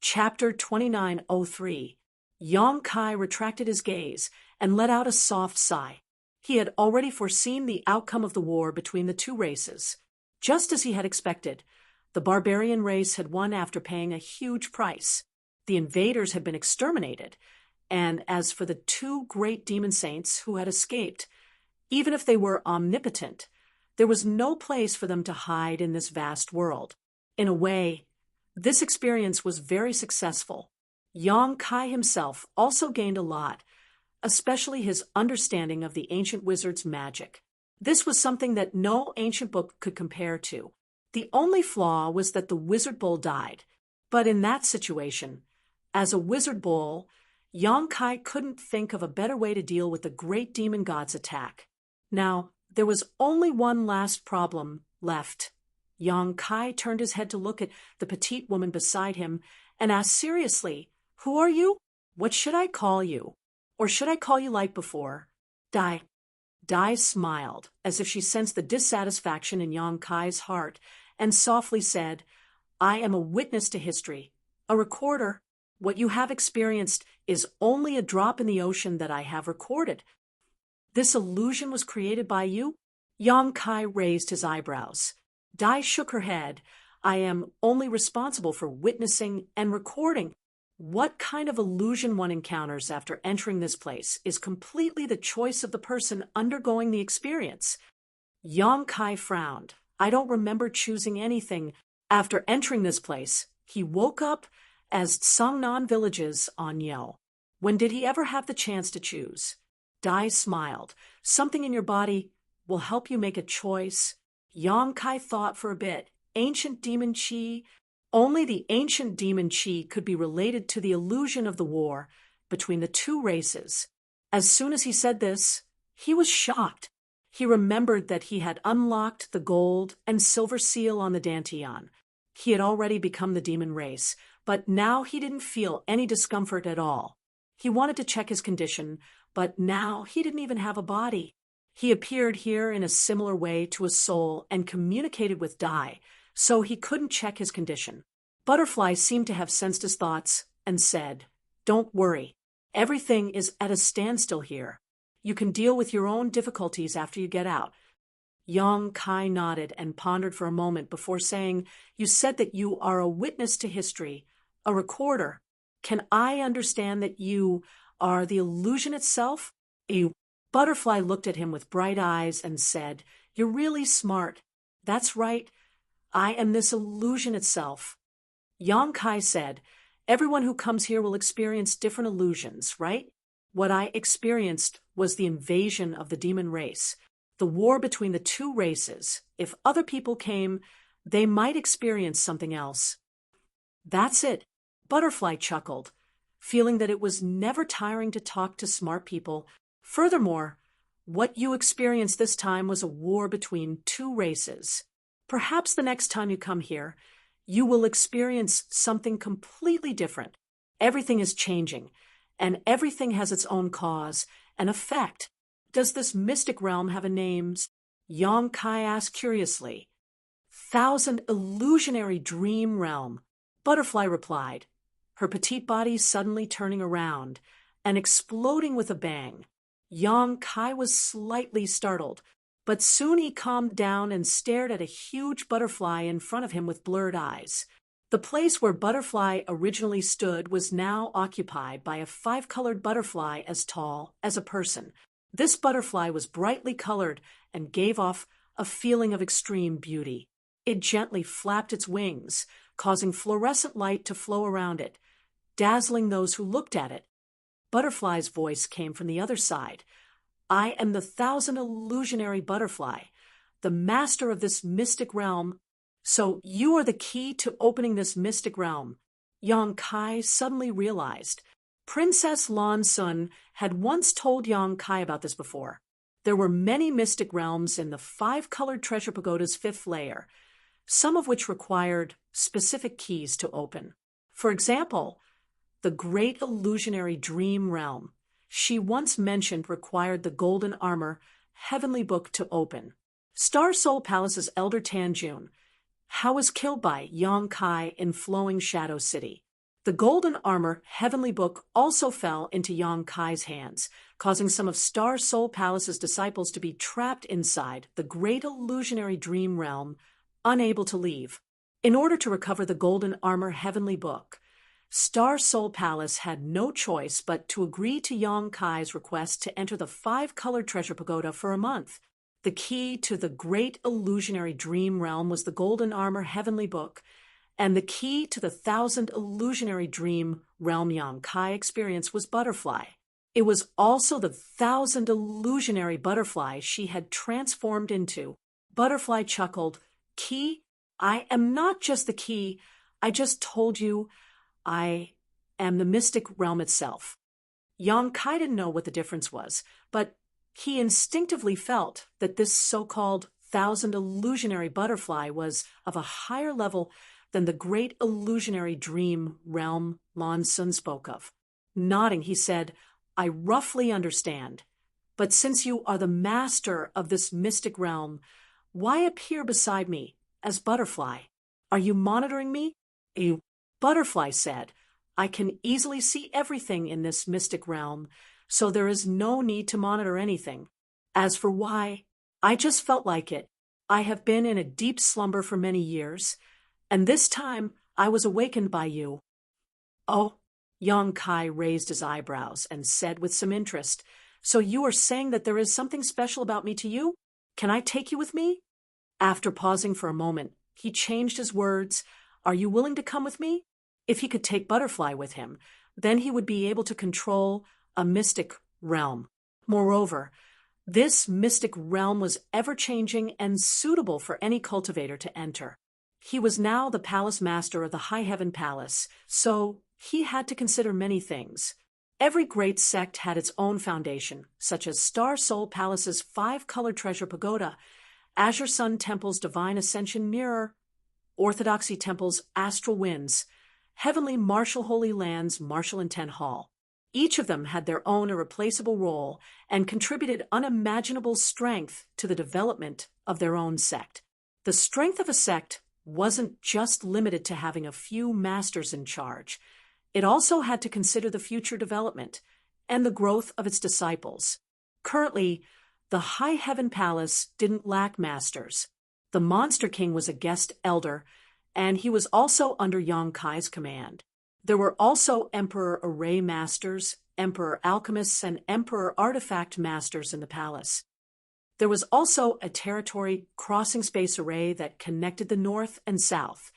Chapter 2903. Yang Kai retracted his gaze and let out a soft sigh. He had already foreseen the outcome of the war between the two races. Just as he had expected, the barbarian race had won after paying a huge price. The invaders had been exterminated, and as for the two great demon saints who had escaped, even if they were omnipotent, there was no place for them to hide in this vast world. In a way, this experience was very successful. Yang Kai himself also gained a lot, especially his understanding of the ancient wizard's magic. This was something that no ancient book could compare to. The only flaw was that the wizard bull died. But in that situation, as a wizard bull, Yang Kai couldn't think of a better way to deal with the great demon god's attack. Now, there was only one last problem left. Yang Kai turned his head to look at the petite woman beside him and asked seriously, "Who are you? What should I call you? Or should I call you like before?" Dai. Dai smiled, as if she sensed the dissatisfaction in Yang Kai's heart, and softly said, "I am a witness to history, a recorder. What you have experienced is only a drop in the ocean that I have recorded. This illusion was created by you?" Yang Kai raised his eyebrows. Dai shook her head. "I am only responsible for witnessing and recording. What kind of illusion one encounters after entering this place is completely the choice of the person undergoing the experience." Yang Kai frowned. "I don't remember choosing anything. After entering this place, he woke up as Sangnan villages on Yeo. When did he ever have the chance to choose?" Dai smiled. "Something in your body will help you make a choice." Yang Kai thought for a bit. Ancient demon chi. Only the ancient demon chi could be related to the illusion of the war between the two races. As soon as he said this, he was shocked. He remembered that he had unlocked the gold and silver seal on the Dantian. He had already become the demon race, but now he didn't feel any discomfort at all. He wanted to check his condition, but now he didn't even have a body. He appeared here in a similar way to a soul and communicated with Dai, so he couldn't check his condition. Butterfly seemed to have sensed his thoughts and said, "Don't worry. Everything is at a standstill here. You can deal with your own difficulties after you get out." Yang Kai nodded and pondered for a moment before saying, "You said that you are a witness to history, a recorder. Can I understand that you are the illusion itself?" Butterfly looked at him with bright eyes and said, "You're really smart. That's right. I am this illusion itself." Yang Kai said, "Everyone who comes here will experience different illusions, right? What I experienced was the invasion of the demon race, the war between the two races. If other people came, they might experience something else." "That's it," Butterfly chuckled, feeling that it was never tiring to talk to smart people. "Furthermore, what you experienced this time was a war between two races. Perhaps the next time you come here, you will experience something completely different. Everything is changing, and everything has its own cause and effect. Does this mystic realm have a name?" Yang Kai asked curiously. "Thousand Illusionary Dream Realm," Butterfly replied, her petite body suddenly turning around and exploding with a bang. Yang Kai was slightly startled, but soon he calmed down and stared at a huge butterfly in front of him with blurred eyes. The place where Butterfly originally stood was now occupied by a 5-colored butterfly as tall as a person. This butterfly was brightly colored and gave off a feeling of extreme beauty. It gently flapped its wings, causing fluorescent light to flow around it, dazzling those who looked at it. Butterfly's voice came from the other side. "I am the 1,000 Illusionary Butterfly, the master of this mystic realm. So you are the key to opening this mystic realm." Yang Kai suddenly realized. Princess Lan Sun had once told Yang Kai about this before. There were many mystic realms in the 5-colored treasure pagoda's 5th layer, some of which required specific keys to open. For example, the Great Illusionary Dream Realm she once mentioned required the golden armor heavenly book to open. Star Soul Palace's elder Tanjun, How was killed by Yang Kai in Flowing Shadow City. The golden armor heavenly book also fell into Yang Kai's hands, causing some of Star Soul Palace's disciples to be trapped inside the great illusionary dream realm, unable to leave. In order to recover the golden armor heavenly book, Star Soul Palace had no choice but to agree to Yang Kai's request to enter the five-colored treasure pagoda for a month. The key to the great illusionary dream realm was the golden armor heavenly book, and the key to the 1,000 illusionary dream realm Yang Kai experienced was Butterfly. It was also the 1,000 illusionary butterfly she had transformed into. Butterfly chuckled, "Key? I am not just the key. I just told you I am the mystic realm itself." Yang Kai didn't know what the difference was, but he instinctively felt that this so-called 1,000 illusionary butterfly was of a higher level than the great illusionary dream realm Lan Sun spoke of. Nodding, he said, "I roughly understand. But since you are the master of this mystic realm, why appear beside me as Butterfly? Are you monitoring me?" A Butterfly said, "I can easily see everything in this mystic realm, so there is no need to monitor anything. As for why, I just felt like it. I have been in a deep slumber for many years, and this time I was awakened by you." "Oh," Yang Kai raised his eyebrows and said with some interest, "So you are saying that there is something special about me to you? Can I take you with me?" After pausing for a moment, he changed his words, "Are you willing to come with me?" If he could take Butterfly with him, then he would be able to control a mystic realm. Moreover, this mystic realm was ever-changing and suitable for any cultivator to enter. He was now the palace master of the High Heaven Palace, so he had to consider many things. Every great sect had its own foundation, such as Star Soul Palace's five-colored treasure pagoda, Azure Sun Temple's Divine Ascension Mirror, Orthodoxy Temple's Astral Winds, Heavenly Martial Holy Land's Martial Intent Hall. Each of them had their own irreplaceable role and contributed unimaginable strength to the development of their own sect. The strength of a sect wasn't just limited to having a few masters in charge. It also had to consider the future development and the growth of its disciples. Currently, the High Heaven Palace didn't lack masters. The Monster King was a guest elder, and he was also under Yang Kai's command. There were also Emperor Array Masters, Emperor Alchemists, and Emperor Artifact Masters in the palace. There was also a territory crossing space array that connected the north and south,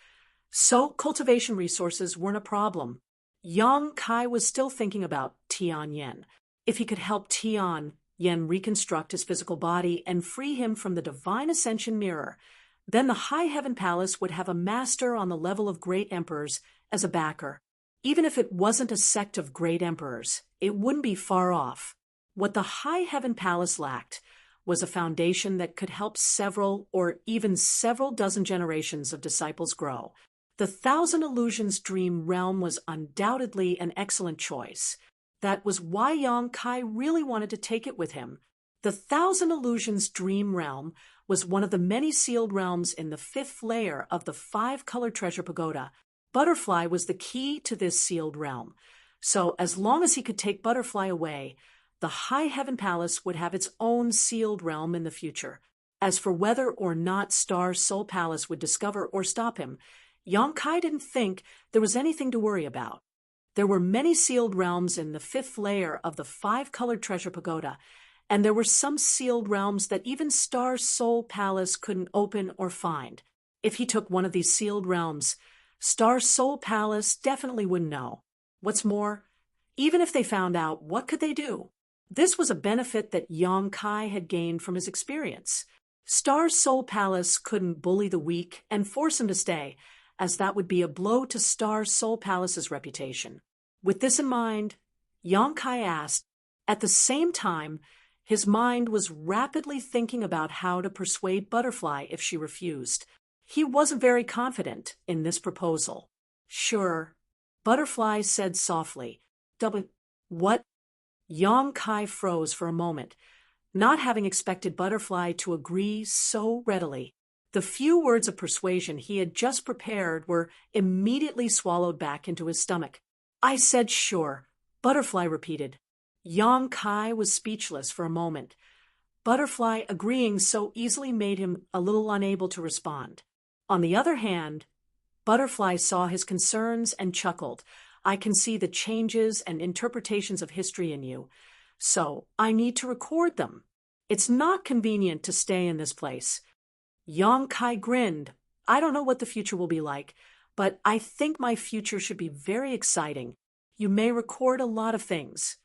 so cultivation resources weren't a problem. Yang Kai was still thinking about Tian Yen. If he could help Tian Yen reconstruct his physical body and free him from the Divine Ascension Mirror, then the High Heaven Palace would have a master on the level of great emperors as a backer. Even if it wasn't a sect of great emperors, it wouldn't be far off. What the High Heaven Palace lacked was a foundation that could help several or even several dozen generations of disciples grow. The 1,000 Illusions Dream Realm was undoubtedly an excellent choice. That was why Yang Kai really wanted to take it with him. The 1,000 Illusions Dream Realm was one of the many sealed realms in the 5th layer of the 5-colored treasure pagoda. Butterfly was the key to this sealed realm. So as long as he could take Butterfly away, the High Heaven Palace would have its own sealed realm in the future. As for whether or not Star Soul Palace would discover or stop him, Yang Kai didn't think there was anything to worry about. There were many sealed realms in the 5th layer of the 5-colored treasure pagoda, and there were some sealed realms that even Star Soul Palace couldn't open or find. If he took one of these sealed realms, Star Soul Palace definitely wouldn't know. What's more, even if they found out, what could they do? This was a benefit that Yang Kai had gained from his experience. Star Soul Palace couldn't bully the weak and force him to stay, as that would be a blow to Star Soul Palace's reputation. With this in mind, Yang Kai asked. At the same time, his mind was rapidly thinking about how to persuade Butterfly if she refused. He wasn't very confident in this proposal. "Sure," Butterfly said softly. What? Yang Kai froze for a moment, not having expected Butterfly to agree so readily. The few words of persuasion he had just prepared were immediately swallowed back into his stomach. "I said sure," Butterfly repeated. Yang Kai was speechless for a moment. Butterfly agreeing so easily made him a little unable to respond. On the other hand, Butterfly saw his concerns and chuckled. "I can see the changes and interpretations of history in you, so I need to record them. It's not convenient to stay in this place." Yang Kai grinned. "I don't know what the future will be like, but I think my future should be very exciting. You may record a lot of things."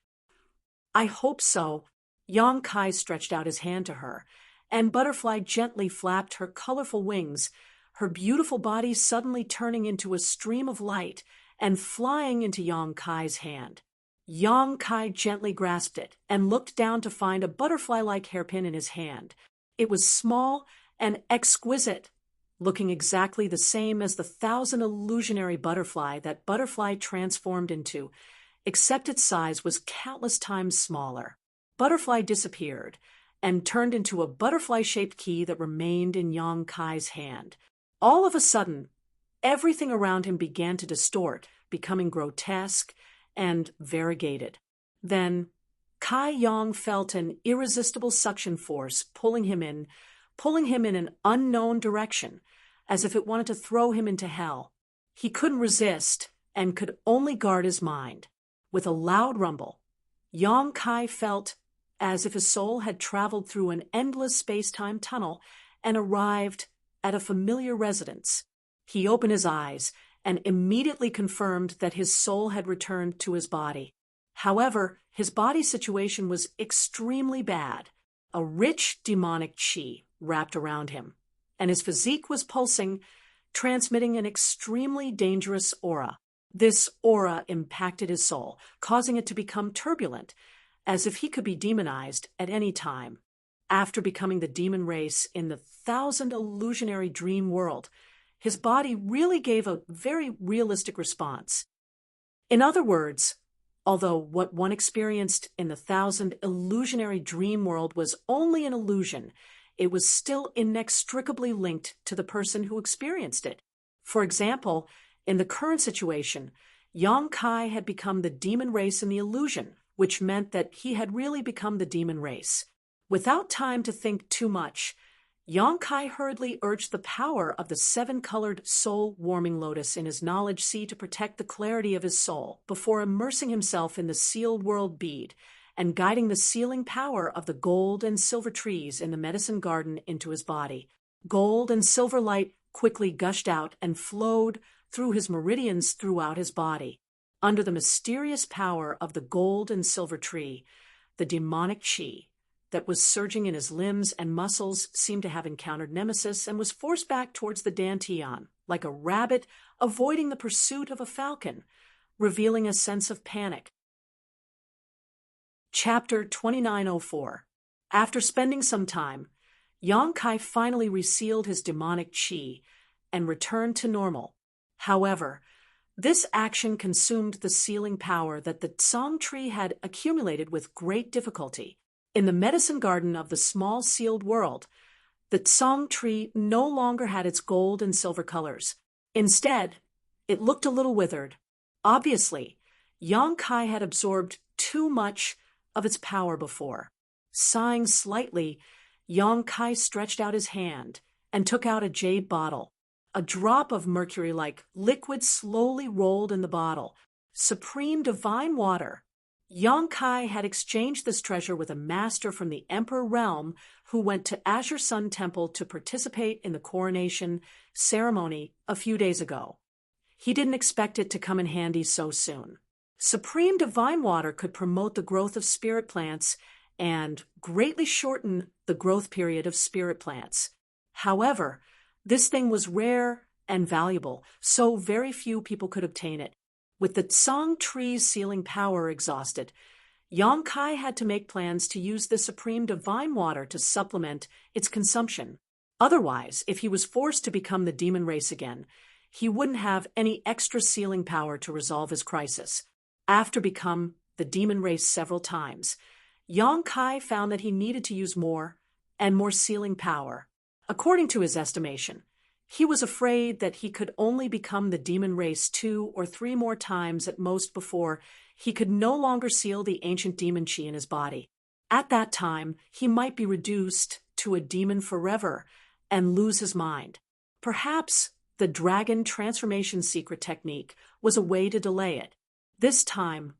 "I hope so." Yang Kai stretched out his hand to her, and Butterfly gently flapped her colorful wings, her beautiful body suddenly turning into a stream of light and flying into Yang Kai's hand. Yang Kai gently grasped it and looked down to find a butterfly-like hairpin in his hand. It was small and exquisite, looking exactly the same as the 1,000 illusionary butterfly that Butterfly transformed into, except its size was countless times smaller. Butterfly disappeared and turned into a butterfly-shaped key that remained in Yang Kai's hand. All of a sudden, everything around him began to distort, becoming grotesque and variegated. Then, Kai Yang felt an irresistible suction force pulling him in an unknown direction, as if it wanted to throw him into hell. He couldn't resist and could only guard his mind. With a loud rumble, Yang Kai felt as if his soul had traveled through an endless space-time tunnel and arrived at a familiar residence. He opened his eyes and immediately confirmed that his soul had returned to his body. However, his body situation was extremely bad. A rich demonic chi wrapped around him, and his physique was pulsing, transmitting an extremely dangerous aura. This aura impacted his soul, causing it to become turbulent, as if he could be demonized at any time. After becoming the demon race in the 1,000 illusionary dream world, his body really gave a very realistic response. In other words, although what one experienced in the 1,000 illusionary dream world was only an illusion, it was still inextricably linked to the person who experienced it. For example, in the current situation, Yang Kai had become the demon race in the illusion, which meant that he had really become the demon race. Without time to think too much, Yang Kai hurriedly urged the power of the 7-colored soul-warming lotus in his knowledge sea to protect the clarity of his soul before immersing himself in the sealed world bead and guiding the sealing power of the gold and silver trees in the medicine garden into his body. Gold and silver light quickly gushed out and flowed through his meridians throughout his body. Under the mysterious power of the gold and silver tree, the demonic chi that was surging in his limbs and muscles seemed to have encountered nemesis and was forced back towards the dantian, like a rabbit avoiding the pursuit of a falcon, revealing a sense of panic. Chapter 2904. After spending some time, Yang Kai finally resealed his demonic chi and returned to normal. However, this action consumed the sealing power that the Tsang tree had accumulated with great difficulty. In the medicine garden of the small sealed world, the Tsang tree no longer had its gold and silver colors. Instead, it looked a little withered. Obviously, Yang Kai had absorbed too much of its power before. Sighing slightly, Yang Kai stretched out his hand and took out a jade bottle. A drop of mercury-like liquid slowly rolled in the bottle. Supreme divine water. Yang Kai had exchanged this treasure with a master from the Emperor realm who went to Azure Sun Temple to participate in the coronation ceremony a few days ago. He didn't expect it to come in handy so soon. Supreme divine water could promote the growth of spirit plants and greatly shorten the growth period of spirit plants. However, this thing was rare and valuable, so very few people could obtain it. With the Tsang tree's sealing power exhausted, Yang Kai had to make plans to use the supreme divine water to supplement its consumption. Otherwise, if he was forced to become the demon race again, he wouldn't have any extra sealing power to resolve his crisis. After become the demon race several times, Yang Kai found that he needed to use more and more sealing power. According to his estimation, he was afraid that he could only become the demon race 2 or 3 more times at most before he could no longer seal the ancient demon chi in his body. At that time, he might be reduced to a demon forever and lose his mind. Perhaps the dragon transformation secret technique was a way to delay it. This time,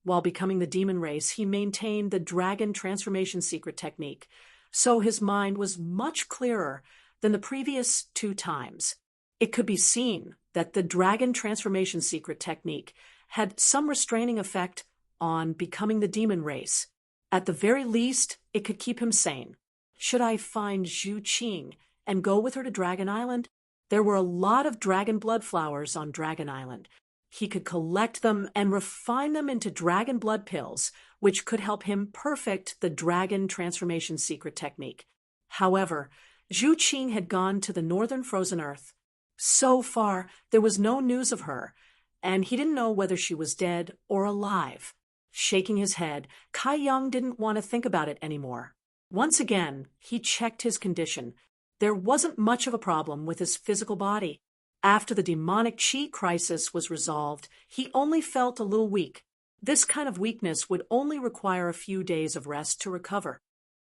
while becoming the demon race, he maintained the dragon transformation secret technique, so his mind was much clearer than the previous 2 times. It could be seen that the dragon transformation secret technique had some restraining effect on becoming the demon race. At the very least, it could keep him sane. Should I find Zhu Qing and go with her to Dragon Island? There were a lot of dragon blood flowers on Dragon Island. He could collect them and refine them into dragon blood pills, which could help him perfect the dragon transformation secret technique. However, Zhu Qing had gone to the northern frozen earth. So far, there was no news of her, and he didn't know whether she was dead or alive. Shaking his head, Kai Yang didn't want to think about it anymore. Once again, he checked his condition. There wasn't much of a problem with his physical body. After the demonic chi crisis was resolved, he only felt a little weak. This kind of weakness would only require a few days of rest to recover.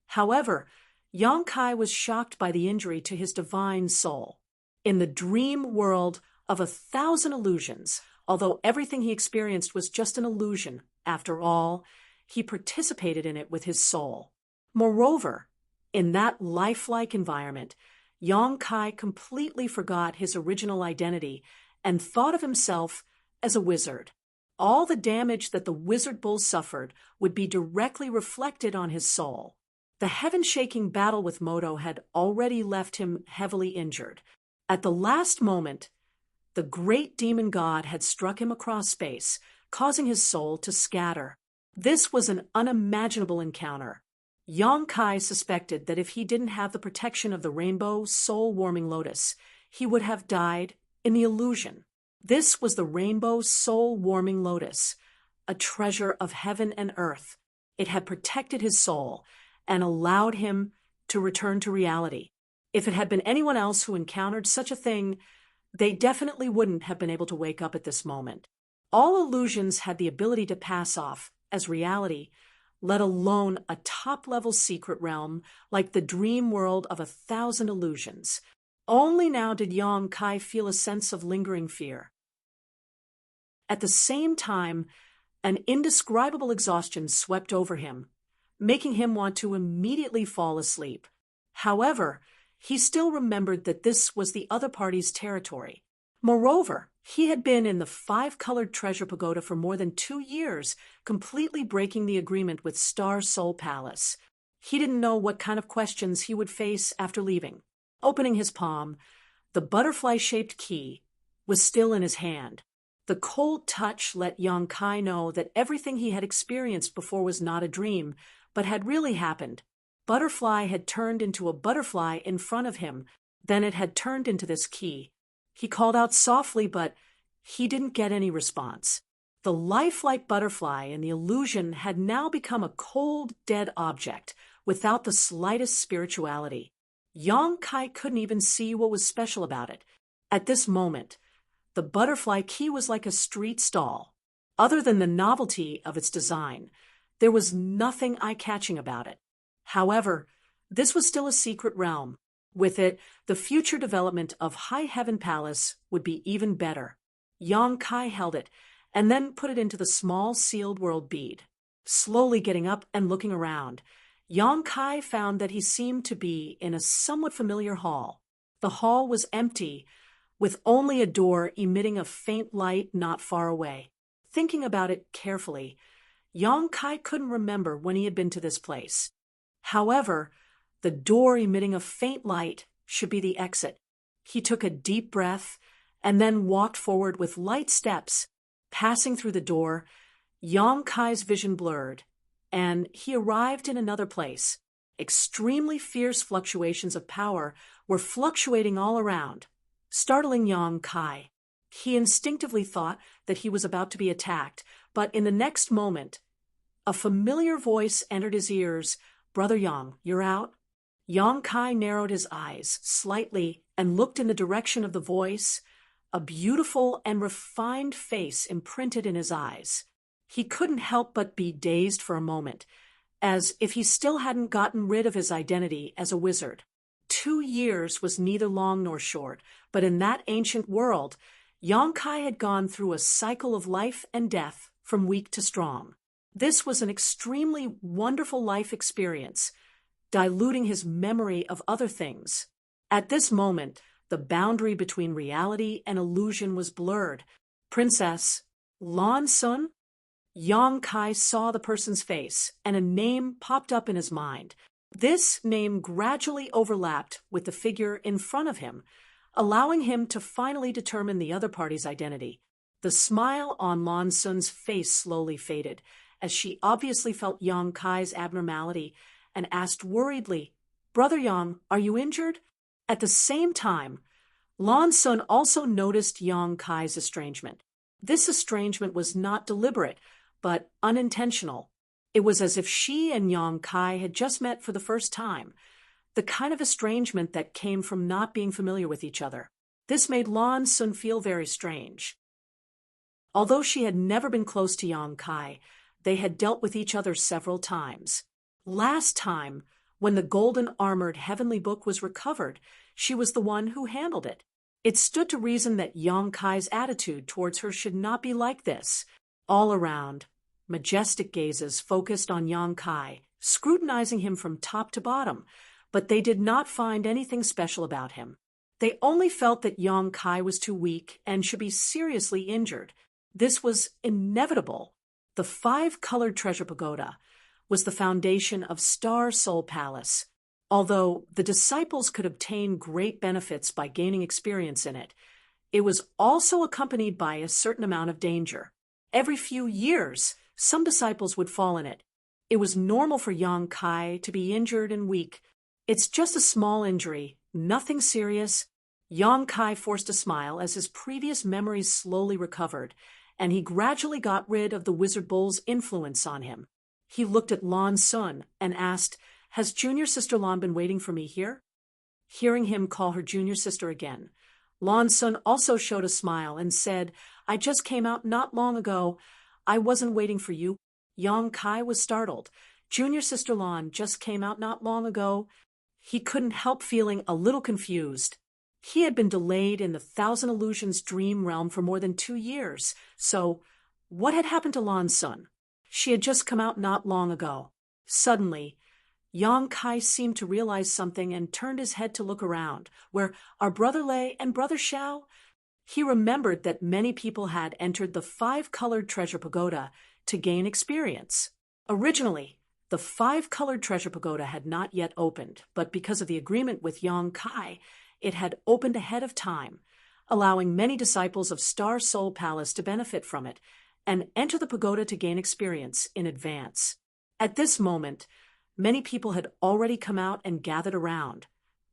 However, Yang Kai was shocked by the injury to his divine soul. In the dream world of 1,000 illusions, although everything he experienced was just an illusion, after all, he participated in it with his soul. Moreover, in that lifelike environment, Yang Kai completely forgot his original identity and thought of himself as a wizard. All the damage that the wizard bull suffered would be directly reflected on his soul. The heaven-shaking battle with Moto had already left him heavily injured. At the last moment, the great demon god had struck him across space, causing his soul to scatter. This was an unimaginable encounter. Yang Kai suspected that if he didn't have the protection of the rainbow soul-warming lotus, he would have died in the illusion. This was the rainbow soul-warming lotus, a treasure of heaven and earth. It had protected his soul and allowed him to return to reality. If it had been anyone else who encountered such a thing, they definitely wouldn't have been able to wake up at this moment. All illusions had the ability to pass off as reality, let alone a top-level secret realm like the dream world of 1,000 illusions. Only now did Yang Kai feel a sense of lingering fear. At the same time, an indescribable exhaustion swept over him, making him want to immediately fall asleep. However, he still remembered that this was the other party's territory. Moreover, he had been in the 5-colored treasure pagoda for more than 2 years, completely breaking the agreement with Star Soul Palace. He didn't know what kind of questions he would face after leaving. Opening his palm, the butterfly-shaped key was still in his hand. The cold touch let Yang Kai know that everything he had experienced before was not a dream, but had really happened. Butterfly had turned into a butterfly in front of him, then it had turned into this key. He called out softly, but he didn't get any response. The lifelike butterfly in the illusion had now become a cold, dead object, without the slightest spirituality. Yang Kai couldn't even see what was special about it. At this moment, the butterfly key was like a street stall. Other than the novelty of its design, there was nothing eye-catching about it. However, this was still a secret realm. With it, the future development of High Heaven Palace would be even better. Yang Kai held it, and then put it into the small sealed world bead. Slowly getting up and looking around, Yang Kai found that he seemed to be in a somewhat familiar hall. The hall was empty, with only a door emitting a faint light not far away. Thinking about it carefully, Yang Kai couldn't remember when he had been to this place. However, the door emitting a faint light should be the exit. He took a deep breath and then walked forward with light steps. Passing through the door, Yang Kai's vision blurred, and he arrived in another place. Extremely fierce fluctuations of power were fluctuating all around, startling Yang Kai. He instinctively thought that he was about to be attacked, but in the next moment, a familiar voice entered his ears. "Brother Yang, you're out?" Yang Kai narrowed his eyes slightly and looked in the direction of the voice, a beautiful and refined face imprinted in his eyes. He couldn't help but be dazed for a moment, as if he still hadn't gotten rid of his identity as a wizard. 2 years was neither long nor short, but in that ancient world, Yang Kai had gone through a cycle of life and death from weak to strong. This was an extremely wonderful life experience, diluting his memory of other things. At this moment, the boundary between reality and illusion was blurred. Princess Lan Sun? Yang Kai saw the person's face, and a name popped up in his mind. This name gradually overlapped with the figure in front of him, allowing him to finally determine the other party's identity. The smile on Lan Sun's face slowly faded, as she obviously felt Yang Kai's abnormality and asked worriedly, "Brother Yang, are you injured?" At the same time, Lan Sun also noticed Yang Kai's estrangement. This estrangement was not deliberate, but unintentional. It was as if she and Yang Kai had just met for the first time, the kind of estrangement that came from not being familiar with each other. This made Lan Sun feel very strange. Although she had never been close to Yang Kai, they had dealt with each other several times. Last time, when the golden armored heavenly book was recovered, she was the one who handled it. It stood to reason that Yang Kai's attitude towards her should not be like this. All around, majestic gazes focused on Yang Kai, scrutinizing him from top to bottom, but they did not find anything special about him. They only felt that Yang Kai was too weak and should be seriously injured. This was inevitable. The 5-colored treasure pagoda was the foundation of Star Soul Palace. Although the disciples could obtain great benefits by gaining experience in it, it was also accompanied by a certain amount of danger. Every few years, some disciples would fall in it. It was normal for Yang Kai to be injured and weak. "It's just a small injury, nothing serious." Yang Kai forced a smile as his previous memories slowly recovered, and he gradually got rid of the wizard bull's influence on him. He looked at Lan Sun and asked, "Has junior sister Lan been waiting for me here?" Hearing him call her junior sister again, Lan Sun also showed a smile and said, "I just came out not long ago. I wasn't waiting for you." Yang Kai was startled. Junior sister Lan just came out not long ago. He couldn't help feeling a little confused. He had been delayed in the Thousand Illusions dream realm for more than 2 years, so what had happened to Lan Sun? She had just come out not long ago. Suddenly, Yang Kai seemed to realize something and turned his head to look around. Where are Brother Lei and Brother Xiao? He remembered that many people had entered the 5-colored treasure pagoda to gain experience. Originally, the 5-colored treasure pagoda had not yet opened, but because of the agreement with Yang Kai, it had opened ahead of time, allowing many disciples of Star Soul Palace to benefit from it and enter the pagoda to gain experience in advance. At this moment, many people had already come out and gathered around,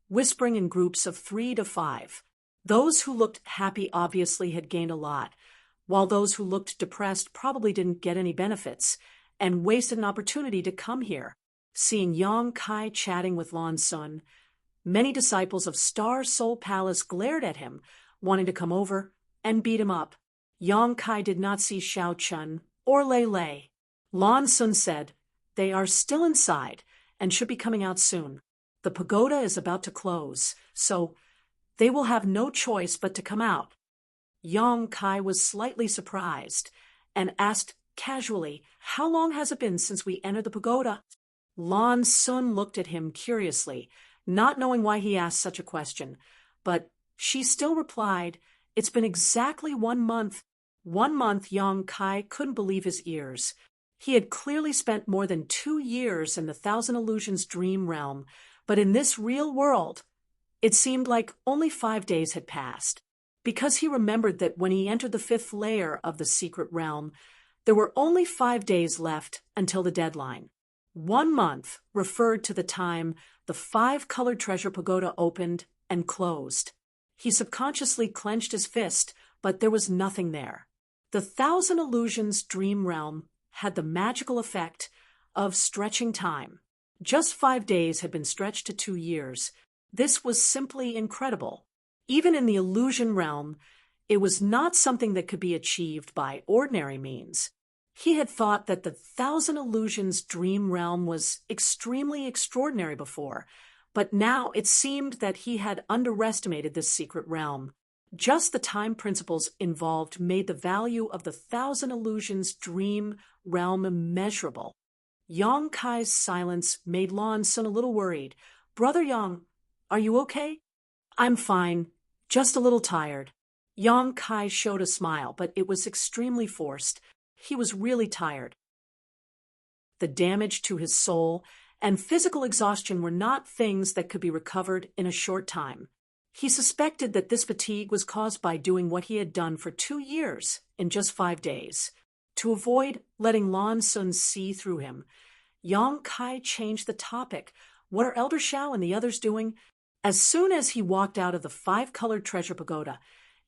whispering in groups of 3 to 5. Those who looked happy obviously had gained a lot, while those who looked depressed probably didn't get any benefits and wasted an opportunity to come here. Seeing Yang Kai chatting with Lan Sun, many disciples of Star Soul Palace glared at him, wanting to come over and beat him up. Yang Kai did not see Xiao Chun or Lei Lei. Lan Sun said, "They are still inside and should be coming out soon. The pagoda is about to close, so they will have no choice but to come out." Yang Kai was slightly surprised and asked casually, "How long has it been since we entered the pagoda?" Lan Sun looked at him curiously, not knowing why he asked such a question, but she still replied, "It's been exactly 1 month. 1 month." Yang Kai couldn't believe his ears. He had clearly spent more than 2 years in the Thousand Illusions dream realm, but in this real world, it seemed like only 5 days had passed. Because he remembered that when he entered the 5th layer of the secret realm, there were only 5 days left until the deadline. 1 month referred to the time the 5-colored treasure pagoda opened and closed. He subconsciously clenched his fist, but there was nothing there. The Thousand Illusions dream realm had the magical effect of stretching time. Just 5 days had been stretched to 2 years. This was simply incredible. Even in the illusion realm, it was not something that could be achieved by ordinary means. He had thought that the Thousand Illusions dream realm was extremely extraordinary before, but now it seemed that he had underestimated this secret realm. Just the time principles involved made the value of the Thousand Illusions dream realm immeasurable. Yang Kai's silence made Lan Sun a little worried. "Brother Yang, are you okay?" "I'm fine, just a little tired." Yang Kai showed a smile, but it was extremely forced. He was really tired. The damage to his soul and physical exhaustion were not things that could be recovered in a short time. He suspected that this fatigue was caused by doing what he had done for 2 years in just 5 days. To avoid letting Lan Sun see through him, Yang Kai changed the topic. "What are Elder Shao and the others doing?" As soon as he walked out of the five-colored treasure pagoda,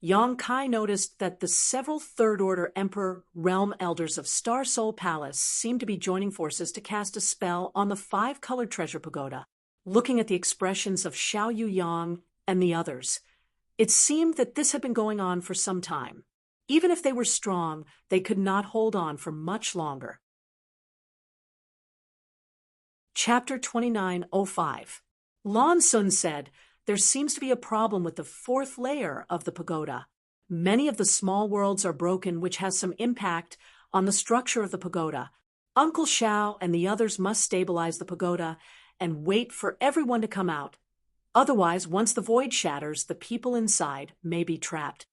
Yang Kai noticed that the several third-order Emperor realm elders of Star Soul Palace seemed to be joining forces to cast a spell on the five-colored treasure pagoda. Looking at the expressions of Xiao Yuyang and the others, it seemed that this had been going on for some time. Even if they were strong, they could not hold on for much longer. Chapter 2905. Lan Sun said, "There seems to be a problem with the fourth layer of the pagoda. Many of the small worlds are broken, which has some impact on the structure of the pagoda. Uncle Xiao and the others must stabilize the pagoda and wait for everyone to come out. Otherwise, once the void shatters, the people inside may be trapped."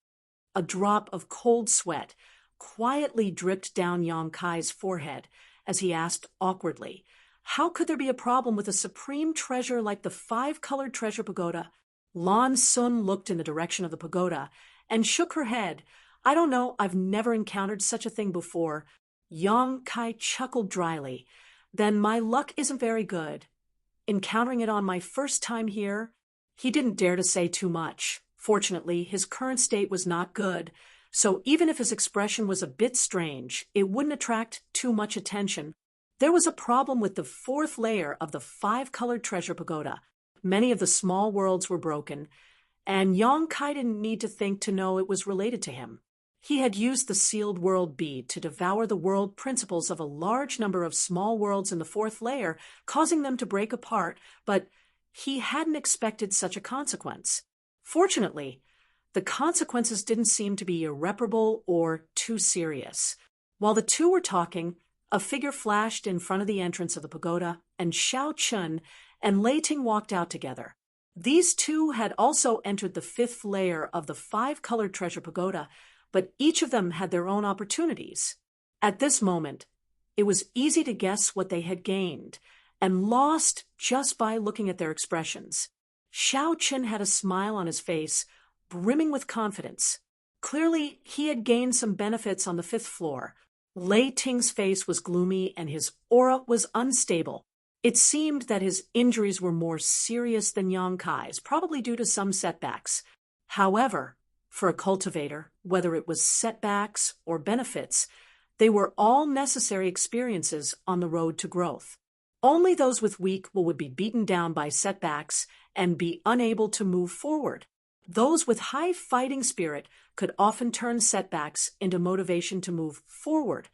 A drop of cold sweat quietly dripped down Yang Kai's forehead as he asked awkwardly, "How could there be a problem with a supreme treasure like the five-colored treasure pagoda?" Lan Sun looked in the direction of the pagoda and shook her head. "I don't know, I've never encountered such a thing before." Yang Kai chuckled dryly. "Then my luck isn't very good. Encountering it on my first time here?" He didn't dare to say too much. Fortunately, his current state was not good, so even if his expression was a bit strange, it wouldn't attract too much attention. There was a problem with the fourth layer of the five-colored treasure pagoda. Many of the small worlds were broken, and Yang Kai didn't need to think to know it was related to him. He had used the sealed world bead to devour the world principles of a large number of small worlds in the fourth layer, causing them to break apart, but he hadn't expected such a consequence. Fortunately, the consequences didn't seem to be irreparable or too serious. While the two were talking, a figure flashed in front of the entrance of the pagoda, and Xiao Chun and Lei Ting walked out together. These two had also entered the fifth layer of the five-colored treasure pagoda, but each of them had their own opportunities. At this moment, it was easy to guess what they had gained and lost just by looking at their expressions. Xiao Chun had a smile on his face, brimming with confidence. Clearly, he had gained some benefits on the fifth floor. Lei Ting's face was gloomy and his aura was unstable. It seemed that his injuries were more serious than Yang Kai's, probably due to some setbacks. However, for a cultivator, whether it was setbacks or benefits, they were all necessary experiences on the road to growth. Only those with weak will would be beaten down by setbacks and be unable to move forward. Those with high fighting spirit could often turn setbacks into motivation to move forward,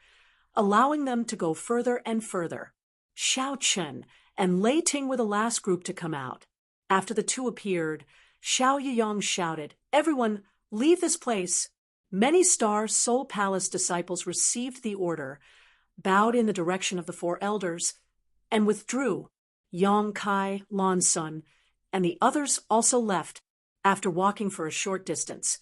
allowing them to go further and further. Xiao Chun and Lei Ting were the last group to come out. After the two appeared, Xiao Yuyang shouted, "Everyone, leave this place." Many Star Soul Palace disciples received the order, bowed in the direction of the four elders, and withdrew. Yang Kai, Lan Sun, and the others also left. After walking for a short distance,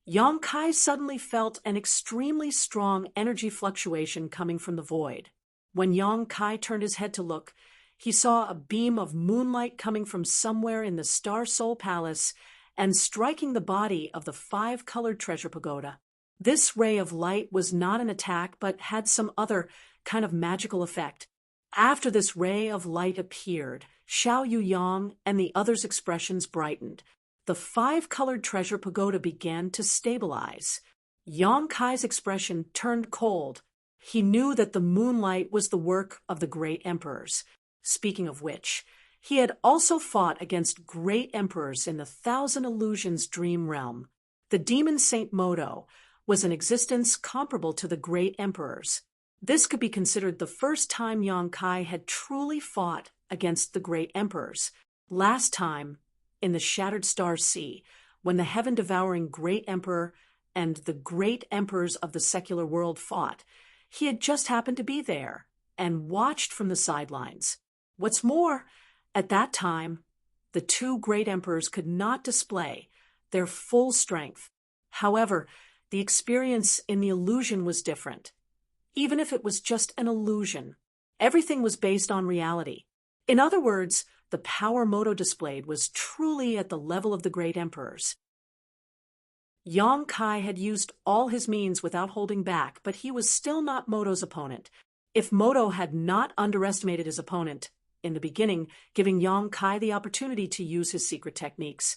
Yang Kai suddenly felt an extremely strong energy fluctuation coming from the void. When Yang Kai turned his head to look, he saw a beam of moonlight coming from somewhere in the Star Soul Palace and striking the body of the five-colored treasure pagoda. This ray of light was not an attack, but had some other kind of magical effect. After this ray of light appeared, Xiao Yuyang and the others' expressions brightened. The five-colored treasure pagoda began to stabilize. Yang Kai's expression turned cold. He knew that the moonlight was the work of the great emperors. Speaking of which, he had also fought against great emperors in the Thousand Illusions dream realm. The demon Saint Modo was an existence comparable to the great emperors. This could be considered the first time Yang Kai had truly fought against the great emperors. Last time, in the Shattered Star Sea, when the heaven-devouring great emperor and the great emperors of the secular world fought, he had just happened to be there and watched from the sidelines. What's more, at that time, the two great emperors could not display their full strength. However, the experience in the illusion was different. Even if it was just an illusion, everything was based on reality. In other words, the power Modo displayed was truly at the level of the great emperors. Yang Kai had used all his means without holding back, but he was still not Modo's opponent. If Modo had not underestimated his opponent in the beginning, giving Yang Kai the opportunity to use his secret techniques,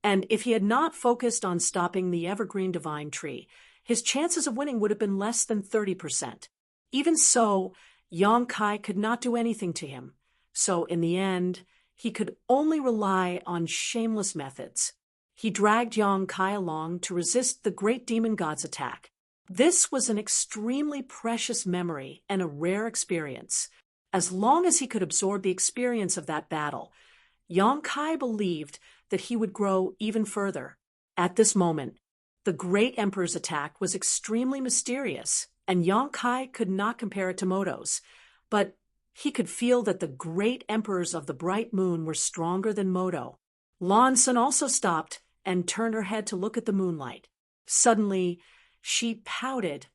and if he had not focused on stopping the evergreen divine tree, his chances of winning would have been less than 30%. Even so, Yang Kai could not do anything to him. So in the end, he could only rely on shameless methods. He dragged Yang Kai along to resist the great demon god's attack. This was an extremely precious memory and a rare experience. As long as he could absorb the experience of that battle, Yang Kai believed that he would grow even further. At this moment, the great emperor's attack was extremely mysterious, and Yang Kai could not compare it to Modo's, but he could feel that the great emperors of the bright moon were stronger than Modo. Lan Sun also stopped and turned her head to look at the moonlight. Suddenly, she pouted,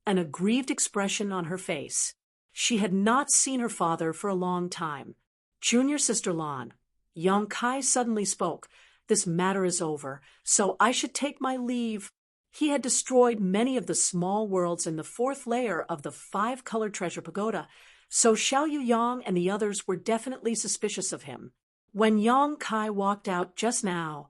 an aggrieved expression on her face. She had not seen her father for a long time. "Junior sister Lan," Yang Kai suddenly spoke, "this matter is over, so I should take my leave." He had destroyed many of the small worlds in the fourth layer of the five-colored treasure pagoda, so Xiao Yu Yang and the others were definitely suspicious of him. When Yang Kai walked out just now,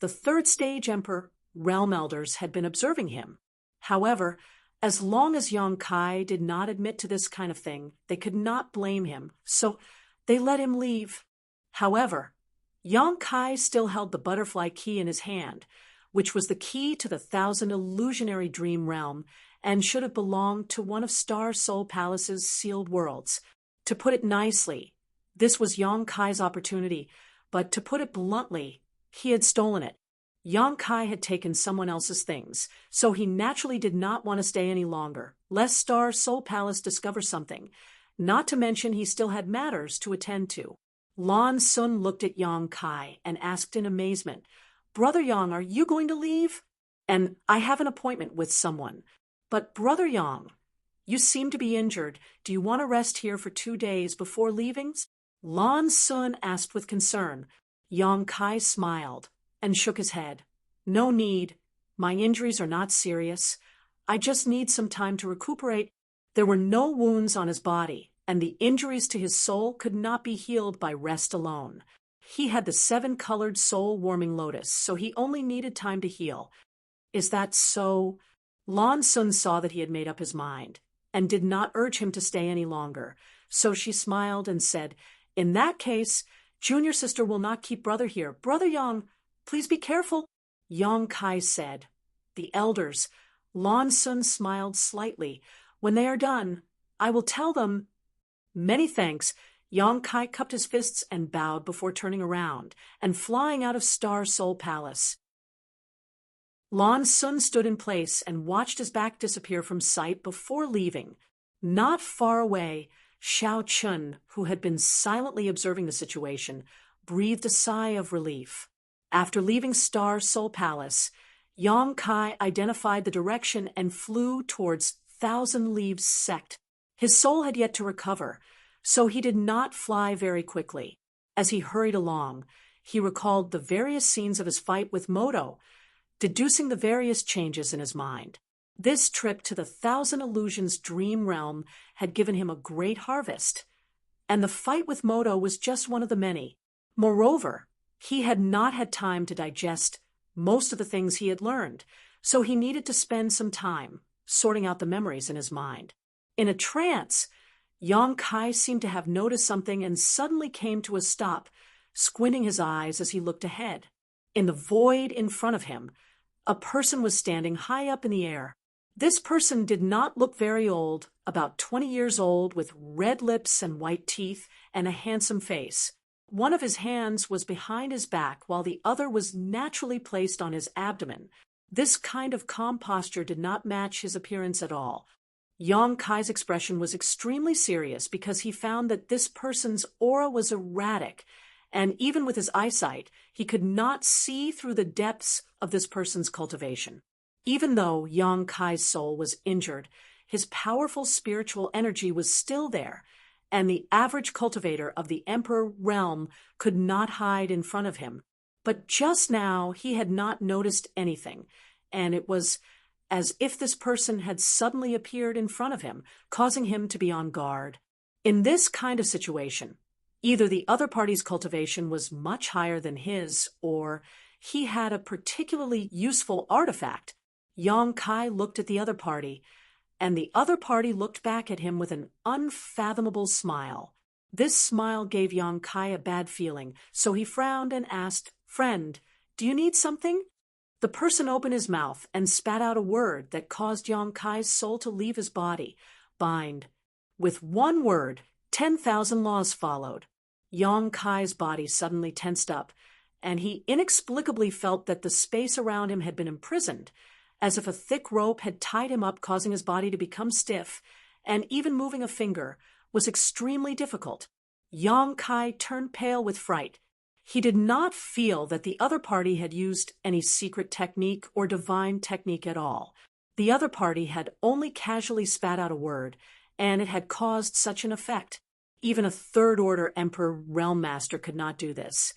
the third stage emperor, realm elders, had been observing him. However, as long as Yang Kai did not admit to this kind of thing, they could not blame him, so they let him leave. However, Yang Kai still held the butterfly key in his hand, which was the key to the Thousand Illusionary Dream Realm and should have belonged to one of Star Soul Palace's sealed worlds. To put it nicely, this was Yang Kai's opportunity, but to put it bluntly, he had stolen it. Yang Kai had taken someone else's things, so he naturally did not want to stay any longer, lest Star Soul Palace discover something, not to mention he still had matters to attend to. Lan Sun looked at Yang Kai and asked in amazement, "Brother Yang, are you going to leave?" "And I have an appointment with someone." "But Brother Yang, you seem to be injured. Do you want to rest here for 2 days before leaving?" Lan Sun asked with concern. Yang Kai smiled and shook his head. "No need. My injuries are not serious. I just need some time to recuperate." There were no wounds on his body, and the injuries to his soul could not be healed by rest alone. He had the 7-colored soul-warming lotus, so he only needed time to heal. "Is that so?" Lan Sun saw that he had made up his mind, and did not urge him to stay any longer, so she smiled and said, "In that case, junior sister will not keep brother here. Brother Yang, please be careful." Yang Kai said, "The elders." Lan Sun smiled slightly. "When they are done, I will tell them." "Many thanks." Yang Kai cupped his fists and bowed before turning around and flying out of Star Soul Palace. Lan Sun stood in place and watched his back disappear from sight before leaving. Not far away, Xiao Chun, who had been silently observing the situation, breathed a sigh of relief. After leaving Star Soul Palace, Yang Kai identified the direction and flew towards Thousand Leaves Sect. His soul had yet to recover, so he did not fly very quickly. As he hurried along, he recalled the various scenes of his fight with Modo, deducing the various changes in his mind. This trip to the Thousand Illusions dream realm had given him a great harvest, and the fight with Modo was just one of the many. Moreover, he had not had time to digest most of the things he had learned, so he needed to spend some time sorting out the memories in his mind. In a trance, Yang Kai seemed to have noticed something and suddenly came to a stop, squinting his eyes as he looked ahead. In the void in front of him, a person was standing high up in the air. This person did not look very old, about 20 years old, with red lips and white teeth and a handsome face. One of his hands was behind his back while the other was naturally placed on his abdomen. This kind of calm posture did not match his appearance at all. Yang Kai's expression was extremely serious because he found that this person's aura was erratic, and even with his eyesight, he could not see through the depths of this person's cultivation. Even though Yang Kai's soul was injured, his powerful spiritual energy was still there, and the average cultivator of the Emperor realm could not hide in front of him. But just now he had not noticed anything, and it was as if this person had suddenly appeared in front of him, causing him to be on guard. In this kind of situation, either the other party's cultivation was much higher than his, or he had a particularly useful artifact. Yang Kai looked at the other party, and the other party looked back at him with an unfathomable smile. This smile gave Yang Kai a bad feeling, so he frowned and asked, "Friend, do you need something?" The person opened his mouth and spat out a word that caused Yang Kai's soul to leave his body. Bind. With one word, 10,000 laws followed. Yang Kai's body suddenly tensed up, and he inexplicably felt that the space around him had been imprisoned, as if a thick rope had tied him up, causing his body to become stiff, and even moving a finger was extremely difficult. Yang Kai turned pale with fright. He did not feel that the other party had used any secret technique or divine technique at all. The other party had only casually spat out a word, and it had caused such an effect. Even a third-order Emperor Realm Master could not do this,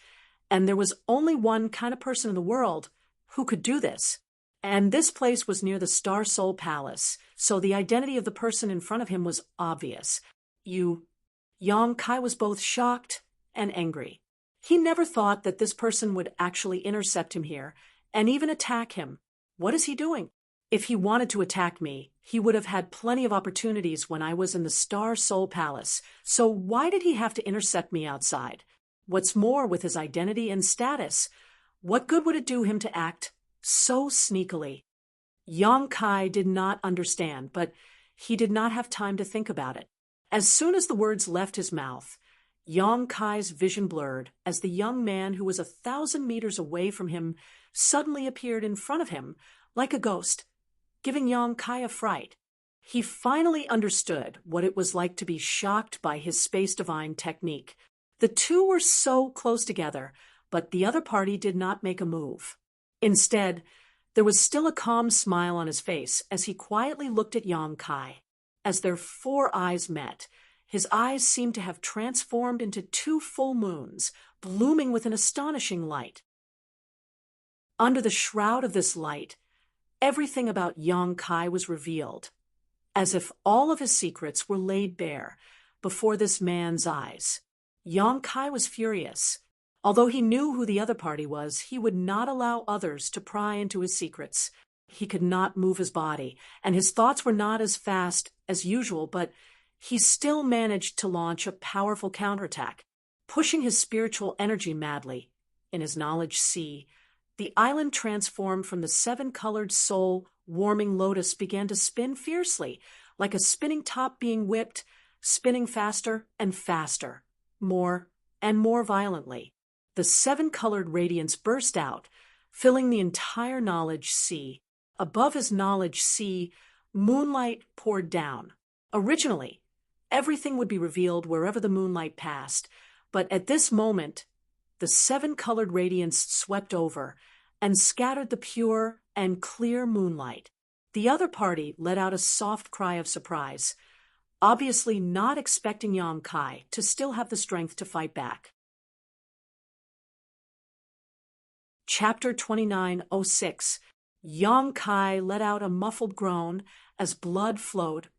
and there was only one kind of person in the world who could do this. And this place was near the Star Soul Palace, so the identity of the person in front of him was obvious. Yang Kai was both shocked and angry. He never thought that this person would actually intercept him here and even attack him. What is he doing? If he wanted to attack me, he would have had plenty of opportunities when I was in the Star Soul Palace, so why did he have to intercept me outside? What's more, with his identity and status, what good would it do him to act so sneakily? Yang Kai did not understand, but he did not have time to think about it. As soon as the words left his mouth, Yang Kai's vision blurred as the young man who was 1,000 meters away from him suddenly appeared in front of him like a ghost, giving Yang Kai a fright. He finally understood what it was like to be shocked by his space divine technique. The two were so close together, but the other party did not make a move. Instead, there was still a calm smile on his face as he quietly looked at Yang Kai. As their four eyes met, his eyes seemed to have transformed into two full moons, blooming with an astonishing light. Under the shroud of this light, everything about Yang Kai was revealed, as if all of his secrets were laid bare before this man's eyes. Yang Kai was furious. Although he knew who the other party was, he would not allow others to pry into his secrets. He could not move his body, and his thoughts were not as fast as usual, but he still managed to launch a powerful counterattack. Pushing his spiritual energy madly in his knowledge sea, the island transformed from the seven-colored soul-warming lotus began to spin fiercely, like a spinning top being whipped, spinning faster and faster, more and more violently. The seven-colored radiance burst out, filling the entire knowledge sea. Above his knowledge sea, moonlight poured down. Originally, everything would be revealed wherever the moonlight passed, but at this moment, the seven-colored radiance swept over and scattered the pure and clear moonlight. The other party let out a soft cry of surprise, obviously not expecting Yang Kai to still have the strength to fight back. Chapter 29:06. Yang Kai let out a muffled groan as blood flowed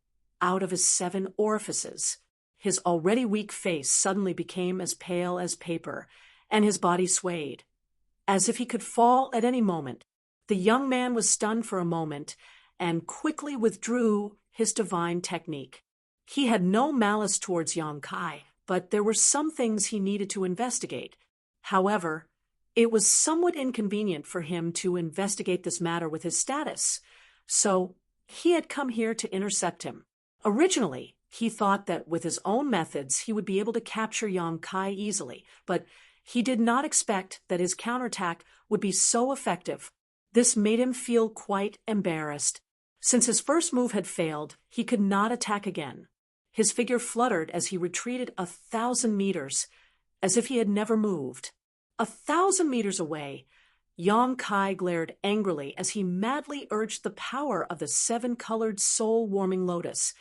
out of his 7 orifices. His already weak face suddenly became as pale as paper, and his body swayed, as if he could fall at any moment. The young man was stunned for a moment and quickly withdrew his divine technique. He had no malice towards Yang Kai, but there were some things he needed to investigate. However, it was somewhat inconvenient for him to investigate this matter with his status, so he had come here to intercept him. Originally, he thought that with his own methods he would be able to capture Yang Kai easily, but he did not expect that his counterattack would be so effective. This made him feel quite embarrassed. Since his first move had failed, he could not attack again. His figure fluttered as he retreated 1,000 meters, as if he had never moved. 1,000 meters away, Yang Kai glared angrily as he madly urged the power of the 7-colored soul-warming lotus,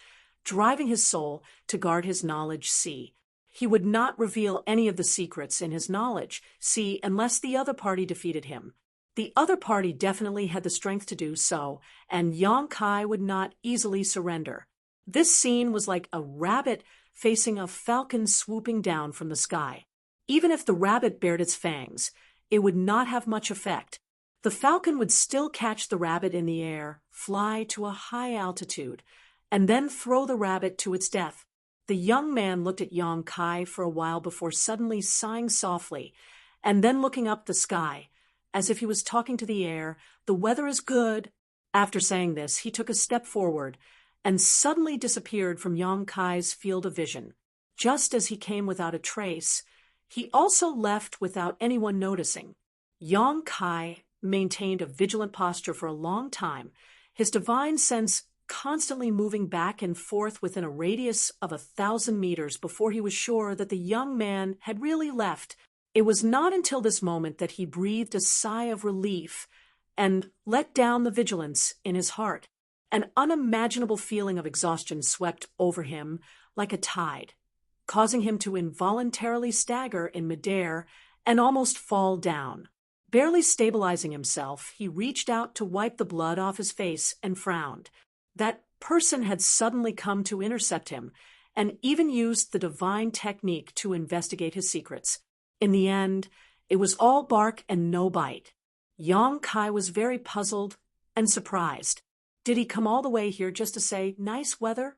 driving his soul to guard his knowledge sea. He would not reveal any of the secrets in his knowledge sea unless the other party defeated him. The other party definitely had the strength to do so, and Yang Kai would not easily surrender. This scene was like a rabbit facing a falcon swooping down from the sky. Even if the rabbit bared its fangs, it would not have much effect. The falcon would still catch the rabbit in the air, fly to a high altitude, and then throw the rabbit to its death. The young man looked at Yang Kai for a while before suddenly sighing softly, and then looking up the sky, as if he was talking to the air. "The weather is good." After saying this, he took a step forward, and suddenly disappeared from Yang Kai's field of vision. Just as he came without a trace, he also left without anyone noticing. Yang Kai maintained a vigilant posture for a long time, his divine sense constantly moving back and forth within a radius of 1,000 meters before he was sure that the young man had really left. It was not until this moment that he breathed a sigh of relief and let down the vigilance in his heart. An unimaginable feeling of exhaustion swept over him like a tide, causing him to involuntarily stagger in midair and almost fall down. Barely stabilizing himself, he reached out to wipe the blood off his face and frowned. That person had suddenly come to intercept him, and even used the divine technique to investigate his secrets. In the end, it was all bark and no bite. Yang Kai was very puzzled and surprised. Did he come all the way here just to say, "Nice weather"?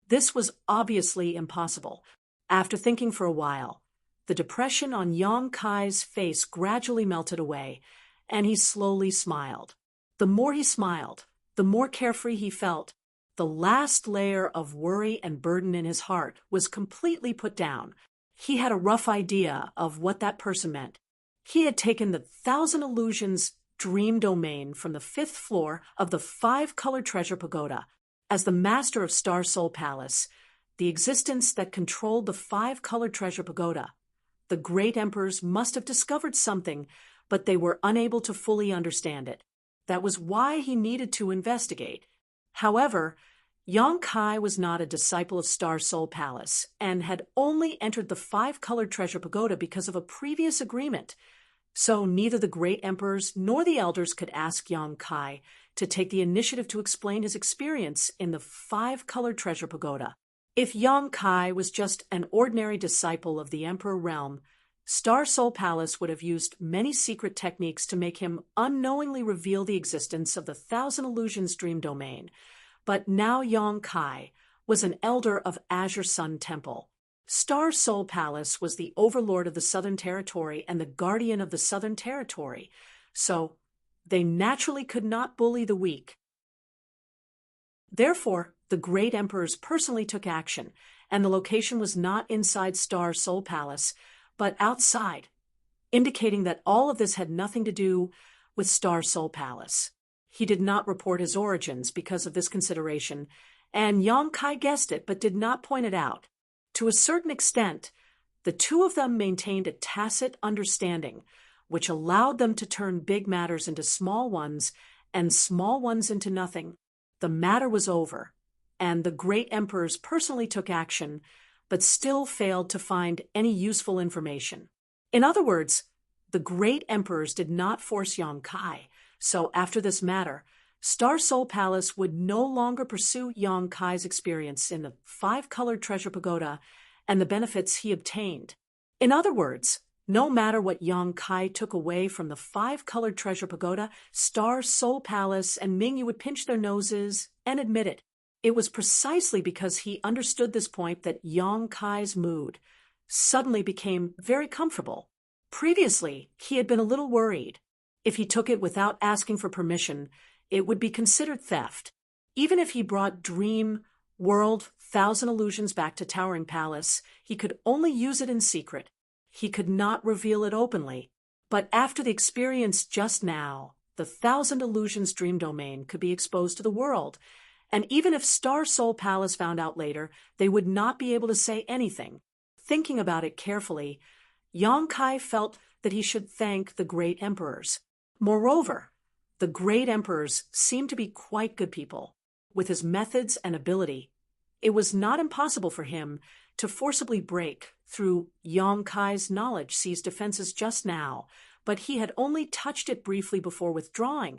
This was obviously impossible. After thinking for a while, the depression on Yang Kai's face gradually melted away, and he slowly smiled. The more he smiled, the more carefree he felt. The last layer of worry and burden in his heart was completely put down. He had a rough idea of what that person meant. He had taken the 1,000 Illusions dream domain from the 5th floor of the 5-colored treasure pagoda. As the master of Star Soul Palace, the existence that controlled the 5-colored treasure pagoda, the great emperors must have discovered something, but they were unable to fully understand it. That was why he needed to investigate. However, Yang Kai was not a disciple of Star Soul Palace and had only entered the 5-colored treasure pagoda because of a previous agreement. So neither the great emperors nor the elders could ask Yang Kai to take the initiative to explain his experience in the 5-colored treasure pagoda. If Yang Kai was just an ordinary disciple of the Emperor realm, Star Soul Palace would have used many secret techniques to make him unknowingly reveal the existence of the 1,000 Illusions dream domain. But now Yang Kai was an elder of Azure Sun Temple. Star Soul Palace was the overlord of the Southern Territory and the guardian of the Southern Territory, so they naturally could not bully the weak. Therefore, the great emperors personally took action, and the location was not inside Star Soul Palace, but outside, indicating that all of this had nothing to do with Star Soul Palace. He did not report his origins because of this consideration, and Yang Kai guessed it but did not point it out. To a certain extent, the two of them maintained a tacit understanding, which allowed them to turn big matters into small ones and small ones into nothing. The matter was over, and the great emperors personally took action, but still failed to find any useful information. In other words, the great emperors did not force Yang Kai, so after this matter, Star Soul Palace would no longer pursue Yang Kai's experience in the 5-colored treasure pagoda and the benefits he obtained. In other words, no matter what Yang Kai took away from the 5-colored treasure pagoda, Star Soul Palace and Mingyu would pinch their noses and admit it. It was precisely because he understood this point that Yong Kai's mood suddenly became very comfortable. Previously, he had been a little worried. If he took it without asking for permission, it would be considered theft. Even if he brought Dream World Thousand Illusions back to Towering Palace, he could only use it in secret. He could not reveal it openly. But after the experience just now, the Thousand Illusions dream domain could be exposed to the world, and even if Star Soul Palace found out later, they would not be able to say anything. Thinking about it carefully, Yong Kai felt that he should thank the great emperors. Moreover, the great emperors seemed to be quite good people. With his methods and ability, it was not impossible for him to forcibly break through Yong Kai's knowledge-seized defenses just now, but he had only touched it briefly before withdrawing,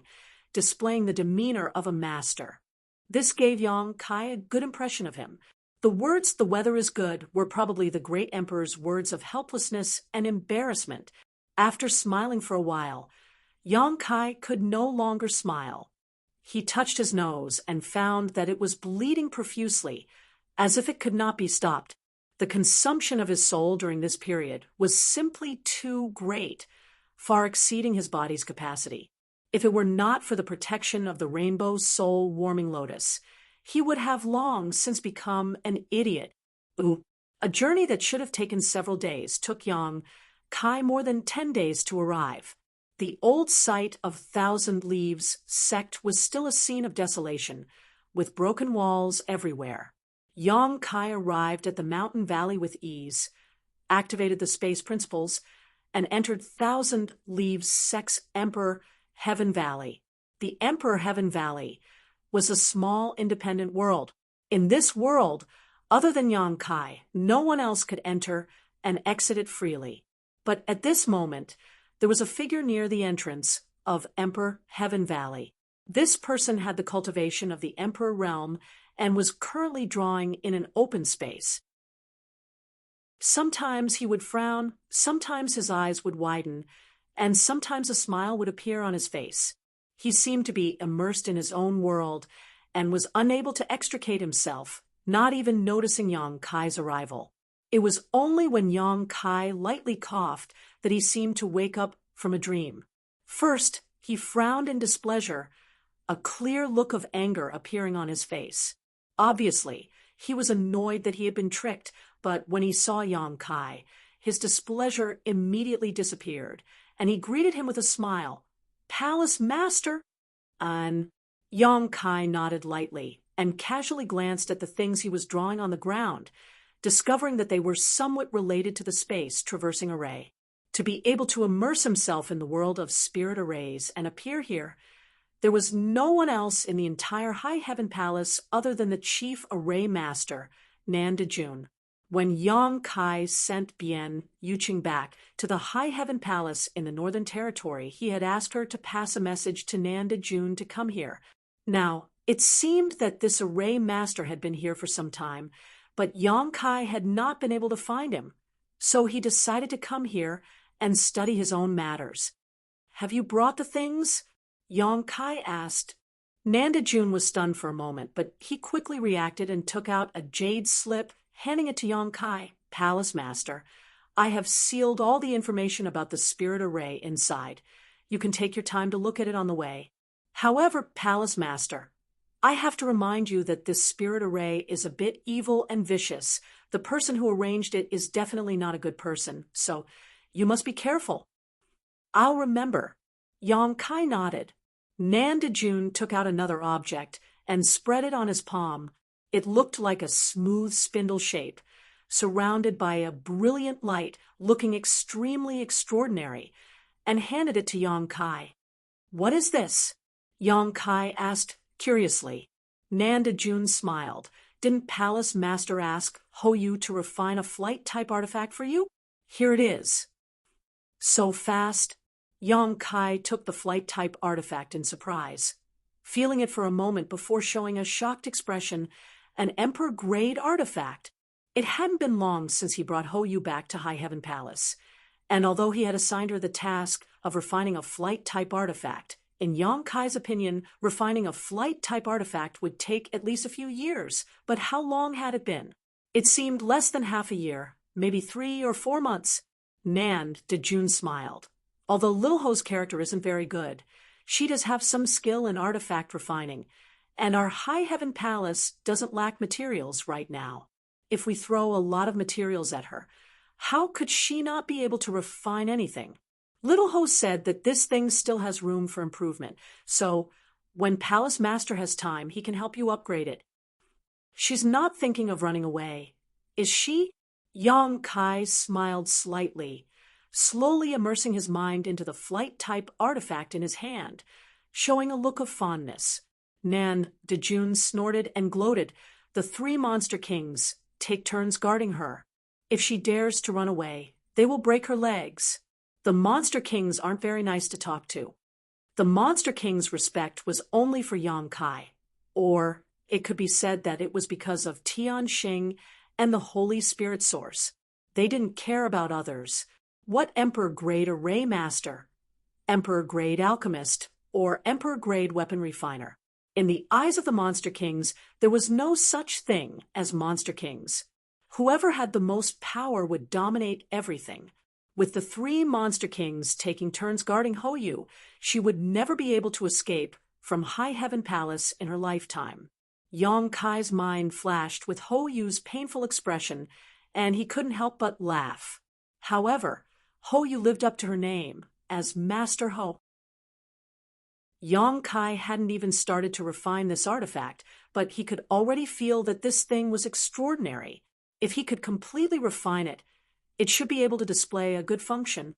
displaying the demeanor of a master. This gave Yong Kai a good impression of him. The words "the weather is good" were probably the great emperor's words of helplessness and embarrassment. After smiling for a while, Yong Kai could no longer smile. He touched his nose and found that it was bleeding profusely, as if it could not be stopped. The consumption of his soul during this period was simply too great, far exceeding his body's capacity. If it were not for the protection of the rainbow soul warming lotus, he would have long since become an idiot. A journey that should have taken several days took Yong Kai more than 10 days to arrive. The old site of Thousand Leaves sect was still a scene of desolation, with broken walls everywhere. Yong Kai arrived at the mountain valley with ease, activated the space principles, and entered Thousand Leaves sect's Emperor Heaven Valley. The Emperor Heaven Valley was a small independent world. In this world, other than Yong Kai, no one else could enter and exit it freely. But at this moment, there was a figure near the entrance of Emperor Heaven Valley. This person had the cultivation of the Emperor realm and was currently drawing in an open space. Sometimes he would frown, sometimes his eyes would widen, and sometimes a smile would appear on his face. He seemed to be immersed in his own world and was unable to extricate himself, not even noticing Yong Kai's arrival. It was only when Yong Kai lightly coughed that he seemed to wake up from a dream. First, he frowned in displeasure, a clear look of anger appearing on his face. Obviously, he was annoyed that he had been tricked, but when he saw Yong Kai, his displeasure immediately disappeared, and he greeted him with a smile. "Palace Master!" And Yong Kai nodded lightly and casually glanced at the things he was drawing on the ground, discovering that they were somewhat related to the space traversing array. To be able to immerse himself in the world of spirit arrays and appear here, there was no one else in the entire High Heaven Palace other than the chief array master, Nan Dejun. When Yong Kai sent Bien Yuqing back to the High Heaven Palace in the Northern Territory, he had asked her to pass a message to Nan Dejun to come here. Now, it seemed that this array master had been here for some time, but Yong Kai had not been able to find him, so he decided to come here and study his own matters. "Have you brought the things?" Yong Kai asked. Nan Dejun was stunned for a moment, but he quickly reacted and took out a jade slip, handing it to Yong Kai. "Palace Master, I have sealed all the information about the spirit array inside. You can take your time to look at it on the way. However, Palace Master, I have to remind you that this spirit array is a bit evil and vicious. The person who arranged it is definitely not a good person, so you must be careful." "I'll remember." Yong Kai nodded. Nan Dejun took out another object and spread it on his palm. It looked like a smooth spindle shape, surrounded by a brilliant light looking extremely extraordinary, and handed it to Yong Kai. "What is this?" Yong Kai asked curiously. Nan Dejun smiled. "Didn't Palace Master ask Ho Yu to refine a flight-type artifact for you? Here it is." So fast? Yong Kai took the flight-type artifact in surprise, feeling it for a moment before showing a shocked expression. An Emperor-grade artifact. It hadn't been long since he brought Ho Yu back to High Heaven Palace, and although he had assigned her the task of refining a flight-type artifact, In Yang Kai's opinion, refining a flight-type artifact would take at least a few years, but how long had it been? It seemed less than half a year, maybe 3 or 4 months. Nan Dejun smiled. Although Little Ho's character isn't very good, she does have some skill in artifact refining, and our High Heaven Palace doesn't lack materials right now. If we throw a lot of materials at her, how could she not be able to refine anything? Little Ho said that this thing still has room for improvement, so when Palace Master has time, he can help you upgrade it. She's not thinking of running away, is she? Yang Kai smiled slightly, slowly immersing his mind into the flight-type artifact in his hand, showing a look of fondness. Nan Dejun snorted and gloated. The 3 Monster Kings take turns guarding her. If she dares to run away, they will break her legs. The Monster Kings aren't very nice to talk to. The Monster King's respect was only for Yang Kai, or it could be said that it was because of Tian Xing and the Holy Spirit Source. They didn't care about others. What Emperor-grade Array Master, Emperor-grade Alchemist, or Emperor-grade Weapon Refiner? In the eyes of the Monster Kings, there was no such thing as Monster Kings. Whoever had the most power would dominate everything. With the 3 Monster Kings taking turns guarding Hoyu, she would never be able to escape from High Heaven Palace in her lifetime. Yang Kai's mind flashed with Hoyu's painful expression, and he couldn't help but laugh. However, Hoyu lived up to her name as Master Ho. Yang Kai hadn't even started to refine this artifact, but he could already feel that this thing was extraordinary. If he could completely refine it, it should be able to display a good function.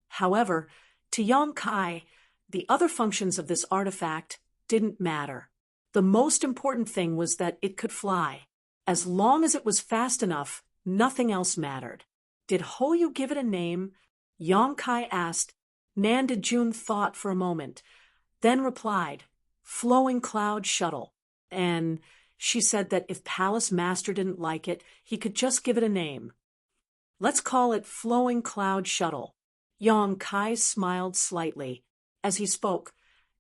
However, to Yang Kai, the other functions of this artifact didn't matter. The most important thing was that it could fly. As long as it was fast enough, nothing else mattered. Did Hoyu give it a name? Yang Kai asked. Nan Dejun thought for a moment, then replied, Flowing Cloud Shuttle. And she said that if Palace Master didn't like it, he could just give it a name. Let's call it Flowing Cloud Shuttle. Yang Kai smiled slightly. As he spoke,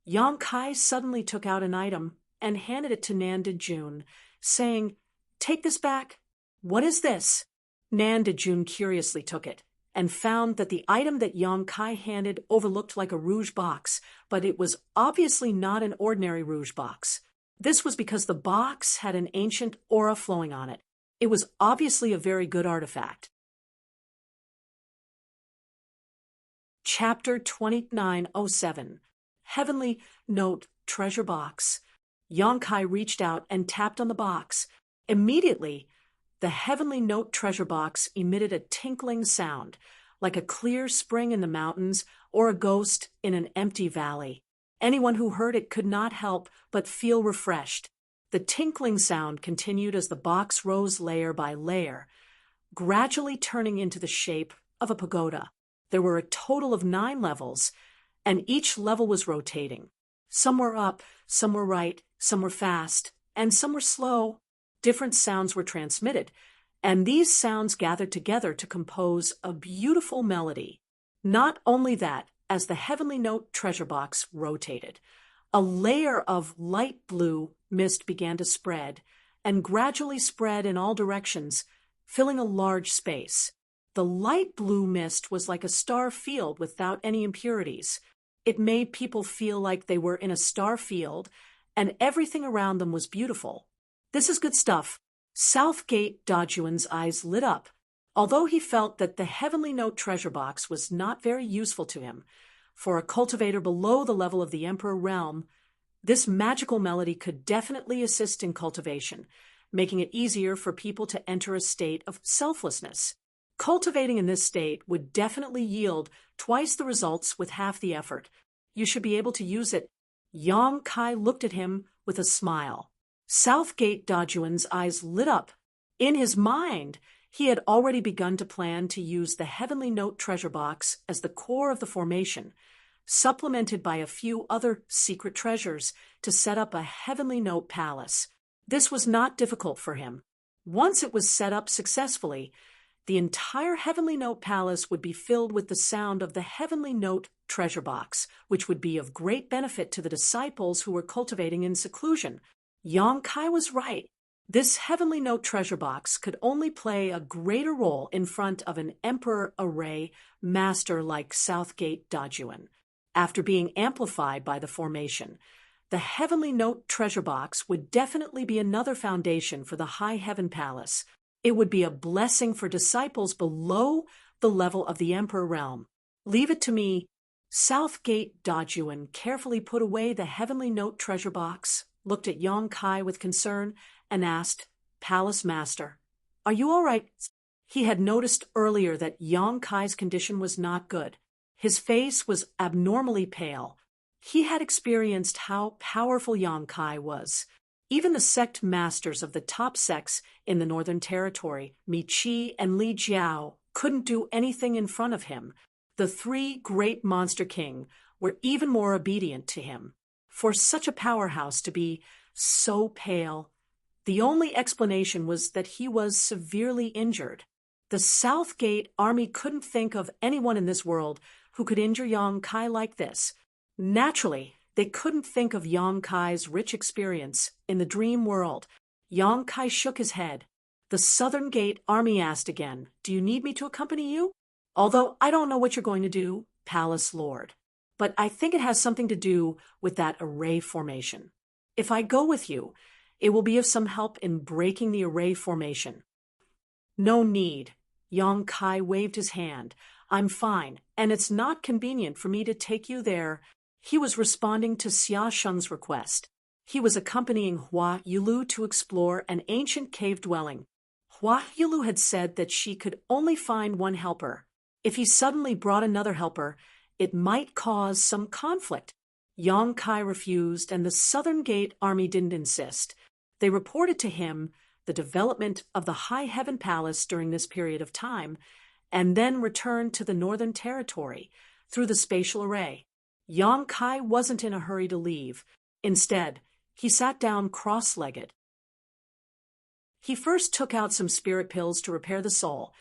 Yang Kai suddenly took out an item and handed it to Nan Dejun, saying, Take this back. What is this? Nan Dejun curiously took it, and found that the item that Yang Kai handed overlooked like a rouge box, but it was obviously not an ordinary rouge box. This was because the box had an ancient aura flowing on it. It was obviously a very good artifact. Chapter 2907. Heavenly Note Treasure Box. Yang Kai reached out and tapped on the box. Immediately, the Heavenly Note Treasure Box emitted a tinkling sound, like a clear spring in the mountains or a ghost in an empty valley. Anyone who heard it could not help but feel refreshed. The tinkling sound continued as the box rose layer by layer, gradually turning into the shape of a pagoda. There were a total of 9 levels, and each level was rotating. Some were up, some were right, some were fast, and some were slow. Different sounds were transmitted, and these sounds gathered together to compose a beautiful melody. Not only that, as the Heavenly Note Treasure Box rotated, a layer of light blue mist began to spread, and gradually spread in all directions, filling a large space. The light blue mist was like a star field without any impurities. It made people feel like they were in a star field, and everything around them was beautiful. This is good stuff. Southgate Dajuan's eyes lit up. Although he felt that the Heavenly Note Treasure Box was not very useful to him, for a cultivator below the level of the Emperor realm, this magical melody could definitely assist in cultivation, making it easier for people to enter a state of selflessness. Cultivating in this state would definitely yield twice the results with half the effort. You should be able to use it. Yang Kai looked at him with a smile. Southgate Dajuan's eyes lit up. In his mind, he had already begun to plan to use the Heavenly Note Treasure Box as the core of the formation, supplemented by a few other secret treasures to set up a Heavenly Note Palace. This was not difficult for him. Once it was set up successfully, the entire Heavenly Note Palace would be filled with the sound of the Heavenly Note treasure box, which would be of great benefit to the disciples who were cultivating in seclusion. Yang Kai was right. This Heavenly Note treasure box could only play a greater role in front of an Emperor Array master like Southgate Dajuan. After being amplified by the formation, the Heavenly Note treasure box would definitely be another foundation for the High Heaven Palace. It would be a blessing for disciples below the level of the Emperor realm. Leave it to me. Southgate Dajuan carefully put away the Heavenly Note treasure box, looked at Yang Kai with concern, and asked, "Palace Master, are you all right?" He had noticed earlier that Yang Kai's condition was not good. His face was abnormally pale. He had experienced how powerful Yang Kai was. Even the sect masters of the top sects in the Northern Territory, Mi Chi and Li Jiao, couldn't do anything in front of him. The three great Monster King were even more obedient to him. For such a powerhouse to be so pale, the only explanation was that he was severely injured. The Southgate army couldn't think of anyone in this world who could injure Yang Kai like this. Naturally, they couldn't think of Yang Kai's rich experience in the dream world. Yang Kai shook his head. The Southern Gate army asked again, "Do you need me to accompany you?" "Although I don't know what you're going to do, Palace Lord. But I think it has something to do with that array formation. If I go with you, it will be of some help in breaking the array formation." "No need." Yang Kai waved his hand. "I'm fine, and it's not convenient for me to take you there." He was responding to Xia Shun's request. He was accompanying Hua Yulu to explore an ancient cave dwelling. Hua Yulu had said that she could only find one helper. If he suddenly brought another helper, it might cause some conflict. Yang Kai refused, and the Southern Gate army didn't insist. They reported to him the development of the High Heaven Palace during this period of time, and then returned to the Northern Territory through the spatial array. Yang Kai wasn't in a hurry to leave. Instead, he sat down cross-legged. He first took out some spirit pills to repair the soul,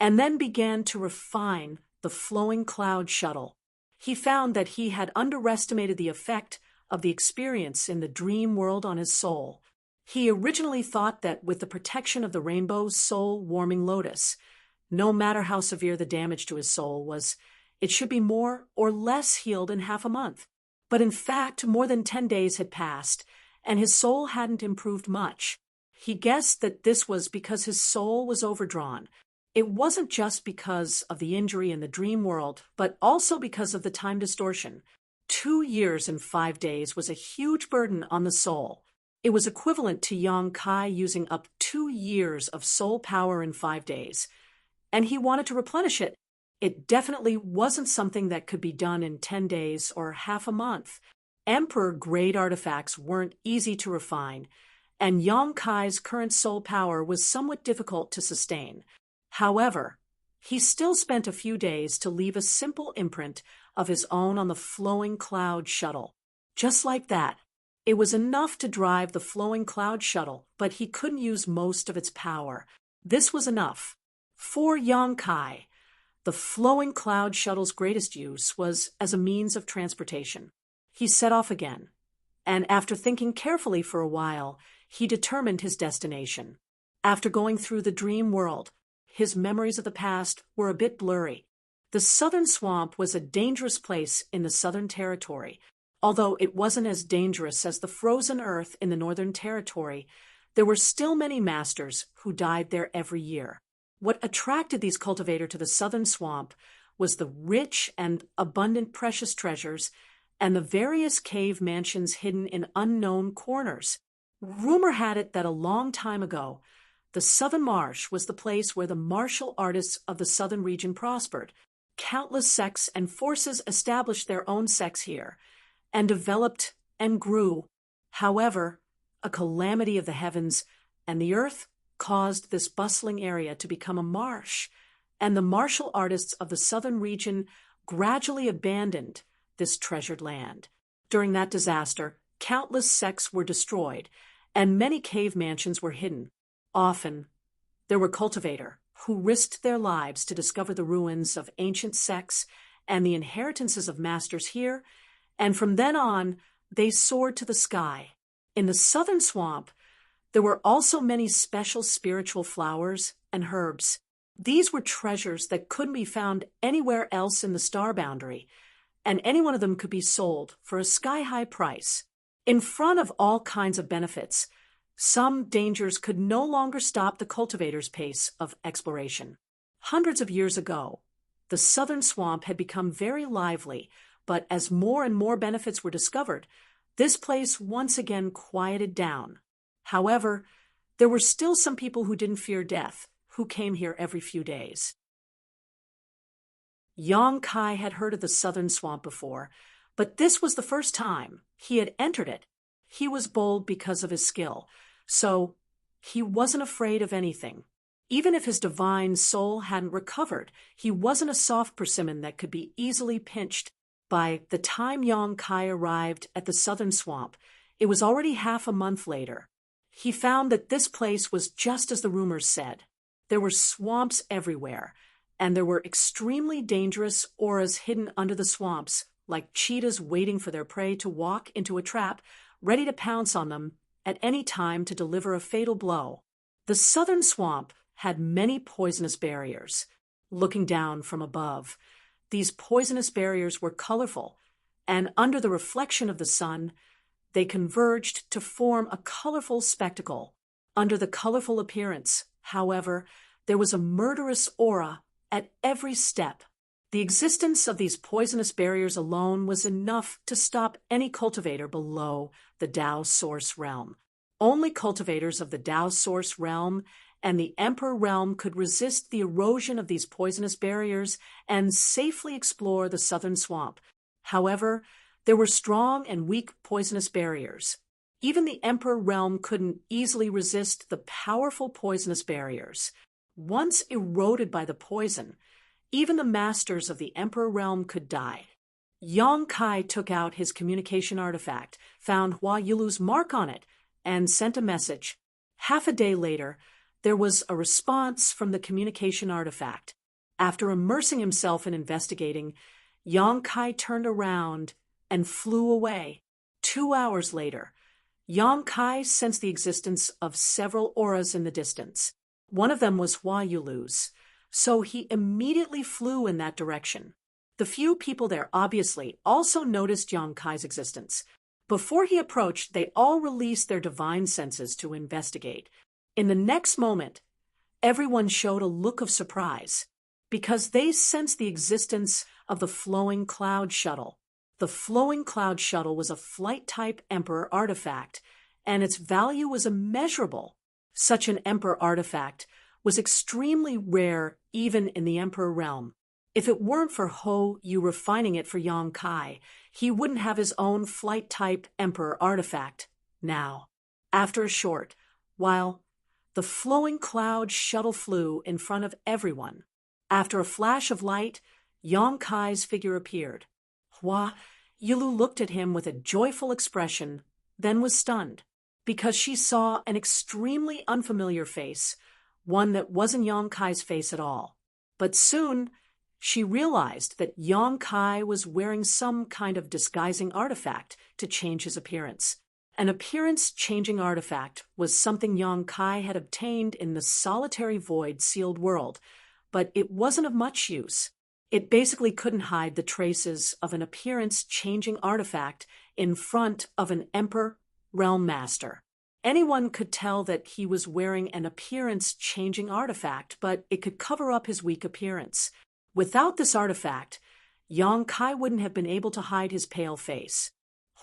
and then began to refine the flowing cloud shuttle. He found that he had underestimated the effect of the experience in the dream world on his soul. He originally thought that with the protection of the rainbow soul-warming lotus, no matter how severe the damage to his soul was, it should be more or less healed in half a month. But in fact, more than 10 days had passed, and his soul hadn't improved much. He guessed that this was because his soul was overdrawn. It wasn't just because of the injury in the dream world, but also because of the time distortion. 2 years and 5 days was a huge burden on the soul. It was equivalent to Yang Kai using up 2 years of soul power in 5 days. And he wanted to replenish it. It definitely wasn't something that could be done in 10 days or half a month. Emperor-grade artifacts weren't easy to refine, and Yang Kai's current soul power was somewhat difficult to sustain. However, he still spent a few days to leave a simple imprint of his own on the flowing cloud shuttle. Just like that. It was enough to drive the flowing cloud shuttle, but he couldn't use most of its power. This was enough. For Yang Kai, the flowing cloud shuttle's greatest use was as a means of transportation. He set off again, and after thinking carefully for a while, he determined his destination. After going through the dream world, his memories of the past were a bit blurry. The Southern Swamp was a dangerous place in the Southern Territory. Although it wasn't as dangerous as the frozen earth in the Northern Territory, there were still many masters who died there every year. What attracted these cultivators to the Southern Swamp was the rich and abundant precious treasures and the various cave mansions hidden in unknown corners. Rumor had it that a long time ago, the Southern Marsh was the place where the martial artists of the Southern region prospered. Countless sects and forces established their own sects here, and developed and grew. However, a calamity of the heavens and the earth caused this bustling area to become a marsh, and the martial artists of the southern region gradually abandoned this treasured land. During that disaster, countless sects were destroyed, and many cave mansions were hidden. Often, there were cultivators who risked their lives to discover the ruins of ancient sects and the inheritances of masters here, and from then on, they soared to the sky. In the southern swamp, there were also many special spiritual flowers and herbs. These were treasures that couldn't be found anywhere else in the star boundary, and any one of them could be sold for a sky-high price. In front of all kinds of benefits, some dangers could no longer stop the cultivators' pace of exploration. Hundreds of years ago, the southern swamp had become very lively, but as more and more benefits were discovered, this place once again quieted down. However, there were still some people who didn't fear death, who came here every few days. Yong Kai had heard of the southern swamp before, but this was the first time he had entered it. He was bold because of his skill, so he wasn't afraid of anything. Even if his divine soul hadn't recovered, he wasn't a soft persimmon that could be easily pinched. By the time Yong Kai arrived at the southern swamp, it was already half a month later. He found that this place was just as the rumors said. There were swamps everywhere, and there were extremely dangerous auras hidden under the swamps, like cheetahs waiting for their prey to walk into a trap, ready to pounce on them at any time to deliver a fatal blow. The southern swamp had many poisonous barriers. Looking down from above, these poisonous barriers were colorful, and under the reflection of the sun, they converged to form a colorful spectacle. Under the colorful appearance, however, there was a murderous aura at every step. The existence of these poisonous barriers alone was enough to stop any cultivator below the Tao Source realm. Only cultivators of the Tao Source realm and the Emperor realm could resist the erosion of these poisonous barriers and safely explore the southern swamp. However, there were strong and weak poisonous barriers. Even the Emperor realm couldn't easily resist the powerful poisonous barriers. Once eroded by the poison, even the masters of the Emperor realm could die. Yong Kai took out his communication artifact, found Hua Yulu's mark on it, and sent a message. Half a day later, there was a response from the communication artifact. After immersing himself in investigating, Yong Kai turned around and flew away. 2 hours later, Yong Kai sensed the existence of several auras in the distance. One of them was Hua Yulu's, so he immediately flew in that direction. The few people there obviously also noticed Yong Kai's existence. Before he approached, they all released their divine senses to investigate. In the next moment, everyone showed a look of surprise, because they sensed the existence of the Flowing Cloud Shuttle. The Flowing Cloud Shuttle was a flight-type Emperor artifact, and its value was immeasurable. Such an Emperor artifact was extremely rare even in the Emperor realm. If it weren't for Ho Yu refining it for Yong Kai, he wouldn't have his own flight-type Emperor artifact now. After a short while, the Flowing Cloud Shuttle flew in front of everyone. After a flash of light, Yong Kai's figure appeared. Hua Yulu looked at him with a joyful expression, then was stunned, because she saw an extremely unfamiliar face, one that wasn't Yong Kai's face at all. But soon, she realized that Yong Kai was wearing some kind of disguising artifact to change his appearance. An appearance-changing artifact was something Yong Kai had obtained in the solitary void sealed world, but it wasn't of much use. It basically couldn't hide the traces of an appearance-changing artifact in front of an Emperor Realm Master. Anyone could tell that he was wearing an appearance-changing artifact, but it could cover up his weak appearance. Without this artifact, Yong Kai wouldn't have been able to hide his pale face.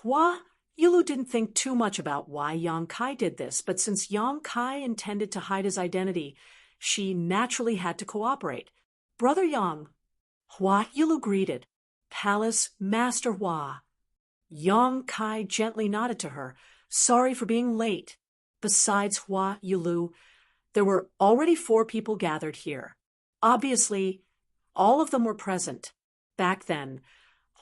Hua Yulu didn't think too much about why Yong Kai did this, but since Yong Kai intended to hide his identity, she naturally had to cooperate. Brother Yang, Hua Yulu greeted. Palace Master Hua. Yong Kai gently nodded to her, sorry for being late. Besides Hua Yulu, there were already 4 people gathered here. Obviously, all of them were present. Back then,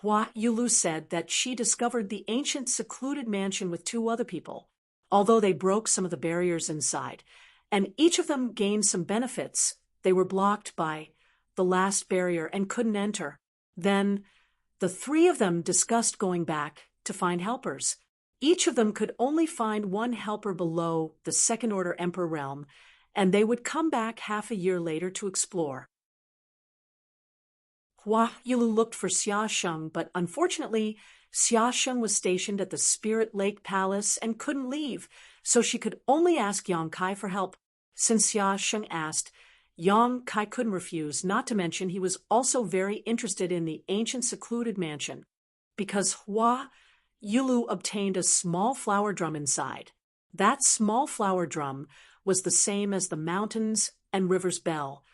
Hua Yulu said that she discovered the ancient secluded mansion with 2 other people, although they broke some of the barriers inside, and each of them gained some benefits. They were blocked by the last barrier and couldn't enter. Then the three of them discussed going back to find helpers. Each of them could only find one helper below the second-order Emperor realm, and they would come back half a year later to explore. Hua Yilu looked for Xia Sheng, but unfortunately, Xia Sheng was stationed at the Spirit Lake Palace and couldn't leave, so she could only ask Yang Kai for help. Since Xia Sheng asked, Yang Kai couldn't refuse, not to mention he was also very interested in the ancient secluded mansion, because Hua Yilu obtained a small flower drum inside. That small flower drum was the same as the mountains and river's bell,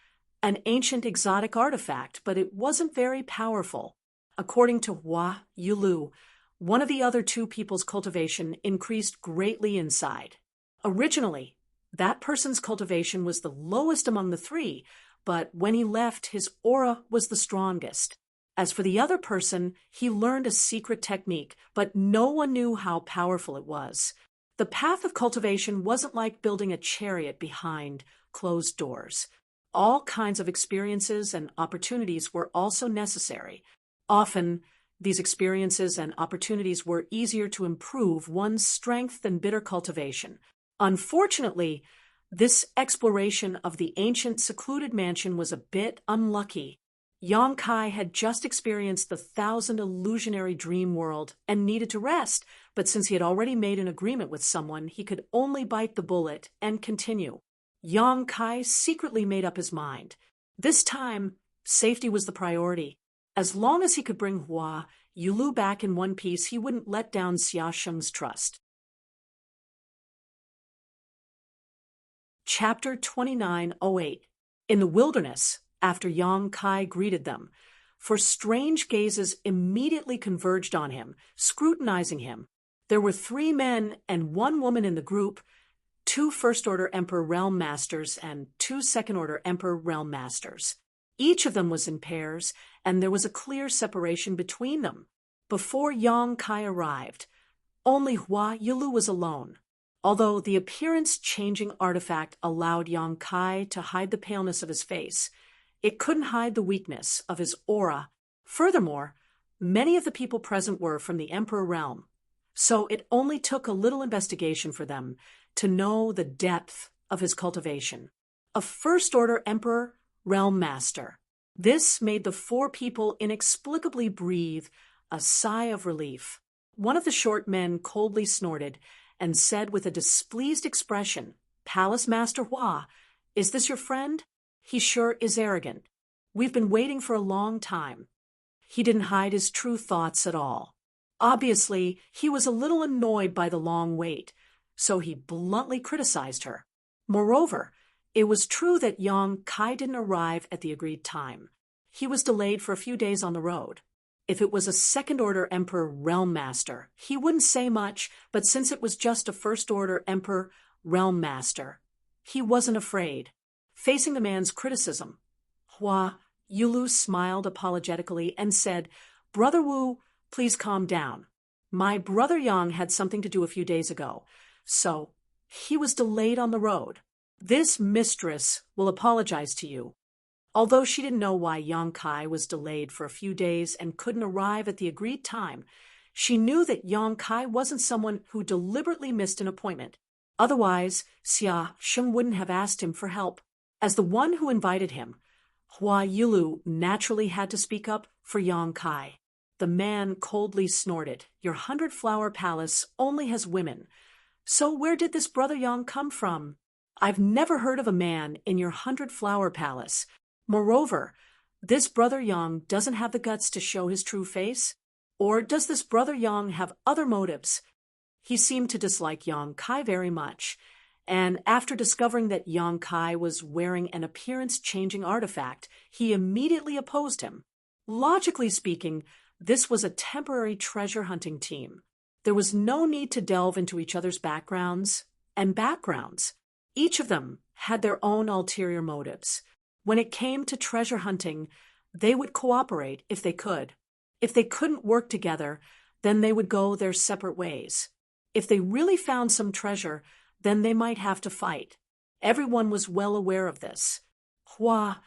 an ancient exotic artifact, but it wasn't very powerful. According to Hua Yilu, one of the other two people's cultivation increased greatly inside. Originally, that person's cultivation was the lowest among the three, but when he left, his aura was the strongest. As for the other person, he learned a secret technique, but no one knew how powerful it was. The path of cultivation wasn't like building a chariot behind closed doors. All kinds of experiences and opportunities were also necessary. Often, these experiences and opportunities were easier to improve one's strength than bitter cultivation. Unfortunately, this exploration of the ancient secluded mansion was a bit unlucky. Yang Kai had just experienced the 1,000 illusionary dream world and needed to rest, but since he had already made an agreement with someone, he could only bite the bullet and continue. Yang Kai secretly made up his mind. This time, safety was the priority. As long as he could bring Hua Yilu back in one piece, he wouldn't let down Xia Sheng's trust. Chapter 2908. In the wilderness, after Yang Kai greeted them, for strange gazes immediately converged on him, scrutinizing him. There were 3 men and 1 woman in the group, 2 First-Order Emperor Realm Masters and 2 Second-Order Emperor Realm Masters. Each of them was in pairs, and there was a clear separation between them. Before Yang Kai arrived, only Hua Yilu was alone. Although the appearance-changing artifact allowed Yang Kai to hide the paleness of his face, it couldn't hide the weakness of his aura. Furthermore, many of the people present were from the Emperor realm, so it only took a little investigation for them to know the depth of his cultivation. A First-Order Emperor Realm Master. This made the 4 people inexplicably breathe a sigh of relief. One of the short men coldly snorted and said with a displeased expression, "Palace Master Hua, is this your friend? He sure is arrogant. We've been waiting for a long time." He didn't hide his true thoughts at all. Obviously, he was a little annoyed by the long wait, so he bluntly criticized her. Moreover, it was true that Yang Kai didn't arrive at the agreed time. He was delayed for a few days on the road. If it was a Second-Order Emperor Realm Master, he wouldn't say much, but since it was just a First-Order Emperor Realm Master, he wasn't afraid. Facing the man's criticism, Hua Yilu smiled apologetically and said, "Brother Wu, please calm down. My brother Yang had something to do a few days ago, so he was delayed on the road. This mistress will apologize to you." Although she didn't know why Yang Kai was delayed for a few days and couldn't arrive at the agreed time, she knew that Yang Kai wasn't someone who deliberately missed an appointment. Otherwise, Xia Sheng wouldn't have asked him for help. As the one who invited him, Hua Yilu naturally had to speak up for Yang Kai. The man coldly snorted, "Your 100-flower palace only has women. So where did this brother Yang come from? I've never heard of a man in your 100-flower palace. Moreover, this brother Yang doesn't have the guts to show his true face? Or does this brother Yang have other motives?" He seemed to dislike Yang Kai very much, and after discovering that Yang Kai was wearing an appearance-changing artifact, he immediately opposed him. Logically speaking, this was a temporary treasure-hunting team. There was no need to delve into each other's backgrounds and backgrounds. Each of them had their own ulterior motives. When it came to treasure hunting, they would cooperate if they could. If they couldn't work together, then they would go their separate ways. If they really found some treasure, then they might have to fight. Everyone was well aware of this. Hua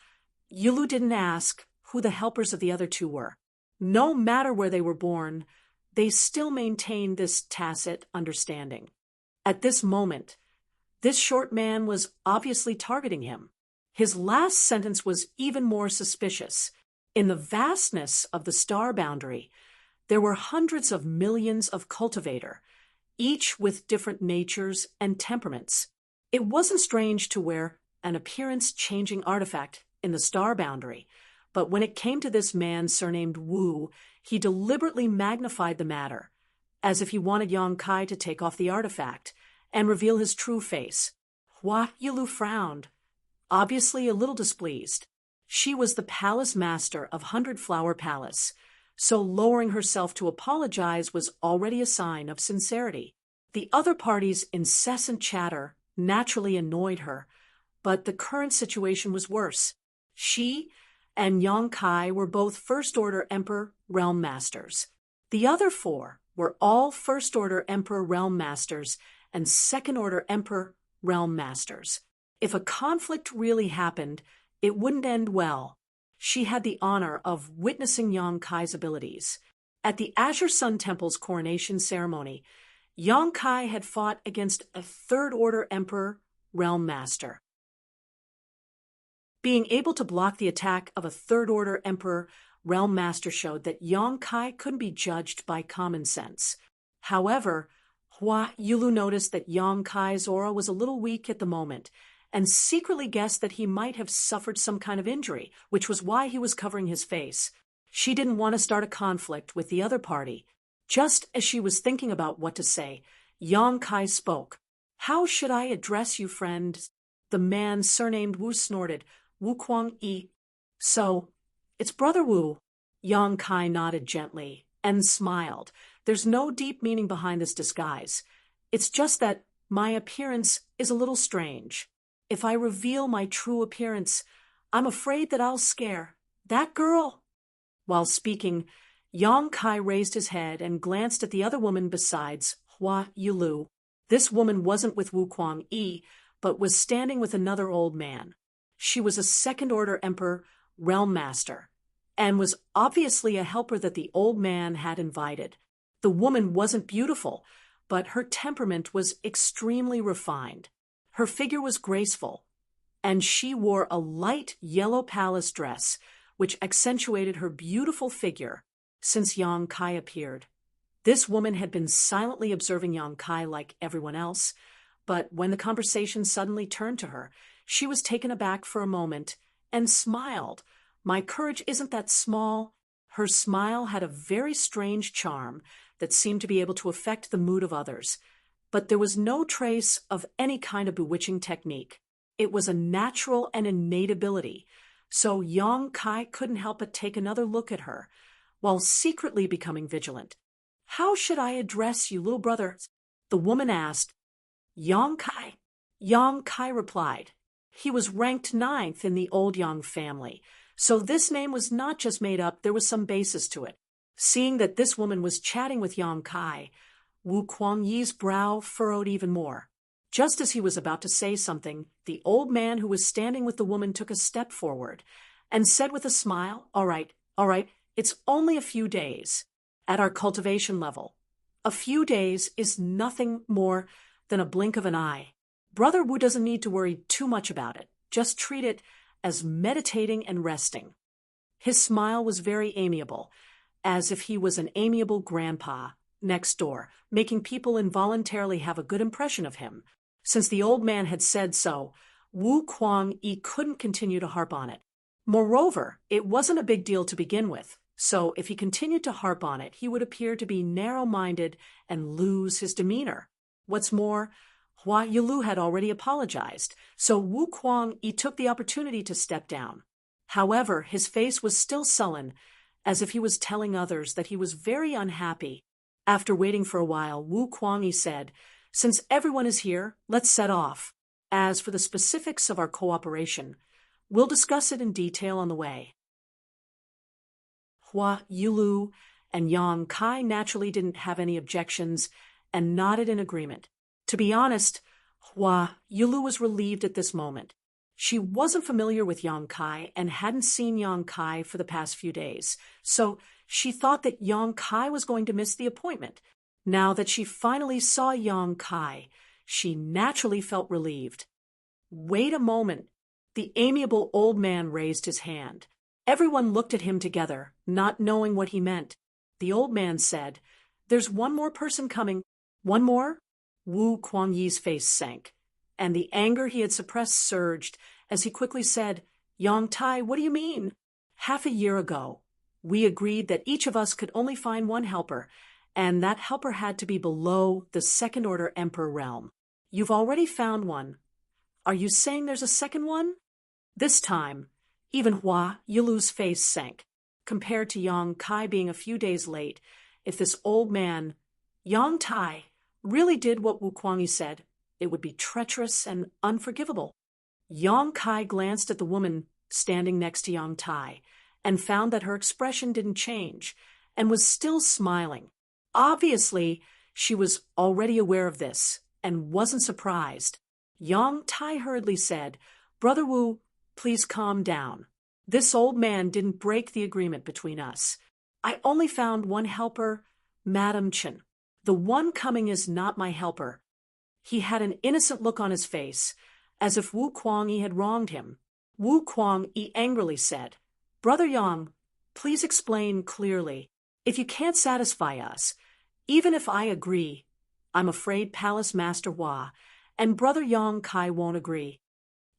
Yulu didn't ask who the helpers of the other two were. No matter where they were born, they still maintained this tacit understanding. At this moment, this short man was obviously targeting him. His last sentence was even more suspicious. In the vastness of the star boundary, there were hundreds of millions of cultivator, each with different natures and temperaments. It wasn't strange to wear an appearance-changing artifact in the star boundary, but when it came to this man surnamed Wu, he deliberately magnified the matter, as if he wanted Yang Kai to take off the artifact and reveal his true face. Hua Yilu frowned, obviously a little displeased. She was the palace master of 100 Flower Palace, so lowering herself to apologize was already a sign of sincerity. The other party's incessant chatter naturally annoyed her, but the current situation was worse. She and Yang Kai were both First-Order Emperor Realm Masters. The other four were all First-Order Emperor Realm Masters and Second-Order Emperor Realm Masters. If a conflict really happened, it wouldn't end well. She had the honor of witnessing Yang Kai's abilities. At the Azure Sun Temple's coronation ceremony, Yang Kai had fought against a Third-Order Emperor Realm Master. Being able to block the attack of a Third-Order Emperor Realm Master showed that Yang Kai couldn't be judged by common sense. However, Hua Yulu noticed that Yang Kai's aura was a little weak at the moment, and secretly guessed that he might have suffered some kind of injury, which was why he was covering his face. She didn't want to start a conflict with the other party. Just as she was thinking about what to say, Yang Kai spoke. "How should I address you, friend?" The man surnamed Wu snorted. "Wu Kuang Yi." "So, it's Brother Wu." Yang Kai nodded gently and smiled. "There's no deep meaning behind this disguise. It's just that my appearance is a little strange. If I reveal my true appearance, I'm afraid that I'll scare that girl." While speaking, Yang Kai raised his head and glanced at the other woman besides Hua Yulu. This woman wasn't with Wu Kuang Yi, but was standing with another old man. She was a Second-Order Emperor Realm Master, and was obviously a helper that the old man had invited. The woman wasn't beautiful, but her temperament was extremely refined. Her figure was graceful, and she wore a light yellow palace dress, which accentuated her beautiful figure since Yang Kai appeared. This woman had been silently observing Yang Kai like everyone else, but when the conversation suddenly turned to her, she was taken aback for a moment and smiled. "My courage isn't that small." Her smile had a very strange charm that seemed to be able to affect the mood of others, but there was no trace of any kind of bewitching technique. It was a natural and innate ability, so Yang Kai couldn't help but take another look at her, while secretly becoming vigilant. "How should I address you, little brother?" the woman asked. "Yang Kai." Yang Kai replied. He was ranked 9th in the old Yang family, so this name was not just made up, there was some basis to it. Seeing that this woman was chatting with Yang Kai, Wu Kuangyi's brow furrowed even more. Just as he was about to say something, the old man who was standing with the woman took a step forward and said with a smile, all right, it's only a few days. At our cultivation level, a few days is nothing more than a blink of an eye. Brother Wu doesn't need to worry too much about it. Just treat it as meditating and resting." His smile was very amiable, as if he was an amiable grandpa next door, making people involuntarily have a good impression of him. Since the old man had said so, Wu Kuang-yi couldn't continue to harp on it. Moreover, it wasn't a big deal to begin with, so if he continued to harp on it, he would appear to be narrow-minded and lose his demeanor. What's more, Hua Yulu had already apologized, so Wu Kuang-yi took the opportunity to step down. However, his face was still sullen, as if he was telling others that he was very unhappy. After waiting for a while, Wu Kuang-yi said, "Since everyone is here, let's set off. As for the specifics of our cooperation, we'll discuss it in detail on the way." Hua Yulu and Yang Kai naturally didn't have any objections and nodded in agreement. To be honest, Hua Yulu was relieved at this moment. She wasn't familiar with Yang Kai and hadn't seen Yang Kai for the past few days, so she thought that Yang Kai was going to miss the appointment. Now that she finally saw Yang Kai, she naturally felt relieved. Wait a moment. The amiable old man raised his hand. Everyone looked at him together, not knowing what he meant. The old man said, "There's one more person coming." "One more?" Wu Kuangyi's face sank, and the anger he had suppressed surged as he quickly said, "Yang Tai, what do you mean? Half a year ago, we agreed that each of us could only find one helper, and that helper had to be below the second-order emperor realm. You've already found one. Are you saying there's a second one?" This time, even Hua Yilu's face sank. Compared to Yang Kai being a few days late, if this old man, Yang Tai, really did what Wu Kuangyi said, it would be treacherous and unforgivable. Yang Kai glanced at the woman standing next to Yang Tai and found that her expression didn't change and was still smiling. Obviously, she was already aware of this and wasn't surprised. Yang Tai hurriedly said, "Brother Wu, please calm down. This old man didn't break the agreement between us. I only found one helper, Madam Chen. The one coming is not my helper." He had an innocent look on his face, as if Wu Kuangyi had wronged him. Wu Kuangyi angrily said, "Brother Yang, please explain clearly. If you can't satisfy us, even if I agree, I'm afraid Palace Master Hua and Brother Yang Kai won't agree."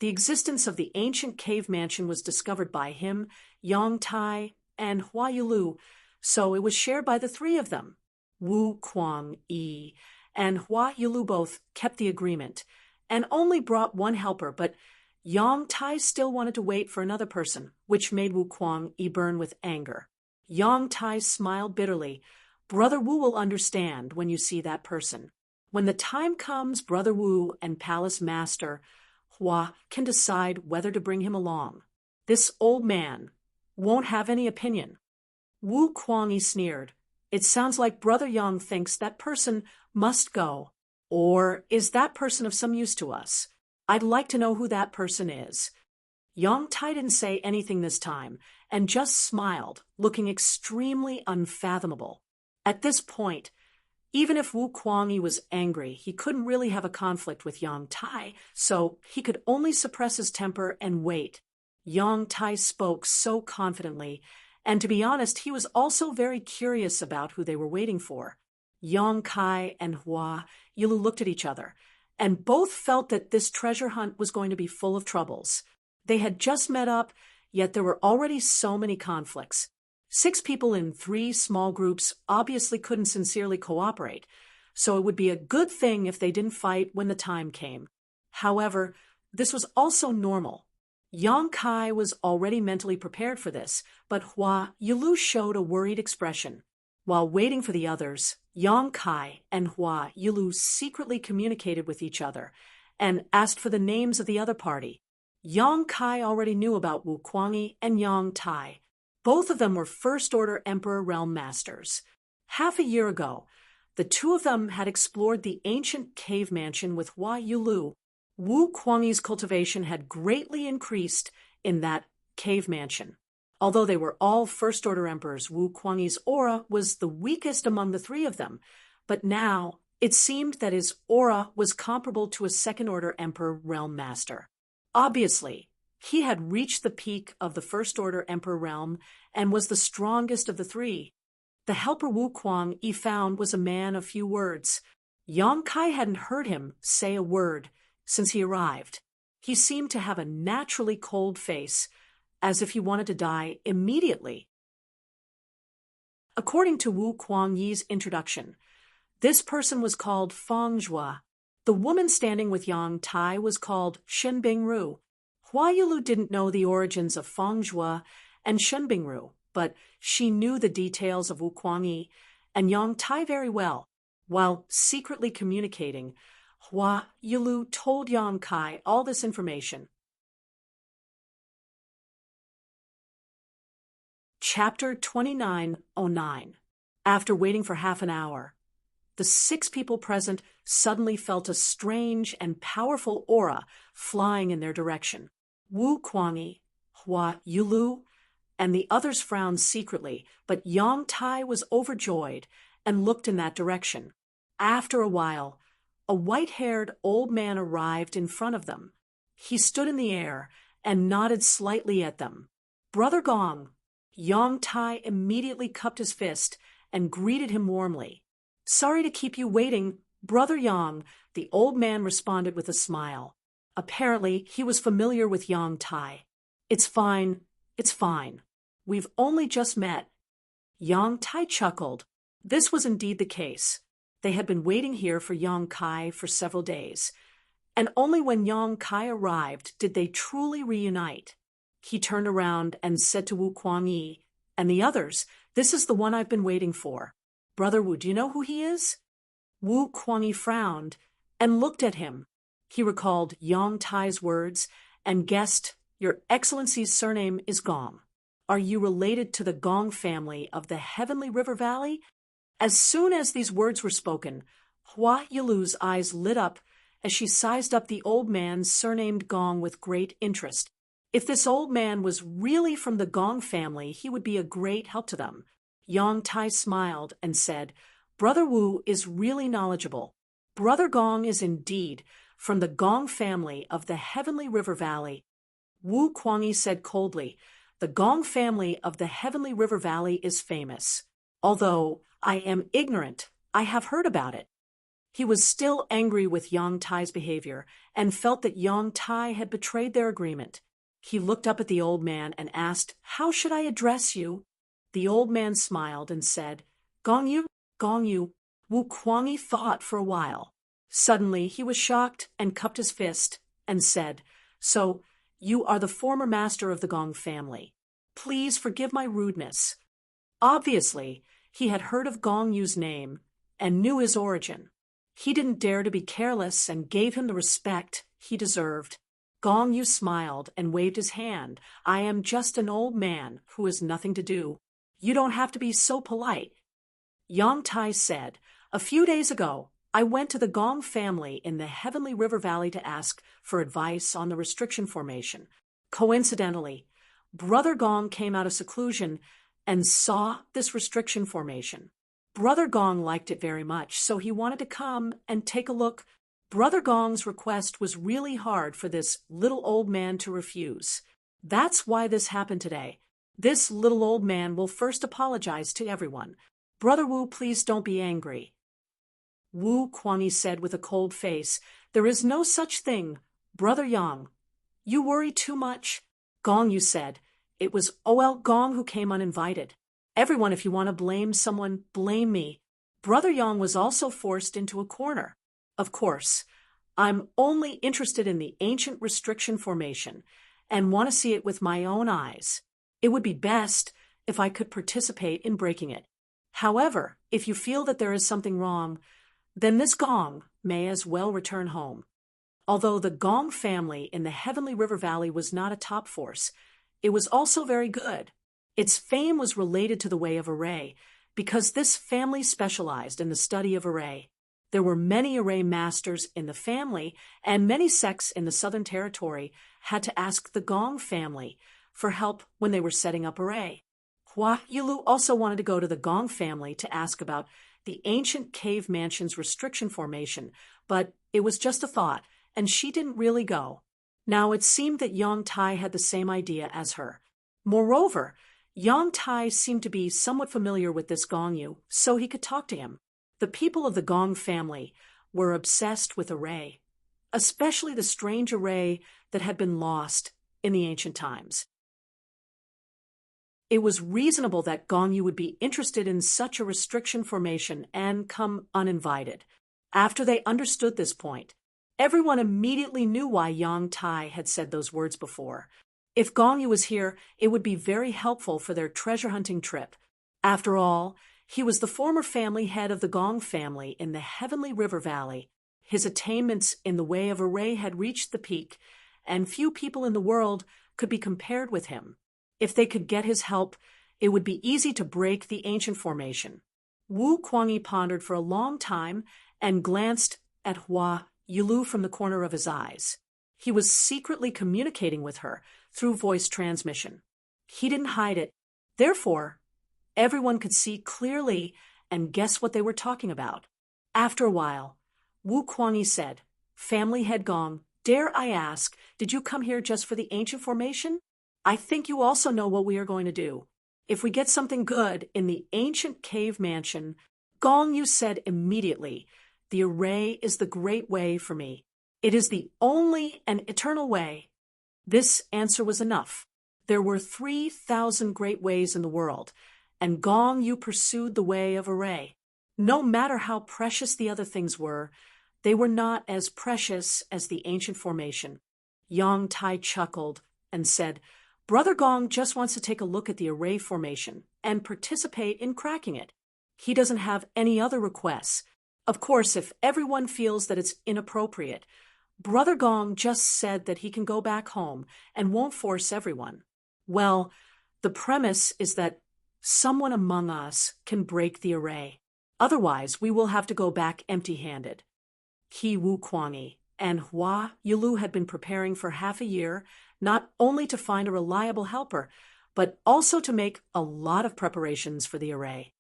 The existence of the ancient cave mansion was discovered by him, Yang Tai, and Hua Yilu, so it was shared by the three of them. Wu Kuangyi and Hua Yilu both kept the agreement and only brought one helper, but Yang Tai still wanted to wait for another person, which made Wu Kuangyi burn with anger. Yang Tai smiled bitterly. "Brother Wu will understand when you see that person. When the time comes, Brother Wu and Palace Master Hua can decide whether to bring him along. This old man won't have any opinion." Wu Kuangyi sneered. "It sounds like Brother Yang thinks that person must go. Or is that person of some use to us? I'd like to know who that person is." Yang Tai didn't say anything this time, and just smiled, looking extremely unfathomable. At this point, even if Wu Kuangyi was angry, he couldn't really have a conflict with Yang Tai, so he could only suppress his temper and wait. Yang Tai spoke so confidently, and to be honest, he was also very curious about who they were waiting for. Yang Kai and Hua Yilu looked at each other, and both felt that this treasure hunt was going to be full of troubles. They had just met up, yet there were already so many conflicts. 6 people in 3 small groups obviously couldn't sincerely cooperate, so it would be a good thing if they didn't fight when the time came. However, this was also normal. Yang Kai was already mentally prepared for this, but Hua Yilu showed a worried expression. While waiting for the others, Yang Kai and Hua Yilu secretly communicated with each other and asked for the names of the other party. Yang Kai already knew about Wu Kuangyi and Yang Tai. Both of them were First-Order Emperor Realm Masters. Half a year ago, the two of them had explored the ancient cave mansion with Hua Yilu. Wu Kuangyi's cultivation had greatly increased in that cave mansion. Although they were all First-Order Emperors, Wu Kuangyi's aura was the weakest among the 3 of them, but now it seemed that his aura was comparable to a Second-Order Emperor Realm Master. Obviously, he had reached the peak of the First-Order Emperor realm and was the strongest of the 3. The helper Wu Kuangyi found was a man of few words. Yang Kai hadn't heard him say a word since he arrived. He seemed to have a naturally cold face, as if he wanted to die immediately. According to Wu Kuangyi's introduction, this person was called Feng Zhua. The woman standing with Yang Tai was called Shen Bingru. Hua Yilu didn't know the origins of Feng Zhua and Shen Bingru, but she knew the details of Wu Kuangyi and Yang Tai very well. While secretly communicating, Hua Yilu told Yang Kai all this information. Chapter 2909. After waiting for half an hour, the 6 people present suddenly felt a strange and powerful aura flying in their direction. Wu Kuangyi, Hua Yulu, and the others frowned secretly, but Yang Tai was overjoyed and looked in that direction. After a while, a white-haired old man arrived in front of them. He stood in the air and nodded slightly at them. "Brother Gong." Yang Tai immediately cupped his fist and greeted him warmly. "Sorry to keep you waiting, Brother Yang," the old man responded with a smile. Apparently, he was familiar with Yang Tai. It's fine. We've only just met." Yang Tai chuckled. This was indeed the case. They had been waiting here for Yang Kai for several days, and only when Yang Kai arrived did they truly reunite. He turned around and said to Wu Kuangyi and the others, "This is the one I've been waiting for. Brother Wu, do you know who he is?" Wu Kuangyi frowned and looked at him. He recalled Yang Tai's words and guessed, "Your Excellency's surname is Gong. Are you related to the Gong family of the Heavenly River Valley?" As soon as these words were spoken, Hua Yilu's eyes lit up as she sized up the old man surnamed Gong with great interest. If this old man was really from the Gong family, he would be a great help to them. Yang Tai smiled and said, "Brother Wu is really knowledgeable. Brother Gong is indeed from the Gong family of the Heavenly River Valley." Wu Kuangyi said coldly, "The Gong family of the Heavenly River Valley is famous. Although I am ignorant, I have heard about it." He was still angry with Yang Tai's behavior and felt that Yang Tai had betrayed their agreement. He looked up at the old man and asked, "How should I address you?" The old man smiled and said, "Gong Yu, Gong Yu." Wu Kuangyi thought for a while. Suddenly he was shocked and cupped his fist and said, "So, you are the former master of the Gong family. Please forgive my rudeness." Obviously, he had heard of Gong Yu's name and knew his origin. He didn't dare to be careless and gave him the respect he deserved. Gong Yu smiled and waved his hand. "I am just an old man who has nothing to do. You don't have to be so polite." Yang Tai said, "A few days ago, I went to the Gong family in the Heavenly River Valley to ask for advice on the restriction formation. Coincidentally, Brother Gong came out of seclusion and saw this restriction formation. Brother Gong liked it very much, so he wanted to come and take a look. Brother Gong's request was really hard for this little old man to refuse. That's why this happened today. This little old man will first apologize to everyone. Brother Wu, please don't be angry." Wu Kuangyi said with a cold face, "There is no such thing, Brother Yang. You worry too much." Gong Yu said, "It was OL Gong who came uninvited. Everyone, if you want to blame someone, blame me." Brother Yang was also forced into a corner. "Of course, I'm only interested in the ancient restriction formation and want to see it with my own eyes. It would be best if I could participate in breaking it. However, if you feel that there is something wrong, then this Gong may as well return home." Although the Gong family in the Heavenly River Valley was not a top force, it was also very good. Its fame was related to the way of array, because this family specialized in the study of array. There were many array masters in the family, and many sects in the Southern Territory had to ask the Gong family for help when they were setting up array. Hua Yilu also wanted to go to the Gong family to ask about the ancient cave mansion's restriction formation, but it was just a thought, and she didn't really go. Now it seemed that Yang Tai had the same idea as her. Moreover, Yang Tai seemed to be somewhat familiar with this Gong Yu, so he could talk to him. The people of the Gong family were obsessed with array, especially the strange array that had been lost in the ancient times. It was reasonable that Gong Yu would be interested in such a restriction formation and come uninvited. After they understood this point, everyone immediately knew why Yang Tai had said those words before. If Gong Yu was here, it would be very helpful for their treasure hunting trip. After all, he was the former family head of the Gong family in the Heavenly River Valley. His attainments in the way of array had reached the peak, and few people in the world could be compared with him. If they could get his help, it would be easy to break the ancient formation. Wu Kuangyi pondered for a long time and glanced at Hua Yilu from the corner of his eyes. He was secretly communicating with her through voice transmission. He didn't hide it. Therefore, everyone could see clearly and guess what they were talking about. After a while, Wu Kuangyi said, "Family head Gong, dare I ask, did you come here just for the ancient formation? I think you also know what we are going to do. If we get something good in the ancient cave mansion," Gong Yu said immediately, "the array is the great way for me. It is the only and eternal way." This answer was enough. There were 3,000 great ways in the world, and Gong Yu pursued the way of array. No matter how precious the other things were, they were not as precious as the ancient formation. Yang Tai chuckled and said, "Brother Gong just wants to take a look at the array formation and participate in cracking it. He doesn't have any other requests. Of course, if everyone feels that it's inappropriate, Brother Gong just said that he can go back home and won't force everyone. Well, the premise is that someone among us can break the array. Otherwise, we will have to go back empty-handed." He Wu Kuangyi and Hua Yulu had been preparing for half a year, not only to find a reliable helper, but also to make a lot of preparations for the array.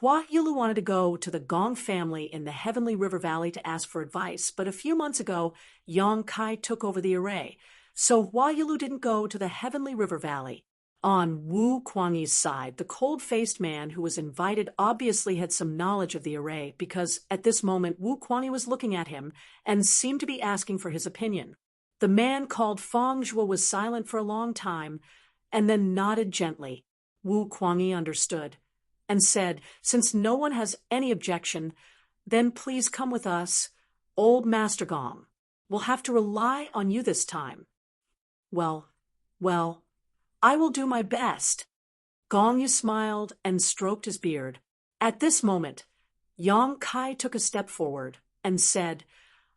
Hua Yulu wanted to go to the Gong family in the Heavenly River Valley to ask for advice, but a few months ago, Yang Kai took over the array, so Hua Yulu didn't go to the Heavenly River Valley. On Wu Kuangyi's side, the cold-faced man who was invited obviously had some knowledge of the array because at this moment Wu Kuangyi was looking at him and seemed to be asking for his opinion. The man called Feng Zhuo was silent for a long time and then nodded gently. Wu Kuangyi understood and said, "Since no one has any objection, then please come with us, old Master Gong. We'll have to rely on you this time." Well, I will do my best." Gong Yu smiled and stroked his beard. At this moment, Yang Kai took a step forward and said,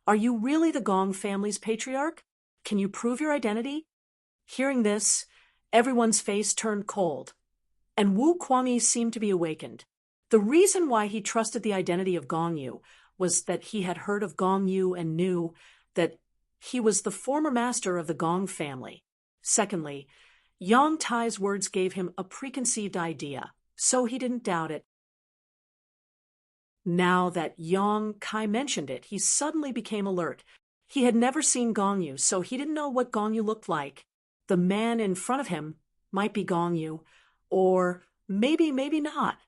"Are you really the Gong family's patriarch? Can you prove your identity?" Hearing this, everyone's face turned cold, and Wu Kuangyi seemed to be awakened. The reason why he trusted the identity of Gong Yu was that he had heard of Gong Yu and knew that he was the former master of the Gong family. Secondly, Yang Tai's words gave him a preconceived idea, so he didn't doubt it. Now that Yang Kai mentioned it, he suddenly became alert. He had never seen Gong Yu, so he didn't know what Gong Yu looked like. The man in front of him might be Gong Yu, or maybe not.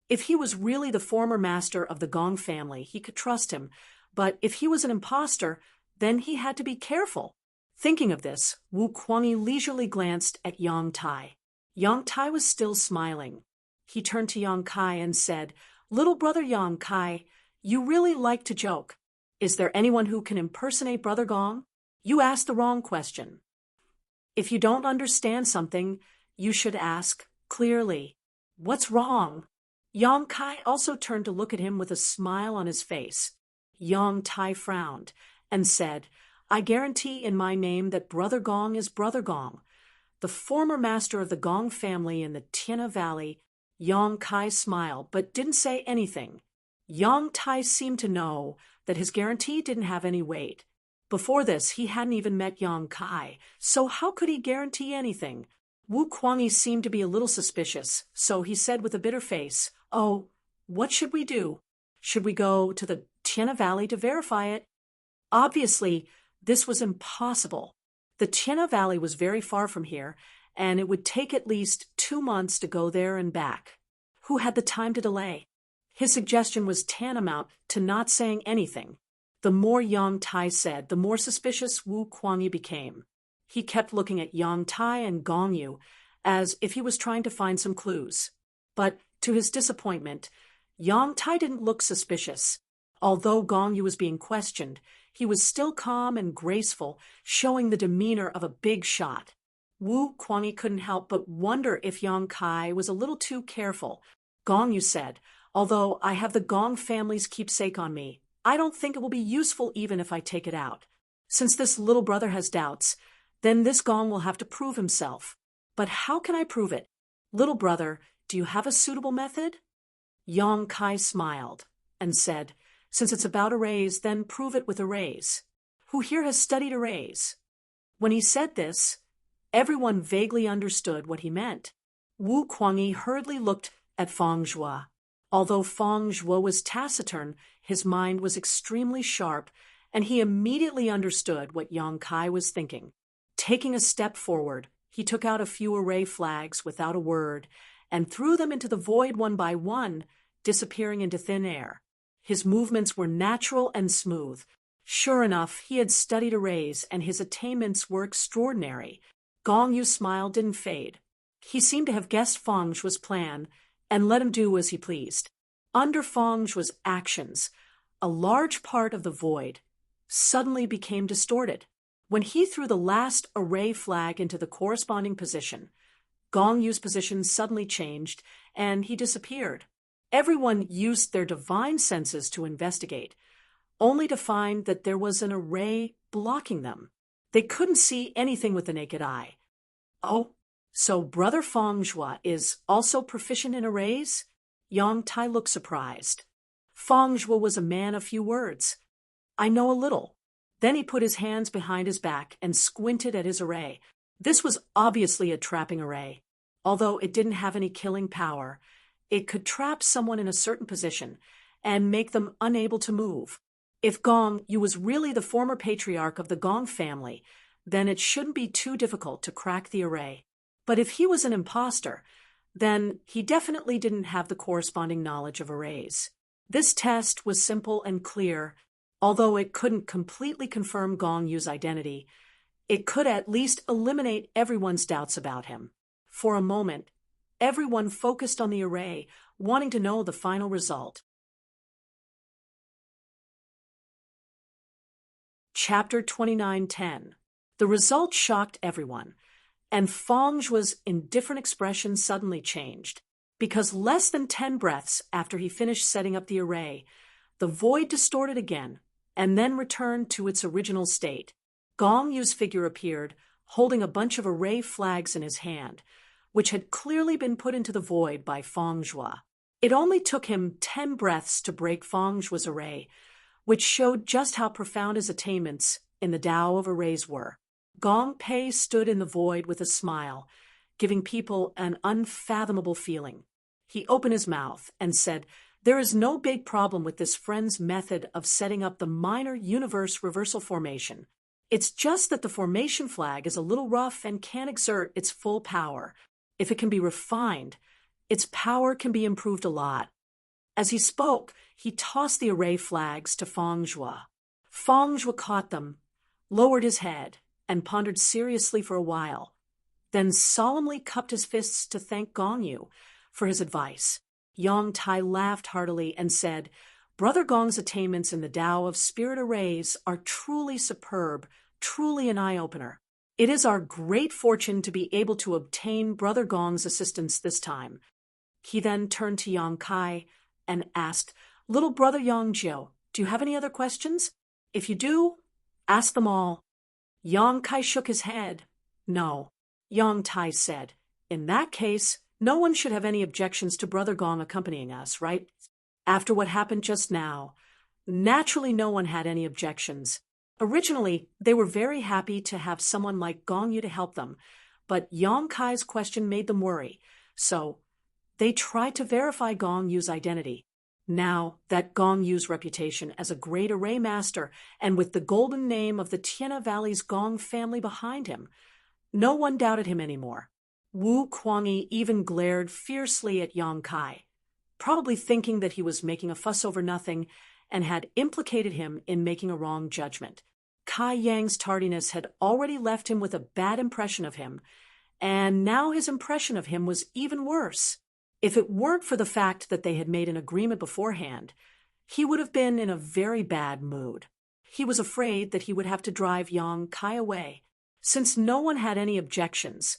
If he was really the former master of the Gong family, he could trust him, but if he was an imposter, then he had to be careful. Thinking of this, Wu Kuangyi leisurely glanced at Yang Tai. Yang Tai was still smiling. He turned to Yang Kai and said, "Little brother Yang Kai, you really like to joke. Is there anyone who can impersonate Brother Gong? You asked the wrong question. If you don't understand something, you should ask clearly. What's wrong?" Yang Kai also turned to look at him with a smile on his face. Yang Tai frowned and said, "I guarantee in my name that Brother Gong is Brother Gong, the former master of the Gong family in the Tiana Valley." Yang Kai smiled, but didn't say anything. Yang Tai seemed to know that his guarantee didn't have any weight. Before this, he hadn't even met Yang Kai, so how could he guarantee anything? Wu Kuangyi seemed to be a little suspicious, so he said with a bitter face, "Oh, what should we do? Should we go to the Tiana Valley to verify it?" Obviously, this was impossible. The Tiana Valley was very far from here, and it would take at least 2 months to go there and back. Who had the time to delay? His suggestion was tantamount to not saying anything. The more Yang Tai said, the more suspicious Wu Kuangyi became. He kept looking at Yang Tai and Gong Yu as if he was trying to find some clues. But to his disappointment, Yang Tai didn't look suspicious. Although Gong Yu was being questioned, he was still calm and graceful, showing the demeanor of a big shot. Wu Kuangyi couldn't help but wonder if Yang Kai was a little too careful. Gong Yu said, "Although I have the Gong family's keepsake on me, I don't think it will be useful even if I take it out. Since this little brother has doubts, then this Gong will have to prove himself. But how can I prove it? Little brother, do you have a suitable method?" Yang Kai smiled and said, "Since it's about arrays, then prove it with arrays. Who here has studied arrays?" When he said this, everyone vaguely understood what he meant. Wu Kuangyi hurriedly looked at Feng Zhuo. Although Feng Zhuo was taciturn, his mind was extremely sharp, and he immediately understood what Yang Kai was thinking. Taking a step forward, he took out a few array flags without a word and threw them into the void one by one, disappearing into thin air. His movements were natural and smooth. Sure enough, he had studied arrays, and his attainments were extraordinary. Gong Yu's smile didn't fade. He seemed to have guessed Feng Zhuo's plan and let him do as he pleased. Under Feng Zhuo's actions, a large part of the void suddenly became distorted. When he threw the last array flag into the corresponding position, Gong Yu's position suddenly changed, and he disappeared. Everyone used their divine senses to investigate, only to find that there was an array blocking them. They couldn't see anything with the naked eye. Oh, so Brother Feng Zhuo is also proficient in arrays? Yang Tai looked surprised. Feng Zhuo was a man of few words. I know a little. Then he put his hands behind his back and squinted at his array. This was obviously a trapping array. Although it didn't have any killing power, it could trap someone in a certain position and make them unable to move. If Gong Yu was really the former patriarch of the Gong family, then it shouldn't be too difficult to crack the array. But if he was an imposter, then he definitely didn't have the corresponding knowledge of arrays. This test was simple and clear. Although it couldn't completely confirm Gong Yu's identity, it could at least eliminate everyone's doubts about him. For a moment, everyone focused on the array, wanting to know the final result. Chapter 29:10. The result shocked everyone, and Feng Zhuo's indifferent expression suddenly changed. Because less than 10 breaths after he finished setting up the array, the void distorted again, and then returned to its original state. Gong Yu's figure appeared, holding a bunch of array flags in his hand, which had clearly been put into the void by Feng Zhuo. It only took him 10 breaths to break Feng Zhuo's array, which showed just how profound his attainments in the Tao of arrays were. Gong Pei stood in the void with a smile, giving people an unfathomable feeling. He opened his mouth and said, "There is no big problem with this friend's method of setting up the minor universe reversal formation. It's just that the formation flag is a little rough and can't exert its full power. If it can be refined, its power can be improved a lot." As he spoke, he tossed the array flags to Feng Zhuo. Feng Zhuo caught them, lowered his head, and pondered seriously for a while, then solemnly cupped his fists to thank Gong Yu for his advice. Yang Tai laughed heartily and said, "Brother Gong's attainments in the Tao of spirit arrays are truly superb, truly an eye-opener. It is our great fortune to be able to obtain Brother Gong's assistance this time." He then turned to Yang Kai and asked, "Little brother Yang Jiu, do you have any other questions? If you do, ask them all." Yang Kai shook his head. "No." Yang Tai said, "In that case, no one should have any objections to Brother Gong accompanying us, right? After what happened just now, naturally no one had any objections. Originally, they were very happy to have someone like Gong Yu to help them, but Yang Kai's question made them worry, so they tried to verify Gong Yu's identity. Now that Gong Yu's reputation as a great array master and with the golden name of the Tiana Valley's Gong family behind him, no one doubted him anymore. Wu Kuangyi even glared fiercely at Yang Kai, probably thinking that he was making a fuss over nothing and had implicated him in making a wrong judgment. Kai Yang's tardiness had already left him with a bad impression of him, and now his impression of him was even worse. If it weren't for the fact that they had made an agreement beforehand, he would have been in a very bad mood. He was afraid that he would have to drive Yang Kai away. Since no one had any objections,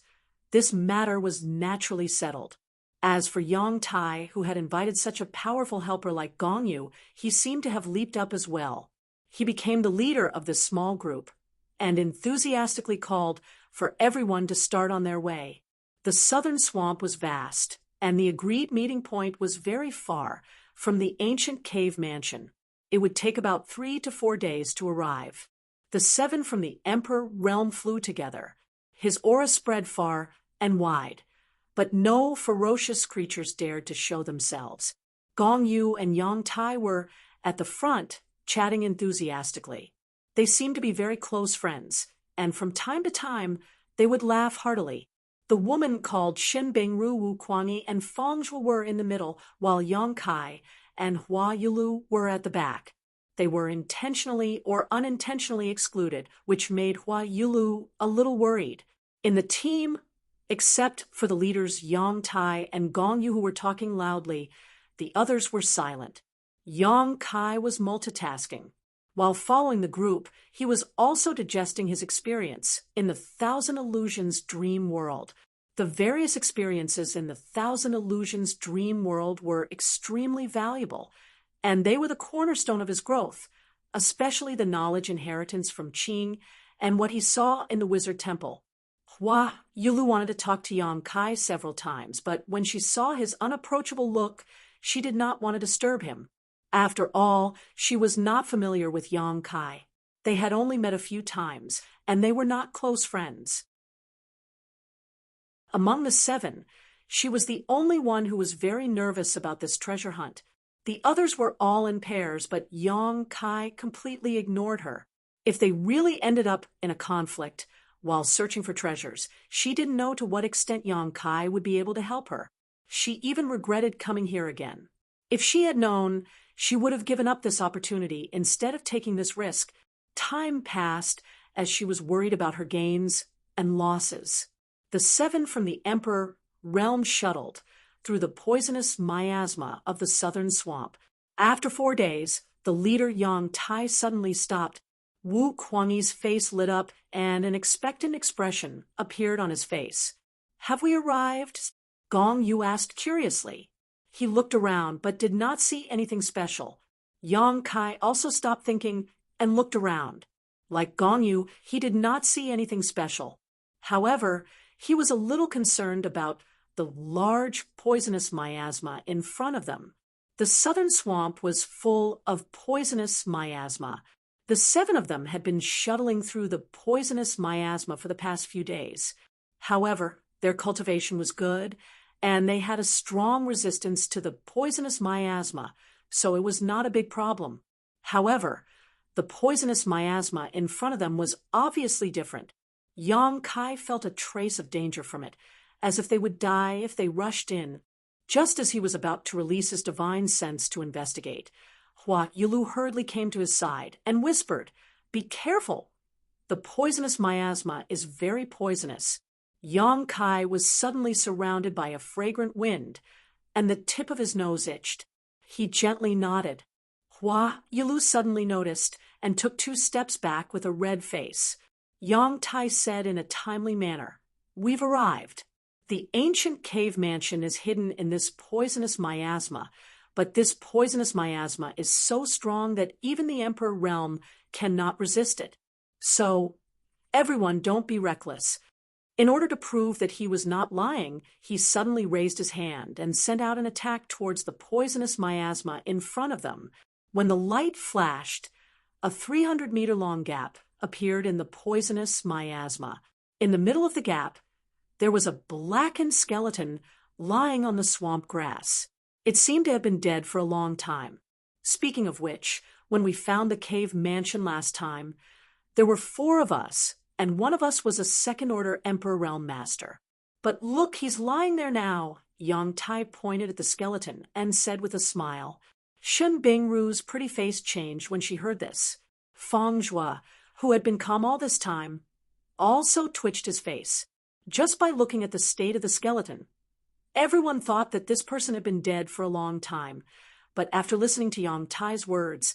this matter was naturally settled. As for Yang Tai, who had invited such a powerful helper like Gong Yu, he seemed to have leaped up as well. He became the leader of this small group and enthusiastically called for everyone to start on their way. The southern swamp was vast, and the agreed meeting point was very far from the ancient cave mansion. It would take about 3 to 4 days to arrive. The 7 from the Emperor realm flew together. His aura spread far and wide, but no ferocious creatures dared to show themselves. Gong Yu and Yang Tai were at the front, chatting enthusiastically. They seemed to be very close friends, and from time to time, they would laugh heartily. The woman called Xin Bingru Wu Kuangyi and Fang Zhuo were in the middle, while Yang Kai and Hua Yulu were at the back. They were intentionally or unintentionally excluded, which made Hua Yulu a little worried. In the team, except for the leaders Yang Tai and Gong Yu who were talking loudly, the others were silent. Yang Kai was multitasking. While following the group, he was also digesting his experience in the Thousand Illusions dream world. The various experiences in the Thousand Illusions dream world were extremely valuable, and they were the cornerstone of his growth, especially the knowledge inheritance from Qing and what he saw in the Wizard Temple. Hua Yulu wanted to talk to Yang Kai several times, but when she saw his unapproachable look, she did not want to disturb him. After all, she was not familiar with Yang Kai. They had only met a few times, and they were not close friends. Among the 7, she was the only one who was very nervous about this treasure hunt. The others were all in pairs, but Yang Kai completely ignored her. If they really ended up in a conflict while searching for treasures, she didn't know to what extent Yang Kai would be able to help her. She even regretted coming here again. If she had known, she would have given up this opportunity instead of taking this risk. Time passed as she was worried about her gains and losses. The 7 from the Emperor realm shuttled through the poisonous miasma of the southern swamp. After 4 days, the leader Yang Tai suddenly stopped. Wu Kuangyi's face lit up and an expectant expression appeared on his face. "Have we arrived?" Gong Yu asked curiously. He looked around but did not see anything special. Yang Kai also stopped thinking and looked around. Like Gong Yu, he did not see anything special. However, he was a little concerned about the large poisonous miasma in front of them. The southern swamp was full of poisonous miasma. The 7 of them had been shuttling through the poisonous miasma for the past few days. However, their cultivation was good, and they had a strong resistance to the poisonous miasma, so it was not a big problem. However, the poisonous miasma in front of them was obviously different. Yang Kai felt a trace of danger from it, as if they would die if they rushed in. Just as he was about to release his divine sense to investigate, Hua Yulu hurriedly came to his side and whispered, "Be careful! The poisonous miasma is very poisonous." Yang Kai was suddenly surrounded by a fragrant wind, and the tip of his nose itched. He gently nodded. Hua Yulu suddenly noticed and took 2 steps back with a red face. Yang Tai said in a timely manner, "We've arrived. The ancient cave mansion is hidden in this poisonous miasma, but this poisonous miasma is so strong that even the Emperor realm cannot resist it. So, everyone don't be reckless." In order to prove that he was not lying, he suddenly raised his hand and sent out an attack towards the poisonous miasma in front of them. When the light flashed, a 300-meter-long gap appeared in the poisonous miasma. In the middle of the gap, there was a blackened skeleton lying on the swamp grass. It seemed to have been dead for a long time. Speaking of which, when we found the cave mansion last time, there were 4 of us, and one of us was a second-order Emperor Realm Master. But look, he's lying there now. Yang Tai pointed at the skeleton and said with a smile. Shen Bingru's pretty face changed when she heard this. Fang Zhuo, who had been calm all this time, also twitched his face, just by looking at the state of the skeleton. Everyone thought that this person had been dead for a long time, but after listening to Yang Tai's words,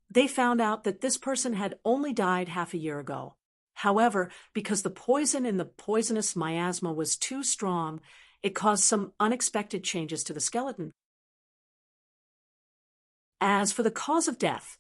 they found out that this person had only died half a year ago. However, because the poison in the poisonous miasma was too strong, it caused some unexpected changes to the skeleton. As for the cause of death,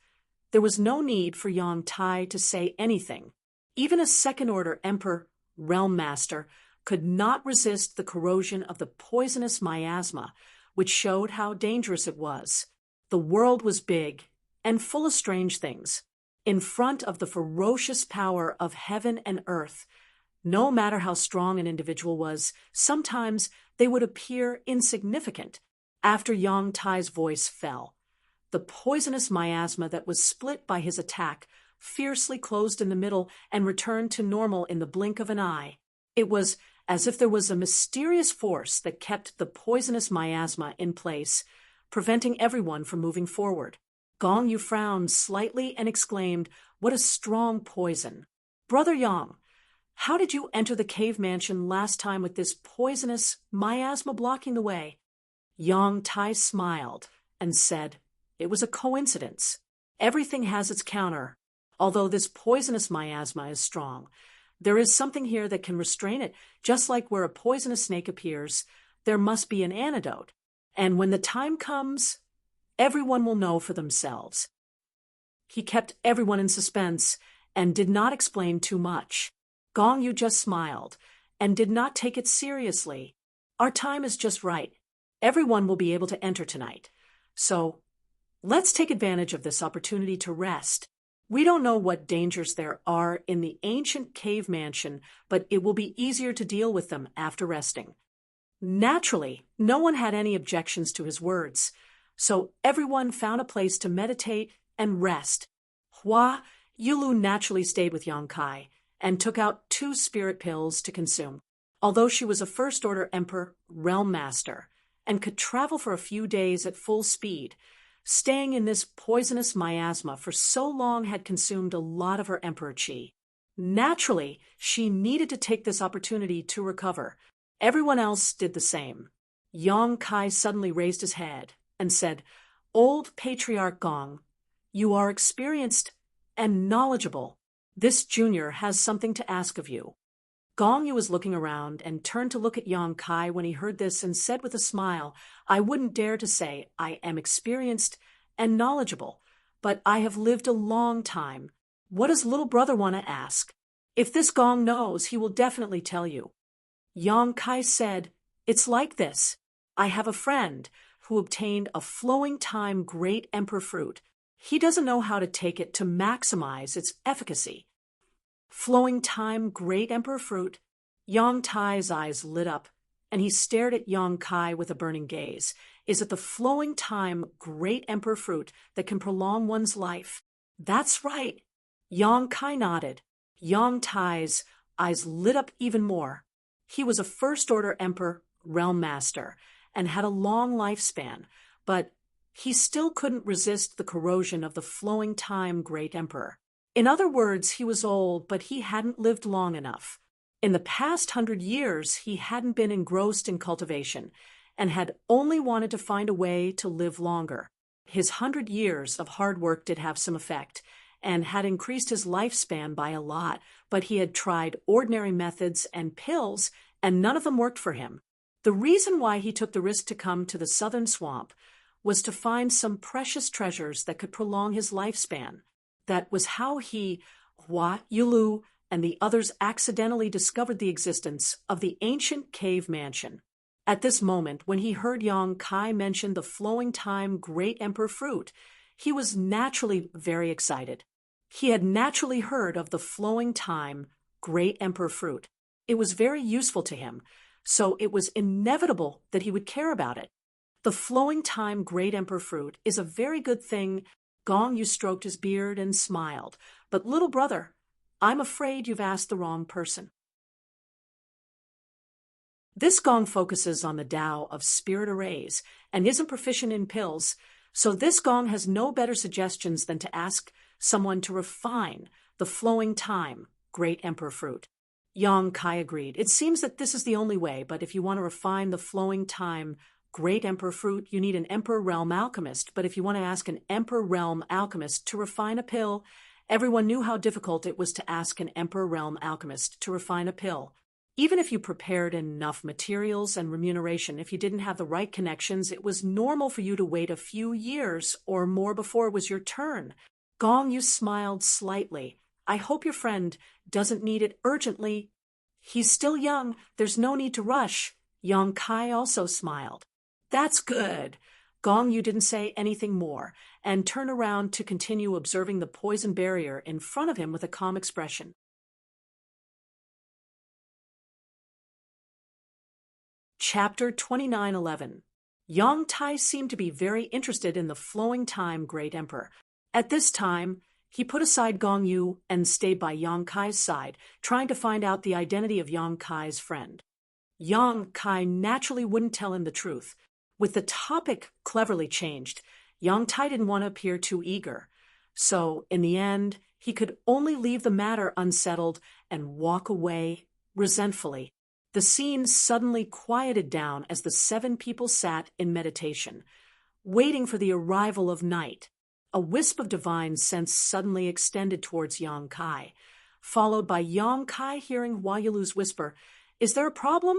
there was no need for Yang Tai to say anything. Even a second-order Emperor Realm Master could not resist the corrosion of the poisonous miasma, which showed how dangerous it was. The world was big and full of strange things. In front of the ferocious power of heaven and earth, no matter how strong an individual was, sometimes they would appear insignificant. After Yang Tai's voice fell, the poisonous miasma that was split by his attack fiercely closed in the middle and returned to normal in the blink of an eye. It was as if there was a mysterious force that kept the poisonous miasma in place, preventing everyone from moving forward. Gong Yu frowned slightly and exclaimed, "What a strong poison! Brother Yang, how did you enter the cave mansion last time with this poisonous miasma blocking the way?" Yang Tai smiled and said, "It was a coincidence. Everything has its counter. Although this poisonous miasma is strong, there is something here that can restrain it. Just like where a poisonous snake appears, there must be an antidote. And when the time comes, everyone will know for themselves." He kept everyone in suspense and did not explain too much. Gong Yu just smiled and did not take it seriously. "Our time is just right. Everyone will be able to enter tonight. So let's take advantage of this opportunity to rest. We don't know what dangers there are in the ancient cave mansion, but it will be easier to deal with them after resting." Naturally, no one had any objections to his words, so everyone found a place to meditate and rest. Hua Yulu naturally stayed with Yang Kai and took out 2 spirit pills to consume. Although she was a first-order Emperor Realm Master and could travel for a few days at full speed, staying in this poisonous miasma for so long had consumed a lot of her Emperor Chi. Naturally, she needed to take this opportunity to recover. Everyone else did the same. Yang Kai suddenly raised his head and said, "Old Patriarch Gong, you are experienced and knowledgeable. This junior has something to ask of you." Gong Yu was looking around and turned to look at Yang Kai when he heard this and said with a smile, "I wouldn't dare to say I am experienced and knowledgeable, but I have lived a long time. What does little brother want to ask? If this Gong knows, he will definitely tell you." Yang Kai said, "It's like this. I have a friend who obtained a flowing time great emperor fruit. He doesn't know how to take it to maximize its efficacy." Flowing time great emperor fruit? Yang Tai's eyes lit up, and he stared at Yang Kai with a burning gaze. "Is it the flowing time great emperor fruit that can prolong one's life?" "That's right." Yang Kai nodded. Yang Tai's eyes lit up even more. He was a first-order Emperor Realm Master and had a long lifespan, but he still couldn't resist the corrosion of the flowing time great emperor. In other words, he was old, but he hadn't lived long enough. In the past 100 years, he hadn't been engrossed in cultivation and had only wanted to find a way to live longer. His 100 years of hard work did have some effect and had increased his lifespan by a lot, but he had tried ordinary methods and pills, and none of them worked for him. The reason why he took the risk to come to the southern swamp was to find some precious treasures that could prolong his lifespan. That was how he, Hua Yulu, and the others accidentally discovered the existence of the ancient cave mansion. At this moment, when he heard Yang Kai mention the flowing time great emperor fruit, he was naturally very excited. He had naturally heard of the flowing time great emperor fruit. It was very useful to him, so it was inevitable that he would care about it. The flowing time great emperor fruit is a very good thing. Gong Yu stroked his beard and smiled. "But little brother, I'm afraid you've asked the wrong person." This Gong focuses on the Tao of spirit arrays and isn't proficient in pills, so this Gong has no better suggestions than to ask someone to refine the flowing time great emperor fruit. Yang Kai agreed. "It seems that this is the only way, but if you want to refine the flowing time great emperor fruit, you need an emperor realm alchemist. But if you want to ask an emperor realm alchemist to refine a pill," everyone knew how difficult it was to ask an emperor realm alchemist to refine a pill. Even if you prepared enough materials and remuneration, if you didn't have the right connections, it was normal for you to wait a few years or more before it was your turn. Gong Yu smiled slightly. "I hope your friend doesn't need it urgently. He's still young. There's no need to rush." Yang Kai also smiled. "That's good. Gong Yu didn't say anything more and turned around to continue observing the poison barrier in front of him with a calm expression. Chapter 29:11. Yang Tai seemed to be very interested in the flowing time Great Emperor. At this time, he put aside Gong Yu and stayed by Yang Kai's side, trying to find out the identity of Yang Kai's friend. Yang Kai naturally wouldn't tell him the truth. With the topic cleverly changed, Yang Tai didn't want to appear too eager. So, in the end, he could only leave the matter unsettled and walk away resentfully. The scene suddenly quieted down as the 7 people sat in meditation, waiting for the arrival of night. A wisp of divine sense suddenly extended towards Yang Kai, followed by Yang Kai hearing Hua Yulu's whisper, "Is there a problem?"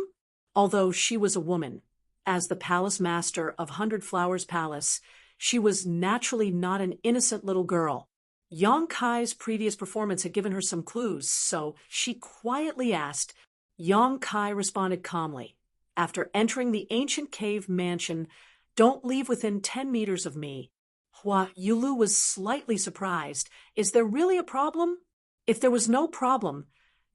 Although she was a woman, as the palace master of 100 Flowers Palace, she was naturally not an innocent little girl. Yang Kai's previous performance had given her some clues, so she quietly asked. Yang Kai responded calmly. After entering the ancient cave mansion, "Don't leave within 10 meters of me." Hua Yulu was slightly surprised. Is there really a problem? If there was no problem,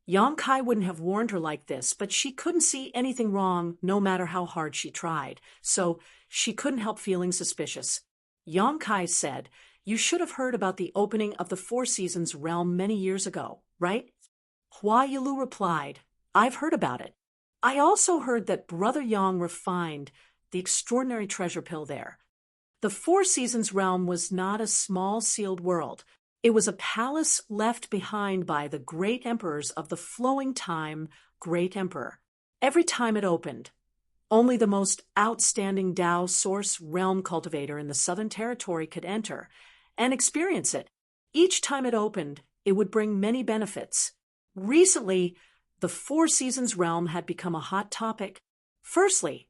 Yang Kai wouldn't have warned her like this, but she couldn't see anything wrong no matter how hard she tried, so she couldn't help feeling suspicious. Yang Kai said, "You should have heard about the opening of the Four Seasons realm many years ago, right?" Hua Yulu replied, "I've heard about it. I also heard that Brother Yang refined the extraordinary treasure pill there." The Four Seasons realm was not a small sealed world. It was a palace left behind by the great emperors of the flowing time Great Emperor. Every time it opened, only the most outstanding Tao Source realm cultivator in the Southern Territory could enter and experience it. Each time it opened, it would bring many benefits. Recently, the Four Seasons realm had become a hot topic. Firstly,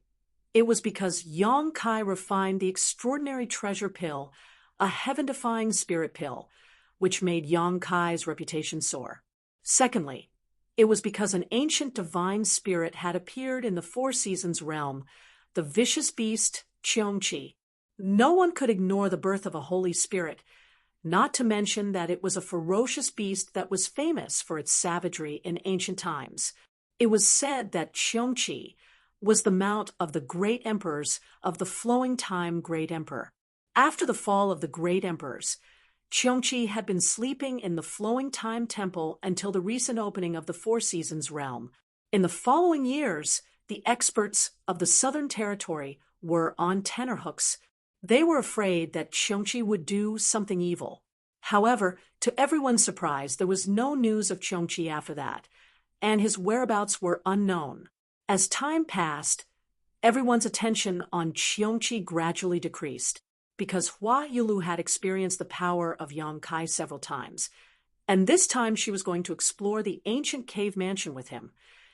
it was because Yang Kai refined the extraordinary treasure pill, a heaven-defying spirit pill, which made Yang Kai's reputation soar. Secondly, it was because an ancient divine spirit had appeared in the Four Seasons realm, the vicious beast Cheongqi. No one could ignore the birth of a holy spirit, not to mention that it was a ferocious beast that was famous for its savagery in ancient times. It was said that Cheongqi was the mount of the great emperors of the flowing time Great Emperor. After the fall of the great emperors, Cheongqi had been sleeping in the flowing time temple until the recent opening of the Four Seasons realm. In the following years, the experts of the Southern Territory were on tenterhooks. They were afraid that Cheongqi would do something evil. However, to everyone's surprise, there was no news of Cheongqi after that, and his whereabouts were unknown. As time passed, everyone's attention on Cheongqi gradually decreased, because Hua Yulu had experienced the power of Yang Kai several times, and this time she was going to explore the ancient cave mansion with him.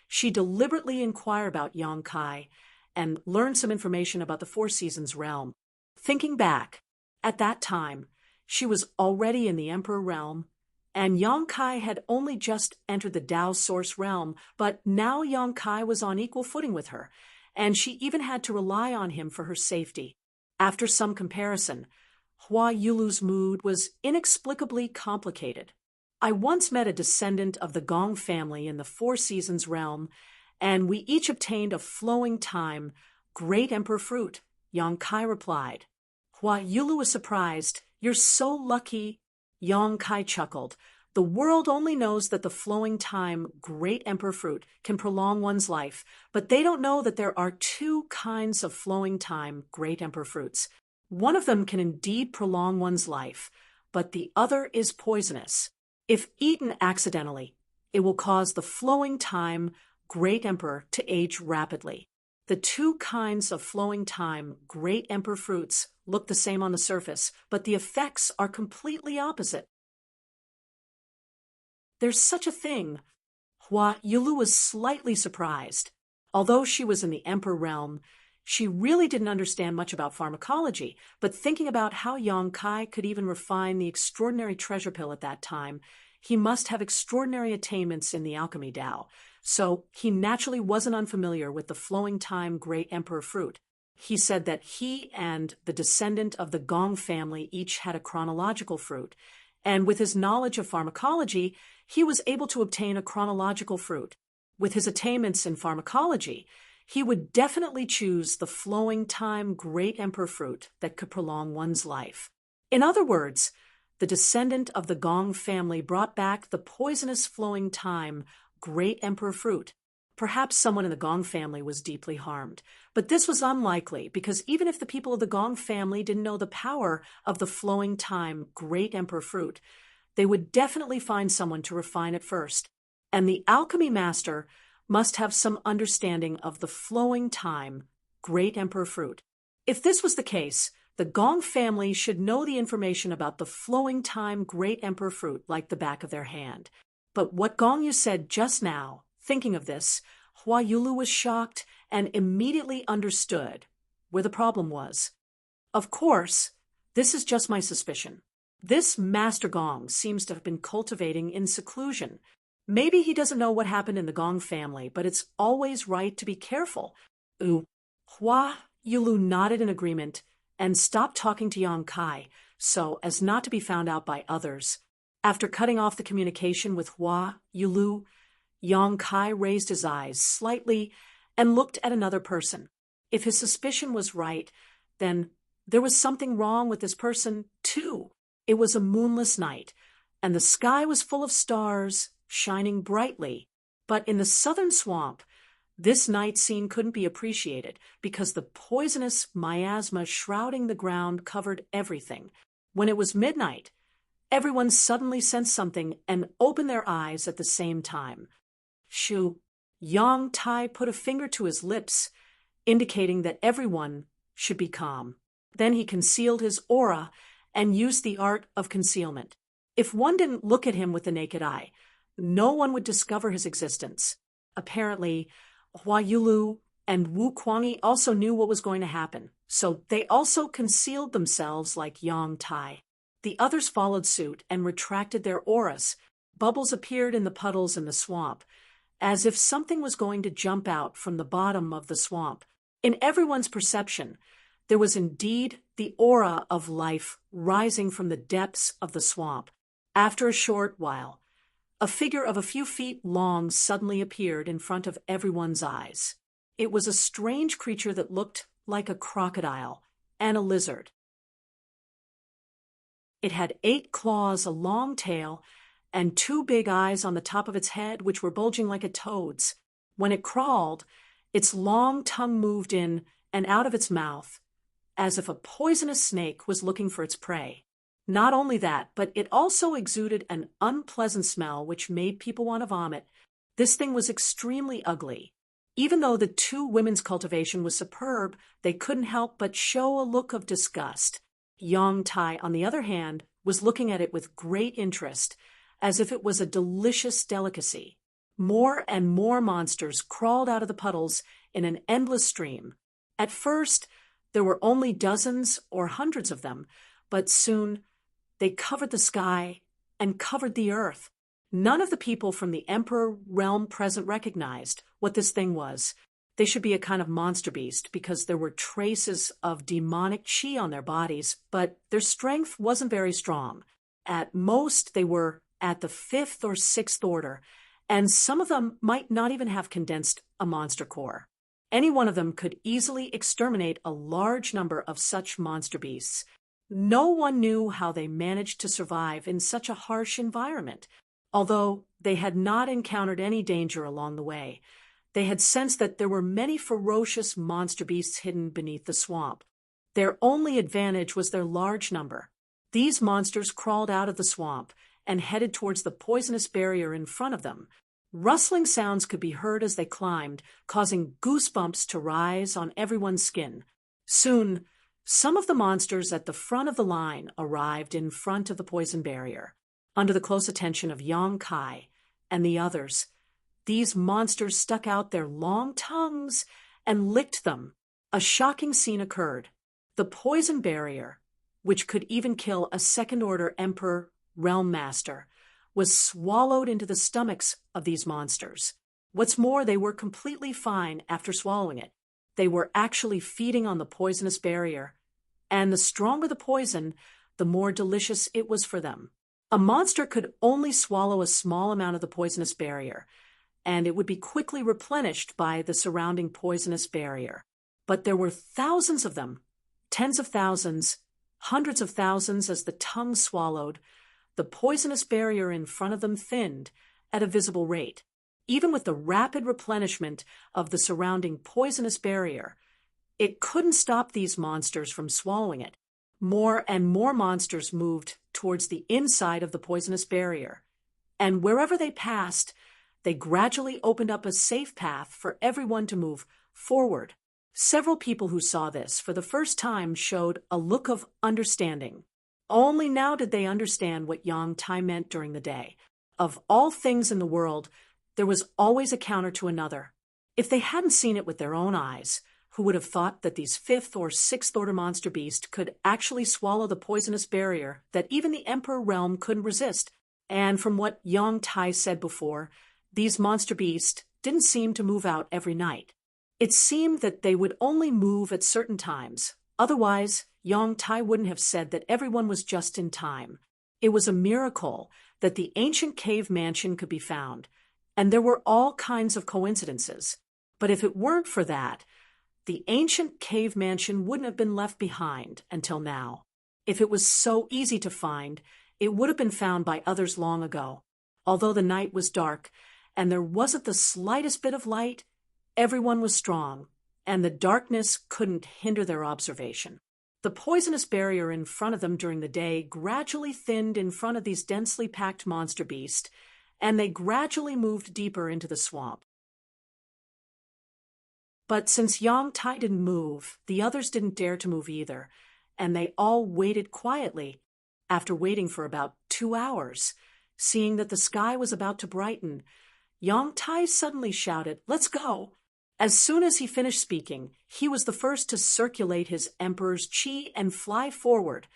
She deliberately inquired about Yang Kai and learned some information about the Four Seasons realm. Thinking back, at that time, she was already in the Emperor realm, and Yang Kai had only just entered the Tao Source realm, but now Yang Kai was on equal footing with her, and she even had to rely on him for her safety. After some comparison, Hua Yulu's mood was inexplicably complicated. "I once met a descendant of the Gong family in the Four Seasons realm, and we each obtained a flowing time Great Emperor fruit," Yang Kai replied. Hua Yulu was surprised. "You're so lucky." Yang Kai chuckled. "The world only knows that the flowing time Great Emperor fruit can prolong one's life, but they don't know that there are 2 kinds of flowing time Great Emperor fruits. One of them can indeed prolong one's life, but the other is poisonous. If eaten accidentally, it will cause the flowing time Great Emperor to age rapidly. The 2 kinds of flowing time Great Emperor fruits look the same on the surface, but the effects are completely opposite." "There's such a thing." Hua Yulu was slightly surprised. Although she was in the Emperor realm, she really didn't understand much about pharmacology, but thinking about how Yang Kai could even refine the extraordinary treasure pill at that time, he must have extraordinary attainments in the alchemy Tao, so he naturally wasn't unfamiliar with the flowing time Great Emperor fruit. He said that he and the descendant of the Gong family each had a chronological fruit, and with his knowledge of pharmacology, he was able to obtain a chronological fruit. With his attainments in pharmacology, he would definitely choose the flowing time great emperor fruit that could prolong one's life. In other words, the descendant of the Gong family brought back the poisonous flowing time great emperor fruit. Perhaps someone in the Gong family was deeply harmed, but this was unlikely because even if the people of the Gong family didn't know the power of the flowing time great emperor fruit, they would definitely find someone to refine it first. And the alchemy master must have some understanding of the flowing time great emperor fruit. If this was the case, the Gong family should know the information about the flowing time great emperor fruit like the back of their hand. But what Gong Yu said just now, thinking of this, Hua Yulu was shocked and immediately understood where the problem was. Of course, this is just my suspicion. This Master Gong seems to have been cultivating in seclusion. Maybe he doesn't know what happened in the Gong family, but it's always right to be careful. Hua Yulu nodded in agreement and stopped talking to Yang Kai so as not to be found out by others. After cutting off the communication with Hua Yulu, Yang Kai raised his eyes slightly and looked at another person. If his suspicion was right, then there was something wrong with this person, too. It was a moonless night, and the sky was full of stars, shining brightly. But in the southern swamp, this night scene couldn't be appreciated because the poisonous miasma shrouding the ground covered everything. When it was midnight, everyone suddenly sensed something and opened their eyes at the same time. Shoo! Yang Tai put a finger to his lips, indicating that everyone should be calm. Then he concealed his aura and used the art of concealment. If one didn't look at him with the naked eye, no one would discover his existence. Apparently, Hua Yulu and Wu Kuangyi also knew what was going to happen, so they also concealed themselves like Yang Tai. The others followed suit and retracted their auras. Bubbles appeared in the puddles in the swamp, as if something was going to jump out from the bottom of the swamp. In everyone's perception, there was indeed the aura of life rising from the depths of the swamp. After a short while, a figure of a few feet long suddenly appeared in front of everyone's eyes. It was a strange creature that looked like a crocodile and a lizard. It had 8 claws, a long tail, and 2 big eyes on the top of its head, which were bulging like a toad's. When it crawled, its long tongue moved in and out of its mouth, as if a poisonous snake was looking for its prey. Not only that, but it also exuded an unpleasant smell which made people want to vomit. This thing was extremely ugly. Even though the 2 women's cultivation was superb, they couldn't help but show a look of disgust. Yang Tai, on the other hand, was looking at it with great interest, as if it was a delicious delicacy. More and more monsters crawled out of the puddles in an endless stream. At first, there were only dozens or hundreds of them, but soon they covered the sky and covered the earth. None of the people from the Emperor realm present recognized what this thing was. They should be a kind of monster beast because there were traces of demonic chi on their bodies, but their strength wasn't very strong. At most, they were at the 5th or 6th order, and some of them might not even have condensed a monster core. Any one of them could easily exterminate a large number of such monster beasts. No one knew how they managed to survive in such a harsh environment. Although they had not encountered any danger along the way, they had sensed that there were many ferocious monster beasts hidden beneath the swamp. Their only advantage was their large number. These monsters crawled out of the swamp and headed towards the poisonous barrier in front of them. Rustling sounds could be heard as they climbed, causing goosebumps to rise on everyone's skin. Soon, some of the monsters at the front of the line arrived in front of the poison barrier. Under the close attention of Yang Kai and the others, these monsters stuck out their long tongues and licked them. A shocking scene occurred. The poison barrier, which could even kill a second-order Emperor Realm Master, was swallowed into the stomachs of these monsters. What's more, they were completely fine after swallowing it. they were actually feeding on the poisonous barrier, and the stronger the poison, the more delicious it was for them. A monster could only swallow a small amount of the poisonous barrier, and it would be quickly replenished by the surrounding poisonous barrier. But there were thousands of them, tens of thousands, hundreds of thousands. As the tongue swallowed, the poisonous barrier in front of them thinned at a visible rate. Even with the rapid replenishment of the surrounding poisonous barrier, it couldn't stop these monsters from swallowing it. More and more monsters moved towards the inside of the poisonous barrier, and wherever they passed, they gradually opened up a safe path for everyone to move forward. Several people who saw this for the first time showed a look of understanding. Only now did they understand what Yang Tai meant during the day. Of all things in the world, there was always a counter to another. If they hadn't seen it with their own eyes, who would have thought that these 5th or 6th order monster beasts could actually swallow the poisonous barrier that even the Emperor realm couldn't resist? And from what Yang Tai said before, these monster beasts didn't seem to move out every night. It seemed that they would only move at certain times. Otherwise, Yang Tai wouldn't have said that everyone was just in time. It was a miracle that the ancient cave mansion could be found, and there were all kinds of coincidences. But if it weren't for that, the ancient cave mansion wouldn't have been left behind until now. If it was so easy to find, it would have been found by others long ago. Although the night was dark, and there wasn't the slightest bit of light, everyone was strong, and the darkness couldn't hinder their observation. The poisonous barrier in front of them during the day gradually thinned in front of these densely packed monster beasts, and they gradually moved deeper into the swamp. But since Yang Tai didn't move, the others didn't dare to move either, and they all waited quietly. After waiting for about 2 hours, seeing that the sky was about to brighten, Yang Tai suddenly shouted, "Let's go!" As soon as he finished speaking, he was the first to circulate his emperor's qi and fly forward,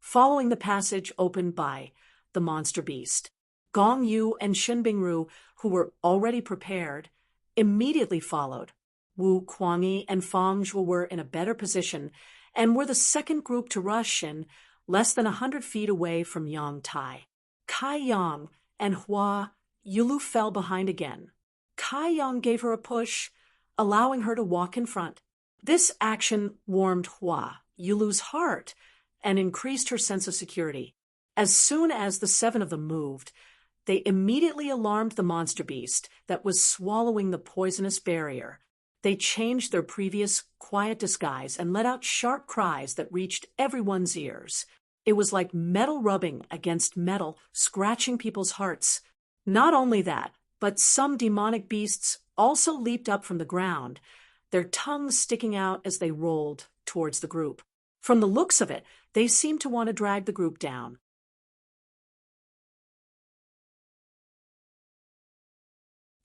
following the passage opened by the monster beast. Gong Yu and Shen Bingru, who were already prepared, immediately followed. Wu Kuangyi and Fang Zhuo were in a better position and were the second group to rush in, less than 100 feet away from Yang Tai. Kai Yang and Hua Yulu fell behind again. Kai Yang gave her a push, allowing her to walk in front. This action warmed Hua Yulu's heart and increased her sense of security. As soon as the 7 of them moved, they immediately alarmed the monster beast that was swallowing the poisonous barrier. They changed their previous quiet disguise and let out sharp cries that reached everyone's ears. It was like metal rubbing against metal, scratching people's hearts. Not only that, but some demonic beasts also leaped up from the ground, their tongues sticking out as they rolled towards the group. From the looks of it, they seemed to want to drag the group down.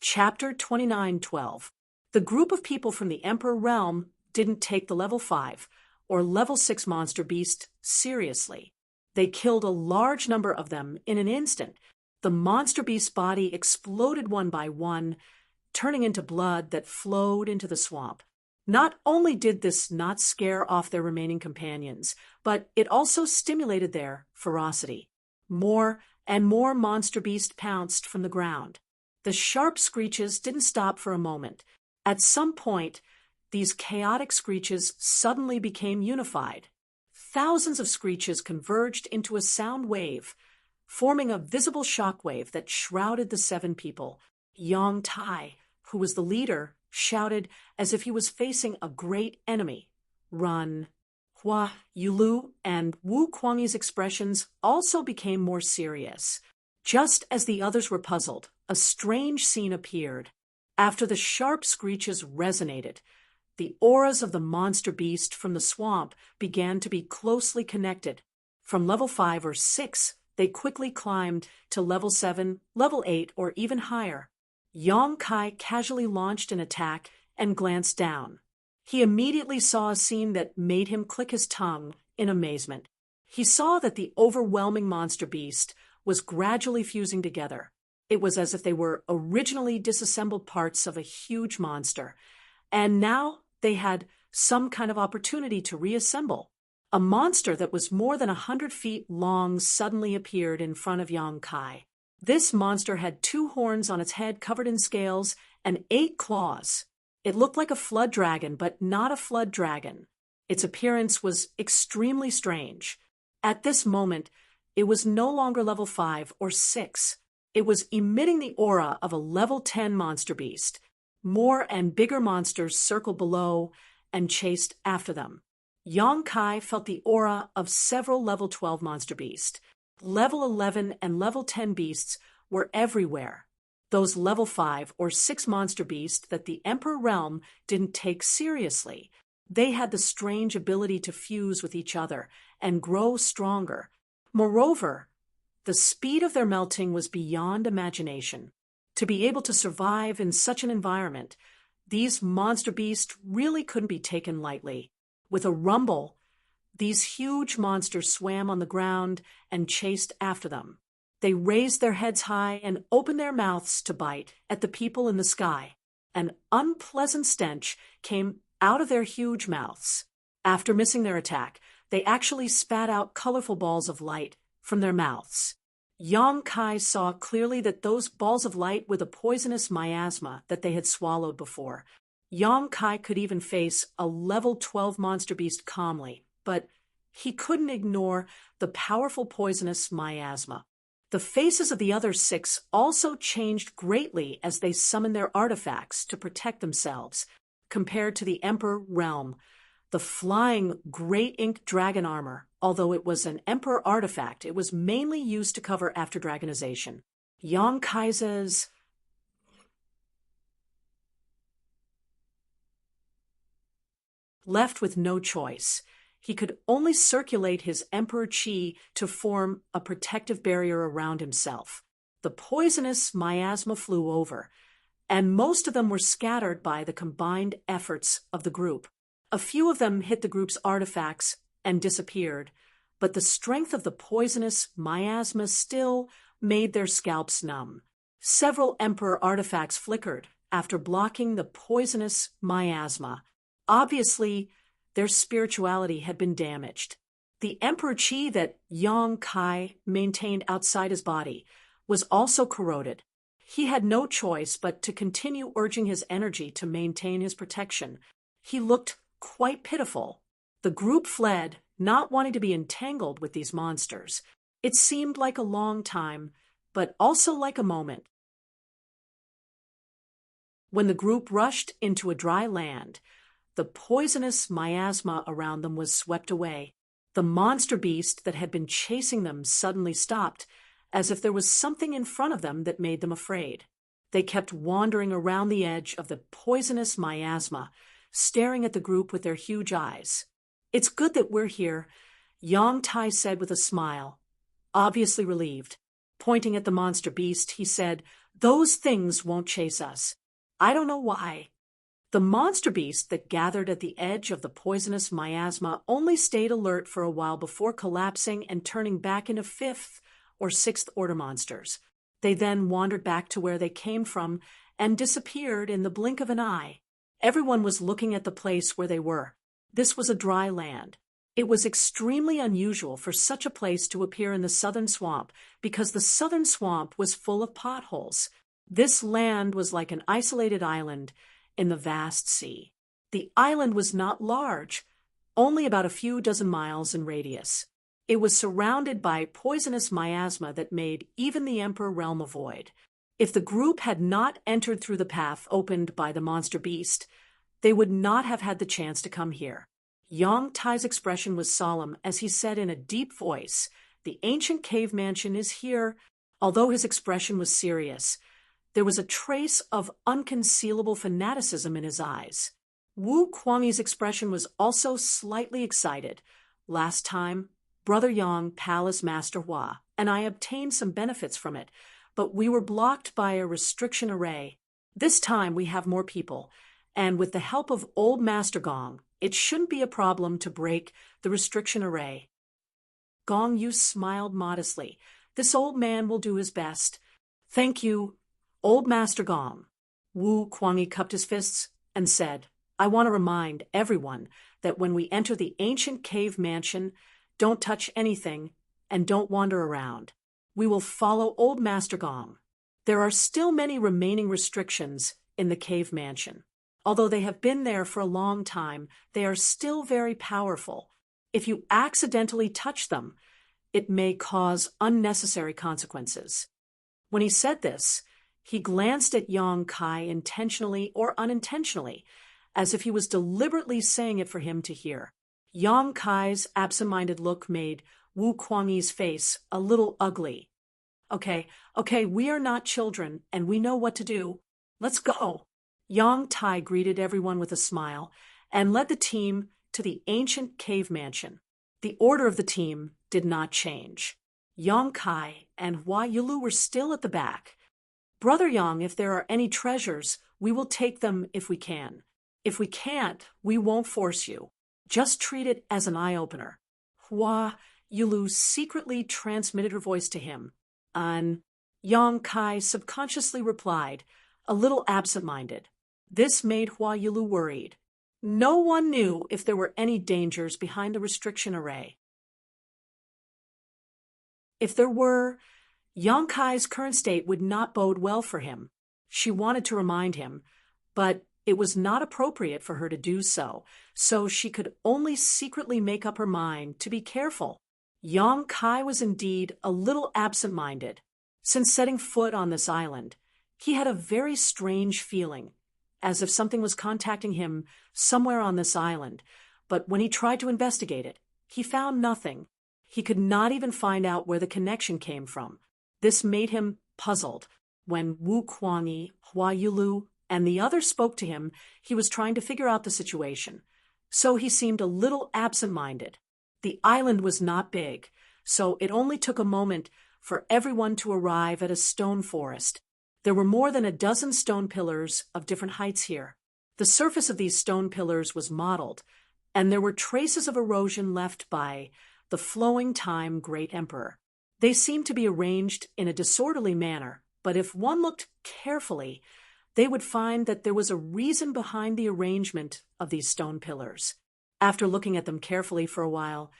Chapter 29:12. The group of people from the Emperor realm didn't take the level 5 or level 6 monster beast seriously. They killed a large number of them in an instant. The monster beast's body exploded one by one, turning into blood that flowed into the swamp. Not only did this not scare off their remaining companions, but it also stimulated their ferocity. More and more monster beasts pounced from the ground. The sharp screeches didn't stop for a moment. At some point, these chaotic screeches suddenly became unified. Thousands of screeches converged into a sound wave, forming a visible shockwave that shrouded the 7 people. Yang Tai, who was the leader, shouted as if he was facing a great enemy, "Run!" Hua Yulu and Wu Kuangyi's expressions also became more serious. Just as the others were puzzled, a strange scene appeared. After the sharp screeches resonated, the auras of the monster beast from the swamp began to be closely connected. From level 5 or 6, they quickly climbed to level 7, level 8, or even higher. Yang Kai casually launched an attack and glanced down. He immediately saw a scene that made him click his tongue in amazement. He saw that the overwhelming monster beast was gradually fusing together. It was as if they were originally disassembled parts of a huge monster, and now they had some kind of opportunity to reassemble. A monster that was more than 100 feet long suddenly appeared in front of Yang Kai. This monster had 2 horns on its head covered in scales and 8 claws. It looked like a flood dragon, but not a flood dragon. Its appearance was extremely strange. At this moment, it was no longer level 5 or 6. It was emitting the aura of a level 10 monster beast. More and bigger monsters circled below and chased after them. Yang Kai felt the aura of several level 12 monster beasts. Level 11 and level 10 beasts were everywhere. Those level 5 or 6 monster beasts that the Emperor Realm didn't take seriously. They had the strange ability to fuse with each other and grow stronger. Moreover, the speed of their melting was beyond imagination. To be able to survive in such an environment, these monster beasts really couldn't be taken lightly. With a rumble, these huge monsters swam on the ground and chased after them. They raised their heads high and opened their mouths to bite at the people in the sky. An unpleasant stench came out of their huge mouths. After missing their attack, they actually spat out colorful balls of light from their mouths. Yang Kai saw clearly that those balls of light were the poisonous miasma that they had swallowed before. Yang Kai could even face a level 12 monster beast calmly, but he couldn't ignore the powerful poisonous miasma. The faces of the other 6 also changed greatly as they summoned their artifacts to protect themselves. Compared to the Emperor Realm, the flying great ink dragon armor, although it was an Emperor artifact, it was mainly used to cover after dragonization. Yang Kai's left with no choice. He could only circulate his Emperor Chi to form a protective barrier around himself. The poisonous miasma flew over, and most of them were scattered by the combined efforts of the group. A few of them hit the group's artifacts and disappeared, but the strength of the poisonous miasma still made their scalps numb. Several Emperor artifacts flickered after blocking the poisonous miasma. Obviously, their spirituality had been damaged. The Emperor Chi that Yang Kai maintained outside his body was also corroded. He had no choice but to continue urging his energy to maintain his protection. He looked quite pitiful. The group fled, not wanting to be entangled with these monsters. It seemed like a long time, but also like a moment. When the group rushed into a dry land, the poisonous miasma around them was swept away. The monster beast that had been chasing them suddenly stopped, as if there was something in front of them that made them afraid. They kept wandering around the edge of the poisonous miasma, staring at the group with their huge eyes. "It's good that we're here," Yang Tai said with a smile, obviously relieved. Pointing at the monster beast, he said, "Those things won't chase us. I don't know why." The monster beast that gathered at the edge of the poisonous miasma only stayed alert for a while before collapsing and turning back into 5th or 6th order monsters. They then wandered back to where they came from and disappeared in the blink of an eye. Everyone was looking at the place where they were. This was a dry land. It was extremely unusual for such a place to appear in the southern swamp because the southern swamp was full of potholes. This land was like an isolated island in the vast sea. The island was not large, only about a few dozen miles in radius. It was surrounded by poisonous miasma that made even the Emperor Realm a void. If the group had not entered through the path opened by the monster beast, they would not have had the chance to come here. Yang Tai's expression was solemn as he said in a deep voice, "The ancient cave mansion is here." Although his expression was serious, there was a trace of unconcealable fanaticism in his eyes. Wu Kuangyi's expression was also slightly excited. "Last time, Brother Yang, Palace Master Hua, and I obtained some benefits from it, but we were blocked by a restriction array. This time we have more people, and with the help of Old Master Gong, it shouldn't be a problem to break the restriction array." Gong Yu smiled modestly. "This old man will do his best." "Thank you, Old Master Gong." Wu Kuangyi cupped his fists and said, I want to remind everyone that when we enter the ancient cave mansion, don't touch anything and don't wander around. We will follow Old Master Gong. There are still many remaining restrictions in the cave mansion. Although they have been there for a long time, they are still very powerful. If you accidentally touch them, it may cause unnecessary consequences. When he said this, he glanced at Yang Kai intentionally or unintentionally, as if he was deliberately saying it for him to hear. Yang Kai's absent-minded look made Wu Kuangyi's face a little ugly. Okay, we are not children, and we know what to do. Let's go. Yang Tai greeted everyone with a smile and led the team to the ancient cave mansion. The order of the team did not change. Yang Kai and Hua Yulu were still at the back. Brother Yang, if there are any treasures, we will take them if we can. If we can't, we won't force you. Just treat it as an eye-opener. Hua Yulu secretly transmitted her voice to him. Yang Kai subconsciously replied, a little absent-minded. This made Hua Yulu worried. No one knew if there were any dangers behind the restriction array. If there were, Yang Kai's current state would not bode well for him. She wanted to remind him, but it was not appropriate for her to do so, so she could only secretly make up her mind to be careful. Yang Kai was indeed a little absent-minded. Since setting foot on this island, he had a very strange feeling, as if something was contacting him somewhere on this island, but when he tried to investigate it, he found nothing. He could not even find out where the connection came from. This made him puzzled. When Wu Kuangyi, Hua Yulu, and the others spoke to him, he was trying to figure out the situation. So he seemed a little absent-minded. The island was not big, so it only took a moment for everyone to arrive at a stone forest. There were more than a dozen stone pillars of different heights here. The surface of these stone pillars was mottled, and there were traces of erosion left by the flowing time Great Emperor. They seemed to be arranged in a disorderly manner, but if one looked carefully, they would find that there was a reason behind the arrangement of these stone pillars. After looking at them carefully for a while,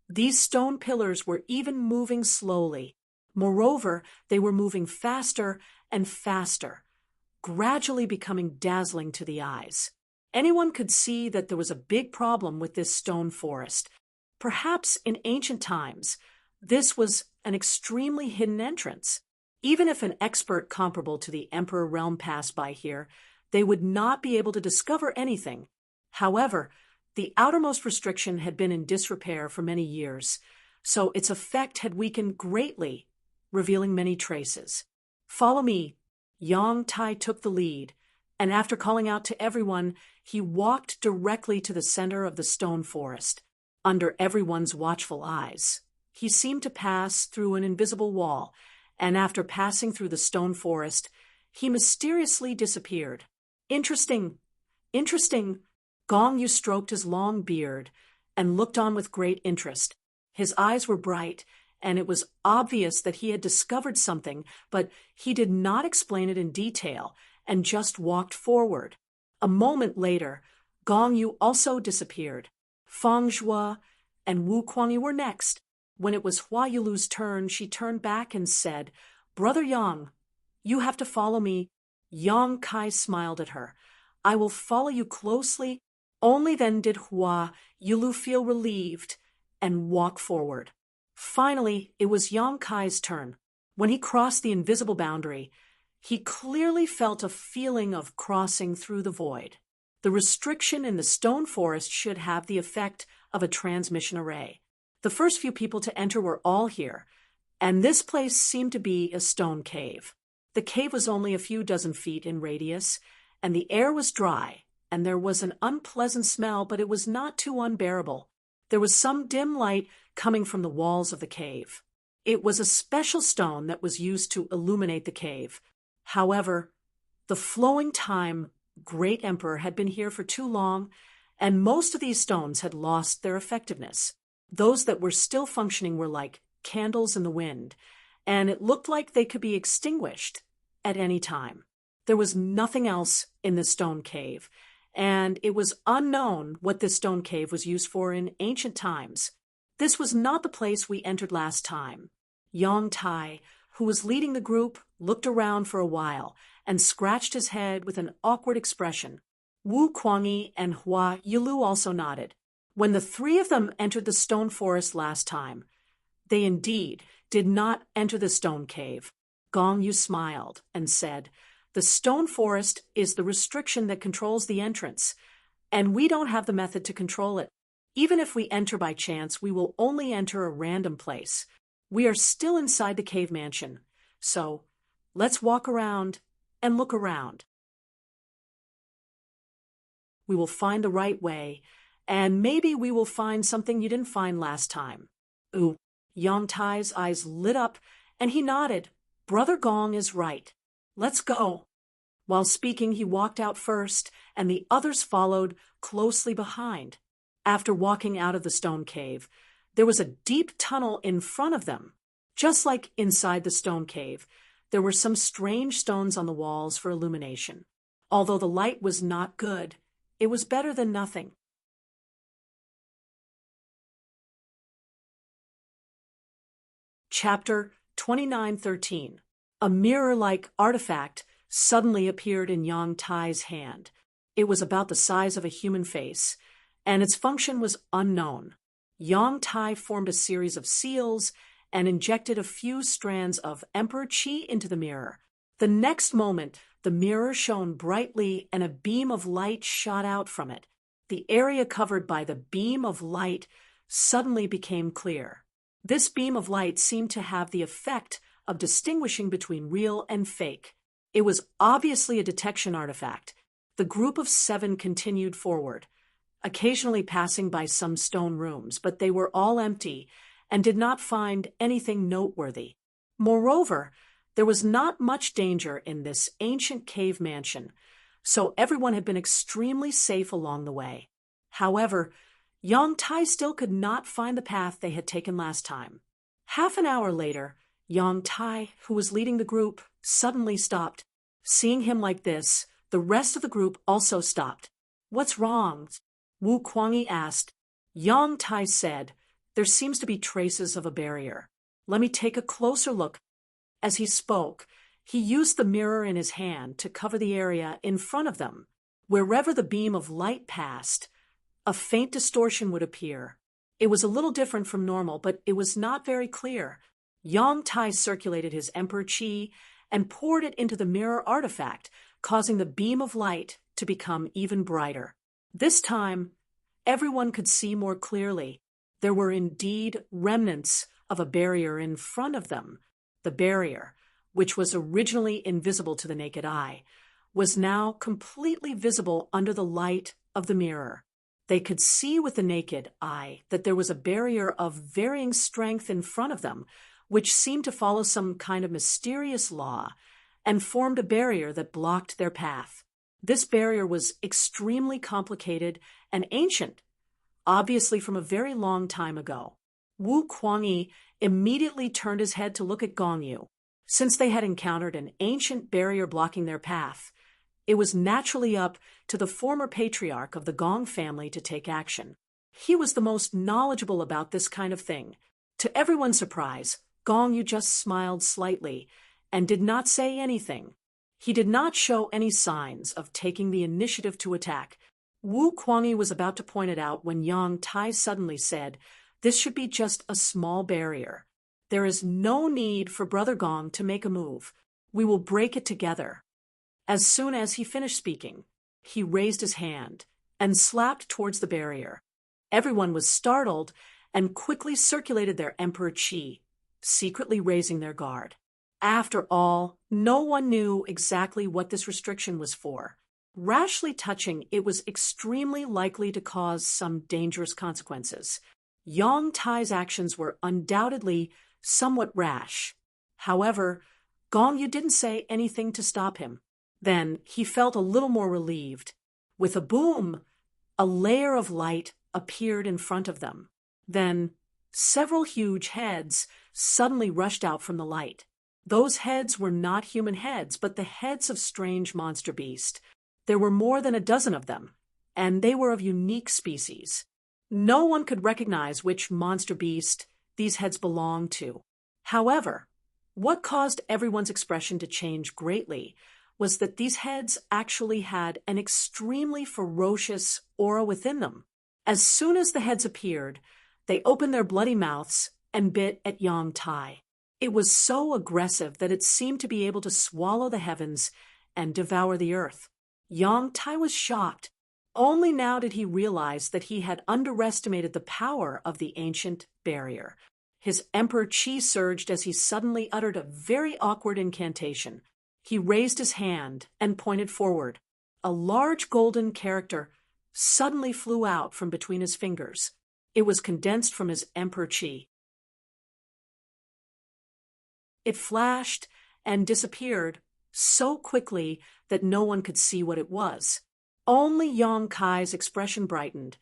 these stone pillars were even moving slowly. Moreover, they were moving faster and faster, gradually becoming dazzling to the eyes. Anyone could see that there was a big problem with this stone forest. Perhaps in ancient times, this was an extremely hidden entrance. Even if an expert comparable to the Emperor realm passed by here, they would not be able to discover anything. However, the outermost restriction had been in disrepair for many years, so its effect had weakened greatly, revealing many traces. Follow me. Yang Tai took the lead, and after calling out to everyone, he walked directly to the center of the stone forest. Under everyone's watchful eyes, he seemed to pass through an invisible wall, and after passing through the stone forest, he mysteriously disappeared. Interesting. Gong Yu stroked his long beard and looked on with great interest. His eyes were bright, and it was obvious that he had discovered something, but he did not explain it in detail and just walked forward. A moment later, Gong Yu also disappeared. Fang Zhua and Wu Kuangyi were next. When it was Hua Yulu's turn, she turned back and said, "Brother Yang, you have to follow me." Yang Kai smiled at her. "I will follow you closely." Only then did Hua Yulu feel relieved and walk forward. Finally, it was Yang Kai's turn. When he crossed the invisible boundary, he clearly felt a feeling of crossing through the void. The restriction in the stone forest should have the effect of a transmission array. The first few people to enter were all here, and this place seemed to be a stone cave. The cave was only a few dozen feet in radius, and the air was dry, and there was an unpleasant smell, but it was not too unbearable. There was some dim light coming from the walls of the cave. It was a special stone that was used to illuminate the cave. However, the flowing time Great Emperor had been here for too long, and most of these stones had lost their effectiveness. Those that were still functioning were like candles in the wind, and it looked like they could be extinguished at any time. There was nothing else in the stone cave, and it was unknown what this stone cave was used for in ancient times. This was not the place we entered last time. Yong Tai, who was leading the group, looked around for a while and scratched his head with an awkward expression. Wu Kuangyi and Hua Yilu also nodded. When the three of them entered the stone forest last time, they indeed did not enter the stone cave. Gong Yu smiled and said, "The stone forest is the restriction that controls the entrance, and we don't have the method to control it. Even if we enter by chance, we will only enter a random place. We are still inside the cave mansion, so let's walk around and look around. We will find the right way, and maybe we will find something you didn't find last time." Ooh, Yong Tai's eyes lit up, and he nodded. Brother Gong is right. Let's go. While speaking, he walked out first, and the others followed closely behind. After walking out of the stone cave, there was a deep tunnel in front of them. Just like inside the stone cave, there were some strange stones on the walls for illumination. Although the light was not good, it was better than nothing. Chapter 29:13. A mirror-like artifact suddenly appeared in Yong Tai's hand. It was about the size of a human face, and its function was unknown. Yong Tai formed a series of seals and injected a few strands of Emperor Qi into the mirror. The next moment, the mirror shone brightly and a beam of light shot out from it. The area covered by the beam of light suddenly became clear. This beam of light seemed to have the effect of distinguishing between real and fake. It was obviously a detection artifact. The group of 7 continued forward, occasionally passing by some stone rooms, but they were all empty and did not find anything noteworthy. Moreover, there was not much danger in this ancient cave mansion, so everyone had been extremely safe along the way. However, Yong Tai still could not find the path they had taken last time. Half an hour later, Yong Tai, who was leading the group, suddenly stopped. Seeing him like this, the rest of the group also stopped. "What's wrong?" Wu Kuangyi asked. Yong Tai said, "There seems to be traces of a barrier. Let me take a closer look." As he spoke, he used the mirror in his hand to cover the area in front of them. Wherever the beam of light passed, a faint distortion would appear. It was a little different from normal, but it was not very clear. Yong Tai circulated his Emperor Qi and poured it into the mirror artifact, causing the beam of light to become even brighter. This time, everyone could see more clearly. There were indeed remnants of a barrier in front of them. The barrier, which was originally invisible to the naked eye, was now completely visible under the light of the mirror. They could see with the naked eye that there was a barrier of varying strength in front of them, which seemed to follow some kind of mysterious law and formed a barrier that blocked their path. This barrier was extremely complicated and ancient, obviously from a very long time ago. Wu Kuangyi immediately turned his head to look at Gong Yu. Since they had encountered an ancient barrier blocking their path, it was naturally up to the former patriarch of the Gong family to take action. He was the most knowledgeable about this kind of thing. To everyone's surprise, Gong Yu just smiled slightly and did not say anything. He did not show any signs of taking the initiative to attack. Wu Kuangyi was about to point it out when Yong Tai suddenly said, "This should be just a small barrier. There is no need for Brother Gong to make a move. We will break it together." As soon as he finished speaking, he raised his hand and slapped towards the barrier. Everyone was startled and quickly circulated their Emperor Qi, secretly raising their guard. After all, no one knew exactly what this restriction was for. Rashly touching it was extremely likely to cause some dangerous consequences. Yong Tai's actions were undoubtedly somewhat rash. However, Gong Yu didn't say anything to stop him. Then he felt a little more relieved. With a boom, a layer of light appeared in front of them. Then several huge heads suddenly rushed out from the light. Those heads were not human heads, but the heads of strange monster beasts. There were more than a dozen of them, and they were of unique species. No one could recognize which monster beast these heads belonged to. However, what caused everyone's expression to change greatly was that these heads actually had an extremely ferocious aura within them. As soon as the heads appeared, they opened their bloody mouths and bit at Yang Tai. It was so aggressive that it seemed to be able to swallow the heavens and devour the earth. Yang Tai was shocked. Only now did he realize that he had underestimated the power of the ancient barrier. His emperor chi surged as he suddenly uttered a very awkward incantation. He raised his hand and pointed forward. A large golden character suddenly flew out from between his fingers. It was condensed from his emperor chi. It flashed and disappeared so quickly that no one could see what it was. Only Yang Kai's expression brightened,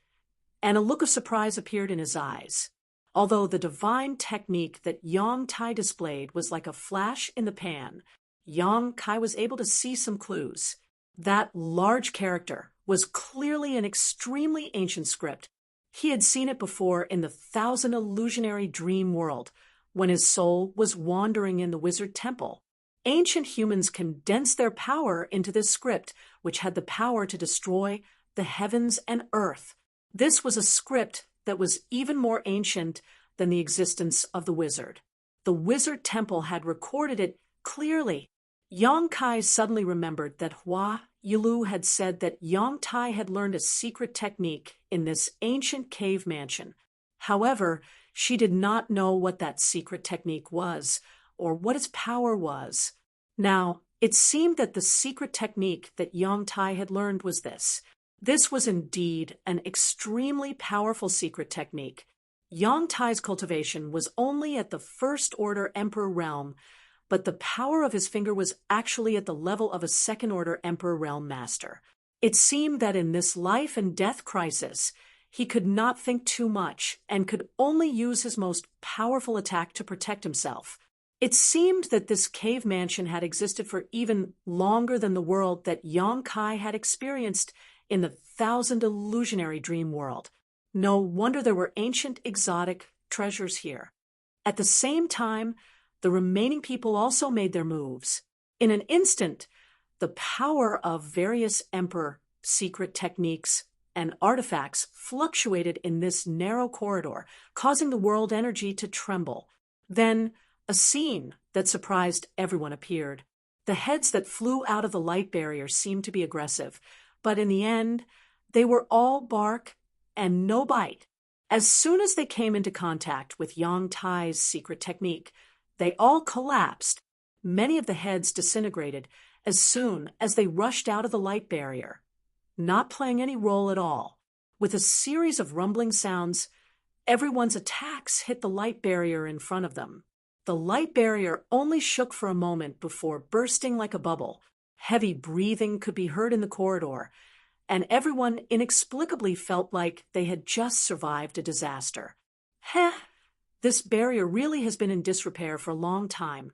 and a look of surprise appeared in his eyes. Although the divine technique that Yang Tai displayed was like a flash in the pan, Yang Kai was able to see some clues. That large character was clearly an extremely ancient script. He had seen it before in the Thousand Illusionary Dream World, when his soul was wandering in the wizard temple. Ancient humans condensed their power into this script, which had the power to destroy the heavens and earth. This was a script that was even more ancient than the existence of the wizard. The wizard temple had recorded it clearly. Yang Kai suddenly remembered that Hua Yilu had said that Yang Tai had learned a secret technique in this ancient cave mansion. However, she did not know what that secret technique was, or what its power was. Now, it seemed that the secret technique that Yang Tai had learned was this. This was indeed an extremely powerful secret technique. Yang Tai's cultivation was only at the first order emperor realm, but the power of his finger was actually at the level of a second order emperor realm master. It seemed that in this life and death crisis, he could not think too much and could only use his most powerful attack to protect himself. It seemed that this cave mansion had existed for even longer than the world that Yang Kai had experienced in the Thousand Illusionary Dream World. No wonder there were ancient exotic treasures here. At the same time, the remaining people also made their moves. In an instant, the power of various emperor secret techniques and artifacts fluctuated in this narrow corridor, causing the world energy to tremble. Then, a scene that surprised everyone appeared. The heads that flew out of the light barrier seemed to be aggressive, but in the end, they were all bark and no bite. As soon as they came into contact with Yang Tai's secret technique, they all collapsed. Many of the heads disintegrated as soon as they rushed out of the light barrier, not playing any role at all. With a series of rumbling sounds, everyone's attacks hit the light barrier in front of them. The light barrier only shook for a moment before bursting like a bubble. Heavy breathing could be heard in the corridor, and everyone inexplicably felt like they had just survived a disaster. Heh! This barrier really has been in disrepair for a long time.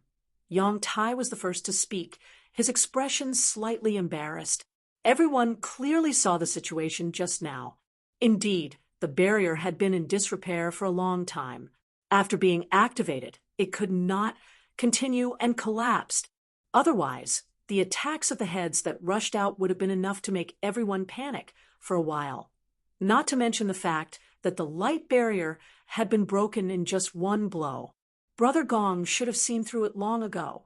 Yang Tai was the first to speak, his expression slightly embarrassed. Everyone clearly saw the situation just now. Indeed, the barrier had been in disrepair for a long time. After being activated, it could not continue and collapsed. Otherwise, the attacks of the heads that rushed out would have been enough to make everyone panic for a while. Not to mention the fact that the light barrier had been broken in just one blow. Brother Gong should have seen through it long ago,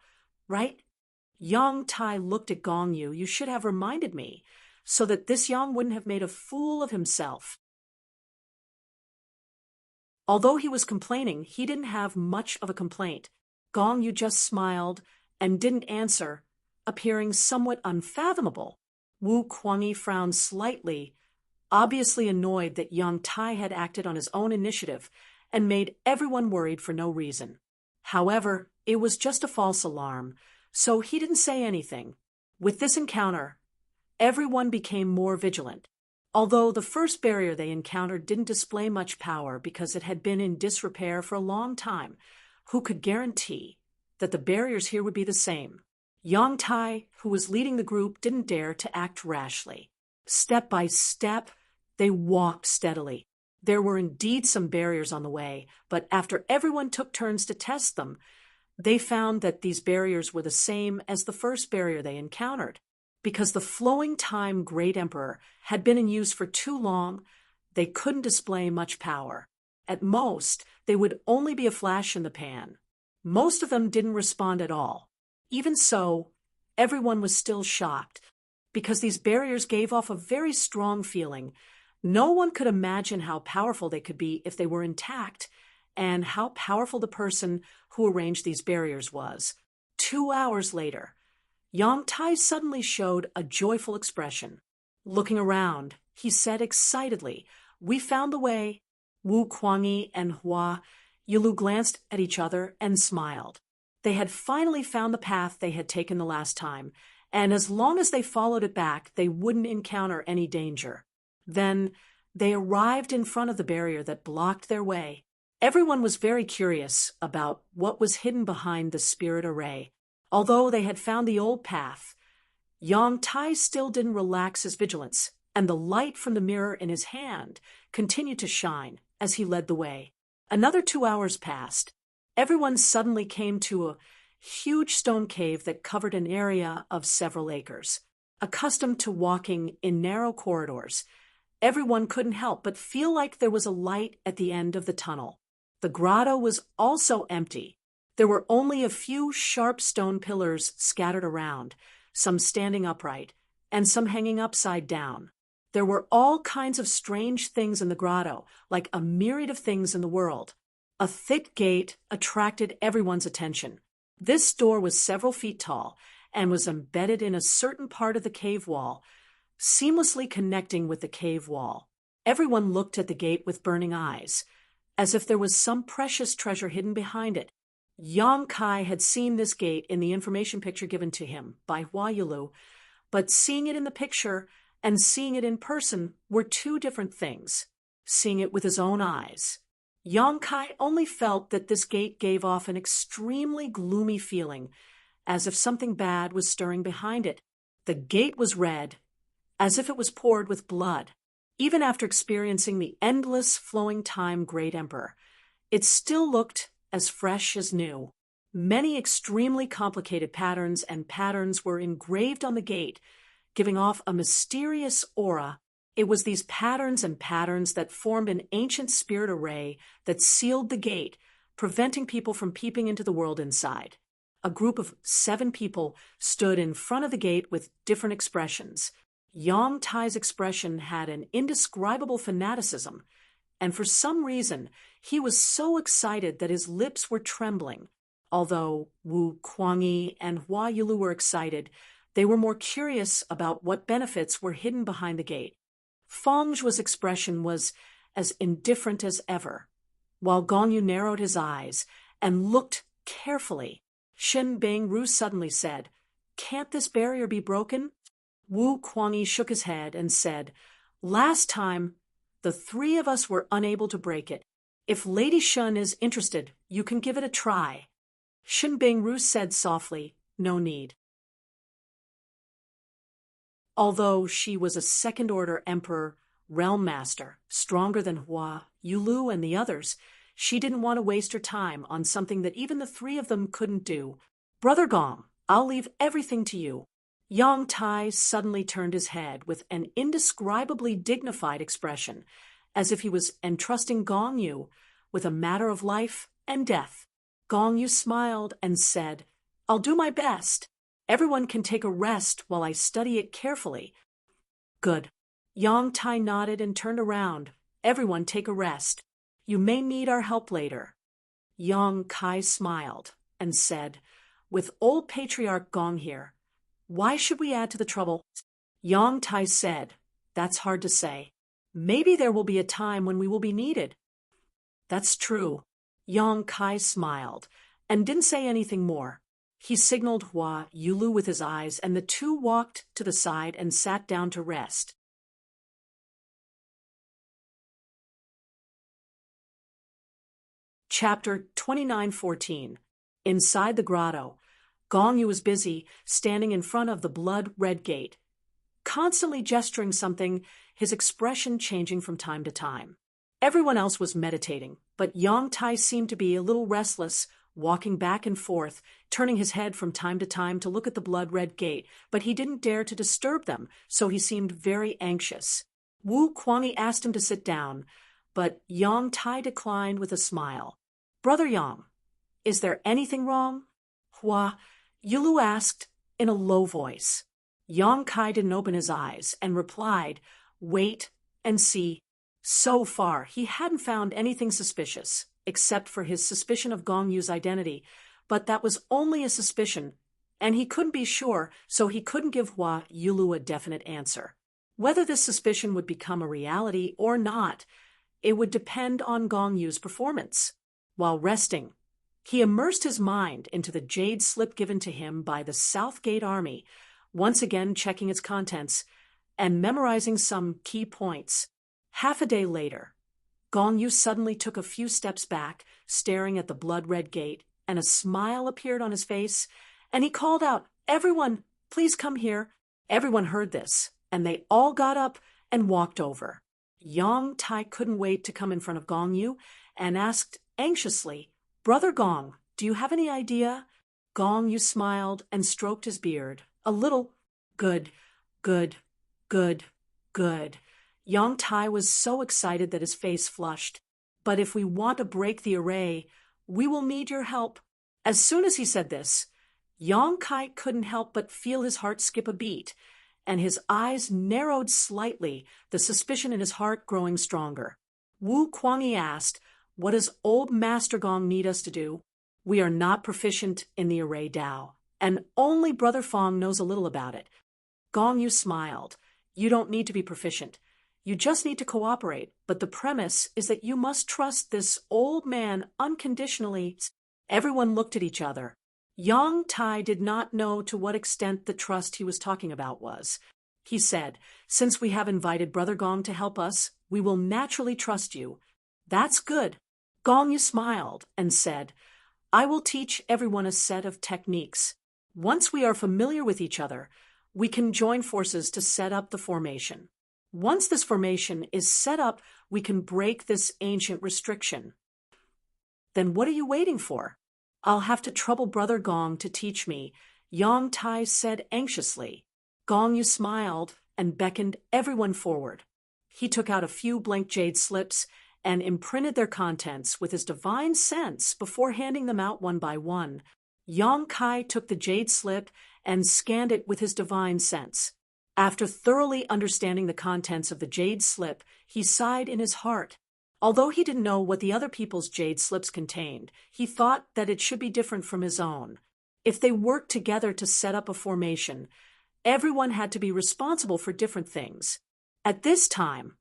right? Yang Tai looked at Gong Yu. You should have reminded me, so that this Yang wouldn't have made a fool of himself. Although he was complaining, he didn't have much of a complaint. Gong Yu just smiled and didn't answer, appearing somewhat unfathomable. Wu Kuangyi frowned slightly, obviously annoyed that Yang Tai had acted on his own initiative and made everyone worried for no reason. However, it was just a false alarm, so he didn't say anything. With this encounter, everyone became more vigilant. Although the first barrier they encountered didn't display much power because it had been in disrepair for a long time, who could guarantee that the barriers here would be the same? Yang Tai, who was leading the group, didn't dare to act rashly. Step by step, they walked steadily. There were indeed some barriers on the way, but after everyone took turns to test them, they found that these barriers were the same as the first barrier they encountered. Because the flowing time Great Emperor had been in use for too long, they couldn't display much power. At most, they would only be a flash in the pan. Most of them didn't respond at all. Even so, everyone was still shocked, because these barriers gave off a very strong feeling. No one could imagine how powerful they could be if they were intact, and how powerful the person who arranged these barriers was. 2 hours later, Yang Tai suddenly showed a joyful expression. Looking around, he said excitedly, "We found the way." Wu Kuangyi and Hua Yulu glanced at each other and smiled. They had finally found the path they had taken the last time, and as long as they followed it back, they wouldn't encounter any danger. Then they arrived in front of the barrier that blocked their way. Everyone was very curious about what was hidden behind the spirit array. Although they had found the old path, Yang Tai still didn't relax his vigilance, and the light from the mirror in his hand continued to shine as he led the way. Another 2 hours passed. Everyone suddenly came to a huge stone cave that covered an area of several acres. Accustomed to walking in narrow corridors, everyone couldn't help but feel like there was a light at the end of the tunnel. The grotto was also empty. There were only a few sharp stone pillars scattered around, some standing upright, and some hanging upside down. There were all kinds of strange things in the grotto, like a myriad of things in the world. A thick gate attracted everyone's attention. This door was several feet tall and was embedded in a certain part of the cave wall, seamlessly connecting with the cave wall. Everyone looked at the gate with burning eyes, as if there was some precious treasure hidden behind it. Yang Kai had seen this gate in the information picture given to him by Hua Yulu, but seeing it in the picture and seeing it in person were two different things. Seeing it with his own eyes, Yang Kai only felt that this gate gave off an extremely gloomy feeling, as if something bad was stirring behind it. The gate was red, as if it was poured with blood. Even after experiencing the endless flowing time Great Emperor, it still looked as fresh as new. Many extremely complicated patterns were engraved on the gate, giving off a mysterious aura. It was these patterns that formed an ancient spirit array that sealed the gate, preventing people from peeping into the world inside. A group of 7 people stood in front of the gate with different expressions. Yang Tai's expression had an indescribable fanaticism, and for some reason, he was so excited that his lips were trembling. Although Wu Kuangyi and Hua Yulu were excited, they were more curious about what benefits were hidden behind the gate. Feng Zhuo's expression was as indifferent as ever, while Gong Yu narrowed his eyes and looked carefully. Shen Bingru suddenly said, "Can't this barrier be broken?" Wu Kuangyi shook his head and said, "Last time, the 3 of us were unable to break it. If Lady Shun is interested, you can give it a try." Shen Bingru said softly, "No need." Although she was a second-order emperor, realm master, stronger than Hua, Yulu, and the others, she didn't want to waste her time on something that even the 3 of them couldn't do. "Brother Gong, I'll leave everything to you." Yang Tai suddenly turned his head with an indescribably dignified expression, as if he was entrusting Gong Yu with a matter of life and death. Gong Yu smiled and said, "I'll do my best. Everyone can take a rest while I study it carefully." "Good." Yang Tai nodded and turned around. "Everyone take a rest. You may need our help later." Yang Kai smiled and said, "With old patriarch Gong here, why should we add to the trouble?" Yang Tai said, "That's hard to say. Maybe there will be a time when we will be needed." "That's true." Yang Kai smiled and didn't say anything more. He signaled Hua Yulu with his eyes, and the 2 walked to the side and sat down to rest. Chapter 29:14. Inside the grotto, Gong Yu was busy standing in front of the blood-red gate. constantly gesturing something, his expression changing from time to time. Everyone else was meditating, but Yang Tai seemed to be a little restless, walking back and forth, turning his head from time to time to look at the blood-red gate, but he didn't dare to disturb them, so he seemed very anxious. Wu Kuangyi asked him to sit down, but Yang Tai declined with a smile. "Brother Yang, is there anything wrong?" Hua Yulu asked in a low voice. Yang Kai didn't open his eyes and replied, "Wait and see." So far, he hadn't found anything suspicious, except for his suspicion of Gong Yu's identity, but that was only a suspicion, and he couldn't be sure, so he couldn't give Hua Yulu a definite answer. Whether this suspicion would become a reality or not, it would depend on Gong Yu's performance. While resting, he immersed his mind into the jade slip given to him by the Southgate Army, once again checking its contents and memorizing some key points. Half a day later, Gong Yu suddenly took a few steps back, staring at the blood-red gate, and a smile appeared on his face, and he called out, "Everyone, please come here." Everyone heard this, and they all got up and walked over. Yang Tai couldn't wait to come in front of Gong Yu and asked anxiously, "Brother Gong, do you have any idea?" Gong Yu smiled and stroked his beard. A little. "Good, good, good, good." Yang Tai was so excited that his face flushed. "But if we want to break the array, we will need your help." As soon as he said this, Yang Kai couldn't help but feel his heart skip a beat, and his eyes narrowed slightly, the suspicion in his heart growing stronger. Wu Kuangyi asked, "What does old Master Gong need us to do?" "We are not proficient in the array Dao, and only Brother Fong knows a little about it." Gong Yu smiled. "You don't need to be proficient. You just need to cooperate, but the premise is that you must trust this old man unconditionally." Everyone looked at each other. Yang Tai did not know to what extent the trust he was talking about was. He said, "Since we have invited Brother Gong to help us, we will naturally trust you." "That's good." Gong Yu smiled and said, "I will teach everyone a set of techniques. Once we are familiar with each other, we can join forces to set up the formation. Once this formation is set up, we can break this ancient restriction." "Then what are you waiting for?" "I'll have to trouble Brother Gong to teach me," Yang Tai said anxiously. Gong Yu smiled and beckoned everyone forward. He took out a few blank jade slips and imprinted their contents with his divine sense before handing them out one by one. Yang Kai took the jade slip and scanned it with his divine sense. After thoroughly understanding the contents of the jade slip, he sighed in his heart. Although he didn't know what the other people's jade slips contained, he thought that it should be different from his own. If they worked together to set up a formation, everyone had to be responsible for different things. At this time,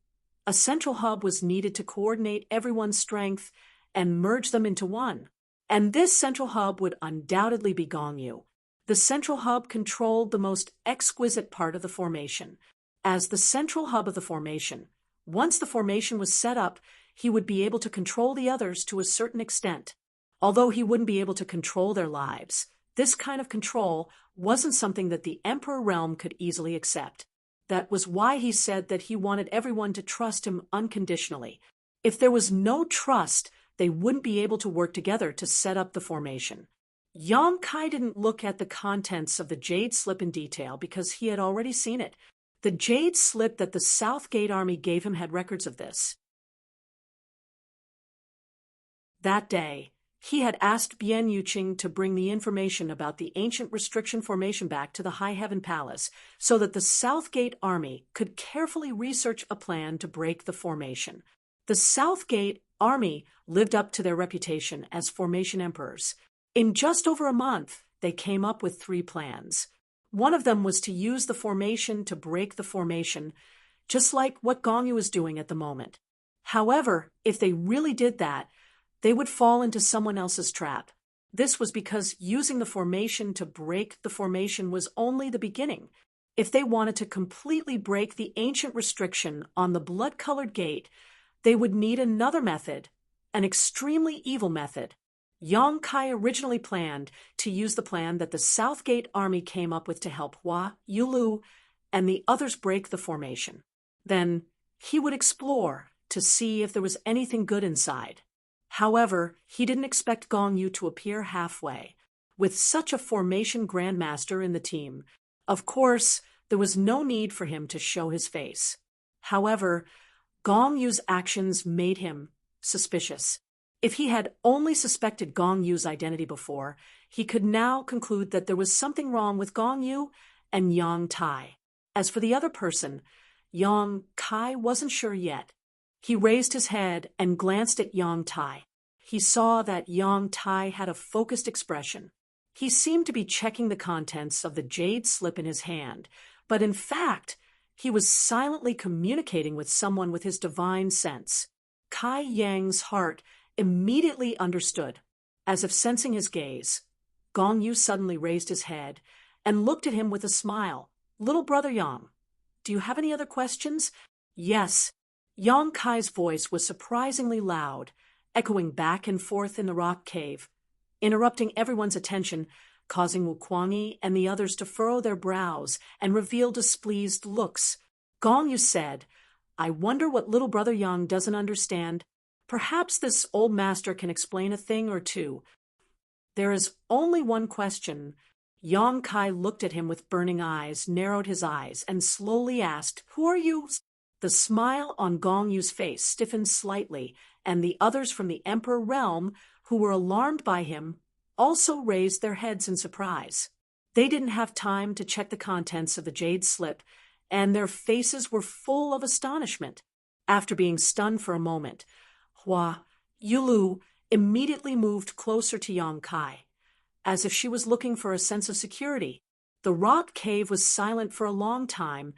a central hub was needed to coordinate everyone's strength and merge them into one. And this central hub would undoubtedly be Gong Yu. The central hub controlled the most exquisite part of the formation. As the central hub of the formation, once the formation was set up, he would be able to control the others to a certain extent. Although he wouldn't be able to control their lives, this kind of control wasn't something that the Emperor Realm could easily accept. That was why he said that he wanted everyone to trust him unconditionally. If there was no trust, they wouldn't be able to work together to set up the formation. Yang Kai didn't look at the contents of the jade slip in detail because he had already seen it. The jade slip that the Southgate Army gave him had records of this. That day, he had asked Bian Yuqing to bring the information about the ancient restriction formation back to the High Heaven Palace so that the Southgate Army could carefully research a plan to break the formation. The Southgate Army lived up to their reputation as formation emperors. In just over a month, they came up with 3 plans. One of them was to use the formation to break the formation, just like what Gong Yu is doing at the moment. However, if they really did that, they would fall into someone else's trap. This was because using the formation to break the formation was only the beginning. If they wanted to completely break the ancient restriction on the blood-colored gate, they would need another method, an extremely evil method. Yang Kai originally planned to use the plan that the Southgate Army came up with to help Hua Yulu and the others break the formation. Then he would explore to see if there was anything good inside. However, he didn't expect Gong Yu to appear halfway. With such a formation grandmaster in the team, of course, there was no need for him to show his face. However, Gong Yu's actions made him suspicious. If he had only suspected Gong Yu's identity before, he could now conclude that there was something wrong with Gong Yu and Yang Tai. As for the other person, Yang Kai wasn't sure yet. He raised his head and glanced at Yang Tai. He saw that Yang Tai had a focused expression. He seemed to be checking the contents of the jade slip in his hand, but in fact, he was silently communicating with someone with his divine sense. Kai Yang's heart immediately understood. As if sensing his gaze, Gong Yu suddenly raised his head and looked at him with a smile. "Little brother Yang, do you have any other questions?" "Yes." Yang Kai's voice was surprisingly loud, echoing back and forth in the rock cave, interrupting everyone's attention, causing Wu Kuangyi and the others to furrow their brows and reveal displeased looks. Gong Yu said, "I wonder what little brother Yang doesn't understand. Perhaps this old master can explain a thing or two." "There is only one question." Yang Kai looked at him with burning eyes, narrowed his eyes, and slowly asked, "Who are you?" The smile on Gong Yu's face stiffened slightly, and the others from the Emperor realm, who were alarmed by him, also raised their heads in surprise. They didn't have time to check the contents of the jade slip, and their faces were full of astonishment. After being stunned for a moment, Hua Yulu immediately moved closer to Yang Kai, as if she was looking for a sense of security. The rock cave was silent for a long time,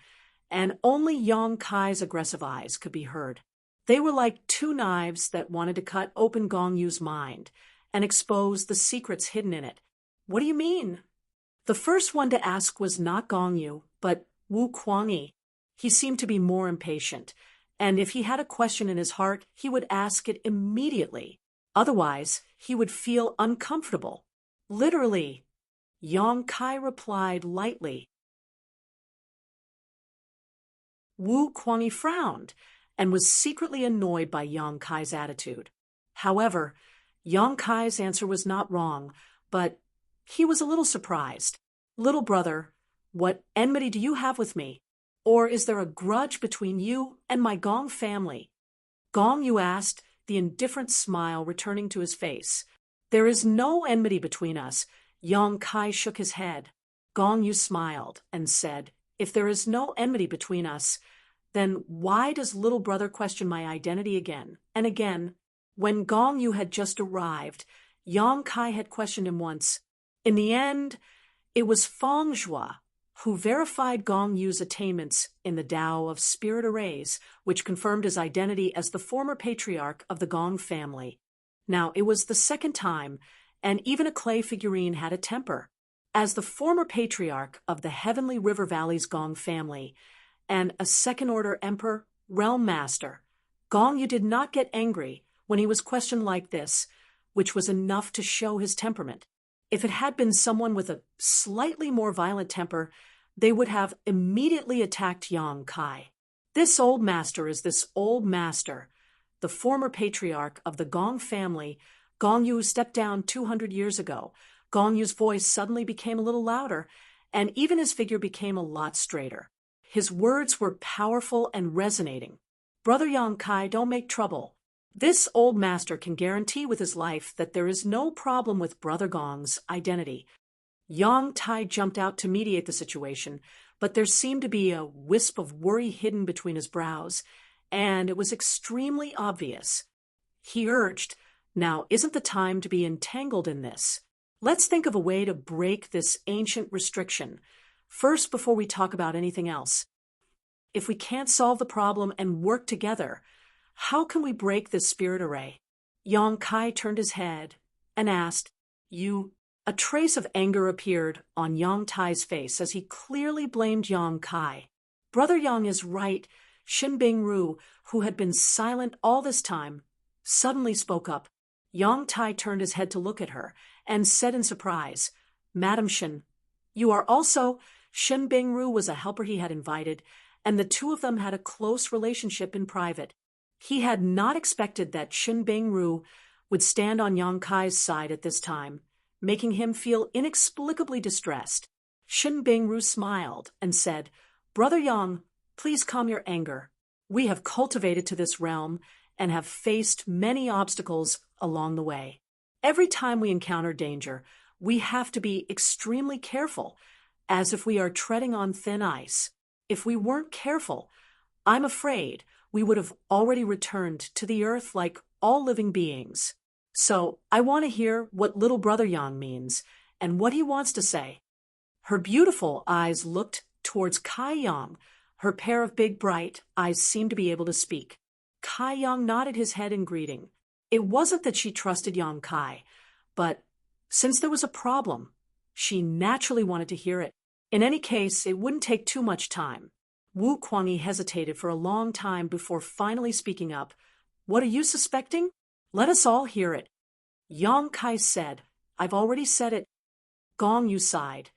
and only Yang Kai's aggressive eyes could be heard. They were like two knives that wanted to cut open Gong Yu's mind and expose the secrets hidden in it. "What do you mean?" The first one to ask was not Gong Yu, but Wu Kuangyi. He seemed to be more impatient, and if he had a question in his heart, he would ask it immediately. Otherwise, he would feel uncomfortable. "Literally," Yang Kai replied lightly. Wu Kuangyi frowned and was secretly annoyed by Yang Kai's attitude. However, Yang Kai's answer was not wrong, but he was a little surprised. "Little brother, what enmity do you have with me? Or is there a grudge between you and my Gong family?" Gong Yu asked, the indifferent smile returning to his face. "There is no enmity between us." Yang Kai shook his head. Gong Yu smiled and said, "If there is no enmity between us, then why does little brother question my identity again and again?" When Gong Yu had just arrived, Yang Kai had questioned him once. In the end, it was Feng Zhua who verified Gong Yu's attainments in the Tao of Spirit Arrays, which confirmed his identity as the former patriarch of the Gong family. Now, it was the second time, and even a clay figurine had a temper. As the former patriarch of the Heavenly River Valley's Gong family, and a second-order emperor, realm master, Gong Yu did not get angry when he was questioned like this, which was enough to show his temperament. If it had been someone with a slightly more violent temper, they would have immediately attacked Yang Kai. This old master is this old master, the former patriarch of the Gong family. Gong Yu stepped down 200 years ago. Gong Yu's voice suddenly became a little louder, and even his figure became a lot straighter. His words were powerful and resonating. "Brother Yang Kai, don't make trouble. This old master can guarantee with his life that there is no problem with Brother Gong's identity." Yang Tai jumped out to mediate the situation, but there seemed to be a wisp of worry hidden between his brows, and it was extremely obvious. He urged, "Now isn't the time to be entangled in this. Let's think of a way to break this ancient restriction, first before we talk about anything else. If we can't solve the problem and work together, how can we break this spirit array?" Yang Kai turned his head and asked, "You?" A trace of anger appeared on Yang Tai's face as he clearly blamed Yang Kai. "Brother Yang is right." Shin Bingru, who had been silent all this time, suddenly spoke up. Yang Tai turned his head to look at her and said in surprise, "Madam Shin, you are also—" Shin Bingru was a helper he had invited, and the two of them had a close relationship in private. He had not expected that Shin Bingru would stand on Yang Kai's side at this time, making him feel inexplicably distressed. Shin Bingru smiled and said, "Brother Yang, please calm your anger. We have cultivated to this realm and have faced many obstacles along the way. Every time we encounter danger, we have to be extremely careful, as if we are treading on thin ice. If we weren't careful, I'm afraid we would have already returned to the earth like all living beings. So I want to hear what little brother Yang means and what he wants to say." Her beautiful eyes looked towards Kai Yang. Her pair of big, bright eyes seemed to be able to speak. Kai Yang nodded his head in greeting. It wasn't that she trusted Yang Kai, but since there was a problem, she naturally wanted to hear it. In any case, it wouldn't take too much time. Wu Kuangyi hesitated for a long time before finally speaking up. "What are you suspecting? Let us all hear it." Yang Kai said, "I've already said it." Gong Yu sighed.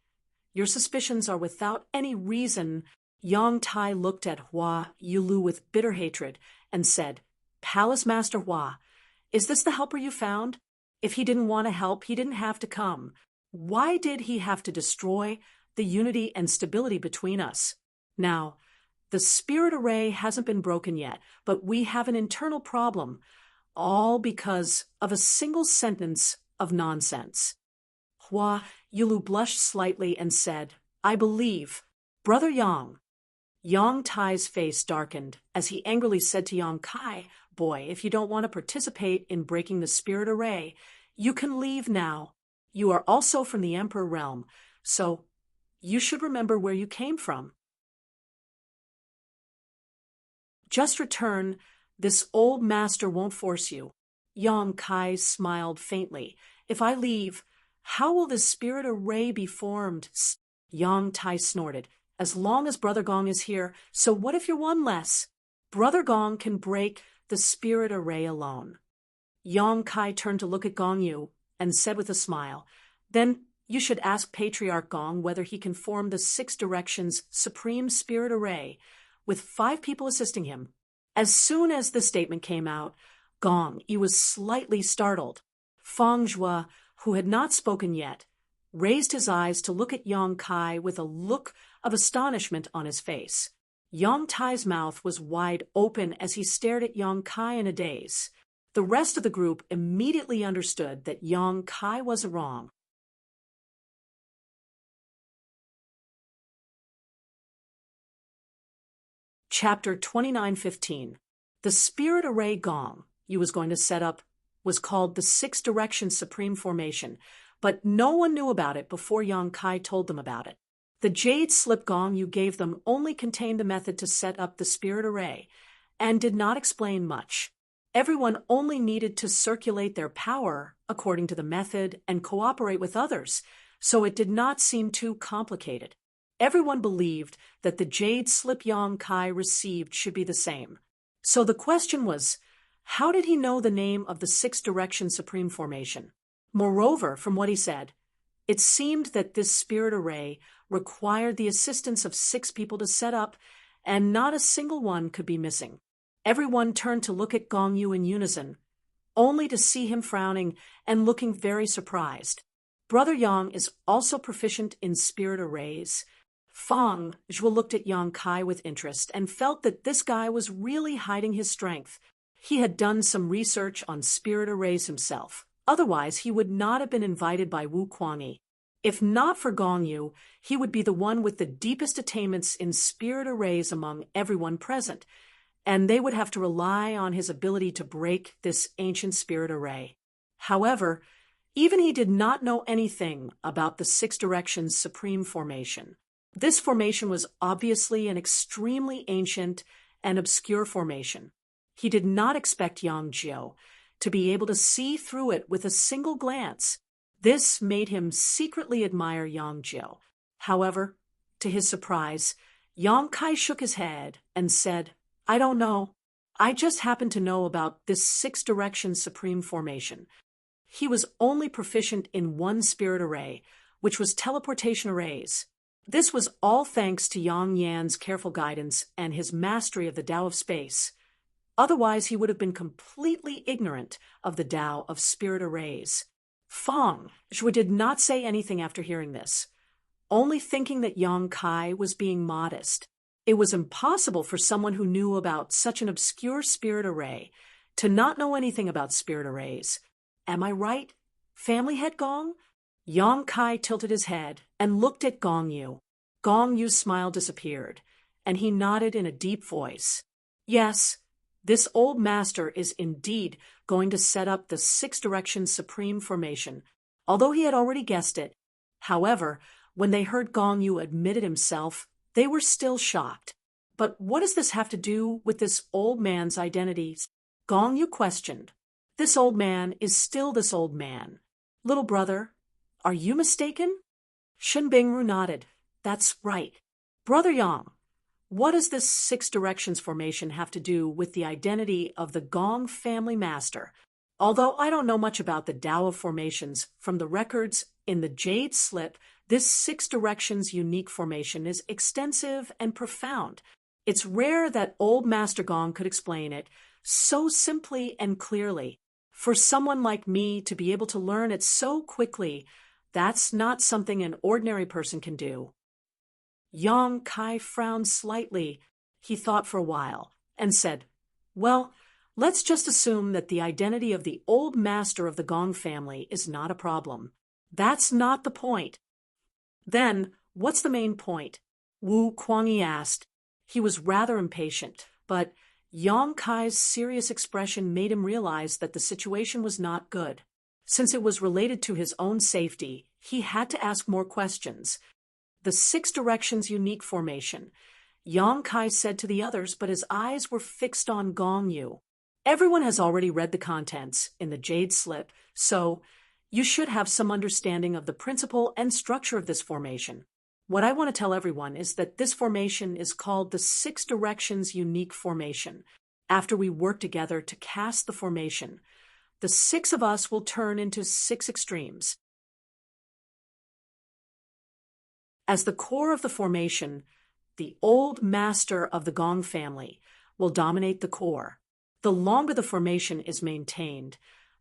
"Your suspicions are without any reason." Yang Tai looked at Hua Yulu with bitter hatred and said, "Palace Master Hua, is this the helper you found? If he didn't want to help, he didn't have to come. Why did he have to destroy the unity and stability between us? Now, the spirit array hasn't been broken yet, but we have an internal problem, all because of a single sentence of nonsense." Hua Yulu blushed slightly and said, "I believe, Brother Yang." Yang Tai's face darkened as he angrily said to Yang Kai, "Boy, if you don't want to participate in breaking the spirit array, you can leave now. You are also from the Emperor realm, so you should remember where you came from. Just return. This old master won't force you." Yang Kai smiled faintly. "If I leave, how will this spirit array be formed?" Yang Tai snorted. "As long as Brother Gong is here, so what if you're one less? Brother Gong can break the spirit array alone." Yang Kai turned to look at Gong Yu and said with a smile, "Then you should ask Patriarch Gong whether he can form the 6 Directions Supreme Spirit Array, with 5 people assisting him." As soon as the statement came out, Gong Yu was slightly startled. Fang Zhua, who had not spoken yet, raised his eyes to look at Yang Kai with a look of astonishment on his face. Yang Tai's mouth was wide open as he stared at Yang Kai in a daze. The rest of the group immediately understood that Yang Kai wasn't wrong. Chapter 29:15. The spirit array Gong Yu was going to set up was called the 6 Directions Supreme Formation, but no one knew about it before Yang Kai told them about it. The jade slip Gong Yu gave them only contained the method to set up the spirit array, and did not explain much. Everyone only needed to circulate their power according to the method and cooperate with others, so it did not seem too complicated. Everyone believed that the jade slip Yang Kai received should be the same. So the question was, how did he know the name of the 6 Directions Supreme Formation? Moreover, from what he said, it seemed that this spirit array required the assistance of 6 people to set up, and not a single one could be missing. Everyone turned to look at Gong Yu in unison, only to see him frowning and looking very surprised. Brother Yang is also proficient in spirit arrays. Fang Zhua looked at Yang Kai with interest and felt that this guy was really hiding his strength. He had done some research on spirit arrays himself. Otherwise, he would not have been invited by Wu Kuangyi. If not for Gong Yu, he would be the one with the deepest attainments in spirit arrays among everyone present, and they would have to rely on his ability to break this ancient spirit array. However, even he did not know anything about the 6 Directions Supreme Formation. This formation was obviously an extremely ancient and obscure formation. He did not expect Yang Jiu to be able to see through it with a single glance. This made him secretly admire Yang Jiu. However, to his surprise, Yang Kai shook his head and said, "I don't know. I just happen to know about this 6 Directions Supreme Formation." He was only proficient in one spirit array, which was teleportation arrays. This was all thanks to Yang Yan's careful guidance and his mastery of the Tao of space. Otherwise, he would have been completely ignorant of the Tao of spirit arrays. Feng Zhui did not say anything after hearing this, only thinking that Yang Kai was being modest. It was impossible for someone who knew about such an obscure spirit array to not know anything about spirit arrays. Am I right, family head Gong? Yang Kai tilted his head and looked at Gong Yu. Gong Yu's smile disappeared, and he nodded in a deep voice. Yes, this old master is indeed going to set up the Six Directions Supreme Formation, although he had already guessed it. However, when they heard Gong Yu admit it himself, they were still shocked. But what does this have to do with this old man's identity? Gong Yu questioned. This old man is still this old man. Little brother, are you mistaken? Shen Bingru nodded. That's right. Brother Yang, what does this Six Directions formation have to do with the identity of the Gong family master? Although I don't know much about the Tao of formations, from the records in the Jade Slip, this Six Directions unique formation is extensive and profound. It's rare that old Master Gong could explain it so simply and clearly. For someone like me to be able to learn it so quickly, that's not something an ordinary person can do. Yang Kai frowned slightly. He thought for a while and said, well, let's just assume that the identity of the old master of the Gong family is not a problem. That's not the point. Then, what's the main point? Wu Kuangyi asked. He was rather impatient, but Yang Kai's serious expression made him realize that the situation was not good. Since it was related to his own safety, he had to ask more questions. The Six Directions unique formation, Yang Kai said to the others, but his eyes were fixed on Gong Yu. Everyone has already read the contents in the Jade Slip, so you should have some understanding of the principle and structure of this formation. What I want to tell everyone is that this formation is called the Six Directions unique formation. After we work together to cast the formation, the six of us will turn into six extremes. As the core of the formation, the old master of the Gong family will dominate the core. The longer the formation is maintained,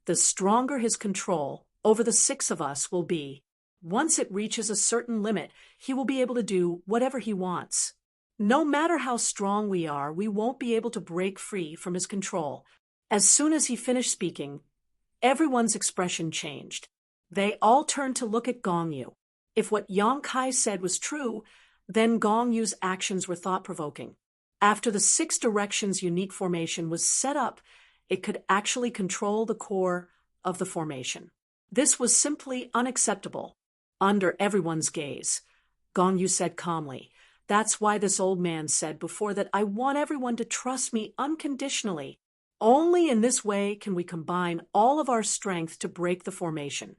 the stronger his control over the six of us will be. Once it reaches a certain limit, he will be able to do whatever he wants. No matter how strong we are, we won't be able to break free from his control. As soon as he finished speaking, everyone's expression changed. They all turned to look at Gong Yu. If what Yang Kai said was true, then Gong Yu's actions were thought-provoking. After the Six Directions unique formation was set up, it could actually control the core of the formation. This was simply unacceptable. Under everyone's gaze, Gong Yu said calmly, "That's why this old man said before that I want everyone to trust me unconditionally. Only in this way can we combine all of our strength to break the formation."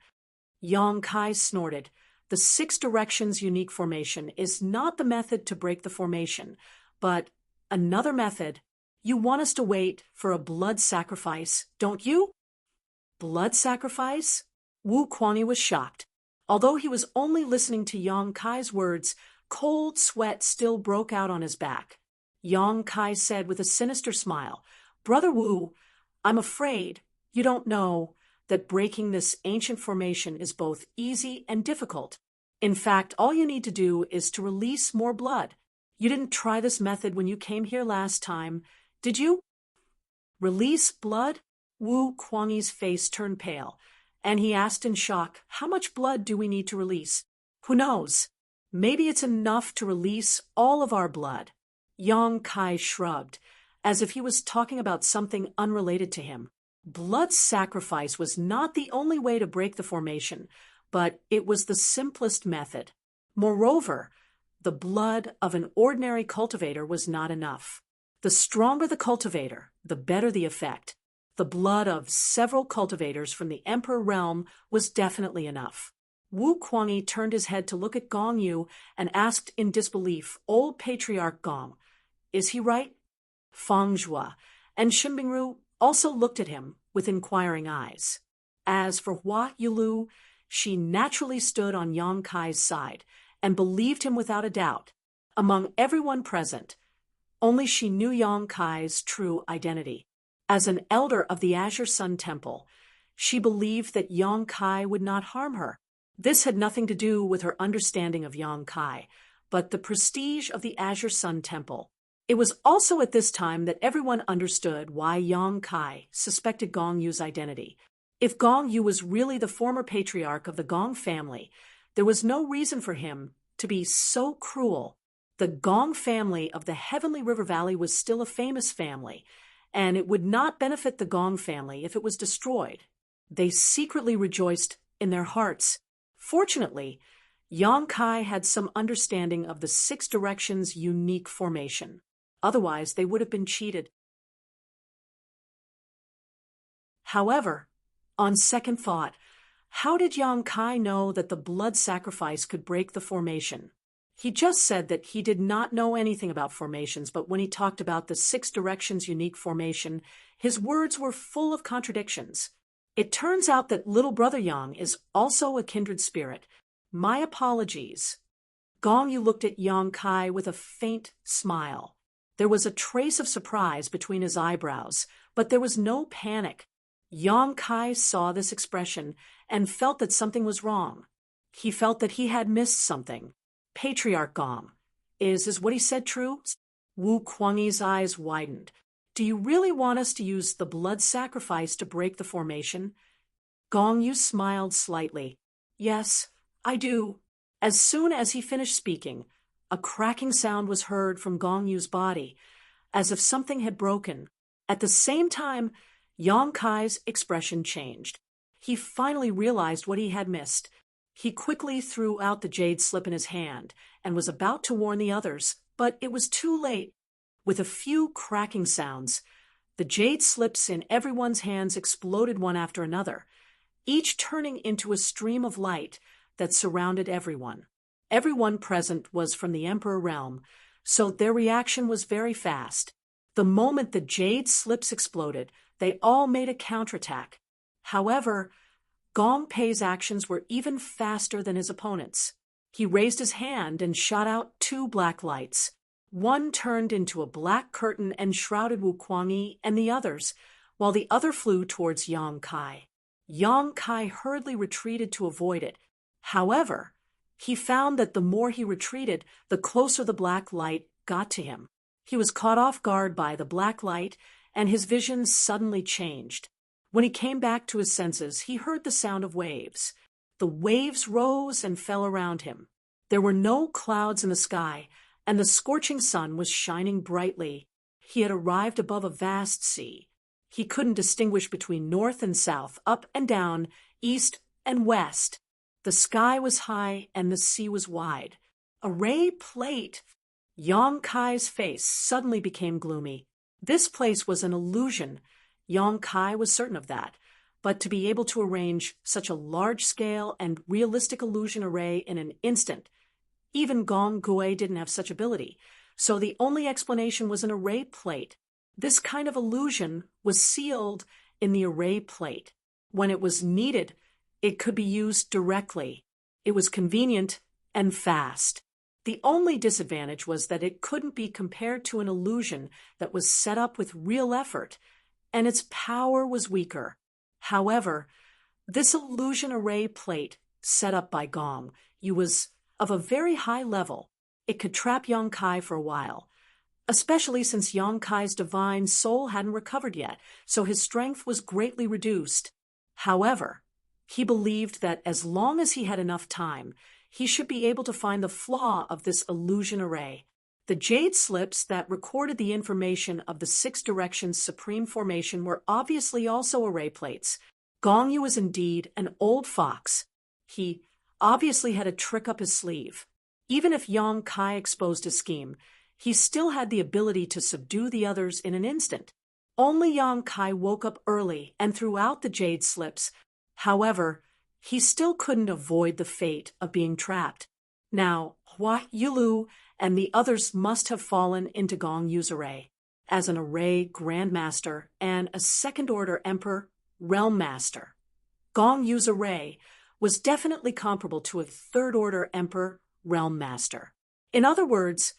Yang Kai snorted. The Six Directions unique formation is not the method to break the formation, but another method. You want us to wait for a blood sacrifice, don't you? Blood sacrifice? Wu Kuangyi was shocked. Although he was only listening to Yang Kai's words, cold sweat still broke out on his back. Yang Kai said with a sinister smile, "Brother Wu, I'm afraid you don't know that breaking this ancient formation is both easy and difficult. In fact, all you need to do is to release more blood. You didn't try this method when you came here last time, did you?" Release blood? Wu Kuangyi's face turned pale, and he asked in shock, "How much blood do we need to release?" "Who knows? Maybe it's enough to release all of our blood." Yang Kai shrugged, as if he was talking about something unrelated to him. Blood sacrifice was not the only way to break the formation, but it was the simplest method. Moreover, the blood of an ordinary cultivator was not enough. The stronger the cultivator, the better the effect. The blood of several cultivators from the Emperor realm was definitely enough. Wu Kuangyi turned his head to look at Gong Yu and asked in disbelief, "Old Patriarch Gong, is he right?" Feng Zhui and Shen Bingru also looked at him with inquiring eyes. As for Hua Yulu, she naturally stood on Yang Kai's side and believed him without a doubt. Among everyone present, only she knew Yang Kai's true identity. As an elder of the Azure Sun Temple, she believed that Yang Kai would not harm her. This had nothing to do with her understanding of Yang Kai, but the prestige of the Azure Sun Temple. It was also at this time that everyone understood why Yang Kai suspected Gong Yu's identity. If Gong Yu was really the former patriarch of the Gong family, there was no reason for him to be so cruel. The Gong family of the Heavenly River Valley was still a famous family, and it would not benefit the Gong family if it was destroyed. They secretly rejoiced in their hearts. Fortunately, Yang Kai had some understanding of the Six Directions' unique formation. Otherwise, they would have been cheated. However, on second thought, how did Yang Kai know that the blood sacrifice could break the formation? He just said that he did not know anything about formations, but when he talked about the Six Directions' unique formation, his words were full of contradictions. It turns out that little brother Yang is also a kindred spirit. My apologies. Gong Yu looked at Yang Kai with a faint smile. There was a trace of surprise between his eyebrows, but there was no panic. Yang Kai saw this expression and felt that something was wrong. He felt that he had missed something. Patriarch Gong, is what he said true? Wu Kuangyi's eyes widened. Do you really want us to use the blood sacrifice to break the formation? Gong Yu smiled slightly. Yes, I do. As soon as he finished speaking, a cracking sound was heard from Gong Yu's body, as if something had broken. At the same time, Yang Kai's expression changed. He finally realized what he had missed. He quickly threw out the jade slip in his hand and was about to warn the others, but it was too late. With a few cracking sounds, the jade slips in everyone's hands exploded one after another, each turning into a stream of light that surrounded everyone. Everyone present was from the Emperor realm, so their reaction was very fast. The moment the jade slips exploded, they all made a counterattack. However, Gong Pei's actions were even faster than his opponents. He raised his hand and shot out two black lights. One turned into a black curtain and shrouded Wu Kuangyi and the others, while the other flew towards Yang Kai. Yang Kai hurriedly retreated to avoid it. However, he found that the more he retreated, the closer the black light got to him. He was caught off guard by the black light, and his vision suddenly changed. When he came back to his senses, he heard the sound of waves. The waves rose and fell around him. There were no clouds in the sky, and the scorching sun was shining brightly. He had arrived above a vast sea. He couldn't distinguish between north and south, up and down, east and west. The sky was high and the sea was wide. A ray plate! Yang Kai's face suddenly became gloomy. This place was an illusion. Yang Kai was certain of that, but to be able to arrange such a large-scale and realistic illusion array in an instant, even Gong Gui didn't have such ability, so the only explanation was an array plate. This kind of illusion was sealed in the array plate. When it was needed, it could be used directly. It was convenient and fast. The only disadvantage was that it couldn't be compared to an illusion that was set up with real effort, and its power was weaker. However, this illusion array plate set up by Gong Yu was of a very high level. It could trap Yang Kai for a while, especially since Yang Kai's divine soul hadn't recovered yet, so his strength was greatly reduced. However, he believed that as long as he had enough time, he should be able to find the flaw of this illusion array. The jade slips that recorded the information of the Six Directions' supreme formation were obviously also array plates. Gong Yu was indeed an old fox. He obviously had a trick up his sleeve. Even if Yang Kai exposed his scheme, he still had the ability to subdue the others in an instant. Only Yang Kai woke up early and threw out the jade slips. However, he still couldn't avoid the fate of being trapped. Now, Hua Yulu and the others must have fallen into Gong Yu's array. As an array grandmaster and a second-order emperor realm master, Gong Yu's array was definitely comparable to a third-order emperor Realm Master. In other words,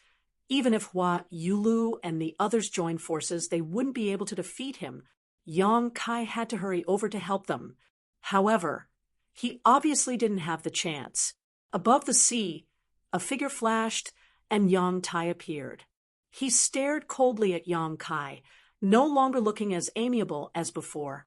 even if Hua Yulu and the others joined forces, they wouldn't be able to defeat him. Yang Kai had to hurry over to help them. However, he obviously didn't have the chance. Above the sea, a figure flashed, and Yang Tai appeared. He stared coldly at Yang Kai, no longer looking as amiable as before.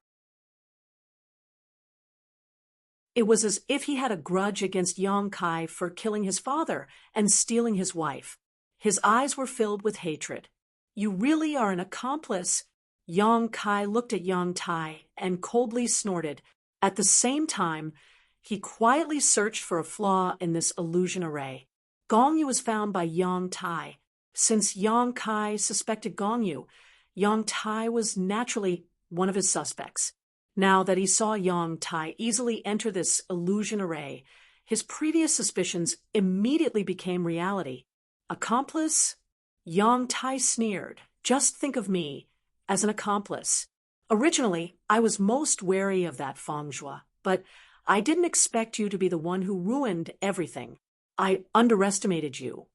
It was as if he had a grudge against Yang Kai for killing his father and stealing his wife. His eyes were filled with hatred. "You really are an accomplice." Yang Kai looked at Yang Tai and coldly snorted. At the same time, he quietly searched for a flaw in this illusion array. Gong Yu was found by Yang Tai. Since Yang Kai suspected Gong Yu, Yang Tai was naturally one of his suspects. Now that he saw Yang Tai easily enter this illusion array, his previous suspicions immediately became reality. Accomplice? Yang Tai sneered. "Just think of me as an accomplice. Originally, I was most wary of that Feng Zhua, but I didn't expect you to be the one who ruined everything. I underestimated you."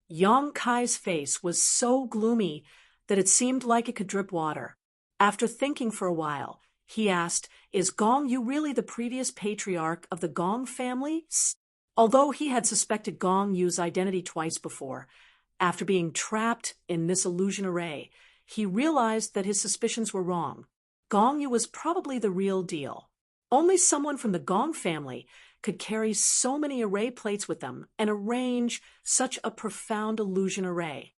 Yang Kai's face was so gloomy that it seemed like it could drip water. After thinking for a while, he asked, "Is Gong Yu really the previous patriarch of the Gong family?" Although he had suspected Gong Yu's identity twice before, after being trapped in this illusion array, he realized that his suspicions were wrong. Gong Yu was probably the real deal. Only someone from the Gong family could carry so many array plates with them and arrange such a profound illusion array.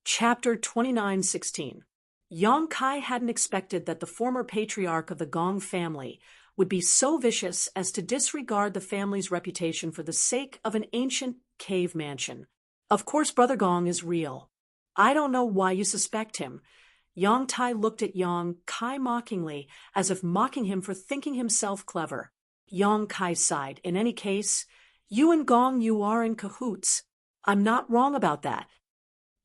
Chapter 29:16. Yang Kai hadn't expected that the former patriarch of the Gong family would be so vicious as to disregard the family's reputation for the sake of an ancient cave mansion. "Of course Brother Gong is real. I don't know why you suspect him." Yang Tai looked at Yang Kai mockingly, as if mocking him for thinking himself clever. Yang Kai sighed. "In any case, you and Gong Yu are in cahoots. I'm not wrong about that."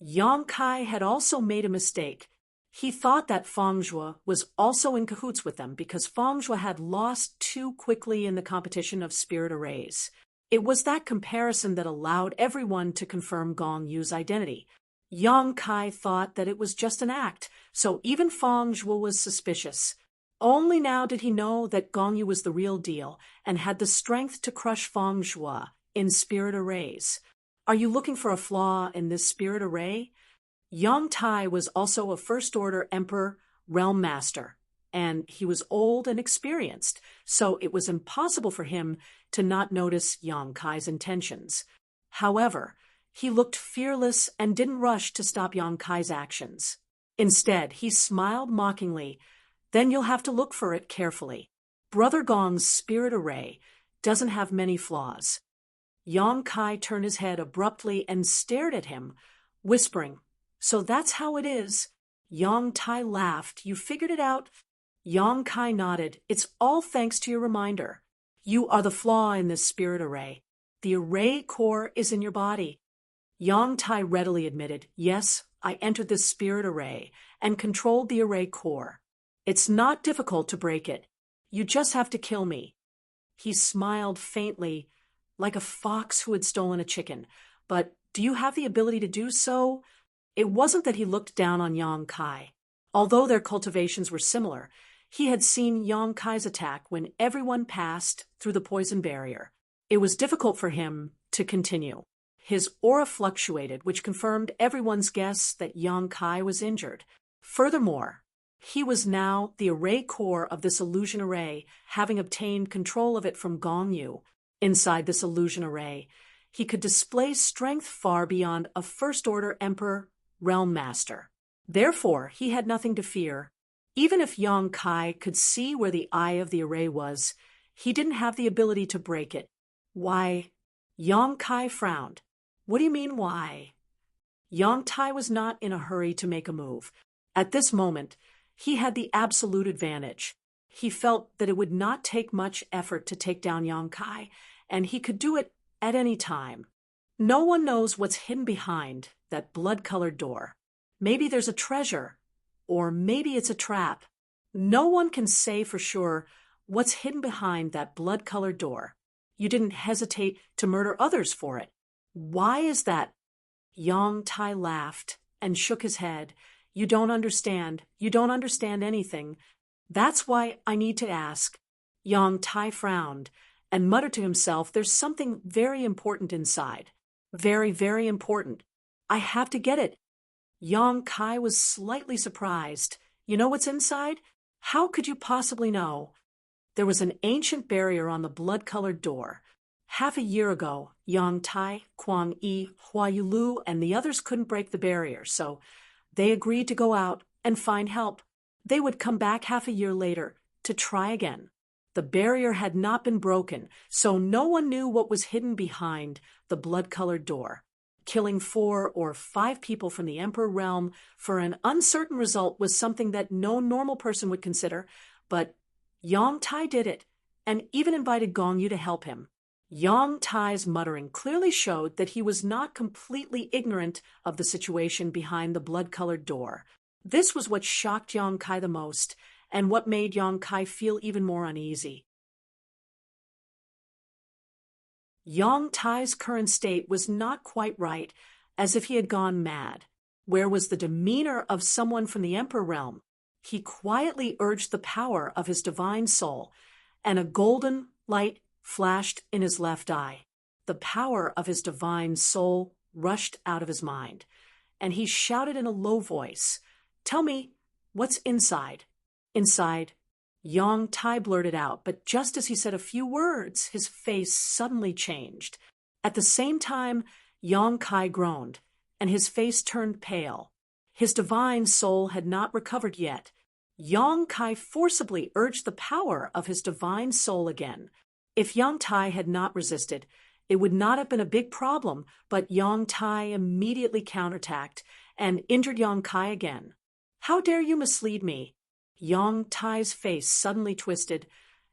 Yang Kai had also made a mistake. He thought that Feng Zhua was also in cahoots with them because Feng Zhua had lost too quickly in the competition of spirit arrays. It was that comparison that allowed everyone to confirm Gong Yu's identity. Yang Kai thought that it was just an act, so even Feng Zhua was suspicious. Only now did he know that Gong Yu was the real deal and had the strength to crush Feng Zhua in spirit arrays. "Are you looking for a flaw in this spirit array?" Yang Tai was also a first-order Emperor Realm Master, and he was old and experienced, so it was impossible for him to not notice Yang Kai's intentions. However, he looked fearless and didn't rush to stop Yang Kai's actions. Instead, he smiled mockingly. "Then you'll have to look for it carefully. Brother Gong's spirit array doesn't have many flaws." Yang Kai turned his head abruptly and stared at him, whispering, "So that's how it is." Yang Tai laughed. "You figured it out?" Yang Kai nodded. "It's all thanks to your reminder. You are the flaw in this spirit array. The array core is in your body." Yang Tai readily admitted, "Yes, I entered this spirit array and controlled the array core. It's not difficult to break it. You just have to kill me." He smiled faintly, like a fox who had stolen a chicken. "But do you have the ability to do so?" It wasn't that he looked down on Yang Kai. Although their cultivations were similar, he had seen Yang Kai's attack when everyone passed through the poison barrier. It was difficult for him to continue. His aura fluctuated, which confirmed everyone's guess that Yang Kai was injured. Furthermore, he was now the array core of this illusion array, having obtained control of it from Gong Yu. Inside this illusion array, he could display strength far beyond a first-order Emperor Realm Master. Therefore, he had nothing to fear. Even if Yang Kai could see where the eye of the array was, he didn't have the ability to break it. "Why?" Yang Kai frowned. "What do you mean, why?" Yang Tai was not in a hurry to make a move. At this moment, he had the absolute advantage. He felt that it would not take much effort to take down Yang Kai, and he could do it at any time. No one knows what's hidden behind that blood-colored door. Maybe there's a treasure, or maybe it's a trap. No one can say for sure what's hidden behind that blood-colored door. You didn't hesitate to murder others for it. Why is that? Yang Tai laughed and shook his head. You don't understand. You don't understand anything. That's why I need to ask. Yang Tai frowned and muttered to himself, there's something very important inside. Very, very important. I have to get it. Yang Kai was slightly surprised. You know what's inside? How could you possibly know? There was an ancient barrier on the blood-colored door. Half a year ago, Yang Tai, Kuang Yi, Hua Yulu, and the others couldn't break the barrier, so they agreed to go out and find help. They would come back half a year later to try again. The barrier had not been broken, so no one knew what was hidden behind the blood-colored door. Killing 4 or 5 people from the Emperor realm for an uncertain result was something that no normal person would consider, but Yang Tai did it, and even invited Gong Yu to help him. Yang Tai's muttering clearly showed that he was not completely ignorant of the situation behind the blood-colored door. This was what shocked Yang Kai the most, and what made Yang Kai feel even more uneasy. Yang Tai's current state was not quite right, as if he had gone mad. Where was the demeanor of someone from the Emperor realm? He quietly urged the power of his divine soul, and a golden light flashed in his left eye. The power of his divine soul rushed out of his mind, and he shouted in a low voice, "Tell me, what's inside?" Inside, Yang Tai blurted out, but just as he said a few words, his face suddenly changed. At the same time, Yang Kai groaned, and his face turned pale. His divine soul had not recovered yet. Yang Kai forcibly urged the power of his divine soul again. If Yang Tai had not resisted, it would not have been a big problem, but Yang Tai immediately counterattacked and injured Yang Kai again. "How dare you mislead me?" Yang Tai's face suddenly twisted,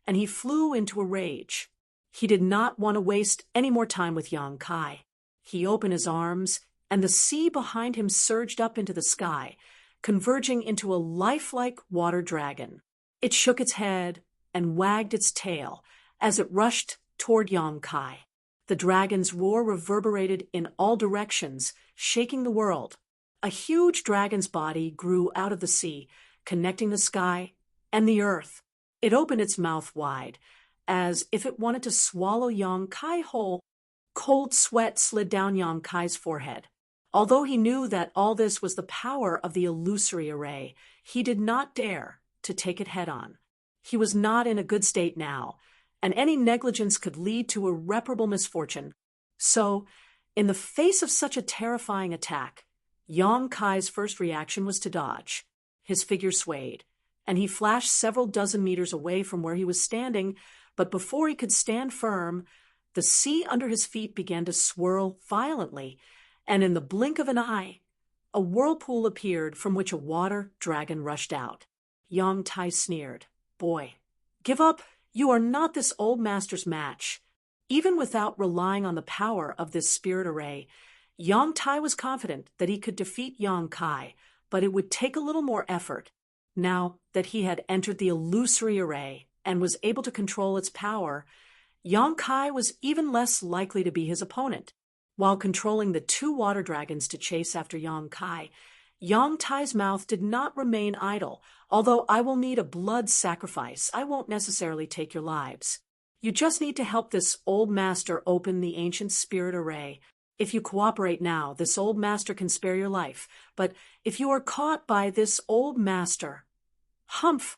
and he flew into a rage. He did not want to waste any more time with Yang Kai. He opened his arms, and the sea behind him surged up into the sky, converging into a lifelike water dragon. It shook its head and wagged its tail as it rushed toward Yang Kai. The dragon's roar reverberated in all directions, shaking the world. A huge dragon's body grew out of the sea, connecting the sky and the earth. It opened its mouth wide, as if it wanted to swallow Yang Kai whole. Cold sweat slid down Yang Kai's forehead. Although he knew that all this was the power of the illusory array, he did not dare to take it head-on. He was not in a good state now, and any negligence could lead to irreparable misfortune. So, in the face of such a terrifying attack, Yang Kai's first reaction was to dodge. His figure swayed, and he flashed several dozen meters away from where he was standing, but before he could stand firm, the sea under his feet began to swirl violently, and in the blink of an eye, a whirlpool appeared from which a water dragon rushed out. Yang Tai sneered, "Boy, give up. You are not this old master's match." Even without relying on the power of this spirit array, Yang Tai was confident that he could defeat Yang Kai, but it would take a little more effort. Now that he had entered the illusory array and was able to control its power, Yang Kai was even less likely to be his opponent. While controlling the 2 water dragons to chase after Yang Kai, Yang Tai's mouth did not remain idle. "Although I will need a blood sacrifice, I won't necessarily take your lives. You just need to help this old master open the ancient spirit array. If you cooperate now, this old master can spare your life. But if you are caught by this old master—" Humph!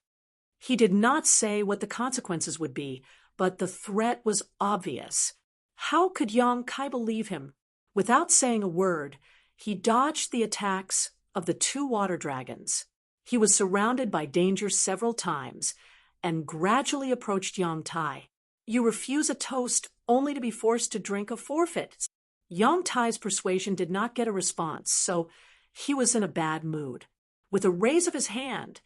He did not say what the consequences would be, but the threat was obvious. How could Yang Kai believe him? Without saying a word, he dodged the attacks of the 2 water dragons. He was surrounded by danger several times, and gradually approached Yang Tai. "You refuse a toast only to be forced to drink a forfeit." Yang Tai's persuasion did not get a response, so he was in a bad mood. With a raise of his hand,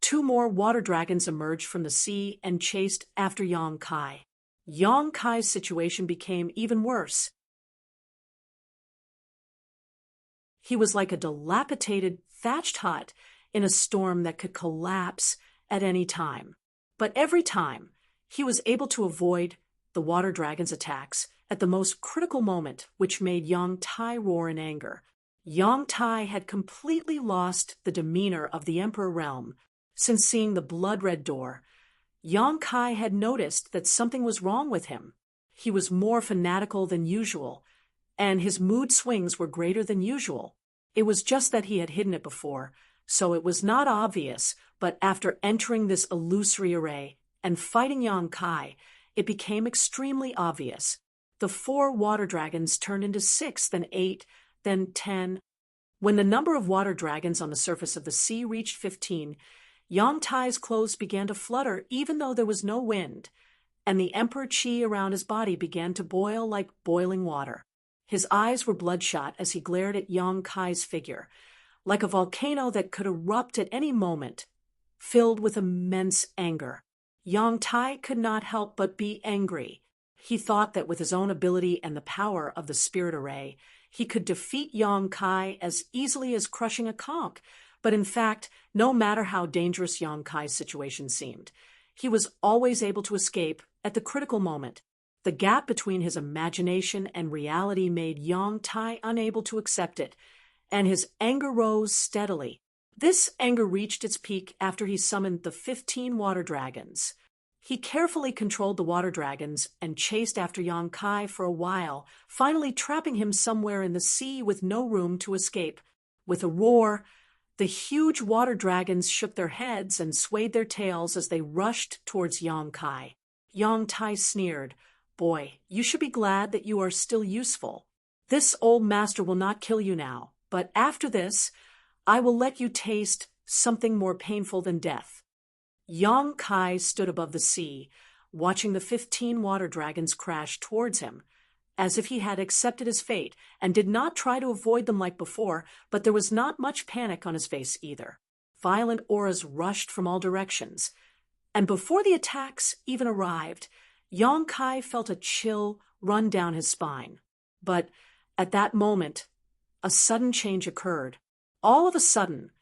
2 more water dragons emerged from the sea and chased after Yang Kai. Yang Kai's situation became even worse. He was like a dilapidated, thatched hut in a storm that could collapse at any time. But every time, he was able to avoid the water dragon's attacks at the most critical moment, which made Yang Tai roar in anger. Yang Tai had completely lost the demeanor of the Emperor realm. Since seeing the blood-red door, Yang Kai had noticed that something was wrong with him. He was more fanatical than usual, and his mood swings were greater than usual. It was just that he had hidden it before, so it was not obvious, but after entering this illusory array and fighting Yang Kai, it became extremely obvious. The 4 water dragons turned into 6, then 8, then 10. When the number of water dragons on the surface of the sea reached 15, Yang Tai's clothes began to flutter even though there was no wind, and the emperor chi around his body began to boil like boiling water. His eyes were bloodshot as he glared at Yang Kai's figure, like a volcano that could erupt at any moment, filled with immense anger. Yang Tai could not help but be angry. He thought that with his own ability and the power of the spirit array, he could defeat Yang Kai as easily as crushing a conch, but in fact, no matter how dangerous Yang Kai's situation seemed, he was always able to escape at the critical moment. The gap between his imagination and reality made Yang Tai unable to accept it, and his anger rose steadily. This anger reached its peak after he summoned the 15 water dragons. He carefully controlled the water dragons and chased after Yang Kai for a while, finally trapping him somewhere in the sea with no room to escape. With a roar, the huge water dragons shook their heads and swayed their tails as they rushed towards Yang Kai. Yang Tai sneered, "Boy, you should be glad that you are still useful. This old master will not kill you now, but after this, I will let you taste something more painful than death." Yang Kai stood above the sea, watching the 15 water dragons crash towards him, as if he had accepted his fate and did not try to avoid them like before, but there was not much panic on his face either. Violent auras rushed from all directions, and before the attacks even arrived, Yang Kai felt a chill run down his spine. But at that moment, a sudden change occurred. All of a sudden,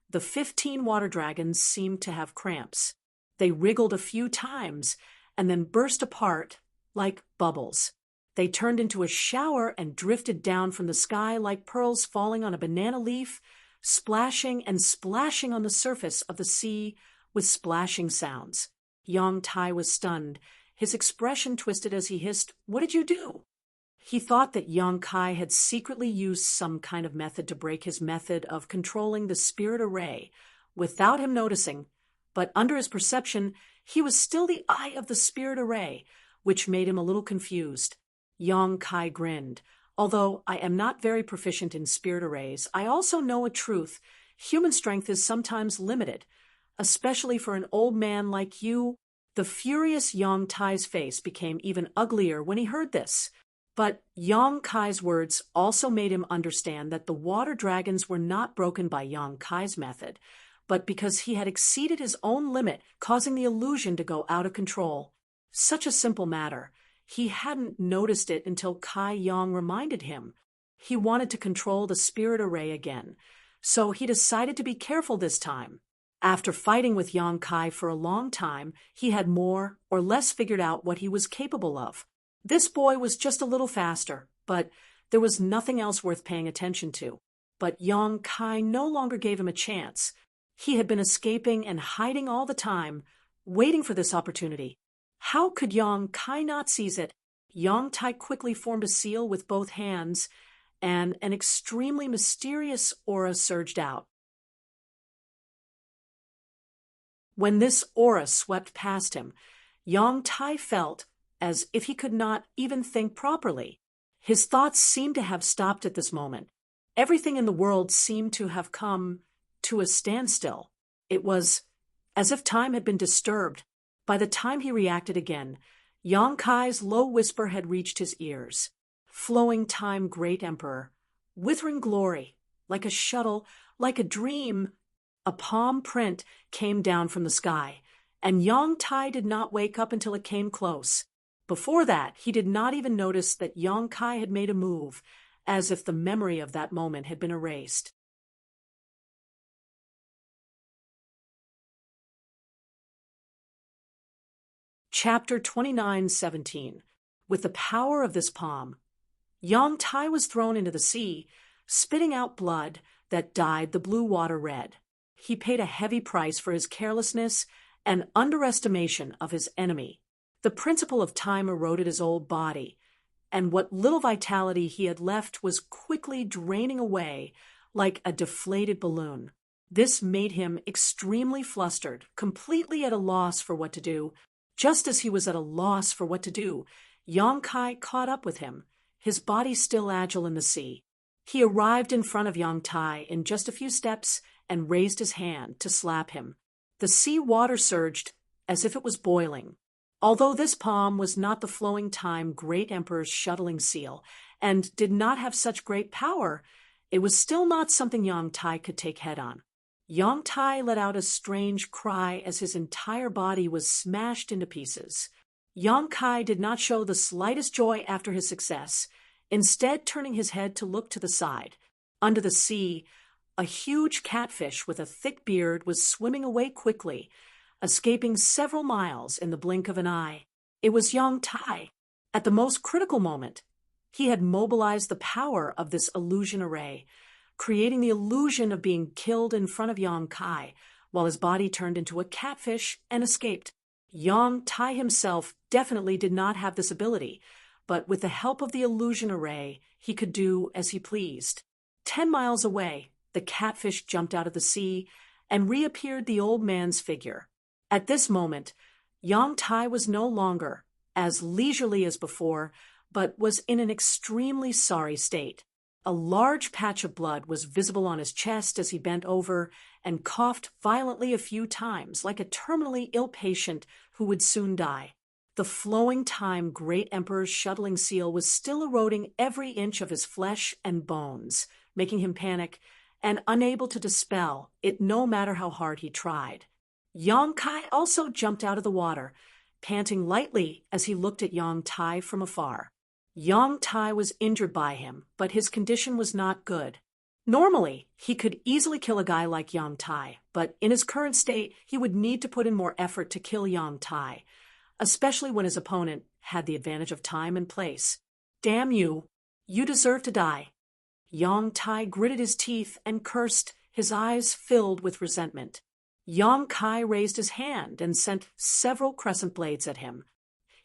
the 15 water dragons seemed to have cramps. They wriggled a few times and then burst apart like bubbles. They turned into a shower and drifted down from the sky like pearls falling on a banana leaf, splashing and splashing on the surface of the sea with splashing sounds. Yang Tai was stunned. His expression twisted as he hissed, "What did you do?" He thought that Yang Kai had secretly used some kind of method to break his method of controlling the spirit array without him noticing, but under his perception, he was still the eye of the spirit array, which made him a little confused. Yang Kai grinned. "Although I am not very proficient in spirit arrays, I also know a truth. Human strength is sometimes limited, especially for an old man like you." The furious Yang Tai's face became even uglier when he heard this. But Yang Kai's words also made him understand that the water dragons were not broken by Yang Kai's method, but because he had exceeded his own limit, causing the illusion to go out of control. Such a simple matter. He hadn't noticed it until Kai Yang reminded him. He wanted to control the spirit array again, so he decided to be careful this time. After fighting with Yang Kai for a long time, he had more or less figured out what he was capable of. This boy was just a little faster, but there was nothing else worth paying attention to. But Yang Kai no longer gave him a chance. He had been escaping and hiding all the time, waiting for this opportunity. How could Yang Kai not seize it? Yang Tai quickly formed a seal with both hands, and an extremely mysterious aura surged out. When this aura swept past him, Yang Tai felt as if he could not even think properly. His thoughts seemed to have stopped at this moment. Everything in the world seemed to have come to a standstill. It was as if time had been disturbed. By the time he reacted again, Yang Kai's low whisper had reached his ears. "Flowing time, great emperor. Withering glory, like a shuttle, like a dream." A palm print came down from the sky, and Yang Tai did not wake up until it came close. Before that, he did not even notice that Yang Kai had made a move, as if the memory of that moment had been erased. Chapter 29:17. With the power of this palm, Yang Tai was thrown into the sea, spitting out blood that dyed the blue water red. He paid a heavy price for his carelessness and underestimation of his enemy. The principle of time eroded his old body, and what little vitality he had left was quickly draining away like a deflated balloon. This made him extremely flustered, completely at a loss for what to do. Just as he was at a loss for what to do, Yang Kai caught up with him, his body still agile in the sea. He arrived in front of Yang Tai in just a few steps and raised his hand to slap him. The sea water surged as if it was boiling. Although this palm was not the flowing time great emperor's shuttling seal and did not have such great power, it was still not something Yang Tai could take head on. Yang Tai let out a strange cry as his entire body was smashed into pieces. Yang Kai did not show the slightest joy after his success, instead turning his head to look to the side. Under the sea, a huge catfish with a thick beard was swimming away quickly, escaping several miles in the blink of an eye. It was Yang Tai. At the most critical moment, he had mobilized the power of this illusion array, creating the illusion of being killed in front of Yang Kai, while his body turned into a catfish and escaped. Yang Tai himself definitely did not have this ability, but with the help of the illusion array, he could do as he pleased. 10 miles away, the catfish jumped out of the sea and reappeared the old man's figure. At this moment, Yang Tai was no longer as leisurely as before, but was in an extremely sorry state. A large patch of blood was visible on his chest as he bent over and coughed violently a few times, like a terminally ill patient who would soon die. The flowing time great emperor's shuttling seal was still eroding every inch of his flesh and bones, making him panic and unable to dispel it no matter how hard he tried. Yang Kai also jumped out of the water, panting lightly as he looked at Yang Tai from afar. Yang Tai was injured by him, but his condition was not good. Normally, he could easily kill a guy like Yang Tai, but in his current state, he would need to put in more effort to kill Yang Tai, especially when his opponent had the advantage of time and place. Damn you! You deserve to die. Yang Tai gritted his teeth and cursed, his eyes filled with resentment. Yang Kai raised his hand and sent several crescent blades at him.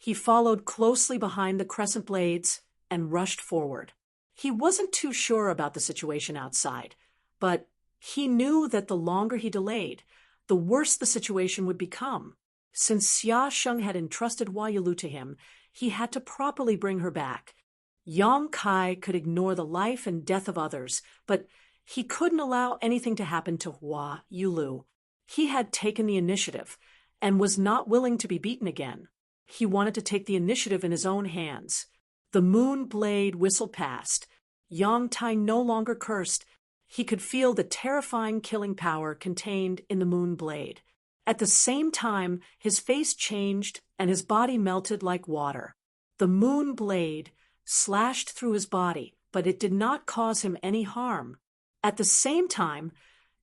He followed closely behind the crescent blades and rushed forward. He wasn't too sure about the situation outside, but he knew that the longer he delayed, the worse the situation would become. Since Xia Sheng had entrusted Hua Yulu to him, he had to properly bring her back. Yang Kai could ignore the life and death of others, but he couldn't allow anything to happen to Hua Yulu. He had taken the initiative and was not willing to be beaten again. He wanted to take the initiative in his own hands. The moon blade whistled past. Yang Tai no longer cursed. He could feel the terrifying killing power contained in the moon blade. At the same time, his face changed and his body melted like water. The moon blade slashed through his body, but it did not cause him any harm. At the same time,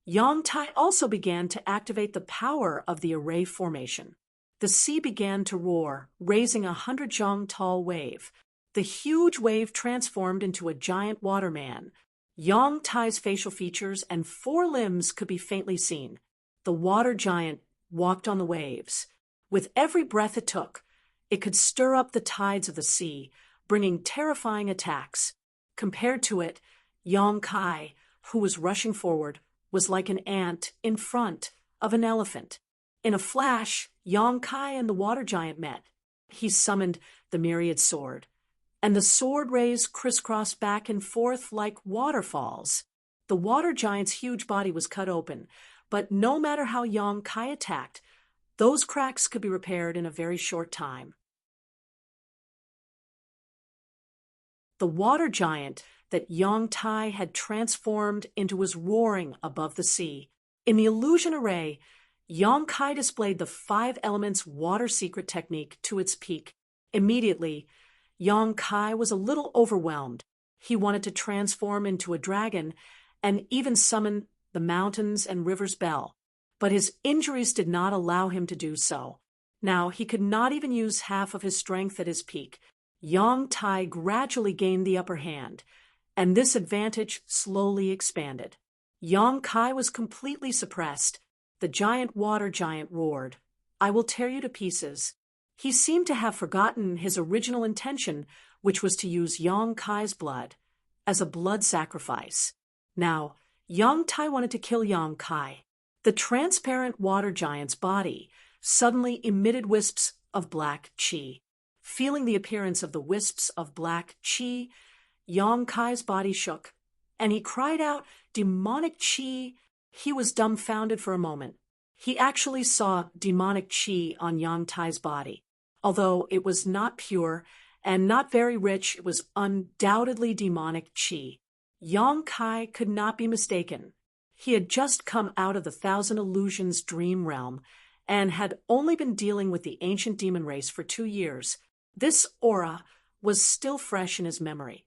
Yang Tai also began to activate the power of the array formation. The sea began to roar, raising 100 zhang tall wave. The huge wave transformed into a giant waterman. Yang Tai's facial features and 4 limbs could be faintly seen. The water giant walked on the waves. With every breath it took, it could stir up the tides of the sea, bringing terrifying attacks. Compared to it, Yang Kai, who was rushing forward, was like an ant in front of an elephant. In a flash, Yang Kai and the water giant met. He summoned the myriad sword, and the sword rays crisscrossed back and forth like waterfalls. The water giant's huge body was cut open, but no matter how Yang Kai attacked, those cracks could be repaired in a very short time. The water giant that Yang Tai had transformed into was roaring above the sea. In the illusion array, Yang Kai displayed the 5 elements water secret technique to its peak. Immediately, Yang Kai was a little overwhelmed. He wanted to transform into a dragon and even summon the mountains and rivers' bell, but his injuries did not allow him to do so. Now he could not even use half of his strength at his peak. Yang Tai gradually gained the upper hand, and this advantage slowly expanded. Yang Kai was completely suppressed. The giant water giant roared, "I will tear you to pieces." He seemed to have forgotten his original intention, which was to use Yang Kai's blood as a blood sacrifice. Now, Yang Tai wanted to kill Yang Kai. The transparent water giant's body suddenly emitted wisps of black qi. Feeling the appearance of the wisps of black qi, Yang Kai's body shook, and he cried out, "Demonic qi!" He was dumbfounded for a moment. He actually saw demonic qi on Yang Tai's body. Although it was not pure and not very rich, it was undoubtedly demonic qi. Yang Kai could not be mistaken. He had just come out of the Thousand Illusions dream realm and had only been dealing with the ancient demon race for 2 years. This aura was still fresh in his memory.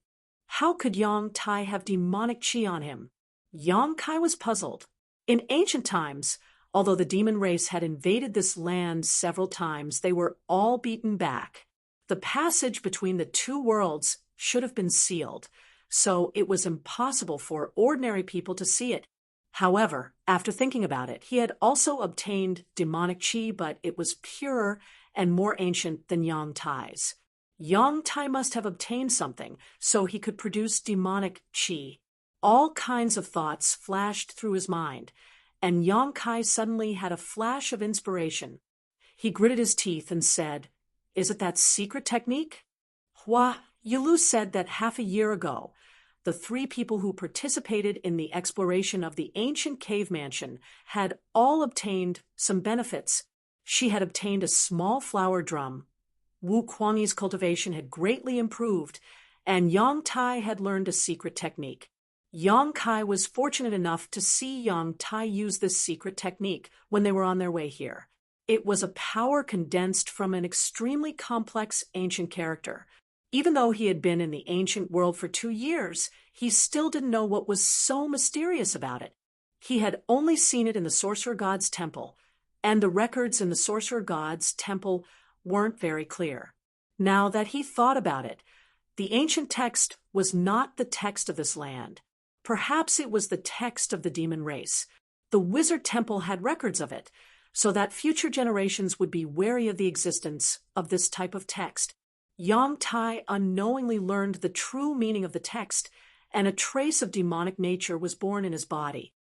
How could Yang Tai have demonic qi on him? Yang Kai was puzzled. In ancient times, although the demon race had invaded this land several times, they were all beaten back. The passage between the two worlds should have been sealed, so it was impossible for ordinary people to see it. However, after thinking about it, he had also obtained demonic qi, but it was purer and more ancient than Yang Tai's. Yang Tai must have obtained something so he could produce demonic qi. All kinds of thoughts flashed through his mind, and Yang Kai suddenly had a flash of inspiration. He gritted his teeth and said, "Is it that secret technique?" Hua Yulu said that half a year ago, the 3 people who participated in the exploration of the ancient cave mansion had all obtained some benefits. She had obtained a small flower drum. Wu Kuangyi's cultivation had greatly improved, and Yang Tai had learned a secret technique. Yang Kai was fortunate enough to see Yang Tai use this secret technique when they were on their way here. It was a power condensed from an extremely complex ancient character. Even though he had been in the ancient world for 2 years, he still didn't know what was so mysterious about it. He had only seen it in the Sorcerer God's temple, and the records in the Sorcerer God's temple weren't very clear. Now that he thought about it, the ancient text was not the text of this land. Perhaps it was the text of the demon race. The wizard temple had records of it, so that future generations would be wary of the existence of this type of text. Yang Tai unknowingly learned the true meaning of the text, and a trace of demonic nature was born in his body.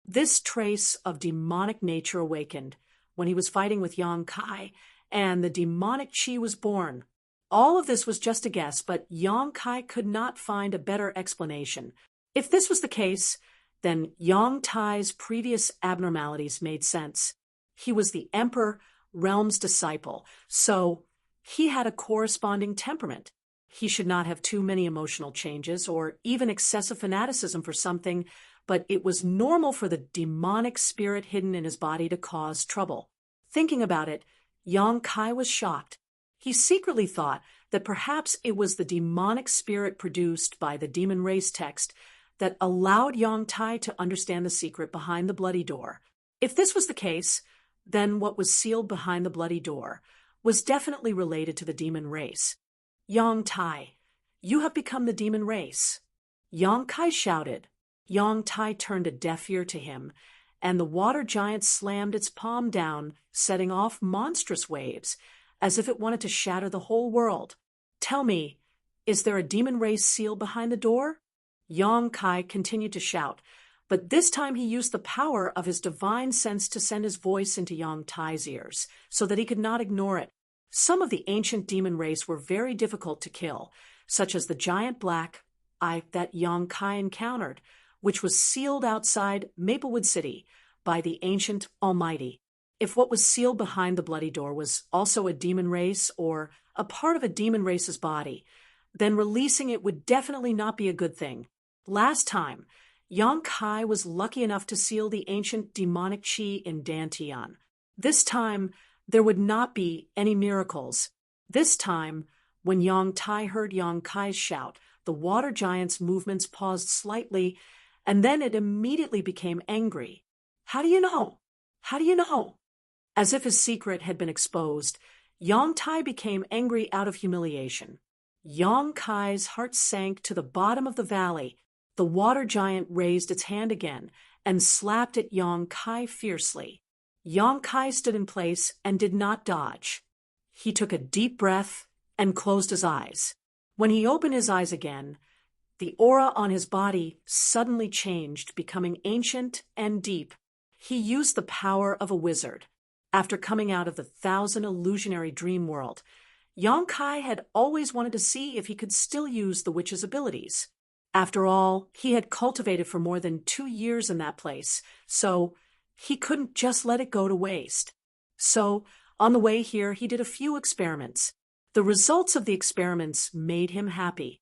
This trace of demonic nature awakened when he was fighting with Yang Kai, and the demonic qi was born. All of this was just a guess, but Yang Kai could not find a better explanation. If this was the case, then Yang Tai's previous abnormalities made sense. He was the Emperor Realm's disciple, so he had a corresponding temperament. He should not have too many emotional changes or even excessive fanaticism for something, but it was normal for the demonic spirit hidden in his body to cause trouble. Thinking about it, Yang Kai was shocked. He secretly thought that perhaps it was the demonic spirit produced by the demon race text that allowed Yang Tai to understand the secret behind the bloody door. If this was the case, then what was sealed behind the bloody door was definitely related to the demon race. "Yang Tai, you have become the demon race." Yang Kai shouted. Yang Tai turned a deaf ear to him, and the water giant slammed its palm down, setting off monstrous waves, as if it wanted to shatter the whole world. "Tell me, is there a demon race sealed behind the door?" Yang Kai continued to shout, but this time he used the power of his divine sense to send his voice into Yang Tai's ears, so that he could not ignore it. Some of the ancient demon race were very difficult to kill, such as the giant black eye that Yang Kai encountered, which was sealed outside Maplewood City by the ancient Almighty. If what was sealed behind the bloody door was also a demon race or a part of a demon race's body, then releasing it would definitely not be a good thing. Last time, Yang Kai was lucky enough to seal the ancient demonic qi in Dantian. This time, there would not be any miracles. This time, when Yang Tai heard Yang Kai's shout, the water giant's movements paused slightly, and then it immediately became angry. "How do you know?" How do you know? As if his secret had been exposed, Yang Tai became angry out of humiliation. Yang Kai's heart sank to the bottom of the valley. The water giant raised its hand again and slapped at Yang Kai fiercely. Yang Kai stood in place and did not dodge. He took a deep breath and closed his eyes. When he opened his eyes again, the aura on his body suddenly changed, becoming ancient and deep. He used the power of a wizard. After coming out of the 1,000 illusionary dream world, Yang Kai had always wanted to see if he could still use the witch's abilities. After all, he had cultivated for more than 2 years in that place, so he couldn't just let it go to waste. So, on the way here, he did a few experiments. The results of the experiments made him happy.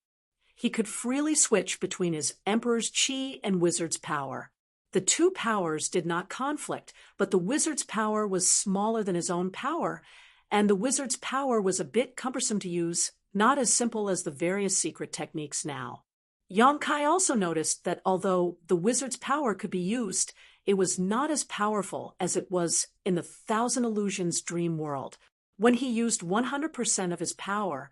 He could freely switch between his Emperor's Qi and Wizard's power. The two powers did not conflict, but the Wizard's power was smaller than his own power, and the Wizard's power was a bit cumbersome to use, not as simple as the various secret techniques now. Yang Kai also noticed that although the Wizard's power could be used, it was not as powerful as it was in the 1,000 Illusions dream world. When he used 100% of his power,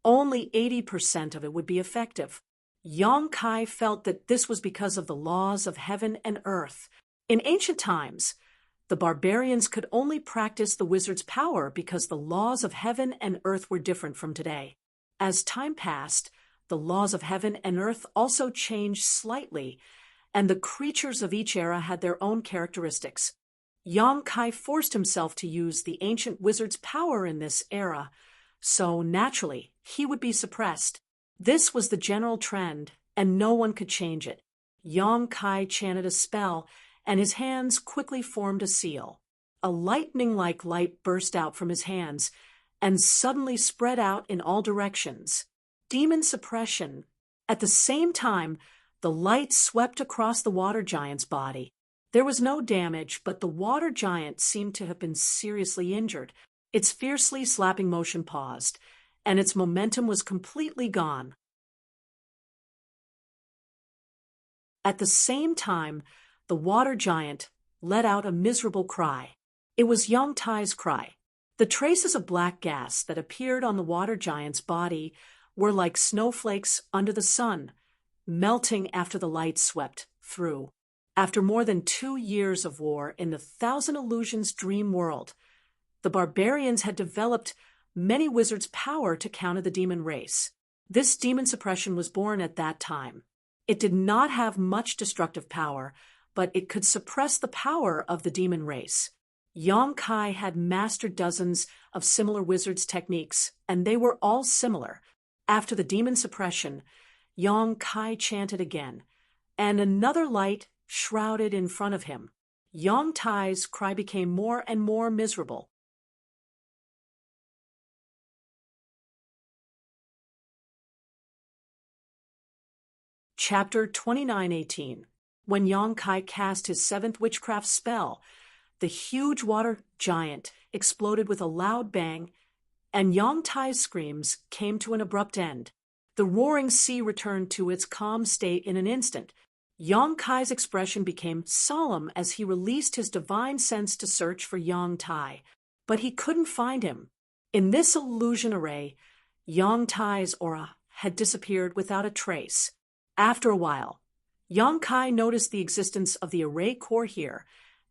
only 80% of it would be effective. Yang Kai felt that this was because of the laws of heaven and earth. In ancient times, the barbarians could only practice the wizard's power because the laws of heaven and earth were different from today. As time passed, the laws of heaven and earth also changed slightly, and the creatures of each era had their own characteristics. Yang Kai forced himself to use the ancient wizard's power in this era, so naturally, he would be suppressed. This was the general trend, and no one could change it. Yang Kai chanted a spell, and his hands quickly formed a seal. A lightning-like light burst out from his hands, and suddenly spread out in all directions. Demon suppression. At the same time, the light swept across the water giant's body. There was no damage, but the water giant seemed to have been seriously injured. Its fiercely slapping motion paused, and its momentum was completely gone. At the same time, the water giant let out a miserable cry. It was Yang Tai's cry. The traces of black gas that appeared on the water giant's body were like snowflakes under the sun, melting after the light swept through. After more than 2 years of war in the 1,000 Illusions dream world, the barbarians had developed many wizards' power to counter the demon race. This demon suppression was born at that time. It did not have much destructive power, but it could suppress the power of the demon race. Yang Kai had mastered dozens of similar wizards' techniques, and they were all similar. After the demon suppression, Yang Kai chanted again, and another light shrouded in front of him. Yang Tai's cry became more and more miserable. Chapter 29:18. When Yang Kai cast his 7th witchcraft spell, the huge water giant exploded with a loud bang, and Yang Tai's screams came to an abrupt end. The roaring sea returned to its calm state in an instant. Yang Kai's expression became solemn as he released his divine sense to search for Yang Tai, but he couldn't find him. In this illusion array, Yang Tai's aura had disappeared without a trace. After a while, Yang Kai noticed the existence of the array core here,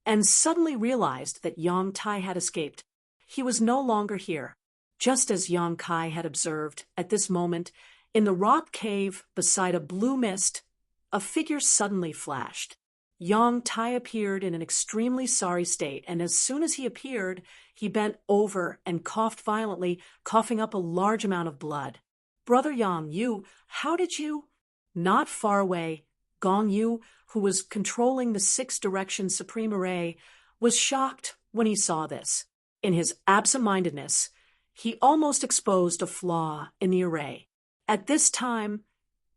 and suddenly realized that Yang Tai had escaped. He was no longer here. Just as Yang Kai had observed, at this moment, in the rock cave beside a blue mist, a figure suddenly flashed. Yang Tai appeared in an extremely sorry state, and as soon as he appeared, he bent over and coughed violently, coughing up a large amount of blood. "Brother Yang, how did you—" Not far away, Gong Yu, who was controlling the 6-direction supreme array, was shocked when he saw this. In his absent-mindedness, he almost exposed a flaw in the array. At this time,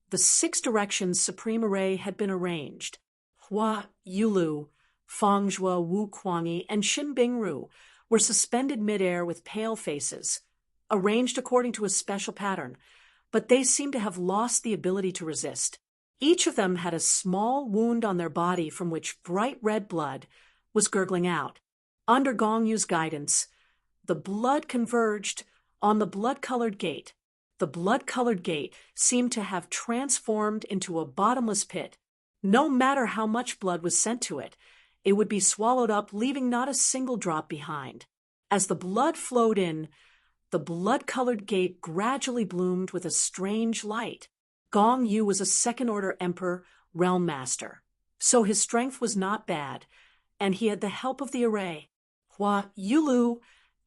the 6-direction supreme array had been arranged. Hua Yulu, Fangzhua Wu Kuangyi, and Xin Bingru were suspended midair with pale faces, arranged according to a special pattern, but they seemed to have lost the ability to resist. Each of them had a small wound on their body from which bright red blood, was gurgling out. Under Gong Yu's guidance, the blood converged on the blood-colored gate. The blood-colored gate seemed to have transformed into a bottomless pit. No matter how much blood was sent to it, it would be swallowed up, leaving not a single drop behind. As the blood flowed in, the blood-colored gate gradually bloomed with a strange light. Gong Yu was a second-order emperor realm master, so his strength was not bad, and he had the help of the array. Hua Yulu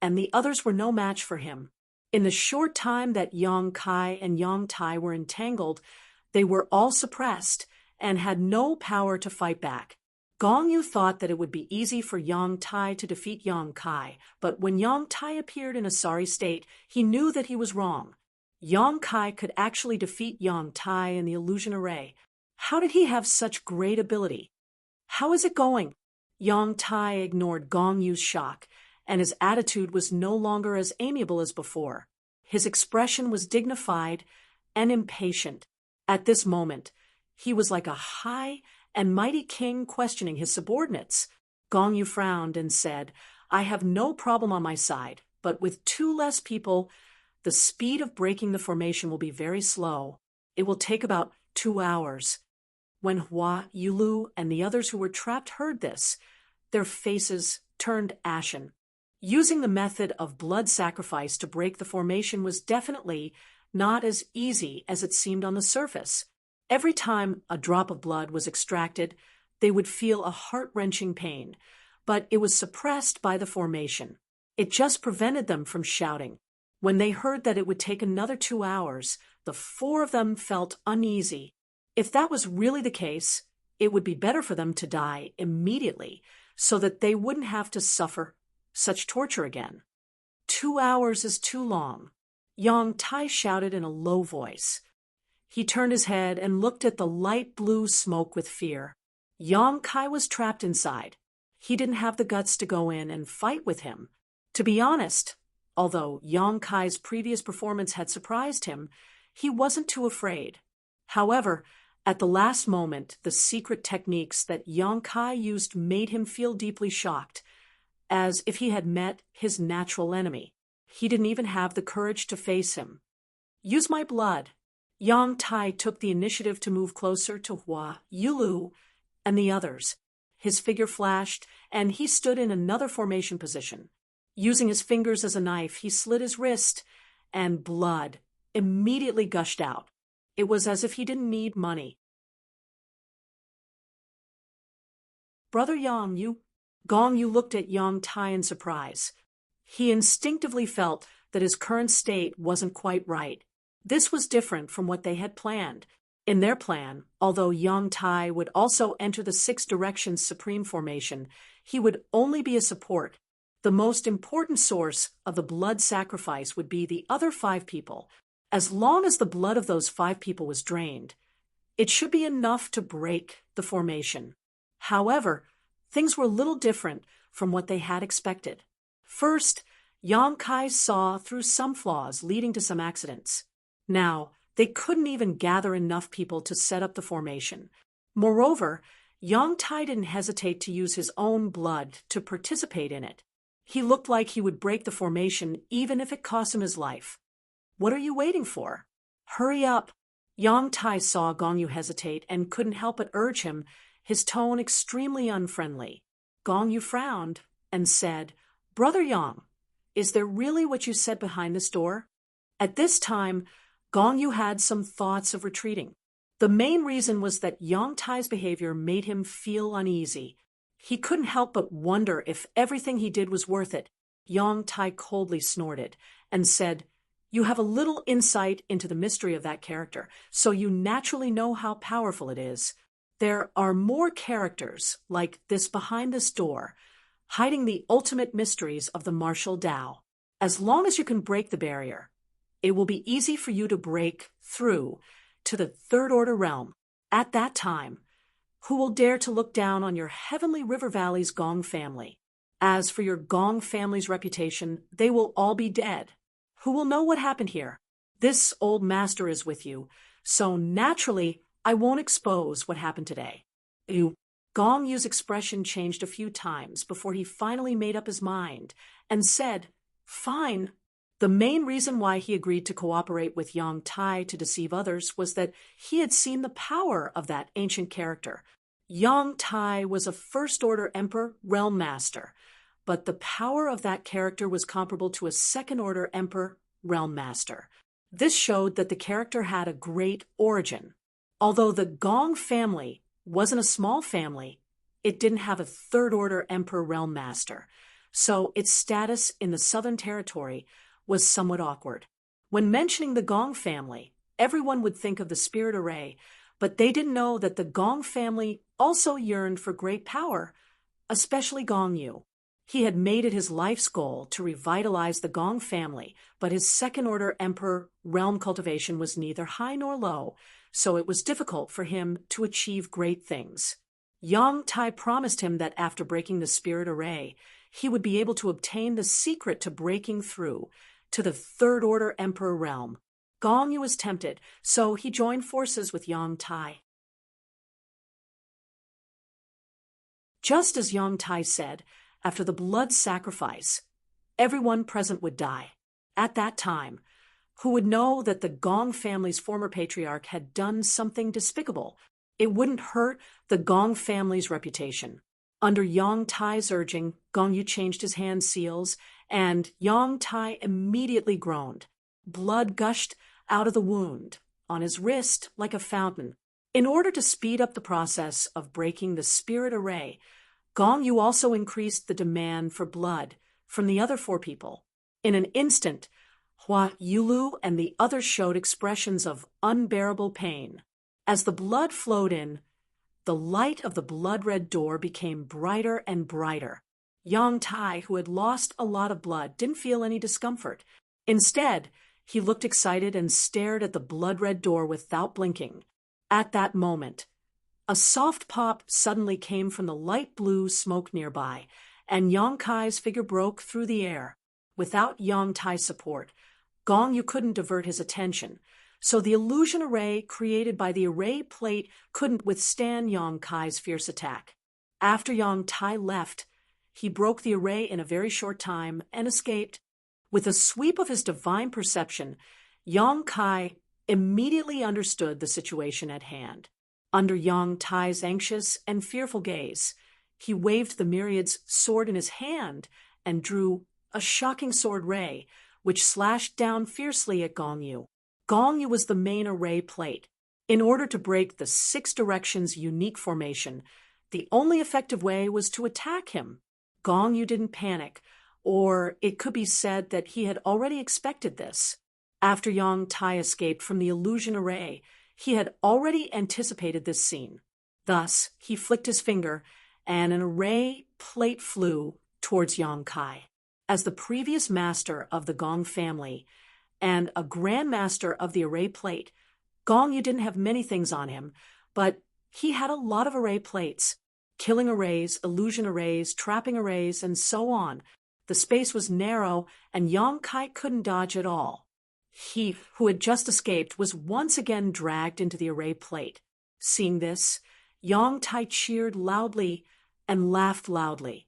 and the others were no match for him. In the short time that Yang Kai and Yang Tai were entangled, they were all suppressed and had no power to fight back. Gong Yu thought that it would be easy for Yang Tai to defeat Yang Kai, but when Yang Tai appeared in a sorry state, he knew that he was wrong. Yang Kai could actually defeat Yang Tai in the illusion array. How did he have such great ability? How is it going? Yang Tai ignored Gong Yu's shock, and his attitude was no longer as amiable as before. His expression was dignified and impatient. At this moment, he was like a high and mighty king questioning his subordinates. Gong Yu frowned and said, "I have no problem on my side, but with 2 less people, the speed of breaking the formation will be very slow. It will take about 2 hours. When Hua Yulu and the others who were trapped heard this, their faces turned ashen. Using the method of blood sacrifice to break the formation was definitely not as easy as it seemed on the surface. Every time a drop of blood was extracted, they would feel a heart-wrenching pain, but it was suppressed by the formation. It just prevented them from shouting. When they heard that it would take another 2 hours, the 4 of them felt uneasy. If that was really the case, it would be better for them to die immediately so that they wouldn't have to suffer such torture again. 2 hours is too long, Yang Tai shouted in a low voice. He turned his head and looked at the light blue smoke with fear. Yang Kai was trapped inside. He didn't have the guts to go in and fight with him. To be honest, although Yang Kai's previous performance had surprised him, he wasn't too afraid. However, at the last moment, the secret techniques that Yang Kai used made him feel deeply shocked, as if he had met his natural enemy. He didn't even have the courage to face him. "Use my blood." Yang Tai took the initiative to move closer to Hua Yulu and the others. His figure flashed, and he stood in another formation position. Using his fingers as a knife, he slit his wrist, and blood immediately gushed out. It was as if he didn't need money. "Brother Yang Yu." Gong Yu looked at Yang Tai in surprise. He instinctively felt that his current state wasn't quite right. This was different from what they had planned. In their plan, although Yang Tai would also enter the 6 Directions Supreme Formation, he would only be a support. The most important source of the blood sacrifice would be the other 5 people. As long as the blood of those 5 people was drained, it should be enough to break the formation. However, things were a little different from what they had expected. First, Yang Kai saw through some flaws leading to some accidents. Now, they couldn't even gather enough people to set up the formation. Moreover, Yang Tai didn't hesitate to use his own blood to participate in it. He looked like he would break the formation even if it cost him his life. "What are you waiting for? Hurry up." Yang Tai saw Gong Yu hesitate and couldn't help but urge him, his tone extremely unfriendly. Gong Yu frowned and said, "Brother Yang, is there really what you said behind this door?" At this time, Gong Yu had some thoughts of retreating. The main reason was that Yang Tai's behavior made him feel uneasy. He couldn't help but wonder if everything he did was worth it. Yang Tai coldly snorted and said, "You have a little insight into the mystery of that character, so you naturally know how powerful it is. There are more characters like this behind this door, hiding the ultimate mysteries of the martial Tao. As long as you can break the barrier, it will be easy for you to break through to the 3rd Order realm. At that time, who will dare to look down on your heavenly River Valley's Gong family? As for your Gong family's reputation, they will all be dead. Who will know what happened here? This old master is with you, so naturally I won't expose what happened today." Gong Yu's expression changed a few times before he finally made up his mind and said, "Fine." The main reason why he agreed to cooperate with Yang Tai to deceive others was that he had seen the power of that ancient character. Yang Tai was a first-order emperor realm master, but the power of that character was comparable to a second-order emperor realm master. This showed that the character had a great origin. Although the Gong family wasn't a small family, it didn't have a third-order emperor realm master, so its status in the Southern Territory was somewhat awkward. When mentioning the Gong family, everyone would think of the spirit array, but they didn't know that the Gong family also yearned for great power, especially Gong Yu. He had made it his life's goal to revitalize the Gong family, but his second-order emperor realm cultivation was neither high nor low, so it was difficult for him to achieve great things. Yang Tai promised him that after breaking the spirit array, he would be able to obtain the secret to breaking through to the third-order emperor realm. Gong Yu was tempted, so he joined forces with Yang Tai. Just as Yang Tai said, after the blood sacrifice, everyone present would die. At that time, who would know that the Gong family's former patriarch had done something despicable? It wouldn't hurt the Gong family's reputation. Under Yang Tai's urging, Gong Yu changed his hand seals, and Yang Tai immediately groaned. Blood gushed out of the wound on his wrist like a fountain. In order to speed up the process of breaking the spirit array, Gong Yu also increased the demand for blood from the other 4 people. In an instant, Hua Yulu and the others showed expressions of unbearable pain. As the blood flowed in, the light of the blood-red door became brighter and brighter. Yang Tai, who had lost a lot of blood, didn't feel any discomfort. Instead, he looked excited and stared at the blood-red door without blinking. At that moment, a soft pop suddenly came from the light blue smoke nearby, and Yang Kai's figure broke through the air. Without Yang Tai's support, Gong Yu couldn't divert his attention, so the illusion array created by the array plate couldn't withstand Yang Kai's fierce attack. After Yang Tai left, he broke the array in a very short time and escaped. With a sweep of his divine perception, Yang Kai immediately understood the situation at hand. Under Yang Tai's anxious and fearful gaze, he waved the myriad's sword in his hand and drew a shocking sword ray, which slashed down fiercely at Gong Yu. Gong Yu was the main array plate. In order to break the 6 directions unique formation, the only effective way was to attack him. Gong Yu didn't panic, or it could be said that he had already expected this. After Yang Tai escaped from the illusion array, he had already anticipated this scene. Thus, he flicked his finger, and an array plate flew towards Yang Kai. As the previous master of the Gong family and a grandmaster of the array plate, Gong Yu didn't have many things on him, but he had a lot of array plates. Killing arrays, illusion arrays, trapping arrays, and so on. The space was narrow, and Yang Kai couldn't dodge at all. He, who had just escaped, was once again dragged into the array plate. Seeing this, Yang Tai cheered loudly and laughed loudly.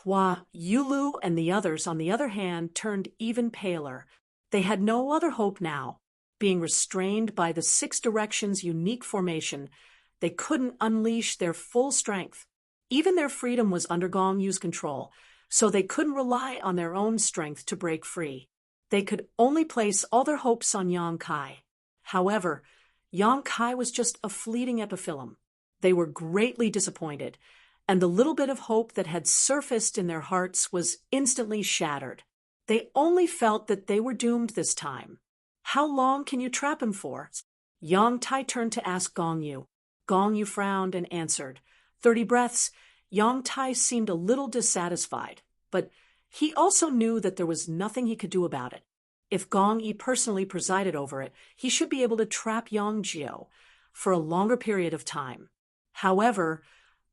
Hua Yulu and the others, on the other hand, turned even paler. They had no other hope now. Being restrained by the 6 directions unique formation, they couldn't unleash their full strength. Even their freedom was under Gong Yu's control, so they couldn't rely on their own strength to break free. They could only place all their hopes on Yang Kai. However, Yang Kai was just a fleeting epiphyllum. They were greatly disappointed, and the little bit of hope that had surfaced in their hearts was instantly shattered. They only felt that they were doomed this time. How long can you trap him for? Yang Tai turned to ask Gong Yu. Gong Yu frowned and answered. 30 breaths. Yang Tai seemed a little dissatisfied, but he also knew that there was nothing he could do about it. If Gong Yi personally presided over it, he should be able to trap Yang Jiao for a longer period of time. However,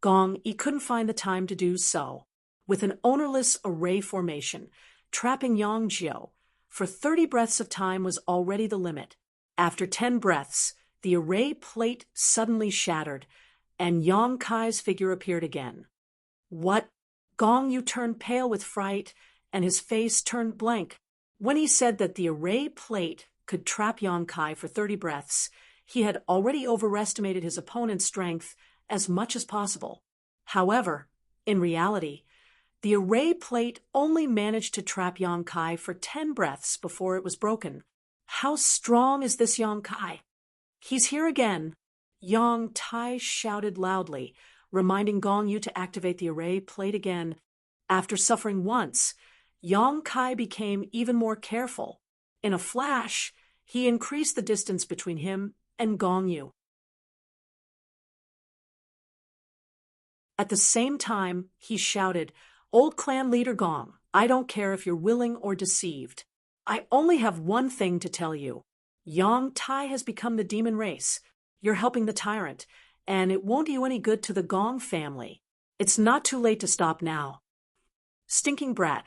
Gong Yi couldn't find the time to do so. With an ownerless array formation, trapping Yang Jiao for 30 breaths of time was already the limit. After 10 breaths, the array plate suddenly shattered, and Yang Kai's figure appeared again. What? Gong Yu turned pale with fright, and his face turned blank. When he said that the array plate could trap Yang Kai for 30 breaths, he had already overestimated his opponent's strength as much as possible. However, in reality, the array plate only managed to trap Yang Kai for 10 breaths before it was broken. How strong is this Yang Kai? He's here again. Yang Tai shouted loudly, reminding Gong Yu to activate the array plate again. After suffering once, Yang Kai became even more careful. In a flash, he increased the distance between him and Gong Yu. At the same time, he shouted, "Old clan leader Gong, I don't care if you're willing or deceived. I only have one thing to tell you. Yang Tai has become the demon race. You're helping the tyrant, and it won't do you any good to the Gong family. It's not too late to stop now." Stinking brat,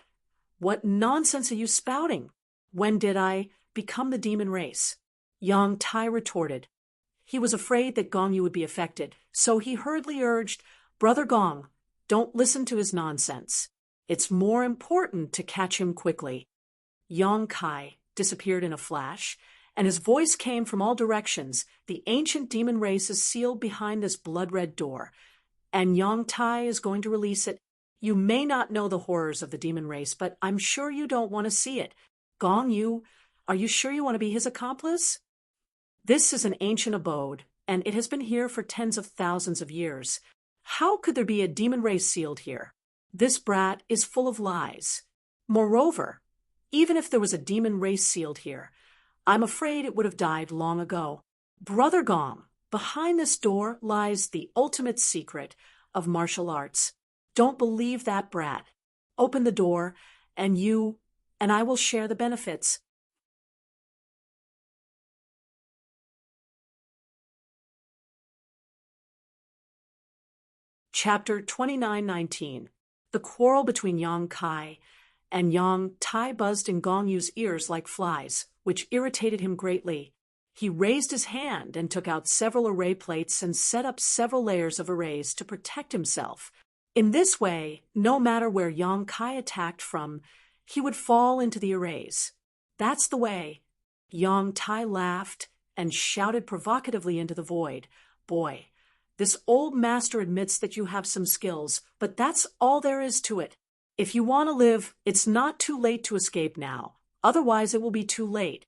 what nonsense are you spouting? When did I become the demon race? Yang Tai retorted. He was afraid that Gong Yu would be affected, so he hurriedly urged, "Brother Gong, don't listen to his nonsense. It's more important to catch him quickly." Yang Kai disappeared in a flash, and his voice came from all directions. "The ancient demon race is sealed behind this blood-red door, and Yang Tai is going to release it. You may not know the horrors of the demon race, but I'm sure you don't want to see it. Gong Yu, are you sure you want to be his accomplice? This is an ancient abode, and it has been here for tens of thousands of years. How could there be a demon race sealed here? This brat is full of lies. Moreover, even if there was a demon race sealed here, I'm afraid it would have died long ago. Brother Gong, behind this door lies the ultimate secret of martial arts. Don't believe that brat. Open the door, and you and I will share the benefits." Chapter 29:19. The quarrel between Yang Kai and Yang Tai buzzed in Gong Yu's ears like flies, which irritated him greatly. He raised his hand and took out several array plates and set up several layers of arrays to protect himself. In this way, no matter where Yang Kai attacked from, he would fall into the arrays. That's the way. Yang Tai laughed and shouted provocatively into the void, "Boy, this old master admits that you have some skills, but that's all there is to it. If you want to live, it's not too late to escape now. Otherwise, it will be too late."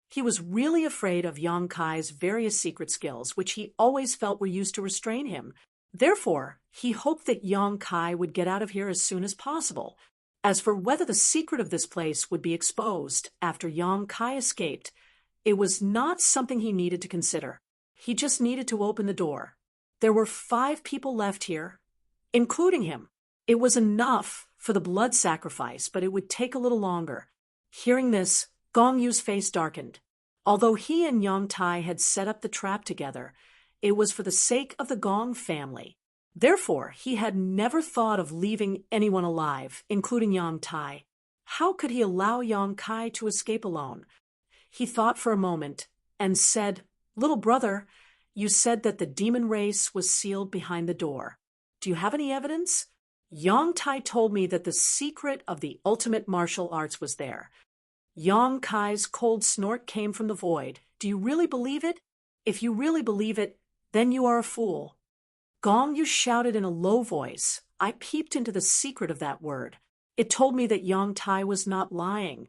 He was really afraid of Yang Kai's various secret skills, which he always felt were used to restrain him. Therefore, he hoped that Yang Kai would get out of here as soon as possible. As for whether the secret of this place would be exposed after Yang Kai escaped, it was not something he needed to consider. He just needed to open the door. There were 5 people left here, including him. It was enough for the blood sacrifice, but it would take a little longer. Hearing this, Gong Yu's face darkened. Although he and Yang Tai had set up the trap together, it was for the sake of the Gong family. Therefore, he had never thought of leaving anyone alive, including Yang Tai. How could he allow Yang Kai to escape alone? He thought for a moment and said, "Little brother, you said that the demon race was sealed behind the door. Do you have any evidence?" Yang Tai told me that the secret of the ultimate martial arts was there. Yang Kai's cold snort came from the void. "Do you really believe it? If you really believe it, then you are a fool." Gong Yu shouted in a low voice. I peeped into the secret of that word. It told me that Yang Tai was not lying.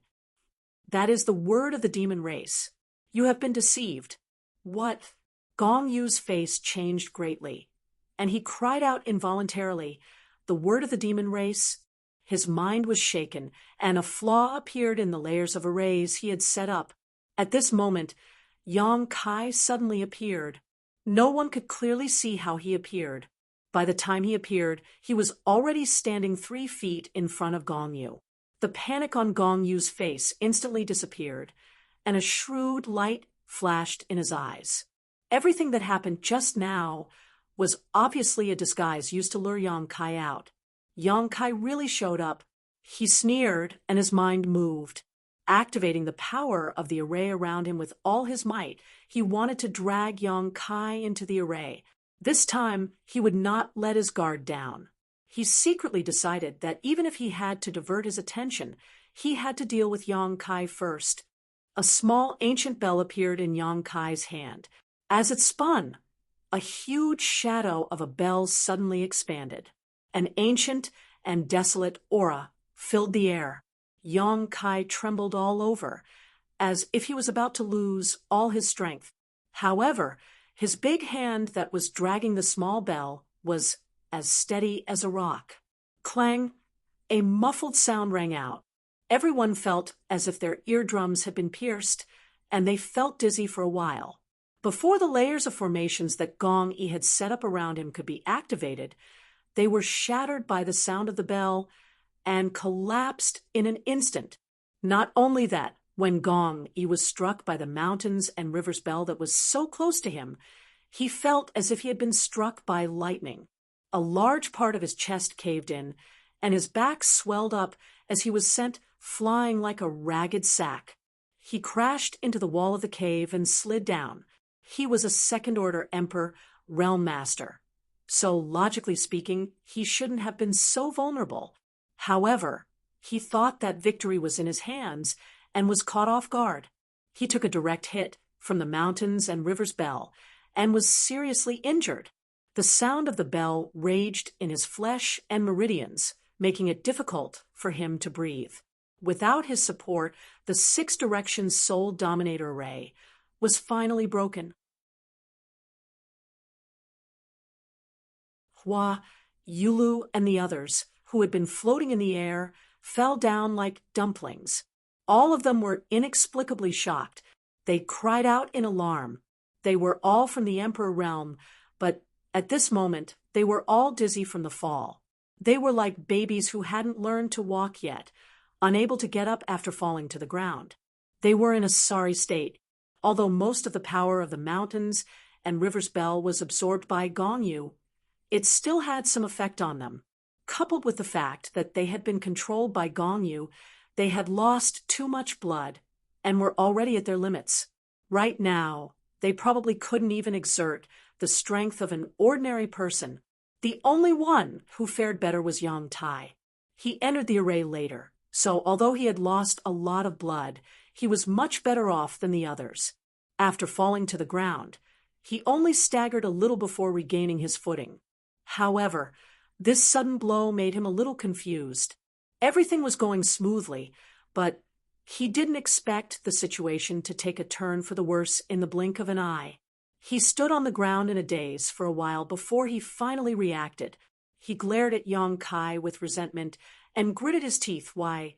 That is the word of the demon race. You have been deceived. What? Gong Yu's face changed greatly, and he cried out involuntarily, "The word of the demon race?" His mind was shaken, and a flaw appeared in the layers of arrays he had set up. At this moment, Yang Kai suddenly appeared. No one could clearly see how he appeared. By the time he appeared, he was already standing 3 feet in front of Gong Yu. The panic on Gong Yu's face instantly disappeared, and a shrewd light flashed in his eyes. Everything that happened just now was obviously a disguise used to lure Yang Kai out. Yang Kai really showed up. He sneered, and his mind moved. Activating the power of the array around him with all his might, he wanted to drag Yang Kai into the array. This time, he would not let his guard down. He secretly decided that even if he had to divert his attention, he had to deal with Yang Kai first. A small ancient bell appeared in Yang Kai's hand. As it spun, a huge shadow of a bell suddenly expanded. An ancient and desolate aura filled the air. Yang Kai trembled all over, as if he was about to lose all his strength. However, his big hand that was dragging the small bell was as steady as a rock. Clang! A muffled sound rang out. Everyone felt as if their eardrums had been pierced, and they felt dizzy for a while. Before the layers of formations that Gong Yi had set up around him could be activated, they were shattered by the sound of the bell and collapsed in an instant. Not only that, when Gong Yi was struck by the mountains and river's bell that was so close to him, he felt as if he had been struck by lightning. A large part of his chest caved in, and his back swelled up as he was sent flying like a ragged sack. He crashed into the wall of the cave and slid down. He was a second-order Emperor Realm Master, so logically speaking, he shouldn't have been so vulnerable. However, he thought that victory was in his hands and was caught off guard. He took a direct hit from the mountains and river's bell and was seriously injured. The sound of the bell raged in his flesh and meridians, making it difficult for him to breathe. Without his support, the six-direction Soul Dominator Array was finally broken. Hua, Yulu, and the others, who had been floating in the air, fell down like dumplings. All of them were inexplicably shocked. They cried out in alarm. They were all from the Emperor realm, but at this moment, they were all dizzy from the fall. They were like babies who hadn't learned to walk yet, unable to get up after falling to the ground. They were in a sorry state. Although most of the power of the mountains and river's bell was absorbed by Gong Yu, it still had some effect on them. Coupled with the fact that they had been controlled by Gong Yu, they had lost too much blood and were already at their limits. Right now, they probably couldn't even exert the strength of an ordinary person. The only one who fared better was Yang Tai. He entered the array later, so although he had lost a lot of blood, he was much better off than the others. After falling to the ground, he only staggered a little before regaining his footing. However, this sudden blow made him a little confused. Everything was going smoothly, but he didn't expect the situation to take a turn for the worse in the blink of an eye. He stood on the ground in a daze for a while before he finally reacted. He glared at Yang Kai with resentment and gritted his teeth. Why?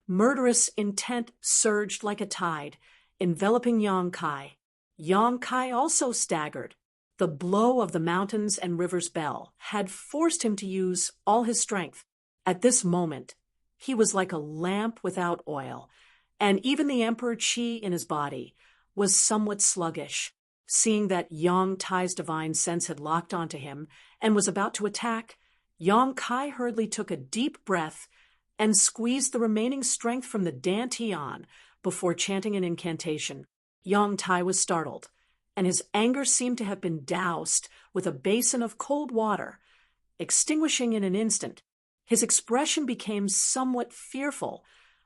Murderous intent surged like a tide, enveloping Yang Kai. Yang Kai also staggered. The blow of the mountains and river's bell had forced him to use all his strength. At this moment, he was like a lamp without oil, and even the Emperor Qi in his body was somewhat sluggish. Seeing that Yang Tai's divine sense had locked onto him and was about to attack, Yang Kai hurriedly took a deep breath and squeezed the remaining strength from the dantian before chanting an incantation. Yang Tai was startled, and his anger seemed to have been doused with a basin of cold water, extinguishing in an instant. His expression became somewhat fearful,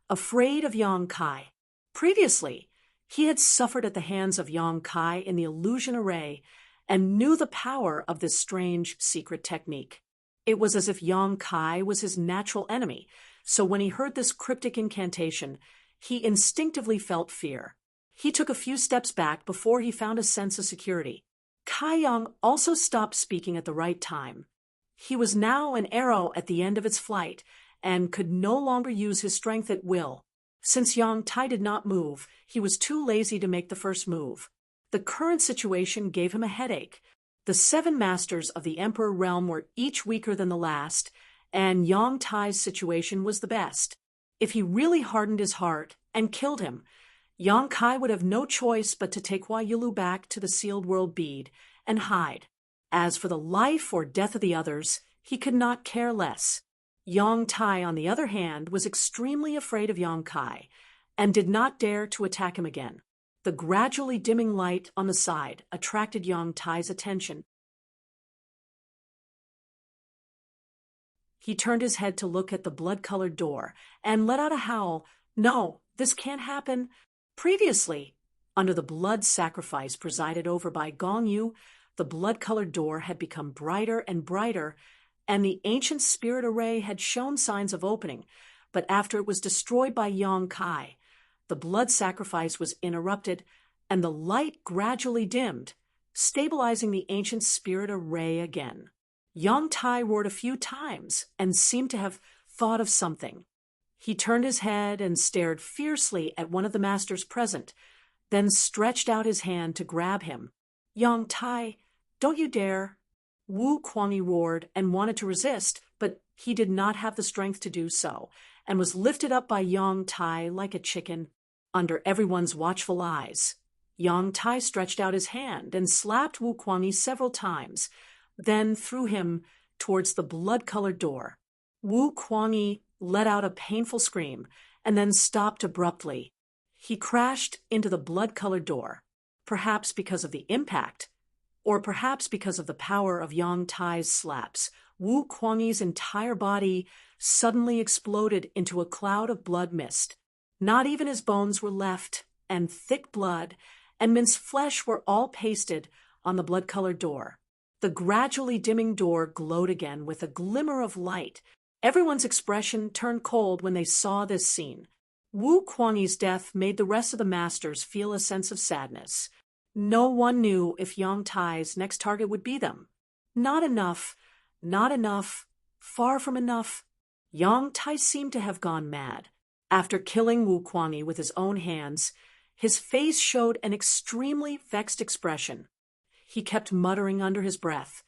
afraid of Yang Kai. Previously, he had suffered at the hands of Yang Kai in the illusion array and knew the power of this strange secret technique. It was as if Yang Kai was his natural enemy, so when he heard this cryptic incantation, he instinctively felt fear. He took a few steps back before he found a sense of security. Kai Yang also stopped speaking at the right time. He was now an arrow at the end of its flight and could no longer use his strength at will. Since Yang Tai did not move, he was too lazy to make the first move. The current situation gave him a headache. The 7 masters of the Emperor realm were each weaker than the last, and Yang Tai's situation was the best. If he really hardened his heart and killed him, Yang Kai would have no choice but to take Hua Yulu back to the sealed world bead and hide. As for the life or death of the others, he could not care less. Yang Tai, on the other hand, was extremely afraid of Yang Kai and did not dare to attack him again. The gradually dimming light on the side attracted Yang Tai's attention. He turned his head to look at the blood-colored door and let out a howl. No, this can't happen. Previously, under the blood sacrifice presided over by Gong Yu, the blood-colored door had become brighter and brighter, and the ancient spirit array had shown signs of opening. But after it was destroyed by Yang Kai, the blood sacrifice was interrupted, and the light gradually dimmed, stabilizing the ancient spirit array again. Yang Tai roared a few times and seemed to have thought of something. He turned his head and stared fiercely at one of the masters present, then stretched out his hand to grab him. Yang Tai, don't you dare! Wu Kuangyi roared and wanted to resist, but he did not have the strength to do so, and was lifted up by Yang Tai like a chicken, under everyone's watchful eyes. Yang Tai stretched out his hand and slapped Wu Kuangyi several times, then threw him towards the blood-colored door. Wu Kuangyi let out a painful scream and then stopped abruptly. He crashed into the blood-colored door, perhaps because of the impact, or perhaps because of the power of Yang Tai's slaps. Wu Kuangyi's entire body suddenly exploded into a cloud of blood mist. Not even his bones were left, and thick blood and minced flesh were all pasted on the blood-colored door. The gradually dimming door glowed again with a glimmer of light. Everyone's expression turned cold when they saw this scene. Wu Kuangyi's death made the rest of the masters feel a sense of sadness. No one knew if Yang Tai's next target would be them. Not enough, far from enough. Yang Tai seemed to have gone mad. After killing Wu Kuangyi with his own hands, his face showed an extremely vexed expression. He kept muttering under his breath,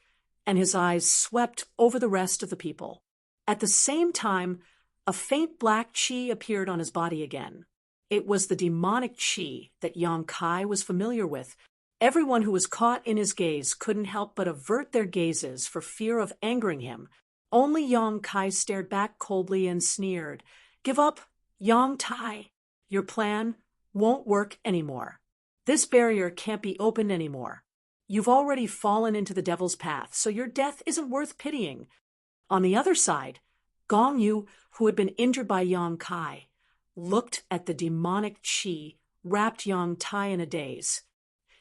and his eyes swept over the rest of the people. At the same time, a faint black qi appeared on his body again. It was the demonic qi that Yang Kai was familiar with. Everyone who was caught in his gaze couldn't help but avert their gazes for fear of angering him. Only Yang Kai stared back coldly and sneered. "Give up, Yang Tai. Your plan won't work anymore. This barrier can't be opened anymore. You've already fallen into the devil's path, so your death isn't worth pitying." On the other side, Gong Yu, who had been injured by Yang Kai, looked at the demonic qi wrapped Yang Tai in a daze.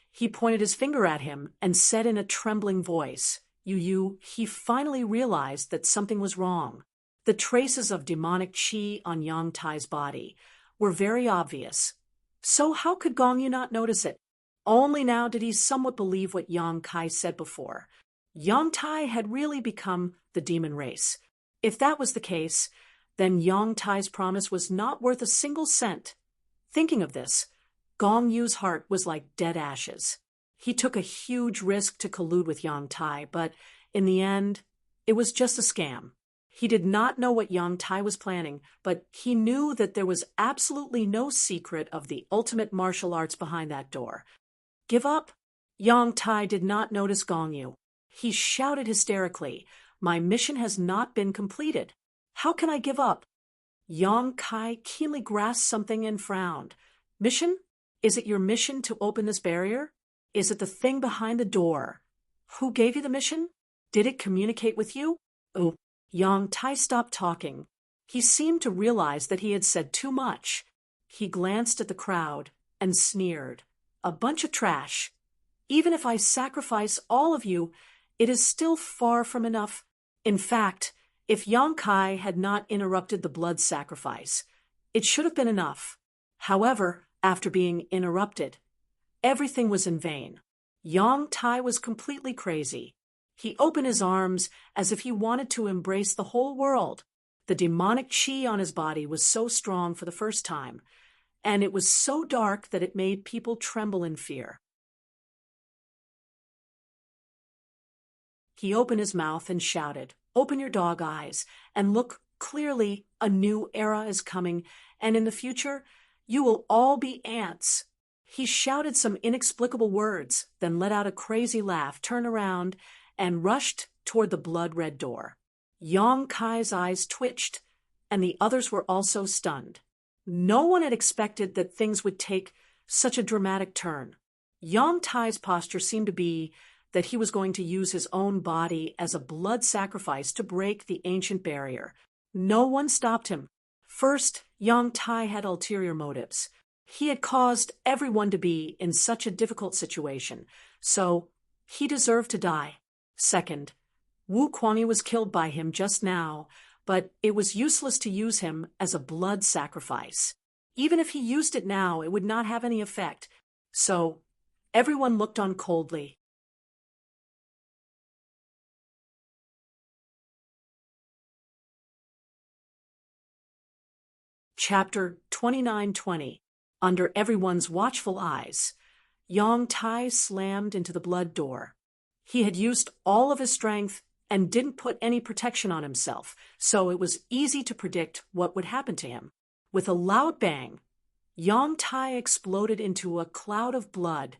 He pointed his finger at him and said in a trembling voice, "Yu." He finally realized that something was wrong. The traces of demonic qi on Yang Tai's body were very obvious. So how could Gong Yu not notice it? Only now did he somewhat believe what Yang Kai said before. Yang Tai had really become the demon race. If that was the case, then Yang Tai's promise was not worth a single cent. Thinking of this, Gong Yu's heart was like dead ashes. He took a huge risk to collude with Yang Tai, but in the end, it was just a scam. He did not know what Yang Tai was planning, but he knew that there was absolutely no secret of the ultimate martial arts behind that door. "Give up?" Yang Tai did not notice Gong Yu. He shouted hysterically, "My mission has not been completed. How can I give up?" Yang Kai keenly grasped something and frowned. "Mission? Is it your mission to open this barrier? Is it the thing behind the door? Who gave you the mission? Did it communicate with you?" "Oh." Yang Tai stopped talking. He seemed to realize that he had said too much. He glanced at the crowd and sneered. "A bunch of trash. Even if I sacrifice all of you, it is still far from enough." In fact, if Yang Kai had not interrupted the blood sacrifice, it should have been enough. However, after being interrupted, everything was in vain. Yang Tai was completely crazy. He opened his arms as if he wanted to embrace the whole world. The demonic qi on his body was so strong for the first time, and it was so dark that it made people tremble in fear. He opened his mouth and shouted, "Open your dog eyes and look clearly. A new era is coming, and in the future, you will all be ants." He shouted some inexplicable words, then let out a crazy laugh, turned around, and rushed toward the blood-red door. Yang Kai's eyes twitched, and the others were also stunned. No one had expected that things would take Such a dramatic turn. Yang Tai's posture seemed to be that he was going to use his own body as a blood sacrifice to break the ancient barrier. No one stopped him. First, Yang Tai had ulterior motives. He had caused everyone to be in such a difficult situation, so he deserved to die. Second, Wu Kuangyi was killed by him just now, but it was useless to use him as a blood sacrifice. Even if he used it now, it would not have any effect. So everyone looked on coldly. Chapter 2920. Under everyone's watchful eyes, Yang Tai slammed into the blood door. He had used all of his strength and didn't put any protection on himself, so it was easy to predict what would happen to him. With a loud bang, Yang Tai exploded into a cloud of blood,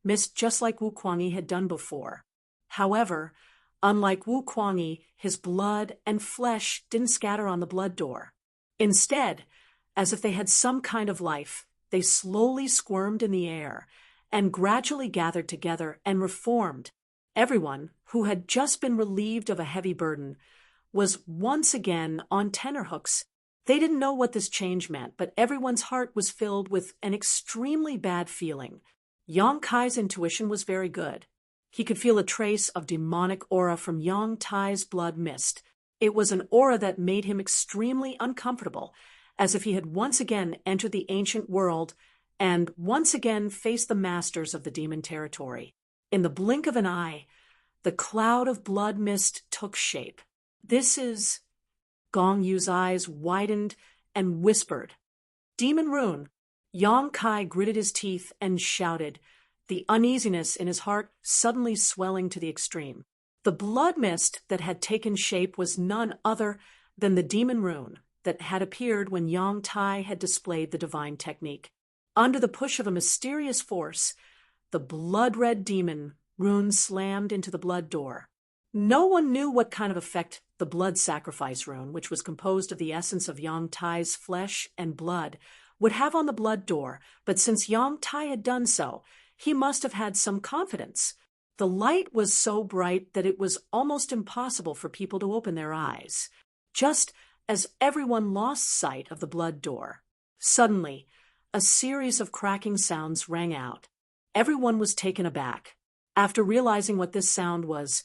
missed just like Wu Kuangyi had done before. However, unlike Wu Kuangyi, his blood and flesh didn't scatter on the blood door. Instead, as if they had some kind of life, they slowly squirmed in the air and gradually gathered together and reformed. Everyone, who had just been relieved of a heavy burden, was once again on tenterhooks. They didn't know what this change meant, but everyone's heart was filled with an extremely bad feeling. Yang Kai's intuition was very good. He could feel a trace of demonic aura from Yang Tai's blood mist. It was an aura that made him extremely uncomfortable, as if he had once again entered the ancient world and once again faced the masters of the demon territory. In the blink of an eye, the cloud of blood mist took shape. "This is..." Gong Yu's eyes widened and whispered, "Demon rune." Yang Kai gritted his teeth and shouted, the uneasiness in his heart suddenly swelling to the extreme. The blood mist that had taken shape was none other than the demon rune that had appeared when Yang Tai had displayed the divine technique. Under the push of a mysterious force, the blood-red demon rune slammed into the blood door. No one knew what kind of effect the blood sacrifice rune, which was composed of the essence of Yang Tai's flesh and blood, would have on the blood door, but since Yang Tai had done so, he must have had some confidence. The light was so bright that it was almost impossible for people to open their eyes. Just as everyone lost sight of the blood door, suddenly, a series of cracking sounds rang out. Everyone was taken aback. After realizing what this sound was,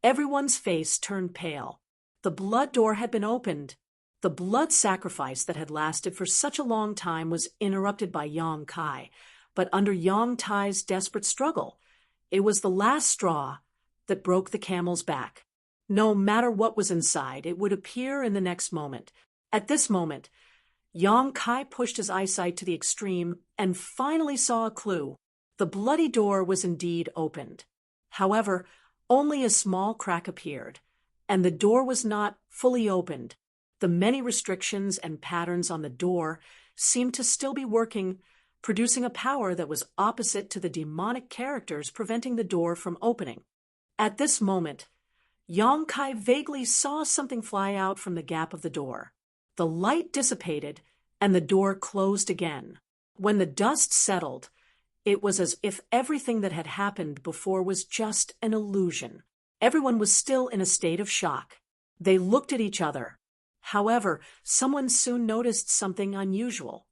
everyone's face turned pale. The blood door had been opened. The blood sacrifice that had lasted for such a long time was interrupted by Yang Kai, but under Yang Tai's desperate struggle, it was the last straw that broke the camel's back. No matter what was inside, it would appear in the next moment. At this moment, Yang Kai pushed his eyesight to the extreme and finally saw a clue. The bloody door was indeed opened. However, only a small crack appeared, and the door was not fully opened. The many restrictions and patterns on the door seemed to still be working, producing a power that was opposite to the demonic characters preventing the door from opening. At this moment, Yang Kai vaguely saw something fly out from the gap of the door. The light dissipated, and the door closed again. When the dust settled, it was as if everything that had happened before was just an illusion. Everyone was still in a state of shock. They looked at each other. However, someone soon noticed something unusual.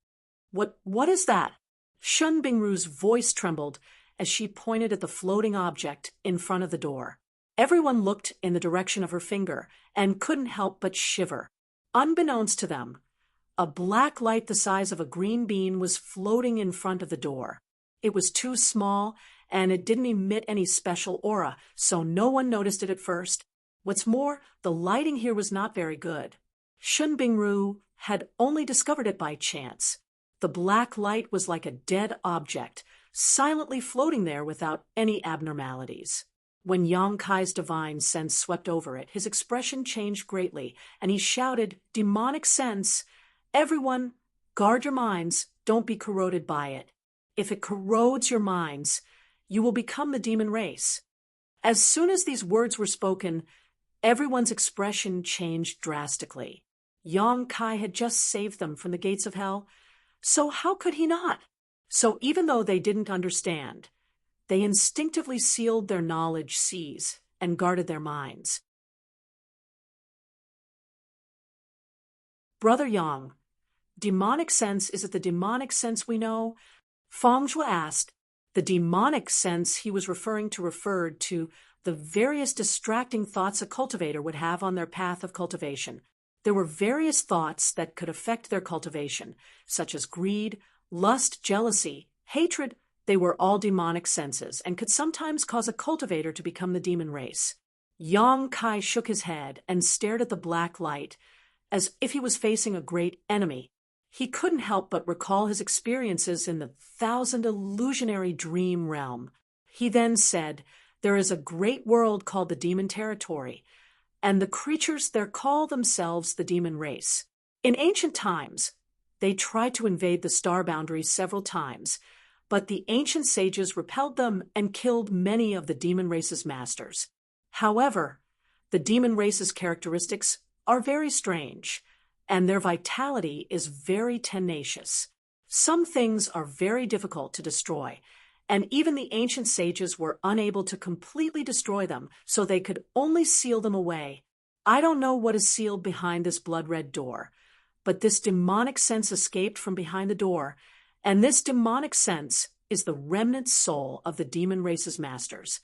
What is that?" Shun Bingru's voice trembled as she pointed at the floating object in front of the door. Everyone looked in the direction of her finger and couldn't help but shiver. Unbeknownst to them, a black light the size of a green bean was floating in front of the door. It was too small, and it didn't emit any special aura, so no one noticed it at first. What's more, the lighting here was not very good. Shun Bingru had only discovered it by chance. The black light was like a dead object, silently floating there without any abnormalities. When Yang Kai's divine sense swept over it, his expression changed greatly, and he shouted, "Demonic sense! Everyone, guard your minds, don't be corroded by it. If it corrodes your minds, you will become the demon race." As soon as these words were spoken, everyone's expression changed drastically. Yang Kai had just saved them from the gates of hell, so how could he not? So even though they didn't understand, they instinctively sealed their knowledge seas and guarded their minds. Brother Yang, demonic sense, is it the demonic sense we know? Feng Zhou asked. The demonic sense he was referring to referred to the various distracting thoughts a cultivator would have on their path of cultivation. There were various thoughts that could affect their cultivation, such as greed, lust, jealousy, hatred. They were all demonic senses and could sometimes cause a cultivator to become the demon race. Yang Kai shook his head and stared at the black light, as if he was facing a great enemy. He couldn't help but recall his experiences in the thousand illusionary dream realm. He then said, "There is a great world called the demon territory, and the creatures there call themselves the demon race. In ancient times, they tried to invade the star boundaries several times, but the ancient sages repelled them and killed many of the demon race's masters. However, the demon race's characteristics are very strange, and their vitality is very tenacious. Some things are very difficult to destroy, and even the ancient sages were unable to completely destroy them, so they could only seal them away. I don't know what is sealed behind this blood-red door, but this demonic sense escaped from behind the door, and this demonic sense is the remnant soul of the demon race's masters."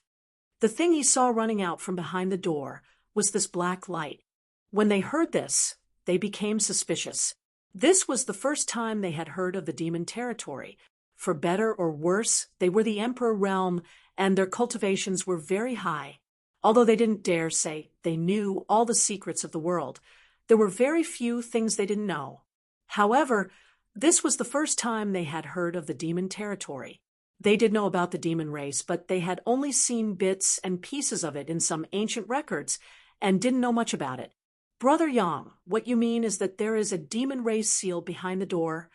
The thing he saw running out from behind the door was this black light. When they heard this, they became suspicious. This was the first time they had heard of the demon territory. For better or worse, they were the emperor realm, and their cultivations were very high. Although they didn't dare say they knew all the secrets of the world, there were very few things they didn't know. However, this was the first time they had heard of the demon territory. They did know about the demon race, but they had only seen bits and pieces of it in some ancient records and didn't know much about it. "Brother Yang, what you mean is that there is a demon race sealed behind the door?"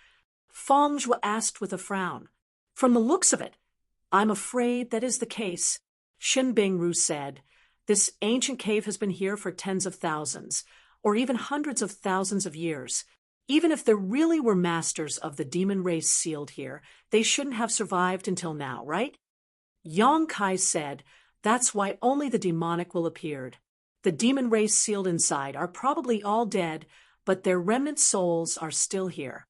Feng Zhou asked with a frown. "From the looks of it, I'm afraid that is the case," Shin Bingru said. "This ancient cave has been here for tens of thousands, or even hundreds of thousands of years. Even if there really were masters of the demon race sealed here, they shouldn't have survived until now, right?" Yang Kai said, "That's why only the demonic will appeared. The demon race sealed inside are probably all dead, but their remnant souls are still here."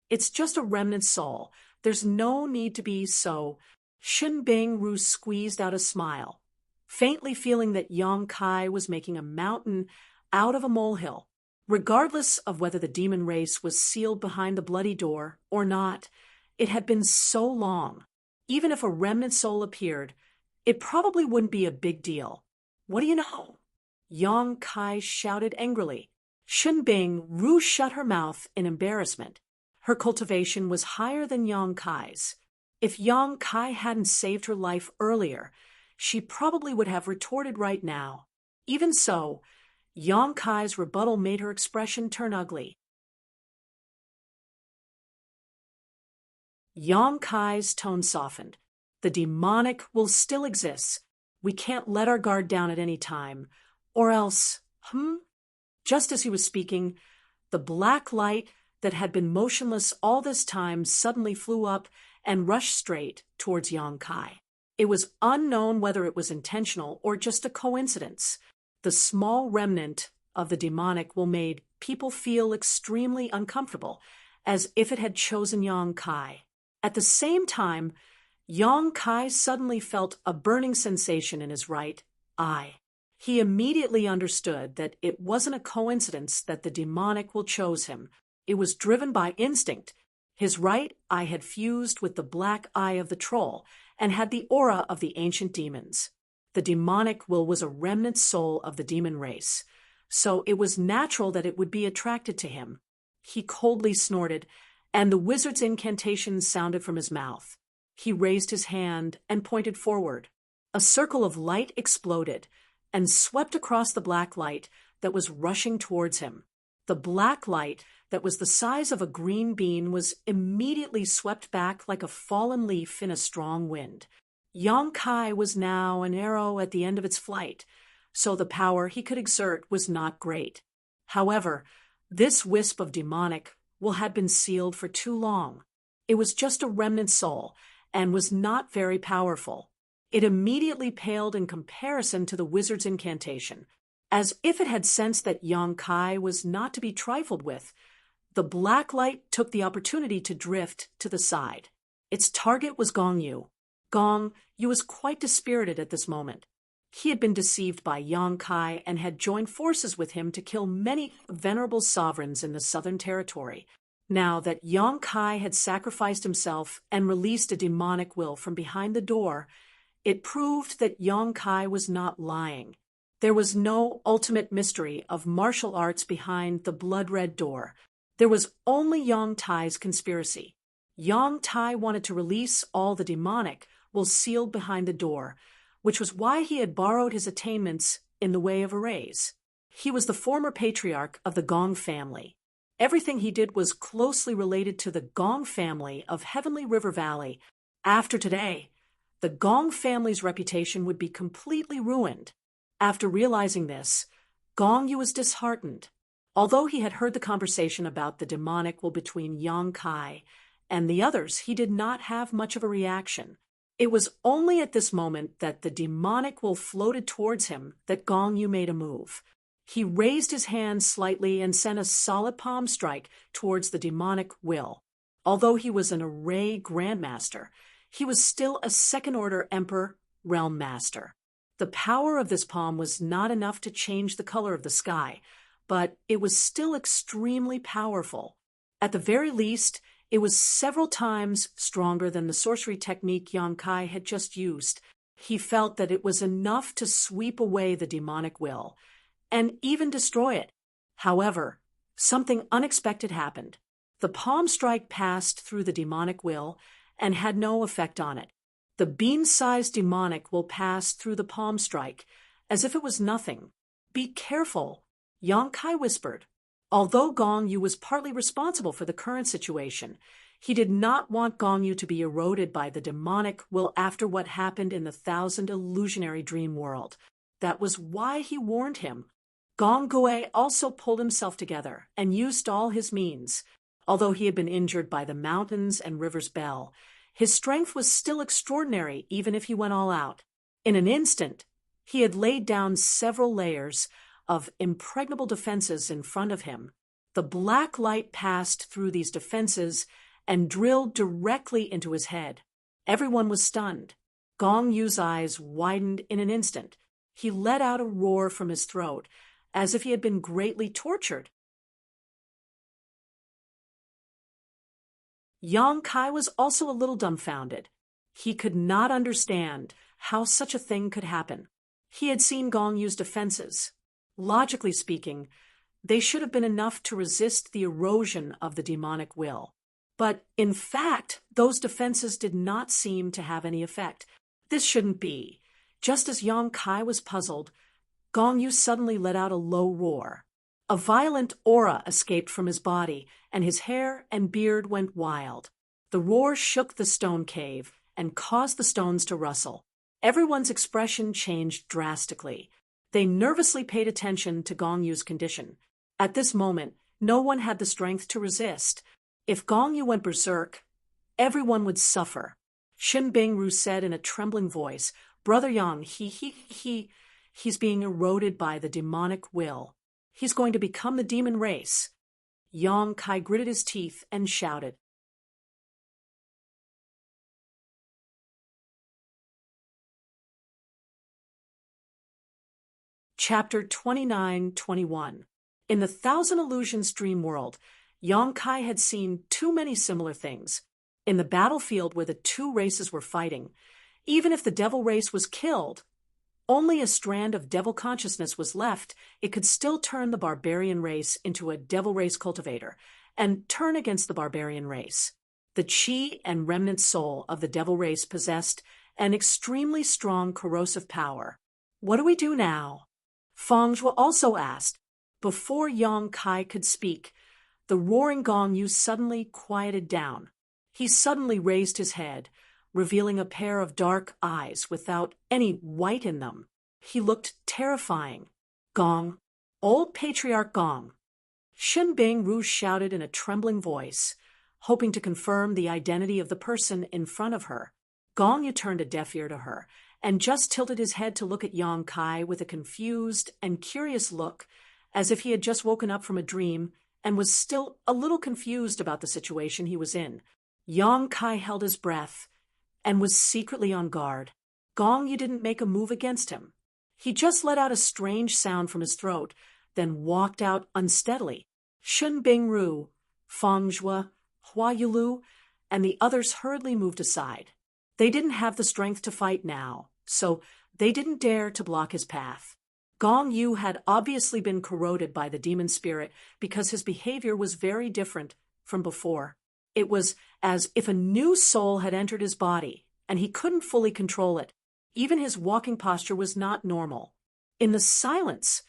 "It's just a remnant soul. There's no need to be so." Shin Bingru squeezed out a smile, faintly feeling that Yang Kai was making a mountain out of a molehill. Regardless of whether the demon race was sealed behind the bloody door or not, it had been so long. Even if a remnant soul appeared, it probably wouldn't be a big deal. "What do you know?" Yang Kai shouted angrily. Shin Bingru shut her mouth in embarrassment. Her cultivation was higher than Yang Kai's. If Yang Kai hadn't saved her life earlier, she probably would have retorted right now. Even so, Yang Kai's rebuttal made her expression turn ugly. Yang Kai's tone softened. "The demonic will still exist. We can't let our guard down at any time. Or else, Just as he was speaking, the black light that had been motionless all this time suddenly flew up and rushed straight towards Yang Kai. It was unknown whether it was intentional or just a coincidence. The small remnant of the demonic will made people feel extremely uncomfortable, as if it had chosen Yang Kai. At the same time, Yang Kai suddenly felt a burning sensation in his right eye. He immediately understood that it wasn't a coincidence that the demonic will chose him. It was driven by instinct. His right eye had fused with the black eye of the troll and had the aura of the ancient demons. The demonic will was a remnant soul of the demon race, so it was natural that it would be attracted to him. He coldly snorted, and the wizard's incantation sounded from his mouth. He raised his hand and pointed forward. A circle of light exploded and swept across the black light that was rushing towards him. The black light that was the size of a green bean was immediately swept back like a fallen leaf in a strong wind. Yang Kai was now an arrow at the end of its flight, so the power he could exert was not great. However, this wisp of demonic had been sealed for too long. It was just a remnant soul, and was not very powerful. It immediately paled in comparison to the wizard's incantation. As if it had sensed that Yang Kai was not to be trifled with, the black light took the opportunity to drift to the side. Its target was Gong Yu. Gong Yu was quite dispirited at this moment. He had been deceived by Yang Kai and had joined forces with him to kill many venerable sovereigns in the Southern Territory. Now that Yang Kai had sacrificed himself and released a demonic will from behind the door, it proved that Yang Kai was not lying. There was no ultimate mystery of martial arts behind the blood-red door. There was only Yang Tai's conspiracy. Yang Tai wanted to release all the demonic will sealed behind the door, which was why he had borrowed his attainments in the way of arrays. He was the former patriarch of the Gong family. Everything he did was closely related to the Gong family of Heavenly River Valley. After today, the Gong family's reputation would be completely ruined. After realizing this, Gong Yu was disheartened. Although he had heard the conversation about the demonic will between Yang Kai and the others, he did not have much of a reaction. It was only at this moment that the demonic will floated towards him that Gong Yu made a move. He raised his hand slightly and sent a solid palm strike towards the demonic will. Although he was an array grandmaster, he was still a second-order emperor realm master. The power of this palm was not enough to change the color of the sky, but it was still extremely powerful. At the very least, it was several times stronger than the sorcery technique Yang Kai had just used. He felt that it was enough to sweep away the demonic will, and even destroy it. However, something unexpected happened. The palm strike passed through the demonic will and had no effect on it. The bean-sized demonic will pass through the palm strike as if it was nothing. "Be careful," Yang Kai whispered. Although Gong Yu was partly responsible for the current situation, he did not want Gong Yu to be eroded by the demonic will after what happened in the Thousand Illusionary Dream World. That was why he warned him. Gong Gui also pulled himself together and used all his means. Although he had been injured by the mountains and river's bell, his strength was still extraordinary even if he went all out. In an instant, he had laid down several layers of impregnable defenses in front of him. The black light passed through these defenses and drilled directly into his head. Everyone was stunned. Gong Yu's eyes widened in an instant. He let out a roar from his throat, as if he had been greatly tortured. Yang Kai was also a little dumbfounded. He could not understand how such a thing could happen. He had seen Gong Yu's defenses. Logically speaking, they should have been enough to resist the erosion of the demonic will. But, in fact, those defenses did not seem to have any effect. This shouldn't be. Just as Yang Kai was puzzled, Gong Yu suddenly let out a low roar. A violent aura escaped from his body, and his hair and beard went wild. The roar shook the stone cave and caused the stones to rustle. Everyone's expression changed drastically. They nervously paid attention to Gong Yu's condition. At this moment, no one had the strength to resist. If Gong Yu went berserk, everyone would suffer. Shin Bingru said in a trembling voice, "Brother Yang, he's being eroded by the demonic will. He's going to become the demon race." Yang Kai gritted his teeth and shouted. Chapter 29-21. In the Thousand Illusions dream world, Yang Kai had seen too many similar things. In the battlefield where the two races were fighting, even if the devil race was killed, only a strand of devil consciousness was left. It could still turn the barbarian race into a devil race cultivator and turn against the barbarian race. The chi and remnant soul of the devil race possessed an extremely strong corrosive power. "What do we do now?" Feng Zhuo also asked. Before Yang Kai could speak, the roaring Gong Yu suddenly quieted down. He suddenly raised his head, revealing a pair of dark eyes without any white in them. He looked terrifying. "Gong, old patriarch Gong." Shin Bingru shouted in a trembling voice, hoping to confirm the identity of the person in front of her. Gong Yu turned a deaf ear to her and just tilted his head to look at Yang Kai with a confused and curious look, as if he had just woken up from a dream and was still a little confused about the situation he was in. Yang Kai held his breath and was secretly on guard. Gong Yu didn't make a move against him. He just let out a strange sound from his throat, then walked out unsteadily. Shun Bingru, Fang Zhua, Hua Yulu, and the others hurriedly moved aside. They didn't have the strength to fight now, so they didn't dare to block his path. Gong Yu had obviously been corroded by the demon spirit because his behavior was very different from before. It was as if a new soul had entered his body, and he couldn't fully control it. Even his walking posture was not normal. In the silence,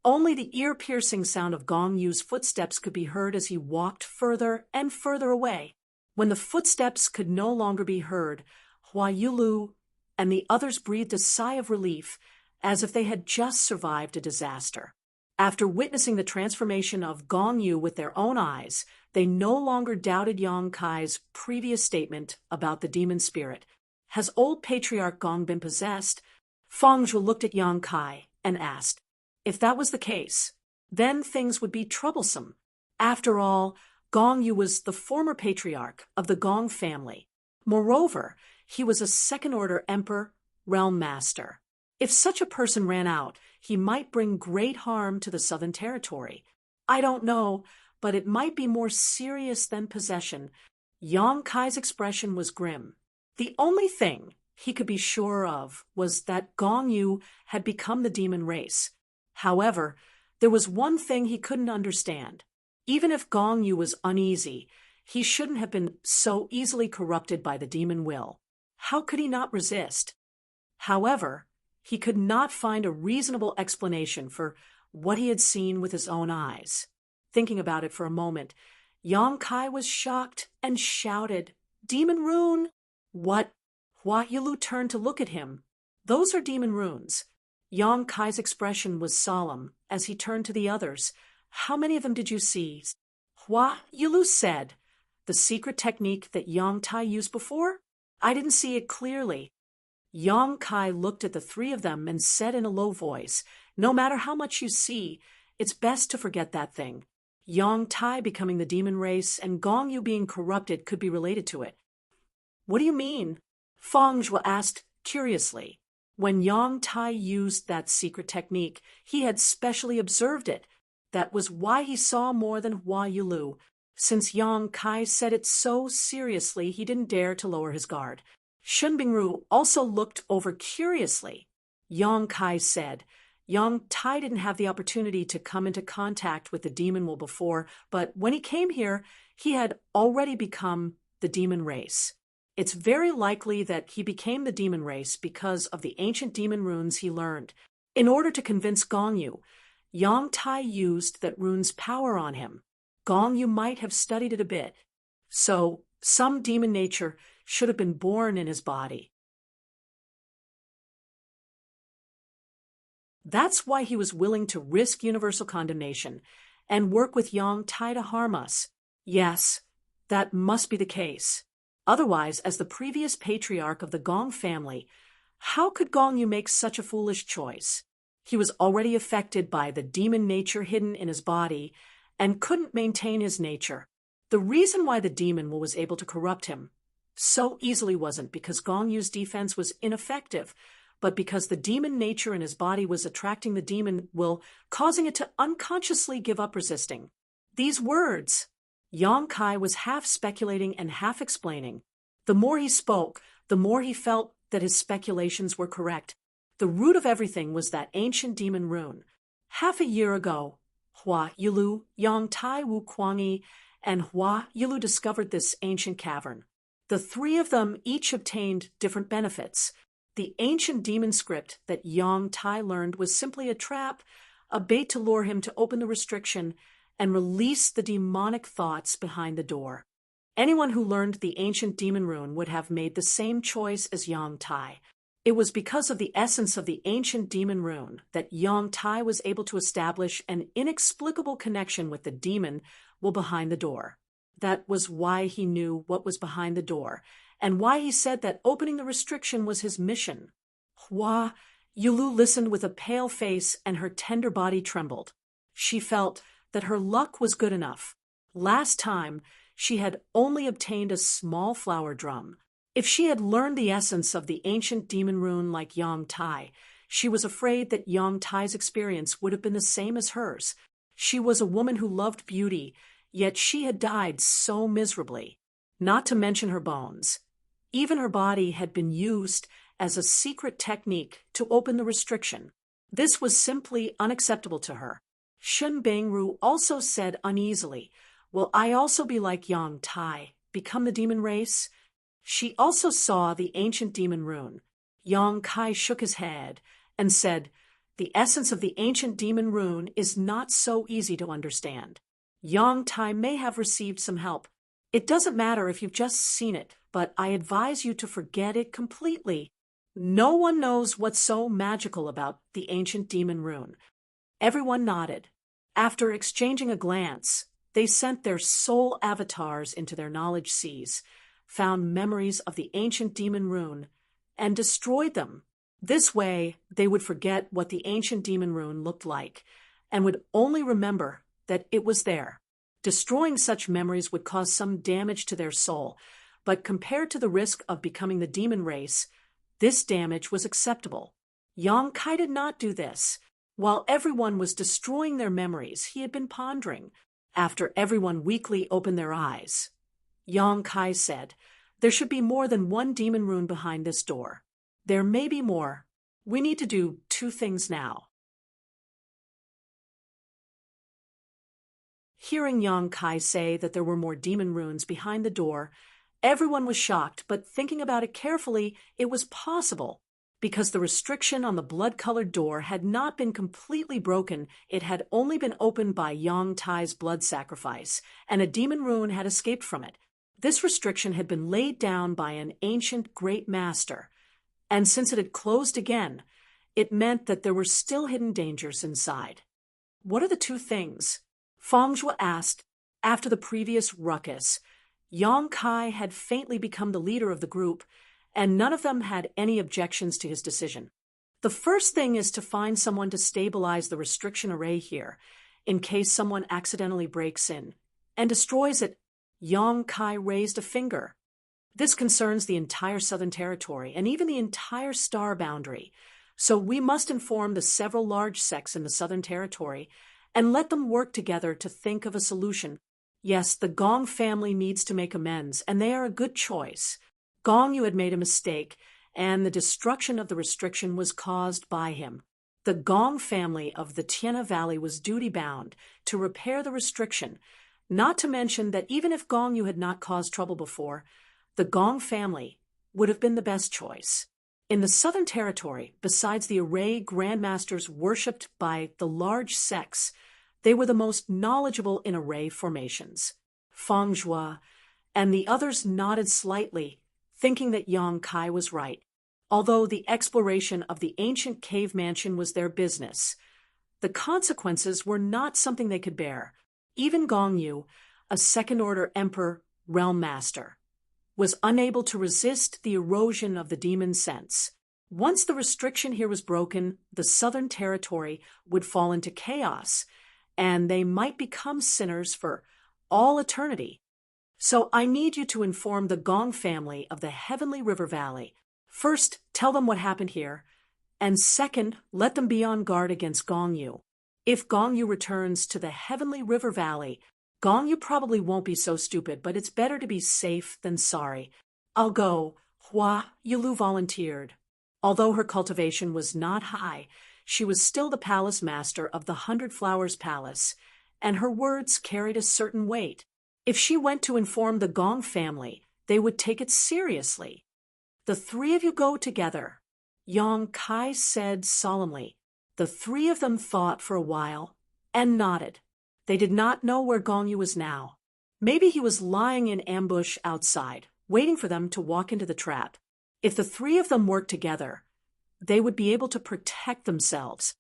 only the ear-piercing sound of Gong Yu's footsteps could be heard as he walked further and further away. When the footsteps could no longer be heard, Hua Yulu and the others breathed a sigh of relief, as if they had just survived a disaster. After witnessing the transformation of Gong Yu with their own eyes, they no longer doubted Yang Kai's previous statement about the demon spirit. Has old patriarch Gong been possessed? Fang Zhou looked at Yang Kai and asked. If that was the case, then things would be troublesome. After all, Gong Yu was the former patriarch of the Gong family. Moreover, he was a second-order emperor, realm master. If such a person ran out, he might bring great harm to the Southern Territory. I don't know, but it might be more serious than possession. Yang Kai's expression was grim. The only thing he could be sure of was that Gong Yu had become the demon race. However, there was one thing he couldn't understand. Even if Gong Yu was uneasy, he shouldn't have been so easily corrupted by the demon will. How could he not resist? However, he could not find a reasonable explanation for what he had seen with his own eyes. Thinking about it for a moment, Yang Kai was shocked and shouted, "Demon rune!" What? Hua Yulu turned to look at him. Those are demon runes. Yang Kai's expression was solemn as he turned to the others. How many of them did you see? Hua Yulu said, the secret technique that Yang Tai used before? I didn't see it clearly. Yang Kai looked at the three of them and said in a low voice, no matter how much you see, it's best to forget that thing. Yang Tai becoming the demon race and Gong Yu being corrupted could be related to it. What do you mean? Fang Zhua asked curiously. When Yang Tai used that secret technique, he had specially observed it. That was why he saw more than Hua Yulu. Since Yang Kai said it so seriously, he didn't dare to lower his guard. Shun Bingru also looked over curiously. Yang Kai said, Yang Tai didn't have the opportunity to come into contact with the demon will before, but when he came here, he had already become the demon race. It's very likely that he became the demon race because of the ancient demon runes he learned. In order to convince Gong Yu, Yang Tai used that rune's power on him. Gong Yu might have studied it a bit. So, some demon nature should have been born in his body. That's why he was willing to risk universal condemnation and work with Yang Tai to harm us. Yes, that must be the case. Otherwise, as the previous patriarch of the Gong family, how could Gong Yu make such a foolish choice? He was already affected by the demon nature hidden in his body and couldn't maintain his nature. The reason why the demon was able to corrupt him so easily wasn't because Gong Yu's defense was ineffective, but because the demon nature in his body was attracting the demon will, causing it to unconsciously give up resisting. These words, Yang Kai was half speculating and half explaining. The more he spoke, the more he felt that his speculations were correct. The root of everything was that ancient demon rune. Half a year ago, Hua Yulu, Yang Tai Wu Kuangyi, and Hua Yulu discovered this ancient cavern. The three of them each obtained different benefits. The ancient demon script that Yang Tai learned was simply a trap, a bait to lure him to open the restriction and release the demonic thoughts behind the door. Anyone who learned the ancient demon rune would have made the same choice as Yang Tai. It was because of the essence of the ancient demon rune that Yang Tai was able to establish an inexplicable connection with the demon will behind the door. That was why he knew what was behind the door, and why he said that opening the restriction was his mission. Hua, Yulu listened with a pale face and her tender body trembled. She felt that her luck was good enough. Last time, she had only obtained a small flower drum. If she had learned the essence of the ancient demon rune like Yang Tai, she was afraid that Yang Tai's experience would have been the same as hers. She was a woman who loved beauty, yet she had died so miserably. Not to mention her bones. Even her body had been used as a secret technique to open the restriction. This was simply unacceptable to her. Shun Bangru also said uneasily, "Will I also be like Yang Tai, become the demon race?" She also saw the ancient demon rune. Yang Kai shook his head and said, "The essence of the ancient demon rune is not so easy to understand. Yang Tai may have received some help. It doesn't matter if you've just seen it, but I advise you to forget it completely. No one knows what's so magical about the ancient demon rune." Everyone nodded. After exchanging a glance, they sent their soul avatars into their knowledge seas, found memories of the ancient demon rune, and destroyed them. This way, they would forget what the ancient demon rune looked like, and would only remember that it was there. Destroying such memories would cause some damage to their soul, but compared to the risk of becoming the demon race, this damage was acceptable. Yang Kai did not do this. While everyone was destroying their memories, he had been pondering. After everyone weakly opened their eyes, Yang Kai said, "There should be more than one demon rune behind this door. There may be more. We need to do two things now." Hearing Yang Kai say that there were more demon runes behind the door, everyone was shocked, but thinking about it carefully, it was possible. Because the restriction on the blood-colored door had not been completely broken, it had only been opened by Yang Tai's blood sacrifice, and a demon rune had escaped from it. This restriction had been laid down by an ancient great master, and since it had closed again, it meant that there were still hidden dangers inside. "What are the two things?" Feng Zhuo asked. After the previous ruckus, Yang Kai had faintly become the leader of the group, and none of them had any objections to his decision. "The first thing is to find someone to stabilize the restriction array here, in case someone accidentally breaks in and destroys it." Yang Kai raised a finger. "This concerns the entire Southern Territory and even the entire star boundary, so we must inform the several large sects in the Southern Territory and let them work together to think of a solution. Yes, the Gong family needs to make amends, and they are a good choice. Gong Yu had made a mistake, and the destruction of the restriction was caused by him. The Gong family of the Tiana Valley was duty-bound to repair the restriction, not to mention that even if Gong Yu had not caused trouble before, the Gong family would have been the best choice. In the Southern Territory, besides the array grandmasters worshipped by the large sects, they were the most knowledgeable in array formations. Feng Zhuo and the others nodded slightly, thinking that Yang Kai was right. Although the exploration of the ancient cave mansion was their business, the consequences were not something they could bear. Even Gong Yu, a second-order emperor realm master, was unable to resist the erosion of the demon sense. Once the restriction here was broken, the Southern Territory would fall into chaos, and they might become sinners for all eternity. So I need you to inform the Gong family of the Heavenly River Valley. First, tell them what happened here, and second, let them be on guard against Gong Yu. If Gong Yu returns to the Heavenly River Valley, Gong Yu probably won't be so stupid, but it's better to be safe than sorry. I'll go. Hua Yulu volunteered. Although her cultivation was not high, she was still the palace master of the 100 Flowers Palace, and her words carried a certain weight. If she went to inform the Gong family, they would take it seriously. "The three of you go together," Yang Kai said solemnly. The three of them thought for a while and nodded. They did not know where Gong Yu was now. Maybe he was lying in ambush outside, waiting for them to walk into the trap. If the three of them worked together, they would be able to protect themselves.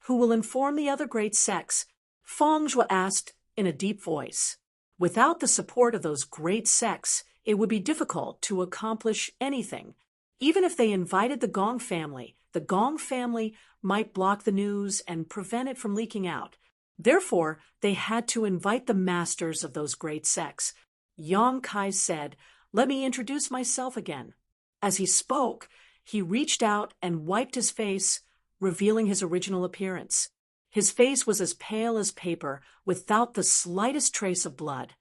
"Who will inform the other great sects?" Feng Zhuo asked in a deep voice. Without the support of those great sects, it would be difficult to accomplish anything. Even if they invited the Gong family might block the news and prevent it from leaking out. Therefore, they had to invite the masters of those great sects. Yang Kai said, "Let me introduce myself again." As he spoke, he reached out and wiped his face, revealing his original appearance. His face was as pale as paper, without the slightest trace of blood.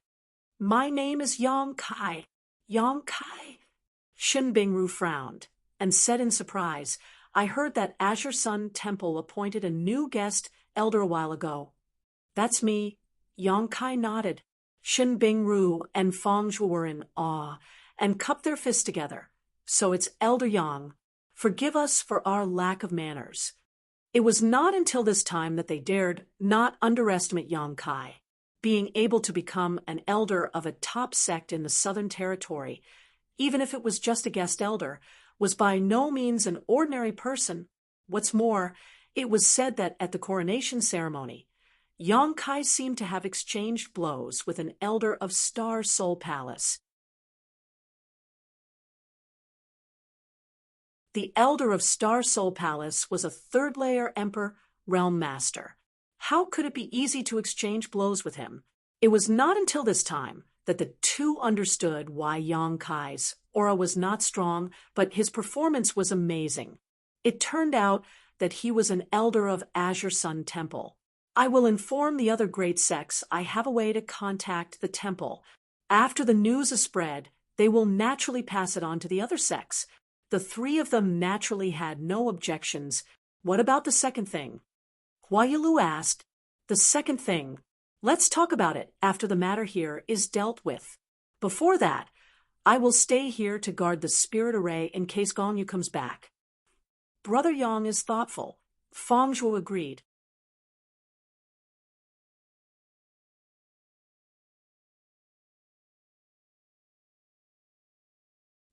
"My name is Yang Kai. Yang Kai." Shin Bingru frowned and said in surprise, "I heard that Azure Sun Temple appointed a new guest elder a while ago." "That's me." Yang Kai nodded. Shin Bingru and Feng Zhuo were in awe and cupped their fists together. "So it's Elder Yang. Forgive us for our lack of manners." It was not until this time that they dared not underestimate Yang Kai. Being able to become an elder of a top sect in the Southern Territory, even if it was just a guest elder, was by no means an ordinary person. What's more, it was said that at the coronation ceremony, Yang Kai seemed to have exchanged blows with an elder of Star Soul Palace. The elder of Star Soul Palace was a third-layer Emperor Realm Master. How could it be easy to exchange blows with him? It was not until this time that the two understood why Yang Kai's aura was not strong, but his performance was amazing. It turned out that he was an elder of Azure Sun Temple. "I will inform the other great sects I have a way to contact the temple. After the news is spread, they will naturally pass it on to the other sects." The three of them naturally had no objections. "What about the second thing?" Hua Yilu asked. "The second thing. Let's talk about it after the matter here is dealt with. Before that, I will stay here to guard the spirit array in case Gongyu comes back." Brother Yang is thoughtful. Feng Zhuo agreed.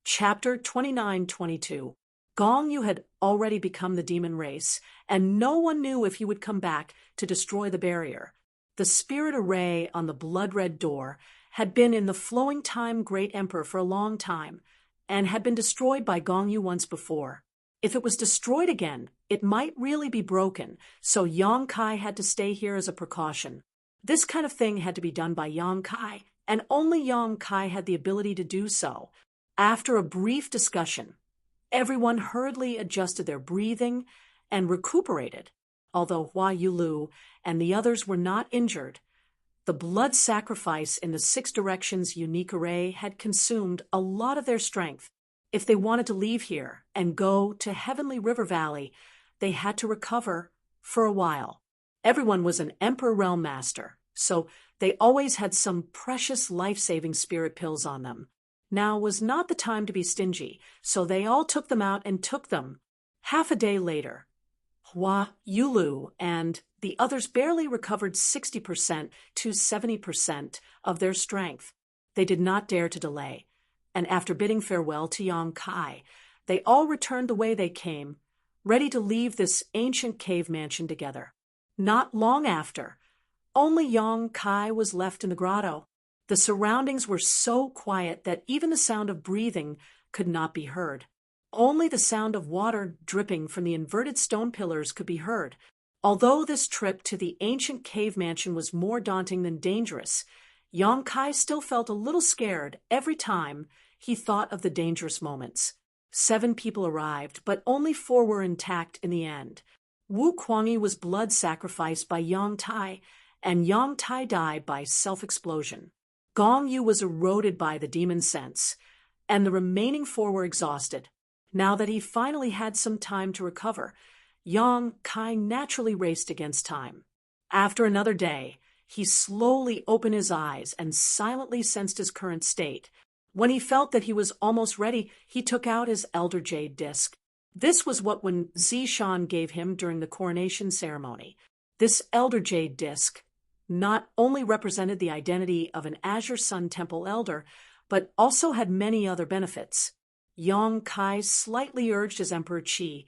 Chapter 29-22. Gong Yu had already become the demon race, and no one knew if he would come back to destroy the barrier. The spirit array on the blood-red door had been in the Flowing Time Great Emperor for a long time, and had been destroyed by Gong Yu once before. If it was destroyed again, it might really be broken, so Yang Kai had to stay here as a precaution. This kind of thing had to be done by Yang Kai, and only Yang Kai had the ability to do so. After a brief discussion, everyone hurriedly adjusted their breathing and recuperated. Although Hua Yilu and the others were not injured, the blood sacrifice in the Six Directions unique array had consumed a lot of their strength. If they wanted to leave here and go to Heavenly River Valley, they had to recover for a while. Everyone was an Emperor Realm Master, so they always had some precious life-saving spirit pills on them. Now was not the time to be stingy, so they all took them out and took them. Half a day later, Hua Yilu and the others barely recovered 60% to 70% of their strength. They did not dare to delay, and after bidding farewell to Yang Kai, they all returned the way they came, ready to leave this ancient cave mansion together. Not long after, only Yang Kai was left in the grotto. The surroundings were so quiet that even the sound of breathing could not be heard. Only the sound of water dripping from the inverted stone pillars could be heard. Although this trip to the ancient cave mansion was more daunting than dangerous, Yang Kai still felt a little scared every time he thought of the dangerous moments. 7 people arrived, but only 4 were intact in the end. Wu Kuangyi was blood sacrificed by Yang Tai, and Yang Tai died by self-explosion. Gong Yu was eroded by the demon sense, and the remaining 4 were exhausted. Now that he finally had some time to recover, Yang Kai naturally raced against time. After another day, he slowly opened his eyes and silently sensed his current state. When he felt that he was almost ready, he took out his Elder Jade disc. This was what Zishan gave him during the coronation ceremony. This Elder Jade disc not only represented the identity of an Azure Sun Temple elder, but also had many other benefits. Yang Kai slightly urged his Emperor Qi,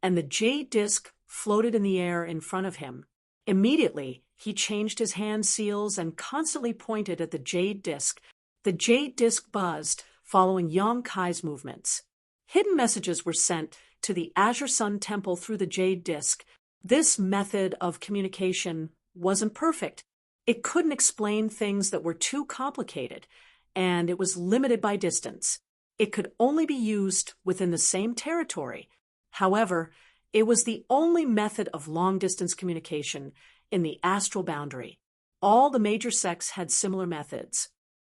and the jade disc floated in the air in front of him. Immediately, he changed his hand seals and constantly pointed at the jade disc. The jade disc buzzed, following Yong Kai's movements. Hidden messages were sent to the Azure Sun Temple through the jade disc. This method of communication wasn't perfect. It couldn't explain things that were too complicated, and it was limited by distance. It could only be used within the same territory. However, it was the only method of long-distance communication in the astral boundary. All the major sects had similar methods.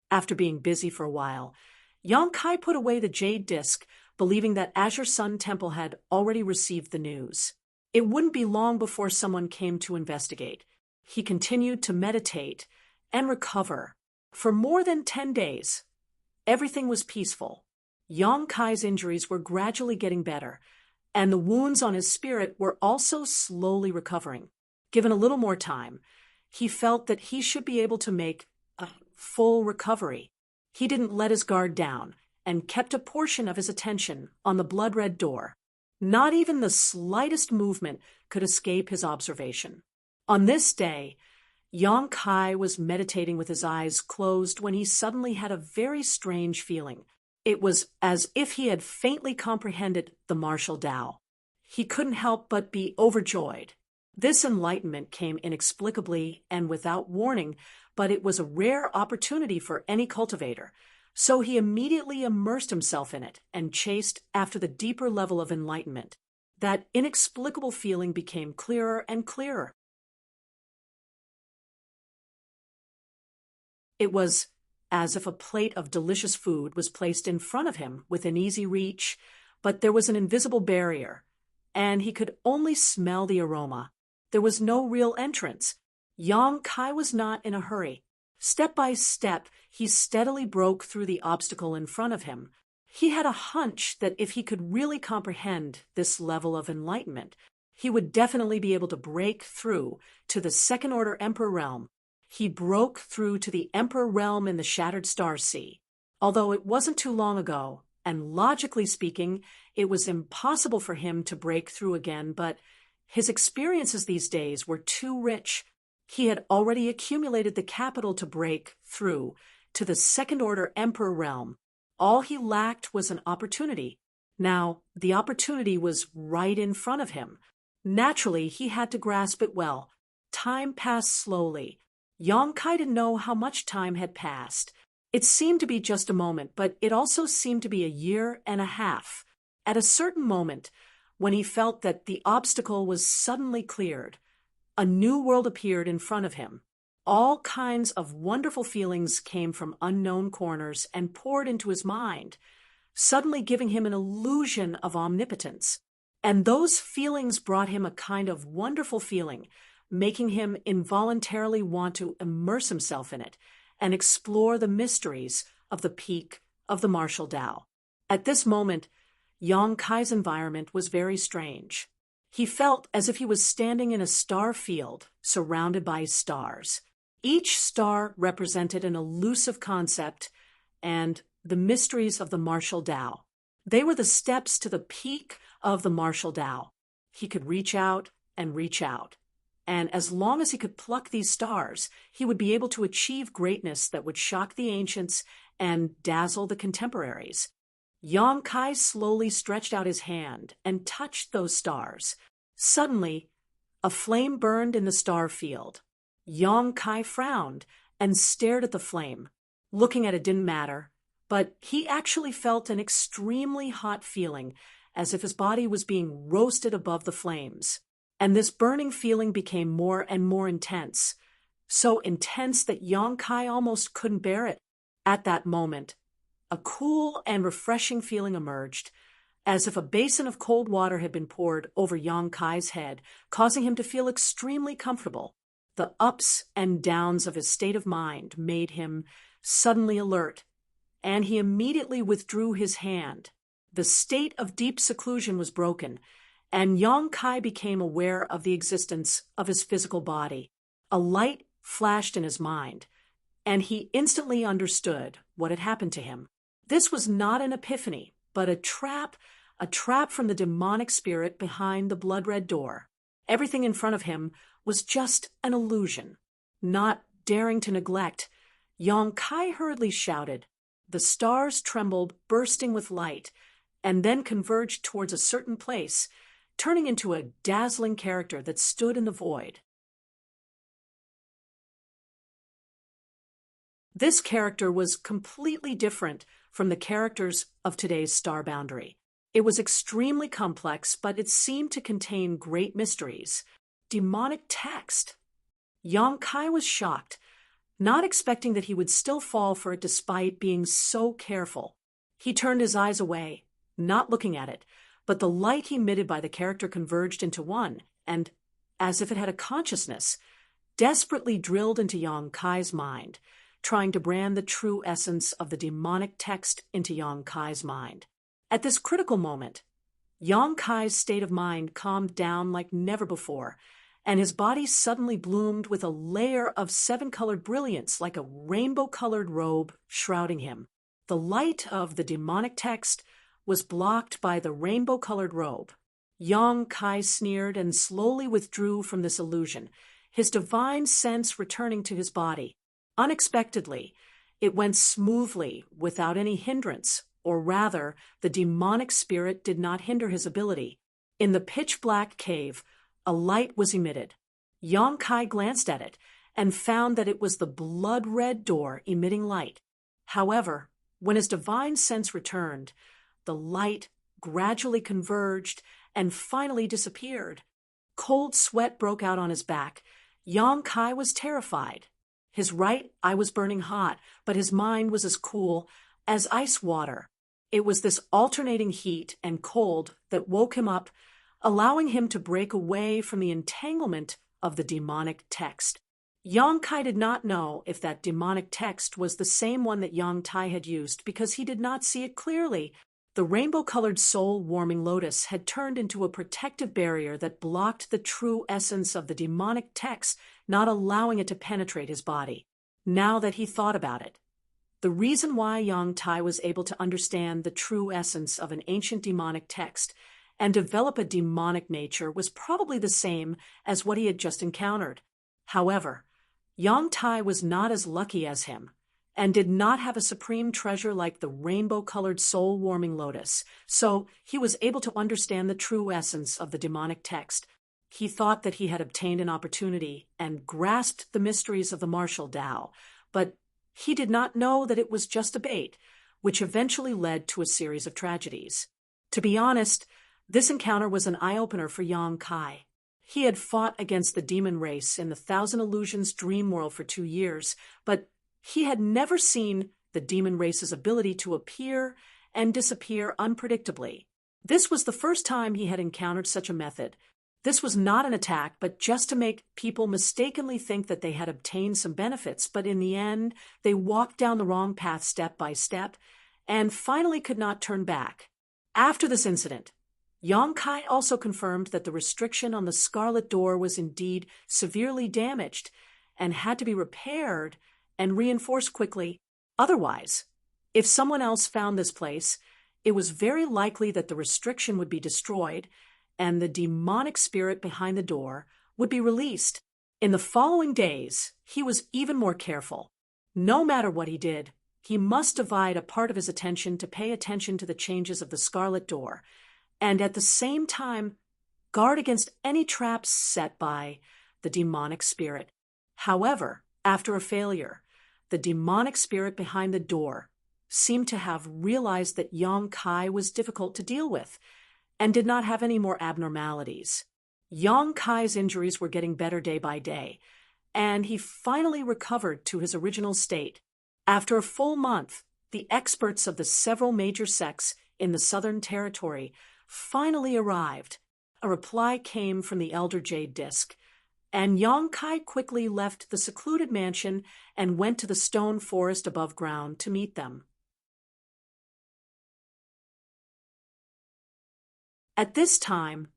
After being busy for a while, Yong Kai put away the jade disc, believing that Azure Sun Temple had already received the news. It wouldn't be long before someone came to investigate. He continued to meditate and recover. For more than 10 days, everything was peaceful. Yong Kai's injuries were gradually getting better, and the wounds on his spirit were also slowly recovering. Given a little more time, he felt that he should be able to make a full recovery. He didn't let his guard down and kept a portion of his attention on the blood-red door. Not even the slightest movement could escape his observation. On this day, Yong Kai was meditating with his eyes closed when he suddenly had a very strange feeling. It was as if he had faintly comprehended the martial Tao. He couldn't help but be overjoyed. This enlightenment came inexplicably and without warning, but it was a rare opportunity for any cultivator. So he immediately immersed himself in it and chased after the deeper level of enlightenment. That inexplicable feeling became clearer and clearer. It was as if a plate of delicious food was placed in front of him within easy reach, but there was an invisible barrier, and he could only smell the aroma. There was no real entrance. Yong Kai was not in a hurry. Step by step, he steadily broke through the obstacle in front of him. He had a hunch that if he could really comprehend this level of enlightenment, he would definitely be able to break through to the second-order Emperor realm. He broke through to the Emperor realm in the Shattered Star Sea. Although it wasn't too long ago, and logically speaking, it was impossible for him to break through again, but his experiences these days were too rich. He had already accumulated the capital to break through to the second-order Emperor realm. All he lacked was an opportunity. Now, the opportunity was right in front of him. Naturally, he had to grasp it well. Time passed slowly. Yong Kai didn't know how much time had passed. It seemed to be just a moment, but it also seemed to be a year and a half. At a certain moment, when he felt that the obstacle was suddenly cleared, a new world appeared in front of him. All kinds of wonderful feelings came from unknown corners and poured into his mind, suddenly giving him an illusion of omnipotence. And those feelings brought him a kind of wonderful feeling, making him involuntarily want to immerse himself in it and explore the mysteries of the peak of the martial Tao. At this moment, Yong Kai's environment was very strange. He felt as if he was standing in a star field surrounded by stars. Each star represented an elusive concept and the mysteries of the martial Tao. They were the steps to the peak of the martial Tao. He could reach out and reach out. And as long as he could pluck these stars, he would be able to achieve greatness that would shock the ancients and dazzle the contemporaries. Yong Kai slowly stretched out his hand and touched those stars. Suddenly, a flame burned in the star field. Yong Kai frowned and stared at the flame. Looking at it didn't matter, but he actually felt an extremely hot feeling, as if his body was being roasted above the flames. And this burning feeling became more and more intense, so intense that Yong Kai almost couldn't bear it. At that moment, a cool and refreshing feeling emerged, as if a basin of cold water had been poured over Yong Kai's head, causing him to feel extremely comfortable. The ups and downs of his state of mind made him suddenly alert, and he immediately withdrew his hand. The state of deep seclusion was broken, and Yong Kai became aware of the existence of his physical body. A light flashed in his mind, and he instantly understood what had happened to him. This was not an epiphany, but a trap from the demonic spirit behind the blood-red door. Everything in front of him was just an illusion. Not daring to neglect, Yong Kai hurriedly shouted. The stars trembled, bursting with light, and then converged towards a certain place, turning into a dazzling character that stood in the void. This character was completely different from the characters of today's star boundary. It was extremely complex, but it seemed to contain great mysteries. Demonic text. Yong Kai was shocked, not expecting that he would still fall for it despite being so careful. He turned his eyes away, not looking at it, but the light emitted by the character converged into one, and, as if it had a consciousness, desperately drilled into Yong Kai's mind, trying to brand the true essence of the demonic text into Yong Kai's mind. At this critical moment, Yong Kai's state of mind calmed down like never before, and his body suddenly bloomed with a layer of seven-colored brilliance like a rainbow-colored robe shrouding him. The light of the demonic text was blocked by the rainbow-colored robe. Yong Kai sneered and slowly withdrew from this illusion, his divine sense returning to his body. Unexpectedly, it went smoothly, without any hindrance, or rather, the demonic spirit did not hinder his ability. In the pitch-black cave, a light was emitted. Yong Kai glanced at it and found that it was the blood-red door emitting light. However, when his divine sense returned, the light gradually converged and finally disappeared. Cold sweat broke out on his back. Yong Kai was terrified. His right eye was burning hot, but his mind was as cool as ice water. It was this alternating heat and cold that woke him up, allowing him to break away from the entanglement of the demonic text. Yong Kai did not know if that demonic text was the same one that Yong Tai had used because he did not see it clearly. The rainbow-colored soul-warming lotus had turned into a protective barrier that blocked the true essence of the demonic text, not allowing it to penetrate his body. Now that he thought about it, the reason why Yong Tai was able to understand the true essence of an ancient demonic text and develop a demonic nature was probably the same as what he had just encountered. However, Yong Tai was not as lucky as him, and did not have a supreme treasure like the rainbow-colored soul-warming lotus, so he was able to understand the true essence of the demonic text. He thought that he had obtained an opportunity and grasped the mysteries of the martial Tao, but he did not know that it was just a bait, which eventually led to a series of tragedies. To be honest, this encounter was an eye-opener for Yong Kai. He had fought against the demon race in the Thousand Illusions dream world for 2 years, but he had never seen the demon race's ability to appear and disappear unpredictably. This was the first time he had encountered such a method. This was not an attack, but just to make people mistakenly think that they had obtained some benefits, but in the end, they walked down the wrong path step by step, and finally could not turn back. After this incident, Yong Kai also confirmed that the restriction on the Scarlet Door was indeed severely damaged, and had to be repaired and reinforced quickly. Otherwise, if someone else found this place, it was very likely that the restriction would be destroyed and the demonic spirit behind the door would be released. In the following days, he was even more careful. No matter what he did, he must divide a part of his attention to pay attention to the changes of the Scarlet Door, and at the same time guard against any traps set by the demonic spirit. However, after a failure, the demonic spirit behind the door seemed to have realized that Yong Kai was difficult to deal with and did not have any more abnormalities. Yong Kai's injuries were getting better day by day, and he finally recovered to his original state. After a full month, the experts of the several major sects in the Southern Territory finally arrived. A reply came from the Elder Jade Disc, and Yong Kai quickly left the secluded mansion and went to the stone forest above ground to meet them. At this time,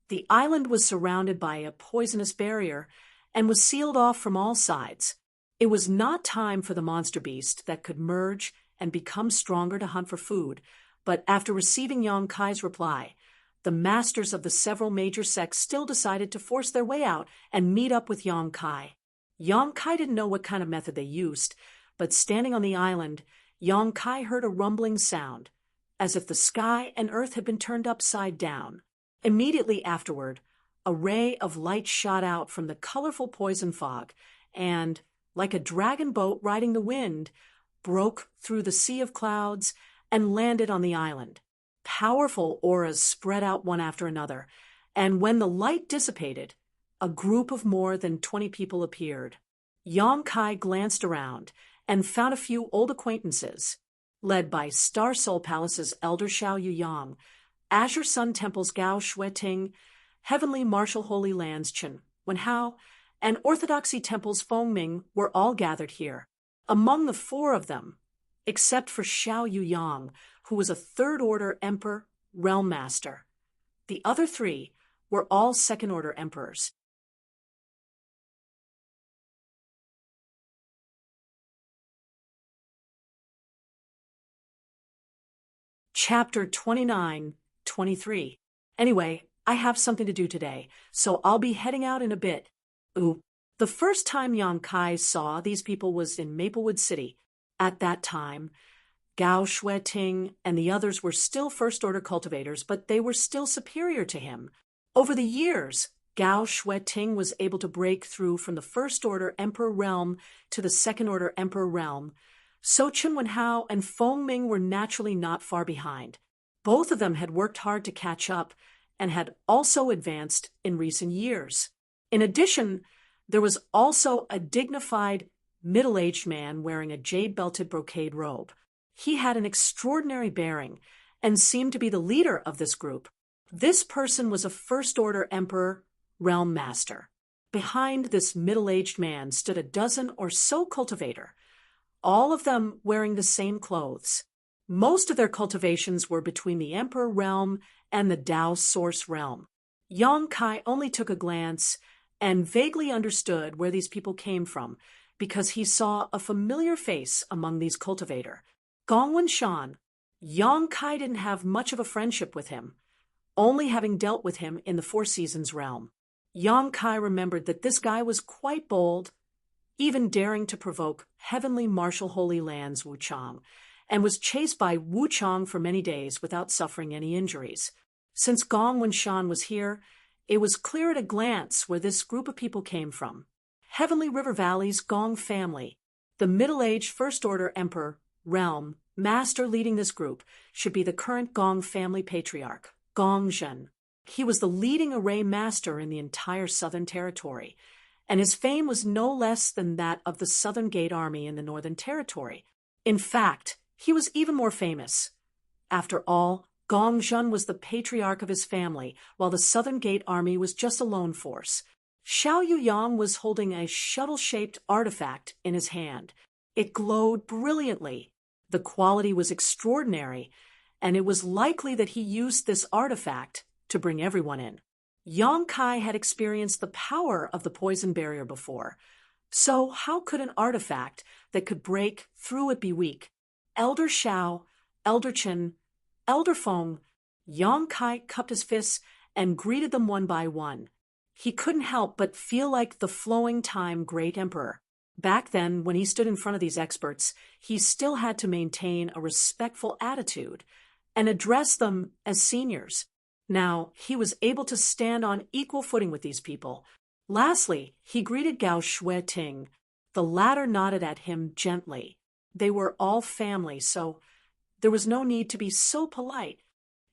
the island was surrounded by a poisonous barrier and was sealed off from all sides. It was not time for the monster beast that could merge and become stronger to hunt for food, but after receiving Yong Kai's reply, the masters of the several major sects still decided to force their way out and meet up with Yong Kai. Yong Kai didn't know what kind of method they used, but standing on the island, Yong Kai heard a rumbling sound, as if the sky and earth had been turned upside down. Immediately afterward, a ray of light shot out from the colorful poison fog and, like a dragon boat riding the wind, broke through the sea of clouds and landed on the island. Powerful auras spread out one after another, and when the light dissipated, a group of more than 20 people appeared. Yong Kai glanced around and found a few old acquaintances, led by Star Soul Palace's Elder Xiao Yuyang, Azure Sun Temple's Gao Shueting, Heavenly Martial Holy Lands Chen Wenhao, and Orthodoxy Temple's Fengming were all gathered here. Among the four of them, except for Xiao Yuyang, who was a third-order emperor realm master, the other three were all second-order emperors. Chapter 29-23. Anyway, I have something to do today, so I'll be heading out in a bit. Ooh. The first time Yong Kai saw these people was in Maplewood City. At that time, Gao Shueting and the others were still first-order cultivators, but they were still superior to him. Over the years, Gao Shueting was able to break through from the first-order emperor realm to the second-order emperor realm, so Chen Wenhao and Fengming were naturally not far behind. Both of them had worked hard to catch up and had also advanced in recent years. In addition, there was also a dignified, middle-aged man wearing a jade-belted brocade robe. He had an extraordinary bearing and seemed to be the leader of this group. This person was a first-order emperor realm master. Behind this middle-aged man stood a dozen or so cultivator, all of them wearing the same clothes. Most of their cultivations were between the Emperor realm and the Tao Source realm. Yong Kai only took a glance and vaguely understood where these people came from because he saw a familiar face among these cultivator. Gongwen Shan. Yong Kai didn't have much of a friendship with him, only having dealt with him in the Four Seasons realm. Yong Kai remembered that this guy was quite bold, even daring to provoke Heavenly Martial Holy Lands Wu Chang, and was chased by Wu Chang for many days without suffering any injuries. Since Gongwen Shan was here, it was clear at a glance where this group of people came from. Heavenly River Valley's Gong family, the middle-aged first-order emperor, realm, master leading this group, should be the current Gong family patriarch, Gong Zhen. He was the leading array master in the entire Southern Territory, and his fame was no less than that of the Southern Gate Army in the Northern Territory. In fact, he was even more famous. After all, Gong Zhen was the patriarch of his family, while the Southern Gate Army was just a lone force. Xiao Yuyang was holding a shuttle-shaped artifact in his hand. It glowed brilliantly. The quality was extraordinary, and it was likely that he used this artifact to bring everyone in. Yong Kai had experienced the power of the poison barrier before, so how could an artifact that could break through it be weak? Elder Xiao, Elder Chen, Elder Feng, Yong Kai cupped his fists and greeted them one by one. He couldn't help but feel like the flowing time great emperor. Back then, when he stood in front of these experts, he still had to maintain a respectful attitude and address them as seniors. Now, he was able to stand on equal footing with these people. Lastly, he greeted Gao Shueting. The latter nodded at him gently. They were all family, so there was no need to be so polite.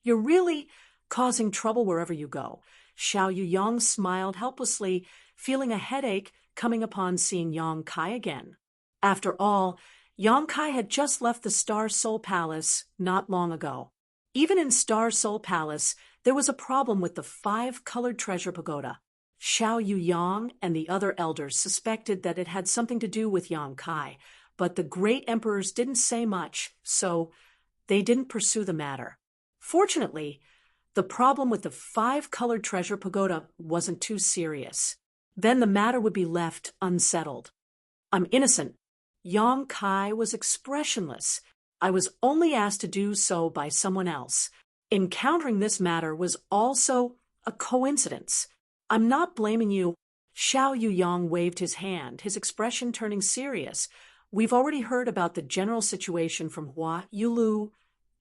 You're really causing trouble wherever you go. Xiao Yuyang smiled helplessly, feeling a headache coming upon seeing Yong Kai again. After all, Yong Kai had just left the Star Soul Palace not long ago. Even in Star Soul Palace, there was a problem with the 5-colored treasure pagoda. Xiao Yuyang and the other elders suspected that it had something to do with Yong Kai, but the great emperors didn't say much, so they didn't pursue the matter. Fortunately, the problem with the 5-colored treasure pagoda wasn't too serious. Then the matter would be left unsettled. I'm innocent. Yong Kai was expressionless. I was only asked to do so by someone else. Encountering this matter was also a coincidence. I'm not blaming you. Xiao Yuyang waved his hand, his expression turning serious. We've already heard about the general situation from Hua Yulu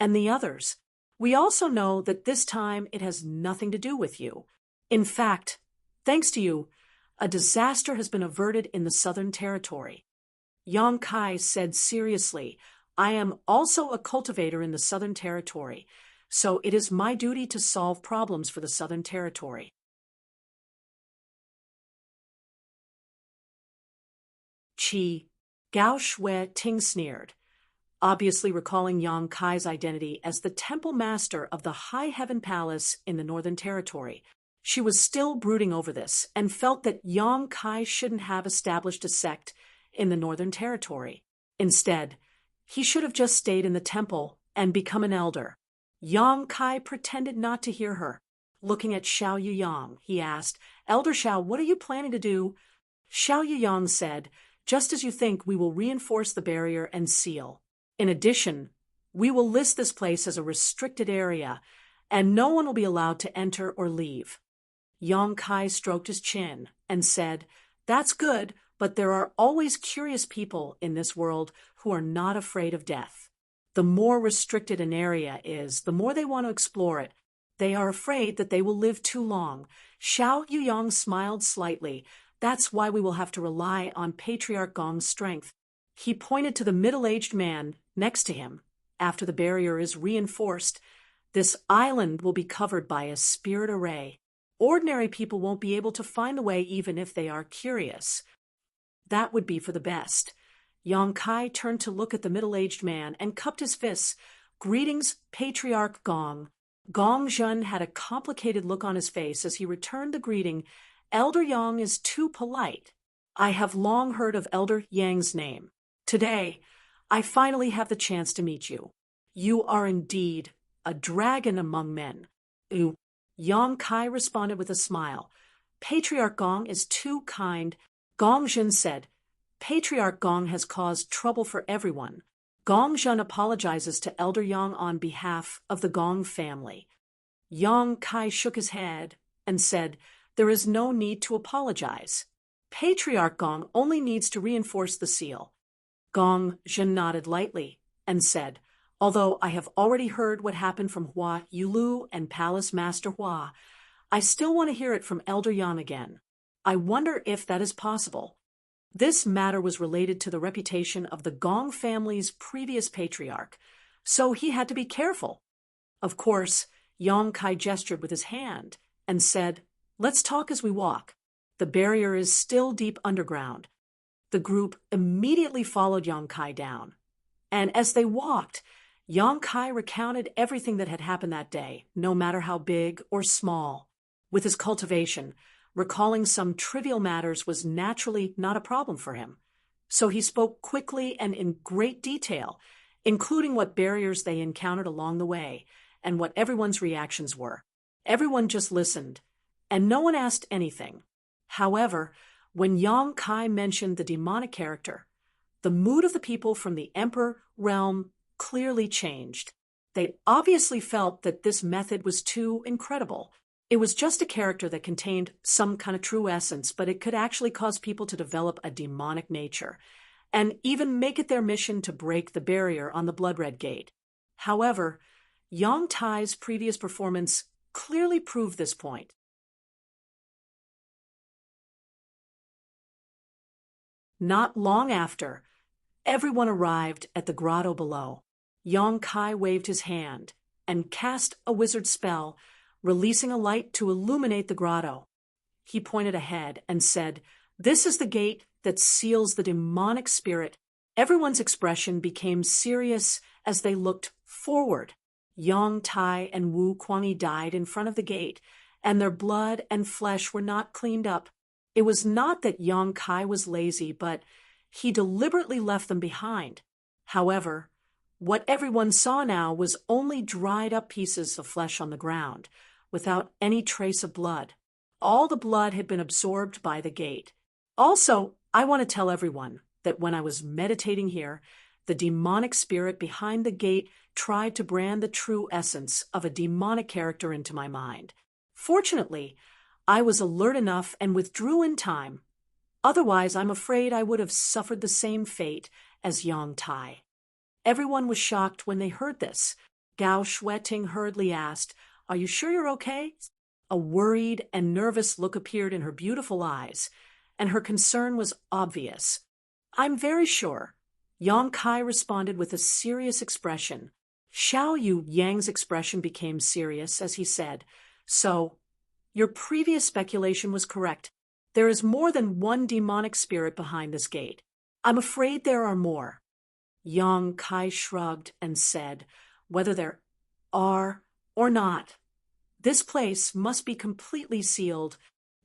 and the others. We also know that this time it has nothing to do with you. In fact, thanks to you, a disaster has been averted in the Southern Territory. Yang Kai said seriously, I am also a cultivator in the Southern Territory, so it is my duty to solve problems for the Southern Territory. Gao Shui Ting sneered, obviously recalling Yang Kai's identity as the temple master of the High Heaven Palace in the Northern Territory. She was still brooding over this and felt that Yang Kai shouldn't have established a sect in the Northern Territory. Instead, he should have just stayed in the temple and become an elder. Yang Kai pretended not to hear her. Looking at Xiao Yuyang, he asked, Elder Xiao, what are you planning to do? Xiao Yuyang said, just as you think, we will reinforce the barrier and seal. In addition, we will list this place as a restricted area, and no one will be allowed to enter or leave. Yang Kai stroked his chin and said, that's good, but there are always curious people in this world who are not afraid of death. The more restricted an area is, the more they want to explore it. They are afraid that they will live too long. Xiao Yuyang smiled slightly. That's why we will have to rely on Patriarch Gong's strength. He pointed to the middle-aged man next to him. After the barrier is reinforced, this island will be covered by a spirit array. Ordinary people won't be able to find the way even if they are curious. That would be for the best. Yang Kai turned to look at the middle-aged man and cupped his fists. Greetings, Patriarch Gong. Gong Zhen had a complicated look on his face as he returned the greeting. Elder Yang is too polite. I have long heard of Elder Yang's name. Today, I finally have the chance to meet you. You are indeed a dragon among men. Ooh. Yang Kai responded with a smile. Patriarch Gong is too kind. Gong Zhen said, Patriarch Gong has caused trouble for everyone. Gong Zhen apologizes to Elder Yang on behalf of the Gong family. Yang Kai shook his head and said, there is no need to apologize. Patriarch Gong only needs to reinforce the seal. Gong Zhen nodded lightly and said, although I have already heard what happened from Hua Yulu and Palace Master Hua, I still want to hear it from Elder Yang again. I wonder if that is possible. This matter was related to the reputation of the Gong family's previous patriarch, so he had to be careful. Of course, Yang Kai gestured with his hand and said, let's talk as we walk. The barrier is still deep underground. The group immediately followed Yang Kai down. And as they walked, Yang Kai recounted everything that had happened that day, no matter how big or small. With his cultivation, recalling some trivial matters was naturally not a problem for him. So he spoke quickly and in great detail, including what barriers they encountered along the way and what everyone's reactions were. Everyone just listened, and no one asked anything. However, when Yang Kai mentioned the demonic character, the mood of the people from the Emperor realm clearly changed. They obviously felt that this method was too incredible. It was just a character that contained some kind of true essence, but it could actually cause people to develop a demonic nature, and even make it their mission to break the barrier on the Blood Red Gate. However, Yang Tai's previous performance clearly proved this point. Not long after, everyone arrived at the grotto below. Yang Kai waved his hand and cast a wizard spell, releasing a light to illuminate the grotto. He pointed ahead and said, "This is the gate that seals the demonic spirit." Everyone's expression became serious as they looked forward. Yang Tai and Wu Kuangyi died in front of the gate, and their blood and flesh were not cleaned up. It was not that Yang Kai was lazy, but he deliberately left them behind. However, what everyone saw now was only dried up pieces of flesh on the ground, without any trace of blood. All the blood had been absorbed by the gate. Also, I want to tell everyone that when I was meditating here, The demonic spirit behind the gate tried to brand the true essence of a demonic character into my mind. Fortunately, I was alert enough and withdrew in time. Otherwise, I'm afraid I would have suffered the same fate as Yang Tai. Everyone was shocked when they heard this. Gao Shueting hurriedly asked, "Are you sure you're okay?" A worried and nervous look appeared in her beautiful eyes, and her concern was obvious. "I'm very sure," Yang Kai responded with a serious expression. Xiao Yu Yang's expression became serious as he said, "So, your previous speculation was correct. There is more than one demonic spirit behind this gate. I'm afraid there are more." Yang Kai shrugged and said, "Whether there are or not, this place must be completely sealed.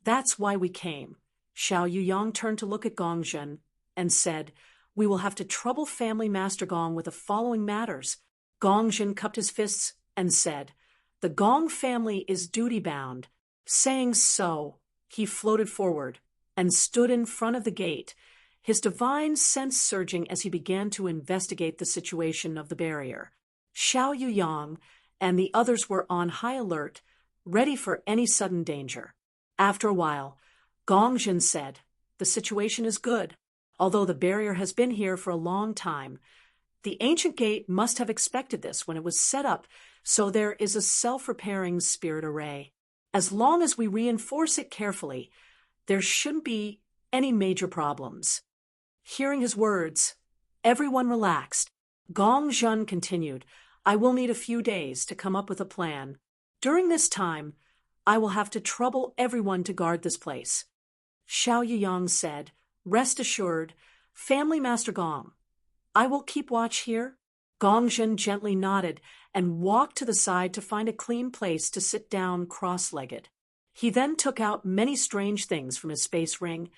That's why we came." Xiao Yuyang turned to look at Gongzhen and said, "We will have to trouble family Master Gong with the following matters." Gongzhen cupped his fists and said, "The Gong family is duty-bound." Saying so, he floated forward and stood in front of the gate, his divine sense surging as he began to investigate the situation of the barrier. Xiao Yuyang and the others were on high alert, ready for any sudden danger. After a while, Gongzhen said, "The situation is good. Although the barrier has been here for a long time, the ancient gate must have expected this when it was set up, so there is a self-repairing spirit array. As long as we reinforce it carefully, there shouldn't be any major problems." Hearing his words, everyone relaxed. Gongzhen continued, "I will need a few days to come up with a plan. During this time, I will have to trouble everyone to guard this place." Xiao Yuyang said, "Rest assured, Family Master Gong, I will keep watch here." Gongzhen gently nodded and walked to the side to find a clean place to sit down cross-legged. He then took out many strange things from his space ring,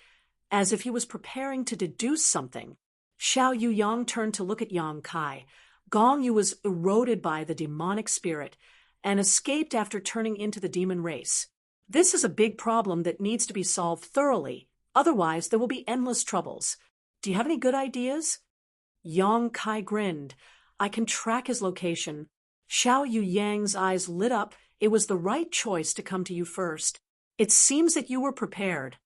as if he was preparing to deduce something. Xiao Yuyang turned to look at Yang Kai. Gong Yu was eroded by the demonic spirit and escaped after turning into the demon race. This is a big problem that needs to be solved thoroughly, otherwise there will be endless troubles. Do you have any good ideas? Yang Kai grinned. "I can track his location." Xiao Yuyang's eyes lit up. It was the right choice to come to you first. "It seems that you were prepared."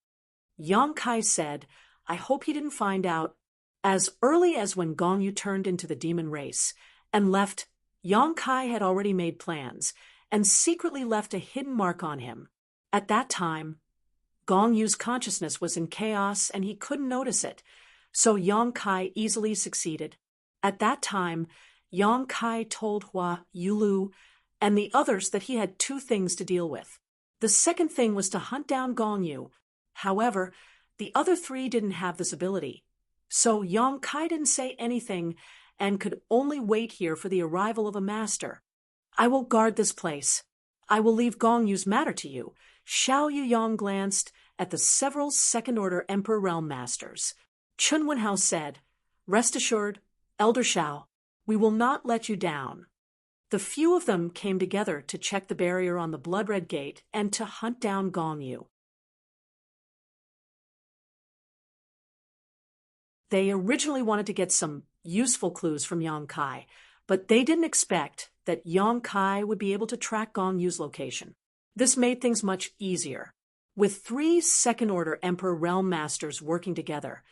Yang Kai said, "I hope he didn't find out." As early as when Gong Yu turned into the demon race and left, Yang Kai had already made plans and secretly left a hidden mark on him. At that time, Gong Yu's consciousness was in chaos and he couldn't notice it, so Yang Kai easily succeeded. At that time, Yang Kai told Hua Yulu and the others that he had two things to deal with. The second thing was to hunt down Gong Yu. However, the other three didn't have this ability, so Yang Kai didn't say anything and could only wait here for the arrival of a master. "I will guard this place. I will leave Gong Yu's matter to you." Xiao Yuyang glanced at the several second-order Emperor Realm Masters. Chun Wenhao said, "Rest assured, Elder Xiao, we will not let you down." The few of them came together to check the barrier on the blood-red gate and to hunt down Gong Yu. They originally wanted to get some useful clues from Yang Kai, but they didn't expect that Yang Kai would be able to track Gong Yu's location. This made things much easier. With 3 second-order Emperor Realm Masters working together,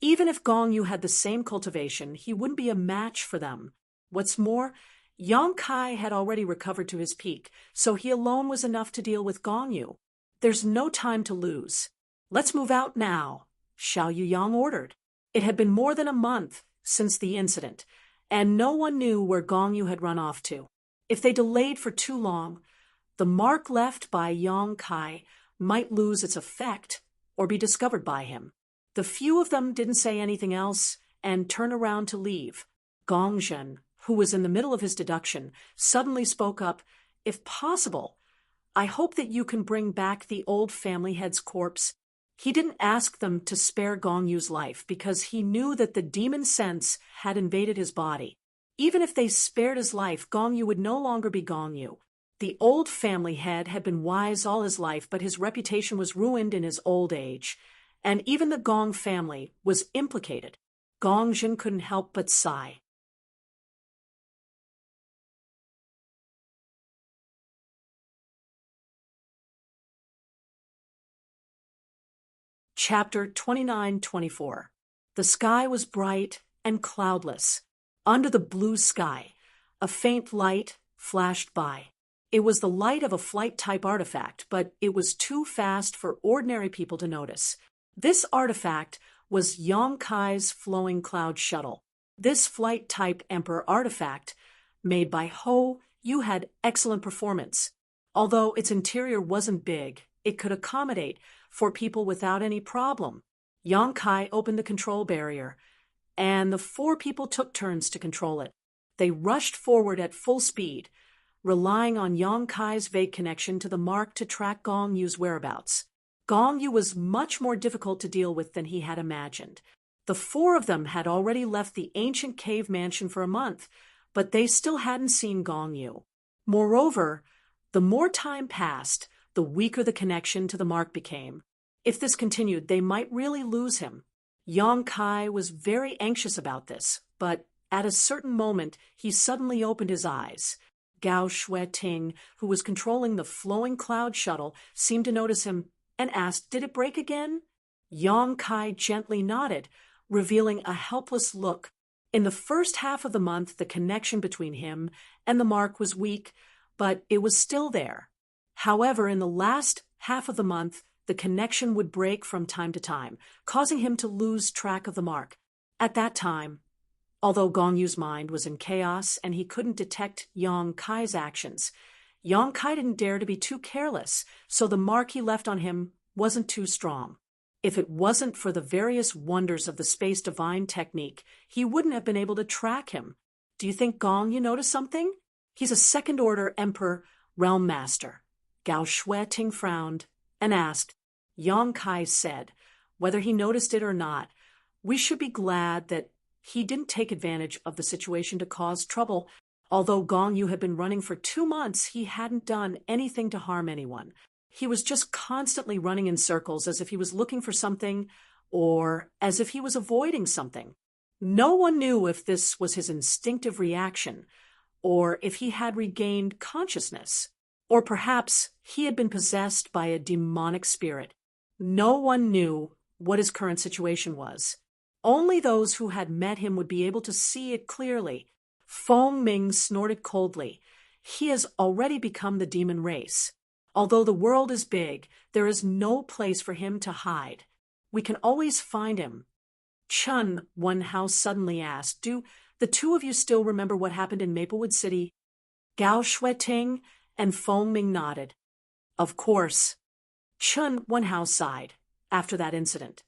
even if Gong Yu had the same cultivation, he wouldn't be a match for them. What's more, Yang Kai had already recovered to his peak, so he alone was enough to deal with Gong Yu. "There's no time to lose. Let's move out now," Xiao Yuyang ordered. It had been more than a month since the incident, and no one knew where Gong Yu had run off to. If they delayed for too long, the mark left by Yang Kai might lose its effect or be discovered by him. The few of them didn't say anything else and turned around to leave. Gongzhen, who was in the middle of his deduction, suddenly spoke up, "If possible, I hope that you can bring back the old family head's corpse." He didn't ask them to spare Gong Yu's life because he knew that the demon sense had invaded his body. Even if they spared his life, Gong Yu would no longer be Gong Yu. The old family head had been wise all his life, but his reputation was ruined in his old age, and even the Gong family was implicated. Gong Jin couldn't help but sigh. Chapter 29-24. The sky was bright and cloudless. Under the blue sky, a faint light flashed by. It was the light of a flight-type artifact, but it was too fast for ordinary people to notice. This artifact was Yongkai's flowing cloud shuttle. This flight-type Emperor artifact, made by Ho, Yu, had excellent performance. Although its interior wasn't big, it could accommodate for people without any problem. Yongkai opened the control barrier, and the 4 people took turns to control it. They rushed forward at full speed, relying on Yongkai's vague connection to the mark to track Gong Yu's whereabouts. Gong Yu was much more difficult to deal with than he had imagined. The 4 of them had already left the ancient cave mansion for a month, but they still hadn't seen Gong Yu. Moreover, the more time passed, the weaker the connection to the mark became. If this continued, they might really lose him. Yongkai was very anxious about this, but at a certain moment he suddenly opened his eyes. Gao Shueting, who was controlling the flowing cloud shuttle, seemed to notice him and asked, "Did it break again?" Yongkai gently nodded, revealing a helpless look. In the first half of the month, the connection between him and the mark was weak, but it was still there. However, in the last half of the month, the connection would break from time to time, causing him to lose track of the mark. At that time, although Gong Yu's mind was in chaos and he couldn't detect Yongkai's actions, Yongkai didn't dare to be too careless, so the mark he left on him wasn't too strong. If it wasn't for the various wonders of the space divine technique, he wouldn't have been able to track him. Do you think Gong Yu noticed something? He's a second-order Emperor Realm Master. Gao Shueting frowned and asked. Yongkai said, whether he noticed it or not, we should be glad that he didn't take advantage of the situation to cause trouble. Although Gong Yu had been running for 2 months, he hadn't done anything to harm anyone. He was just constantly running in circles as if he was looking for something or as if he was avoiding something. No one knew if this was his instinctive reaction or if he had regained consciousness, or perhaps he had been possessed by a demonic spirit. No one knew what his current situation was. Only those who had met him would be able to see it clearly. Feng Ming snorted coldly. He has already become the demon race. Although the world is big, there is no place for him to hide. We can always find him. Chun Wenhao suddenly asked, do the 2 of you still remember what happened in Maplewood City? Gao Shueting and Feng Ming nodded. Of course. Chun Wenhao sighed after that incident.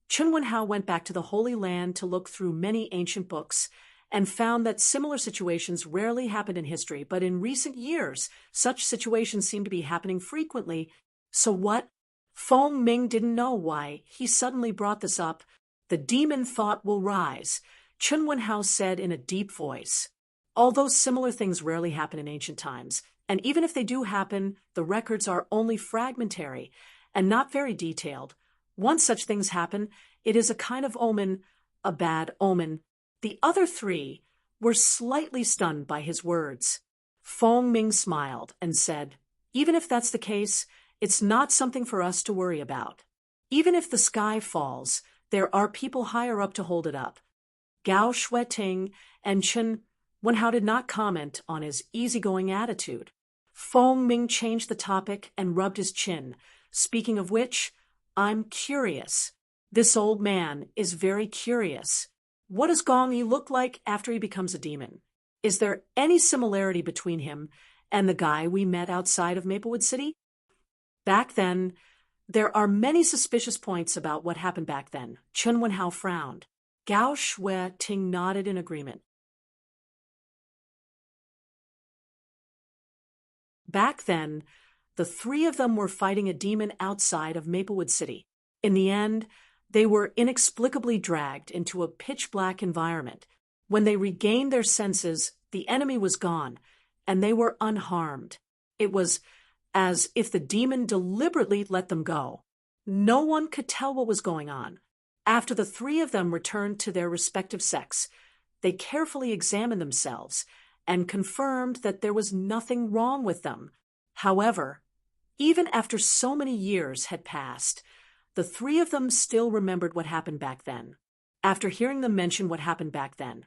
Chun Wenhao went back to the Holy Land to look through many ancient books and found that similar situations rarely happened in history, but in recent years, such situations seem to be happening frequently. So what? Feng Ming didn't know why he suddenly brought this up. The demon thought will rise, Chun Wenhao said in a deep voice. Although similar things rarely happen in ancient times, and even if they do happen, the records are only fragmentary and not very detailed. Once such things happen, it is a kind of omen, a bad omen. The other 3 were slightly stunned by his words. Feng Ming smiled and said, even if that's the case, it's not something for us to worry about. Even if the sky falls, there are people higher up to hold it up. Gao Shueting and Chun Wenhao did not comment on his easygoing attitude. Feng Ming changed the topic and rubbed his chin. Speaking of which, I'm curious. This old man is very curious. What does Gong Yu look like after he becomes a demon? Is there any similarity between him and the guy we met outside of Maplewood City? Back then, there are many suspicious points about what happened back then. Chun Wenhao frowned. Gao Shueting nodded in agreement. Back then, the 3 of them were fighting a demon outside of Maplewood City. In the end, they were inexplicably dragged into a pitch-black environment. When they regained their senses, the enemy was gone, and they were unharmed. It was as if the demon deliberately let them go. No one could tell what was going on. After the three of them returned to their respective sects, they carefully examined themselves and confirmed that there was nothing wrong with them. However, even after so many years had passed, the three of them still remembered what happened back then. After hearing them mention what happened back then,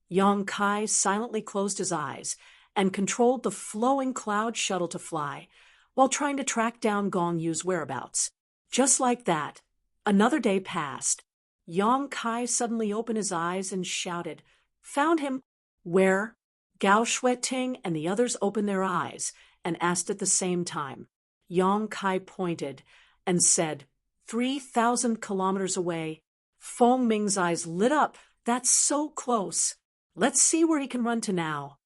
Yong Kai silently closed his eyes and controlled the flowing cloud shuttle to fly while trying to track down Gong Yu's whereabouts. Just like that, another day passed. Yong Kai suddenly opened his eyes and shouted, "Found him!" Where? Gao Shueting and the others opened their eyes and asked at the same time. Yong Kai pointed and said, 3,000 kilometers away. Feng Ming's eyes lit up. That's so close. Let's see where he can run to now.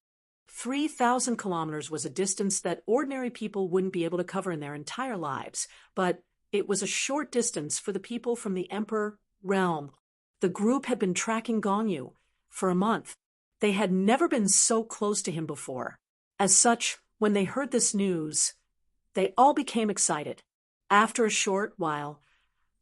3,000 kilometers was a distance that ordinary people wouldn't be able to cover in their entire lives, but it was a short distance for the people from the Emperor realm. The group had been tracking Gong Yu for a month. They had never been so close to him before. As such, when they heard this news, they all became excited. After a short while,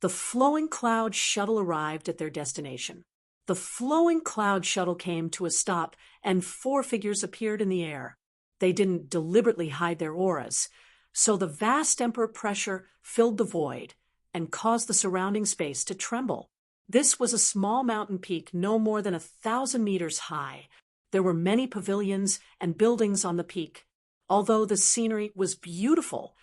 the flowing cloud shuttle arrived at their destination. The flowing cloud shuttle came to a stop, and four figures appeared in the air. They didn't deliberately hide their auras, so the vast emperor pressure filled the void and caused the surrounding space to tremble. This was a small mountain peak no more than 1,000 meters high. There were many pavilions and buildings on the peak. Although the scenery was beautiful,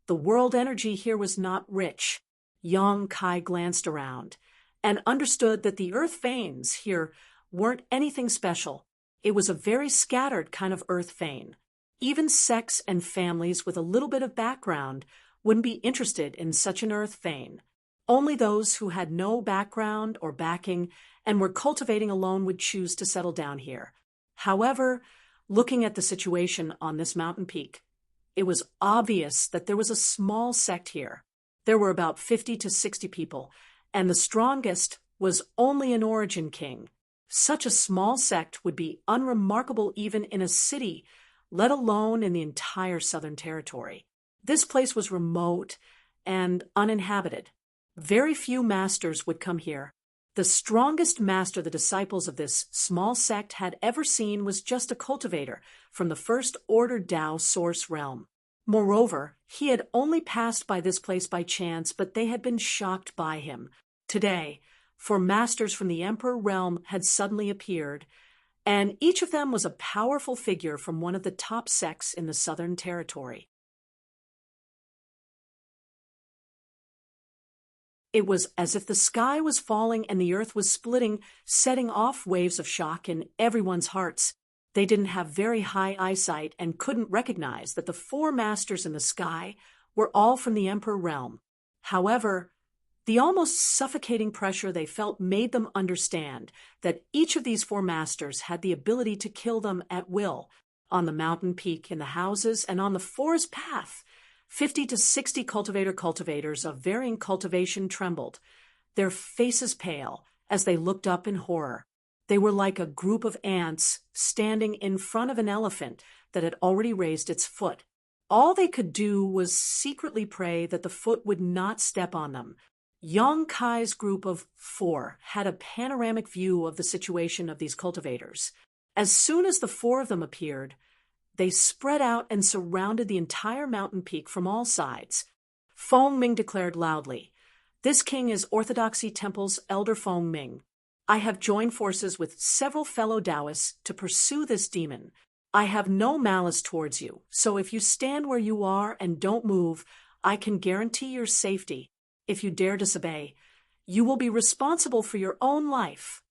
the world energy here was not rich. Yong Kai glanced around and understood that the earth veins here weren't anything special. It was a very scattered kind of earth vein. Even sects and families with a little bit of background wouldn't be interested in such an earth vein. Only those who had no background or backing and were cultivating alone would choose to settle down here. However, looking at the situation on this mountain peak, it was obvious that there was a small sect here. There were about 50 to 60 people, and the strongest was only an origin king. Such a small sect would be unremarkable even in a city, let alone in the entire Southern Territory. This place was remote and uninhabited. Very few masters would come here. The strongest master the disciples of this small sect had ever seen was just a cultivator from the First Order Tao Source realm. Moreover, he had only passed by this place by chance, but they had been shocked by him. Today, four masters from the Emperor realm had suddenly appeared, and each of them was a powerful figure from one of the top sects in the Southern Territory. It was as if the sky was falling and the earth was splitting, setting off waves of shock in everyone's hearts. They didn't have very high eyesight and couldn't recognize that the four masters in the sky were all from the Emperor realm. However, the almost suffocating pressure they felt made them understand that each of these four masters had the ability to kill them at will, on the mountain peak, in the houses, and on the forest path. 50 to 60 cultivators of varying cultivation trembled, their faces pale, as they looked up in horror. They were like a group of ants standing in front of an elephant that had already raised its foot. All they could do was secretly pray that the foot would not step on them. Yong Kai's group of four had a panoramic view of the situation of these cultivators. As soon as the four of them appeared, they spread out and surrounded the entire mountain peak from all sides. Feng Ming declared loudly, "This king is Orthodoxy Temple's Elder Feng Ming. I have joined forces with several fellow Taoists to pursue this demon. I have no malice towards you, so if you stand where you are and don't move, I can guarantee your safety. If you dare disobey, you will be responsible for your own life."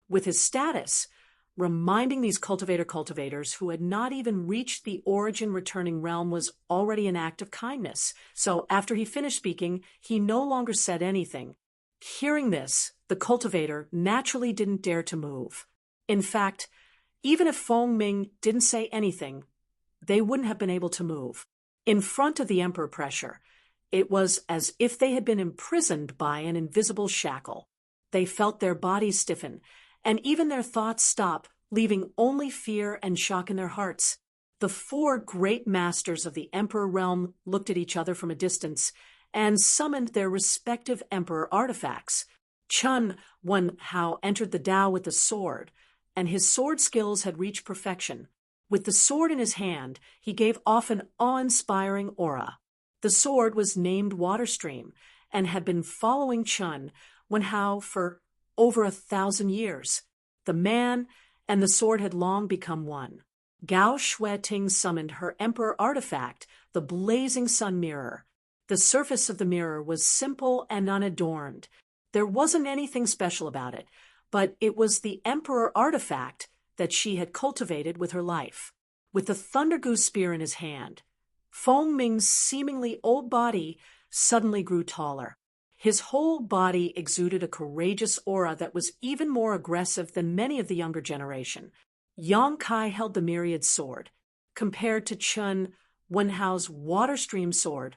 With his status, reminding these cultivators who had not even reached the origin returning realm was already an act of kindness. So after he finished speaking, he no longer said anything. Hearing this, the cultivator naturally didn't dare to move. In fact, even if Feng Ming didn't say anything, they wouldn't have been able to move. In front of the emperor pressure, it was as if they had been imprisoned by an invisible shackle. They felt their bodies stiffen, and even their thoughts stop, leaving only fear and shock in their hearts. The four great masters of the Emperor realm looked at each other from a distance and summoned their respective Emperor artifacts. Chun Wen Hao entered the Tao with the sword, and his sword skills had reached perfection. With the sword in his hand, he gave off an awe-inspiring aura. The sword was named Waterstream and had been following Chun Wen Hao for over 1,000 years. The man and the sword had long become one. Gao Shueting summoned her emperor artifact, the blazing sun mirror. The surface of the mirror was simple and unadorned. There wasn't anything special about it, but it was the emperor artifact that she had cultivated with her life. With the Thunder Goose spear in his hand, Feng Ming's seemingly old body suddenly grew taller. His whole body exuded a courageous aura that was even more aggressive than many of the younger generation. Yang Kai held the myriad sword. Compared to Chun Wen Hao's Waterstream sword,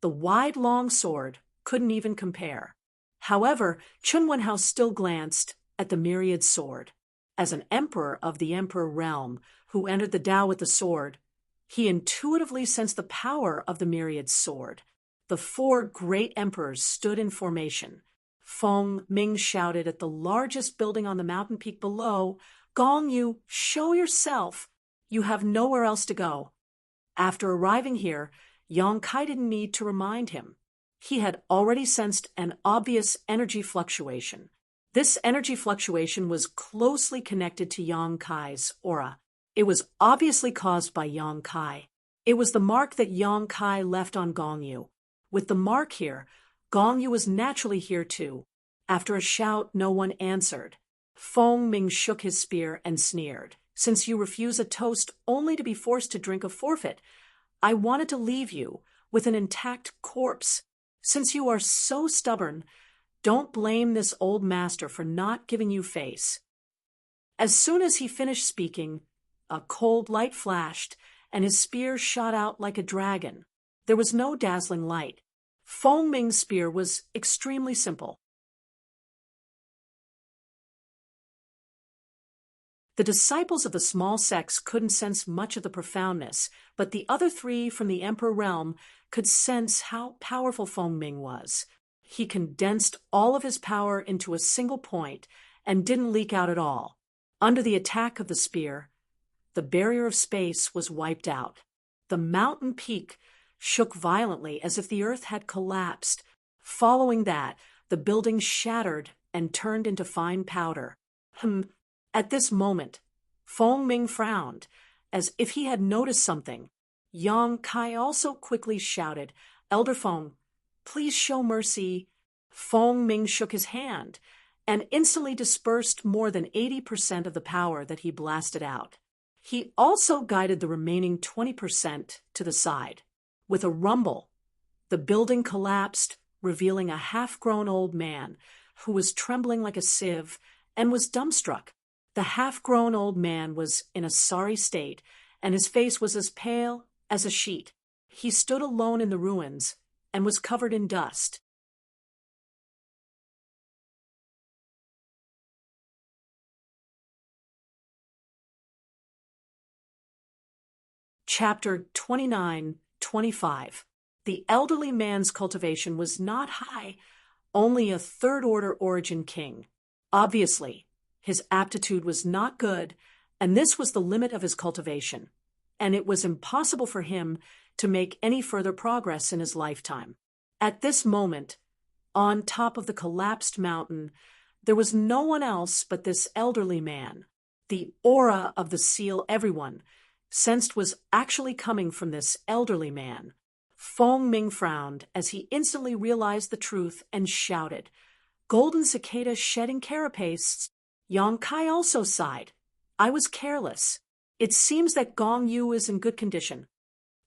the wide, long sword couldn't even compare. However, Chun Wen Hao still glanced at the myriad sword. As an emperor of the Emperor realm who entered the Tao with the sword, he intuitively sensed the power of the myriad sword. The four great emperors stood in formation. Feng Ming shouted at the largest building on the mountain peak below, "Gong Yu, show yourself! You have nowhere else to go." After arriving here, Yang Kai didn't need to remind him. He had already sensed an obvious energy fluctuation. This energy fluctuation was closely connected to Yang Kai's aura. It was obviously caused by Yang Kai. It was the mark that Yang Kai left on Gong Yu. With the mark here, Gong Yu was naturally here too. After a shout, no one answered. Feng Ming shook his spear and sneered. "Since you refuse a toast only to be forced to drink a forfeit, I wanted to leave you with an intact corpse. Since you are so stubborn, don't blame this old master for not giving you face." As soon as he finished speaking, a cold light flashed, and his spear shot out like a dragon. There was no dazzling light. Feng Ming's spear was extremely simple. The disciples of the small sects couldn't sense much of the profoundness, but the other three from the Emperor realm could sense how powerful Feng Ming was. He condensed all of his power into a single point and didn't leak out at all. Under the attack of the spear, the barrier of space was wiped out. The mountain peak shook violently as if the earth had collapsed. Following that, the building shattered and turned into fine powder. At this moment, Feng Ming frowned, as if he had noticed something. Yang Kai also quickly shouted, "Elder Feng, please show mercy." Feng Ming shook his hand and instantly dispersed more than 80% of the power that he blasted out. He also guided the remaining 20% to the side. With a rumble, the building collapsed, revealing a half-grown old man who was trembling like a sieve and was dumbstruck. The half-grown old man was in a sorry state, and his face was as pale as a sheet. He stood alone in the ruins and was covered in dust. Chapter 29-25. The elderly man's cultivation was not high, only a third-order origin king. Obviously, his aptitude was not good, and this was the limit of his cultivation, and it was impossible for him to make any further progress in his lifetime. At this moment, on top of the collapsed mountain, there was no one else but this elderly man. The aura of the seal everyone sensed was actually coming from this elderly man. Feng Ming frowned as he instantly realized the truth and shouted, "Golden cicada shedding carapace." Yang Kai also sighed. "I was careless. It seems that Gong Yu is in good condition."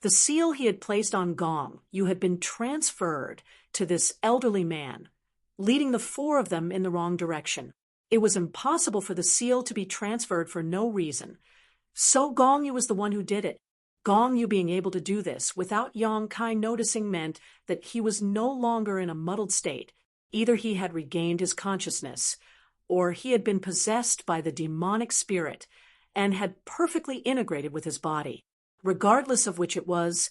The seal he had placed on Gong Yu had been transferred to this elderly man, leading the four of them in the wrong direction. It was impossible for the seal to be transferred for no reason. So Gong Yu was the one who did it. Gong Yu being able to do this without Yang Kai noticing meant that he was no longer in a muddled state. Either he had regained his consciousness, or he had been possessed by the demonic spirit and had perfectly integrated with his body. Regardless of which it was,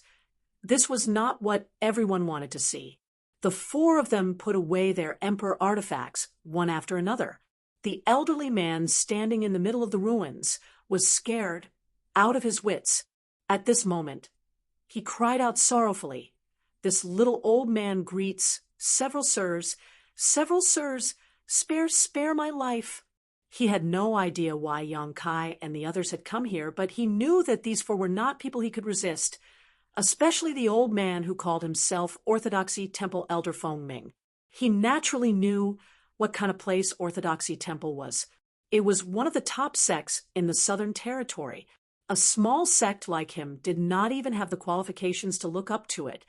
this was not what everyone wanted to see. The four of them put away their emperor artifacts, one after another. The elderly man standing in the middle of the ruins was scared, out of his wits. At this moment, he cried out sorrowfully, "This little old man greets several sirs, spare my life." He had no idea why Yang Kai and the others had come here, but he knew that these four were not people he could resist, especially the old man who called himself Orthodoxy Temple Elder Feng Ming. He naturally knew what kind of place Orthodoxy Temple was. It was one of the top sects in the Southern Territory. A small sect like him did not even have the qualifications to look up to it,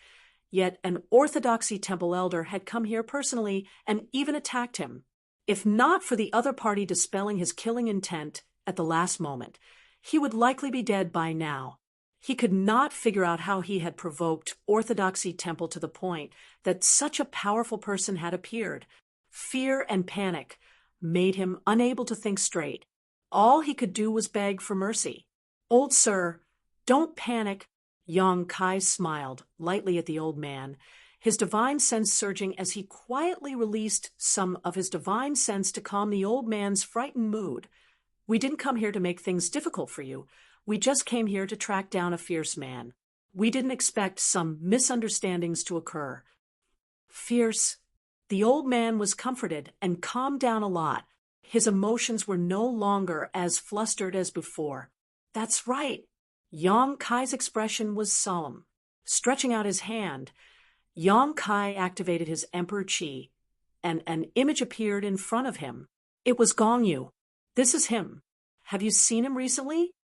yet an Orthodoxy Temple Elder had come here personally and even attacked him. If not for the other party dispelling his killing intent at the last moment, he would likely be dead by now. He could not figure out how he had provoked Orthodoxy Temple to the point that such a powerful person had appeared. Fear and panic made him unable to think straight. All he could do was beg for mercy. "Old sir, don't panic." Yang Kai smiled lightly at the old man, his divine sense surging as he quietly released some of his divine sense to calm the old man's frightened mood. "We didn't come here to make things difficult for you. We just came here to track down a fierce man. We didn't expect some misunderstandings to occur." Fierce. The old man was comforted and calmed down a lot. His emotions were no longer as flustered as before. "That's right." Yang Kai's expression was solemn. Stretching out his hand, Yang Kai activated his Emperor Qi, and an image appeared in front of him. It was Gong Yu. "This is him. Have you seen him recently?"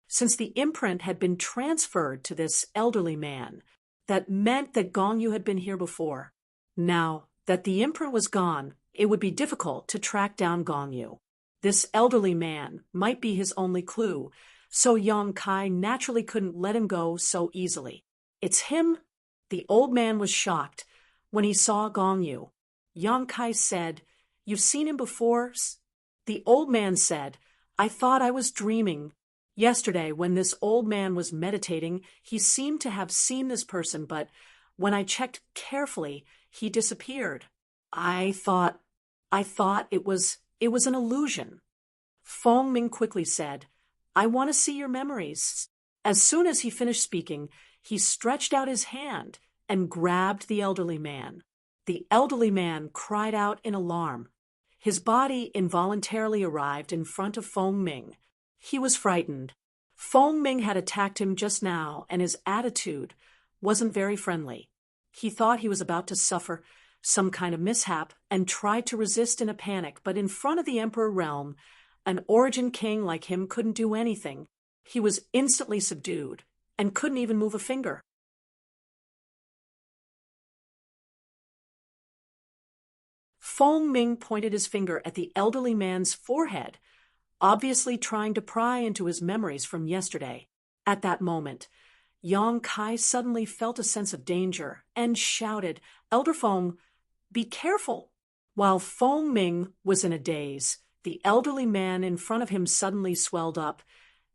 Since the imprint had been transferred to this elderly man, that meant that Gong Yu had been here before. Now that the imprint was gone, it would be difficult to track down Gong Yu. This elderly man might be his only clue, so Yang Kai naturally couldn't let him go so easily. "It's him?" The old man was shocked when he saw Gong Yu. Yang Kai said, "You've seen him before?" The old man said, "I thought I was dreaming. Yesterday, when this old man was meditating, he seemed to have seen this person, but when I checked carefully, he disappeared. I thought it was an illusion." Feng Ming quickly said, "I want to see your memories." As soon as he finished speaking, he stretched out his hand and grabbed the elderly man. The elderly man cried out in alarm. His body involuntarily arrived in front of Feng Ming. He was frightened. Feng Ming had attacked him just now, and his attitude wasn't very friendly. He thought he was about to suffer some kind of mishap and tried to resist in a panic, but in front of the Emperor realm, an origin king like him couldn't do anything. He was instantly subdued and couldn't even move a finger. Feng Ming pointed his finger at the elderly man's forehead, obviously trying to pry into his memories from yesterday. At that moment, Yang Kai suddenly felt a sense of danger and shouted, "Elder Feng, be careful!" While Feng Ming was in a daze, the elderly man in front of him suddenly swelled up,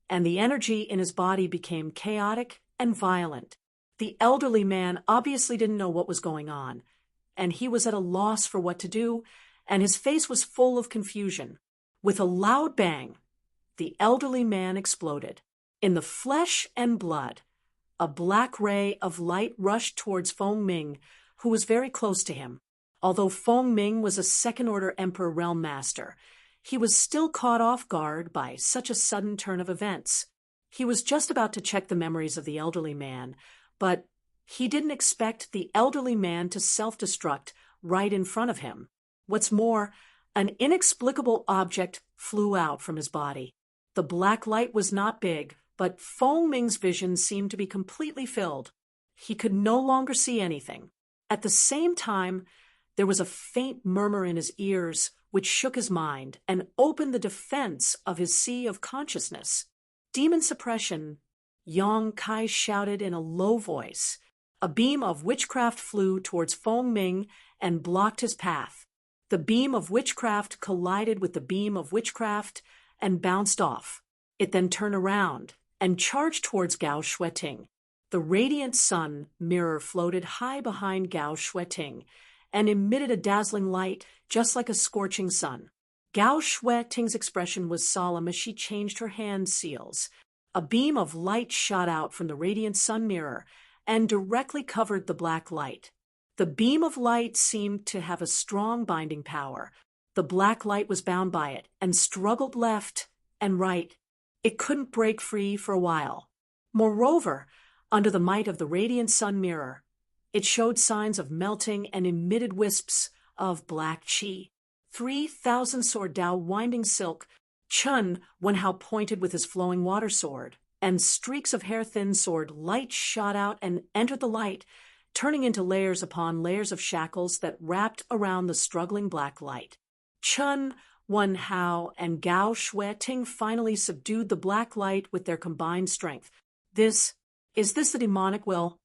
and the energy in his body became chaotic and violent. The elderly man obviously didn't know what was going on, and he was at a loss for what to do, and his face was full of confusion. With a loud bang, the elderly man exploded. In the flesh and blood, a black ray of light rushed towards Feng Ming, who was very close to him. Although Feng Ming was a second-order Emperor Realm Master, he was still caught off guard by such a sudden turn of events. He was just about to check the memories of the elderly man, but he didn't expect the elderly man to self-destruct right in front of him. What's more, an inexplicable object flew out from his body. The black light was not big, but Feng Ming's vision seemed to be completely filled. He could no longer see anything. At the same time, there was a faint murmur in his ears which shook his mind and opened the defense of his sea of consciousness. "Demon suppression," Yang Kai shouted in a low voice. A beam of witchcraft flew towards Feng Ming and blocked his path. The beam of witchcraft collided with the beam of witchcraft and bounced off. It then turned around and charged towards Gao Shueting. The radiant sun mirror floated high behind Gao Shueting and emitted a dazzling light just like a scorching sun. Gao Shueting's expression was solemn as she changed her hand seals. A beam of light shot out from the radiant sun mirror and directly covered the black light. The beam of light seemed to have a strong binding power. The black light was bound by it and struggled left and right. It couldn't break free for a while. Moreover, under the might of the radiant sun mirror, it showed signs of melting and emitted wisps of black qi. 3,000 sword Dao winding silk, Chun Wenhao pointed with his flowing water sword, and streaks of hair-thin sword light shot out and entered the light, turning into layers upon layers of shackles that wrapped around the struggling black light. Chun Wenhao and Gao Shueting finally subdued the black light with their combined strength. Is this the demonic will?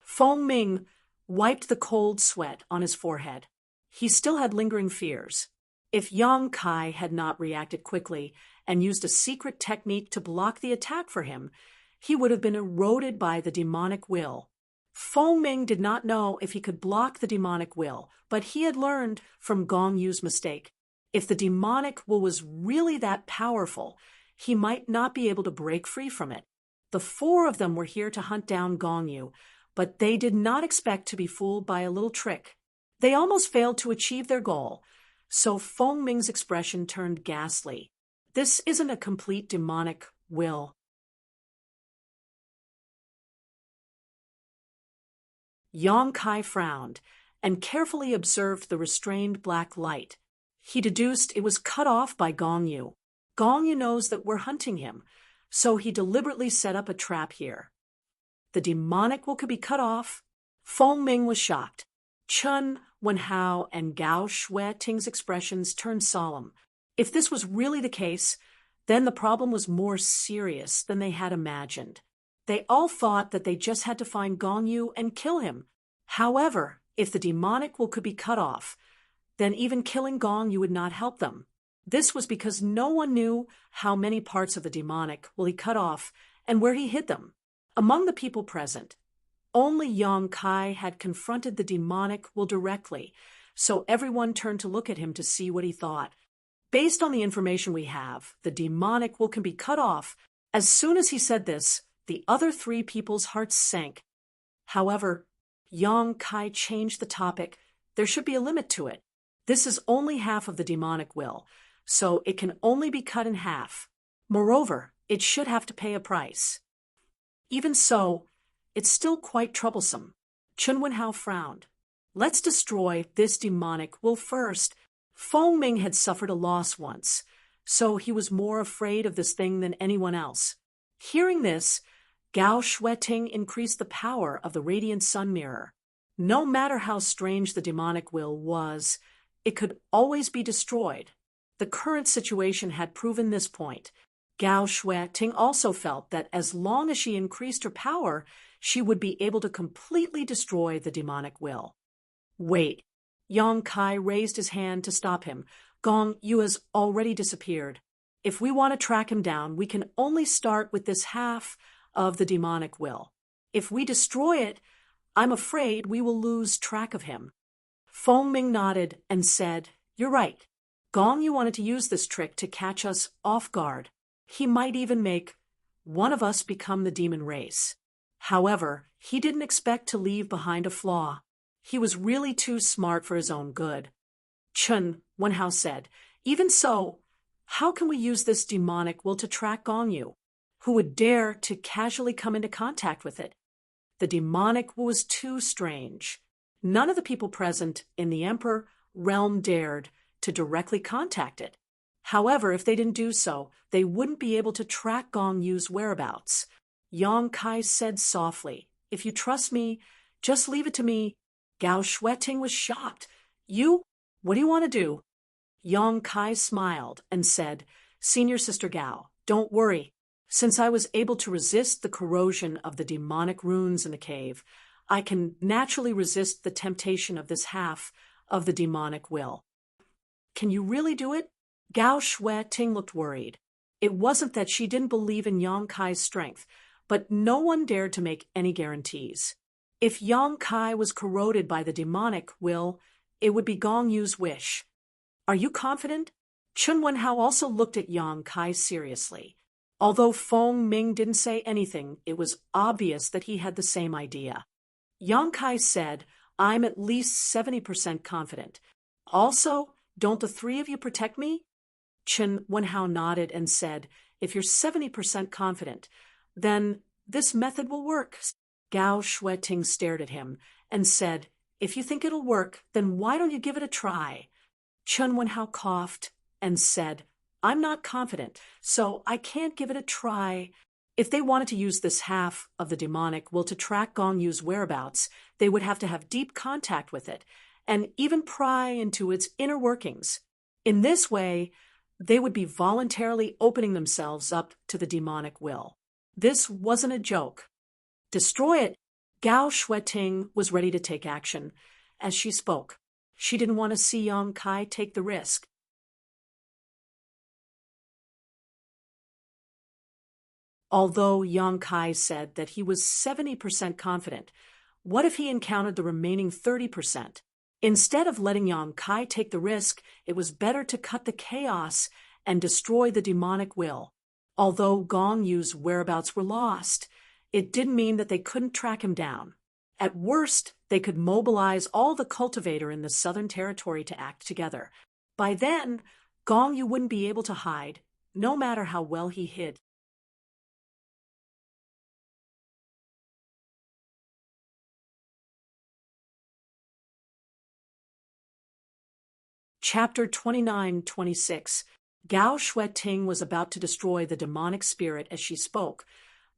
Feng Ming wiped the cold sweat on his forehead. He still had lingering fears. If Yang Kai had not reacted quickly and used a secret technique to block the attack for him, he would have been eroded by the demonic will. Feng Ming did not know if he could block the demonic will, but he had learned from Gong Yu's mistake. If the demonic will was really that powerful, he might not be able to break free from it. The four of them were here to hunt down Gong Yu, but they did not expect to be fooled by a little trick. They almost failed to achieve their goal, so Feng Ming's expression turned ghastly. This isn't a complete demonic will. Yang Kai frowned and carefully observed the restrained black light. He deduced it was cut off by Gong Yu. Gong Yu knows that we're hunting him, so he deliberately set up a trap here. The demonic will could be cut off. Feng Ming was shocked. Chun Wenhao and Gao Shueting's expressions turned solemn. If this was really the case, then the problem was more serious than they had imagined. They all thought that they just had to find Gong Yu and kill him. However, if the demonic will could be cut off, then even killing Gong Yu would not help them. This was because no one knew how many parts of the demonic will he cut off and where he hid them. Among the people present, only Yang Kai had confronted the demonic will directly, so everyone turned to look at him to see what he thought. Based on the information we have, the demonic will can be cut off. As soon as he said this, the other three people's hearts sank. However, Yang Kai changed the topic. There should be a limit to it. This is only half of the demonic will, so it can only be cut in half. Moreover, it should have to pay a price. Even so, it's still quite troublesome. Chun Wenhao frowned. Let's destroy this demonic will first. Feng Ming had suffered a loss once, so he was more afraid of this thing than anyone else. Hearing this, Gao Shueting increased the power of the radiant sun mirror. No matter how strange the demonic will was, it could always be destroyed. The current situation had proven this point. Gao Shueting also felt that as long as she increased her power, she would be able to completely destroy the demonic will. Wait. Yang Kai raised his hand to stop him. Gong Yu has already disappeared. If we want to track him down, we can only start with this half of the demonic will. If we destroy it, I'm afraid we will lose track of him. Feng Ming nodded and said, "You're right. Gong Yu wanted to use this trick to catch us off guard. He might even make one of us become the demon race. However, he didn't expect to leave behind a flaw. He was really too smart for his own good." Chun Wenhao said, "Even so, how can we use this demonic will to track Gong Yu? Who would dare to casually come into contact with it?" The demonic was too strange. None of the people present in the Emperor realm dared to directly contact it. However, if they didn't do so, they wouldn't be able to track Gong Yu's whereabouts. Yang Kai said softly, "If you trust me, just leave it to me." Gao Shueting was shocked. "You? What do you want to do?" Yang Kai smiled and said, "Senior Sister Gao, don't worry. Since I was able to resist the corrosion of the demonic runes in the cave, I can naturally resist the temptation of this half of the demonic will." "Can you really do it?" Gao Shueting looked worried. It wasn't that she didn't believe in Yang Kai's strength, but no one dared to make any guarantees. If Yang Kai was corroded by the demonic will, it would be Gong Yu's wish. Are you confident? Chun Wenhao also looked at Yang Kai seriously. Although Feng Ming didn't say anything, it was obvious that he had the same idea. Yang Kai said, I'm at least 70% confident. Also, don't the three of you protect me? Chun Wenhao nodded and said, if you're 70% confident, then this method will work. Gao Shueting stared at him and said, if you think it'll work, then why don't you give it a try? Chun Wenhao coughed and said, I'm not confident, so I can't give it a try. If they wanted to use this half of the demonic will to track Gong Yu's whereabouts, they would have to have deep contact with it, and even pry into its inner workings. In this way, they would be voluntarily opening themselves up to the demonic will. This wasn't a joke. Destroy it! Gao Shueting was ready to take action. As she spoke, she didn't want to see Yang Kai take the risk. Although Yang Kai said that he was 70% confident, what if he encountered the remaining 30%? Instead of letting Yang Kai take the risk, it was better to cut the chaos and destroy the demonic will. Although Gong Yu's whereabouts were lost, it didn't mean that they couldn't track him down. At worst, they could mobilize all the cultivator in the Southern Territory to act together. By then, Gong Yu wouldn't be able to hide, no matter how well he hid. Chapter 29-26. Gao Shueting was about to destroy the demonic spirit as she spoke,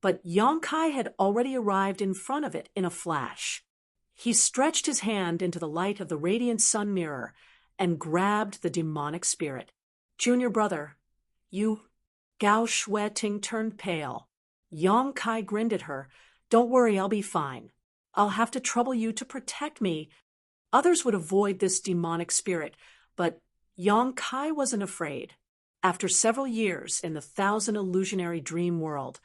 but Yang Kai had already arrived in front of it in a flash. He stretched his hand into the light of the radiant sun mirror and grabbed the demonic spirit. Junior brother, you... Gao Shueting turned pale. Yang Kai grinned at her. Don't worry, I'll be fine. I'll have to trouble you to protect me. Others would avoid this demonic spirit, but Yang Kai wasn't afraid. After several years in the thousand illusionary dream world,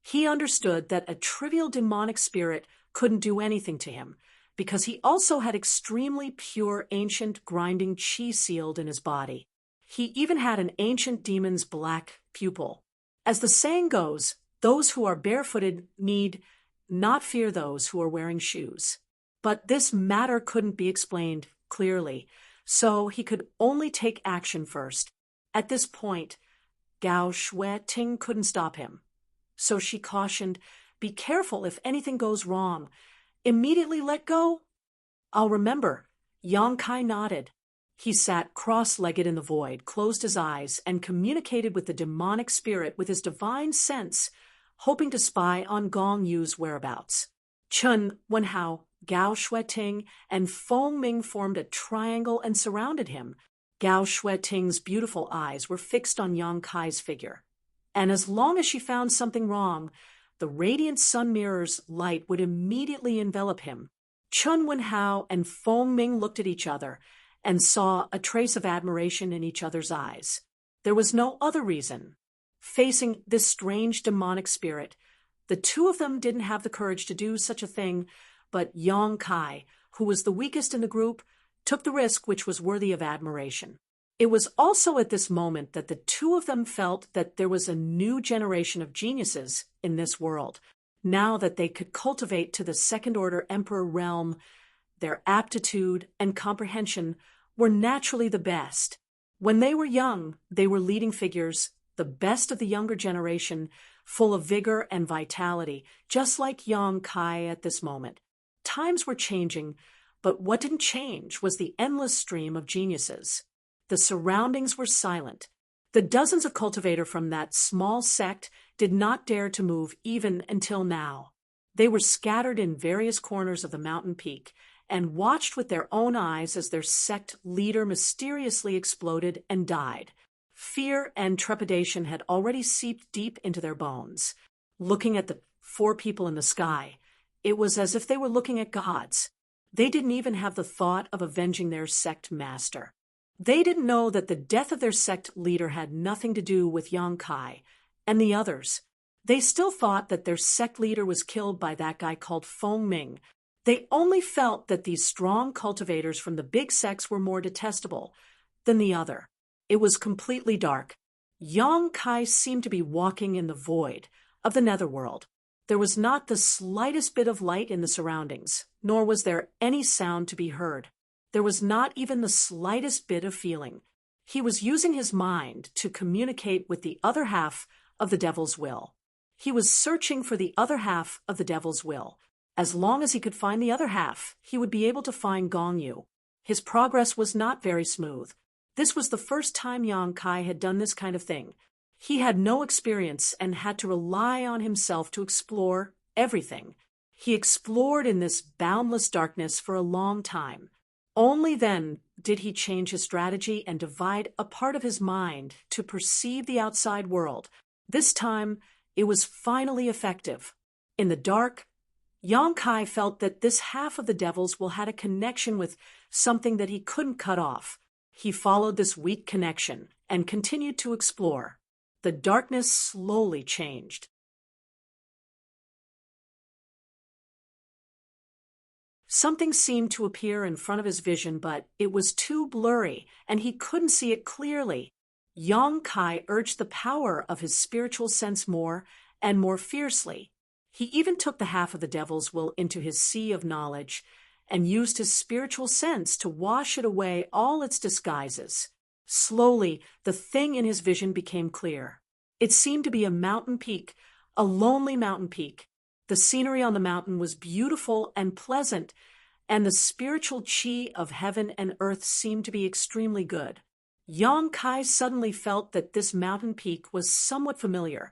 he understood that a trivial demonic spirit couldn't do anything to him, because he also had extremely pure ancient grinding qi sealed in his body. He even had an ancient demon's black pupil. As the saying goes, those who are barefooted need not fear those who are wearing shoes. But this matter couldn't be explained clearly, so he could only take action first. At this point, Gao Shueting couldn't stop him. So she cautioned, be careful if anything goes wrong. Immediately let go? I'll remember. Yang Kai nodded. He sat cross-legged in the void, closed his eyes, and communicated with the demonic spirit with his divine sense, hoping to spy on Gong Yu's whereabouts. Chun Wenhao, Gao Shueting, and Feng Ming formed a triangle and surrounded him. Gao Shueting's beautiful eyes were fixed on Yang Kai's figure. And as long as she found something wrong, the radiant sun mirror's light would immediately envelop him. Chun Wenhao and Feng Ming looked at each other and saw a trace of admiration in each other's eyes. There was no other reason. Facing this strange demonic spirit, the two of them didn't have the courage to do such a thing, but Yang Kai, who was the weakest in the group, took the risk which was worthy of admiration. It was also at this moment that the two of them felt that there was a new generation of geniuses in this world. Now that they could cultivate to the second-order emperor realm, their aptitude and comprehension were naturally the best. When they were young, they were leading figures, the best of the younger generation, full of vigor and vitality, just like Yang Kai at this moment. Times were changing, but what didn't change was the endless stream of geniuses. The surroundings were silent. The dozens of cultivators from that small sect did not dare to move even until now. They were scattered in various corners of the mountain peak and watched with their own eyes as their sect leader mysteriously exploded and died. Fear and trepidation had already seeped deep into their bones. Looking at the four people in the sky, it was as if they were looking at gods. They didn't even have the thought of avenging their sect master. They didn't know that the death of their sect leader had nothing to do with Yang Kai and the others. They still thought that their sect leader was killed by that guy called Feng Ming. They only felt that these strong cultivators from the big sects were more detestable than the other. It was completely dark. Yang Kai seemed to be walking in the void of the netherworld. There was not the slightest bit of light in the surroundings, nor was there any sound to be heard. There was not even the slightest bit of feeling. He was using his mind to communicate with the other half of the devil's will. He was searching for the other half of the devil's will. As long as he could find the other half, he would be able to find Gong Yu. His progress was not very smooth. This was the first time Yang Kai had done this kind of thing. He had no experience and had to rely on himself to explore everything. He explored in this boundless darkness for a long time. Only then did he change his strategy and divide a part of his mind to perceive the outside world. This time, it was finally effective. In the dark, Yang Kai felt that this half of the devil's will had a connection with something that he couldn't cut off. He followed this weak connection and continued to explore. The darkness slowly changed. Something seemed to appear in front of his vision, but it was too blurry, and he couldn't see it clearly. Yang Kai urged the power of his spiritual sense more and more fiercely. He even took the half of the devil's will into his sea of knowledge and used his spiritual sense to wash it away all its disguises. Slowly, the thing in his vision became clear. It seemed to be a mountain peak, a lonely mountain peak. The scenery on the mountain was beautiful and pleasant, and the spiritual chi of heaven and earth seemed to be extremely good. Yang Kai suddenly felt that this mountain peak was somewhat familiar,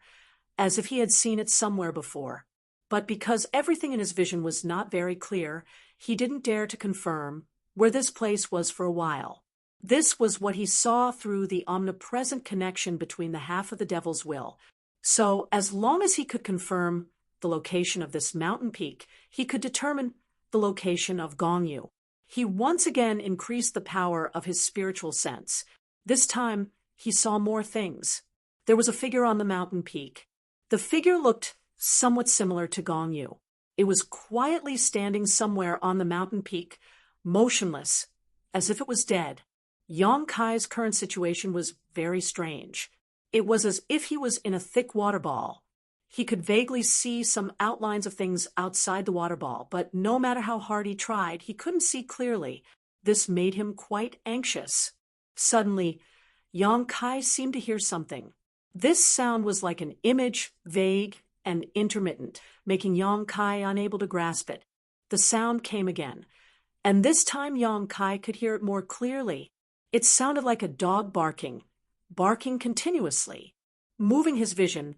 as if he had seen it somewhere before. But because everything in his vision was not very clear, he didn't dare to confirm where this place was for a while. This was what he saw through the omnipresent connection between the half of the devil's will. So, as long as he could confirm the location of this mountain peak, he could determine the location of Gong Yu. He once again increased the power of his spiritual sense. This time, he saw more things. There was a figure on the mountain peak. The figure looked somewhat similar to Gong Yu. It was quietly standing somewhere on the mountain peak, motionless, as if it was dead. Yang Kai's current situation was very strange. It was as if he was in a thick water ball. He could vaguely see some outlines of things outside the water ball, but no matter how hard he tried, he couldn't see clearly. This made him quite anxious. Suddenly, Yang Kai seemed to hear something. This sound was like an image, vague and intermittent, making Yang Kai unable to grasp it. The sound came again, and this time Yang Kai could hear it more clearly. It sounded like a dog barking continuously. Moving his vision,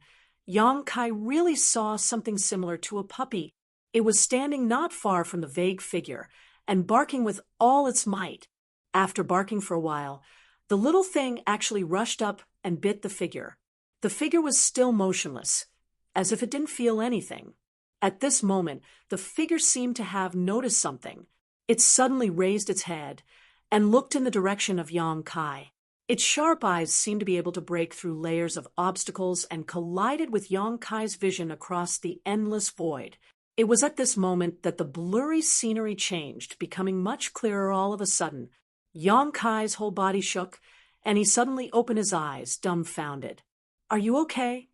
Yang Kai really saw something similar to a puppy. It was standing not far from the vague figure and barking with all its might. After barking for a while, the little thing actually rushed up and bit the figure. The figure was still motionless, as if it didn't feel anything. At this moment, the figure seemed to have noticed something. It suddenly raised its head and looked in the direction of Yang Kai. Its sharp eyes seemed to be able to break through layers of obstacles and collided with Yang Kai's vision across the endless void. It was at this moment that the blurry scenery changed, becoming much clearer all of a sudden. Yang Kai's whole body shook, and he suddenly opened his eyes, dumbfounded. "Are you okay?"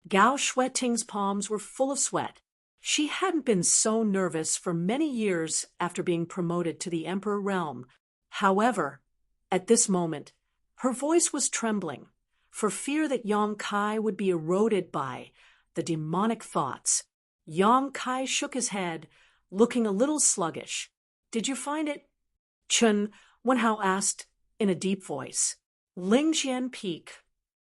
Gao Shueting's palms were full of sweat. She hadn't been so nervous for many years after being promoted to the Emperor realm. However, at this moment, her voice was trembling, for fear that Yang Kai would be eroded by the demonic thoughts. Yang Kai shook his head, looking a little sluggish. "Did you find it?" Chun Wenhao asked in a deep voice. "Lingjian Peak."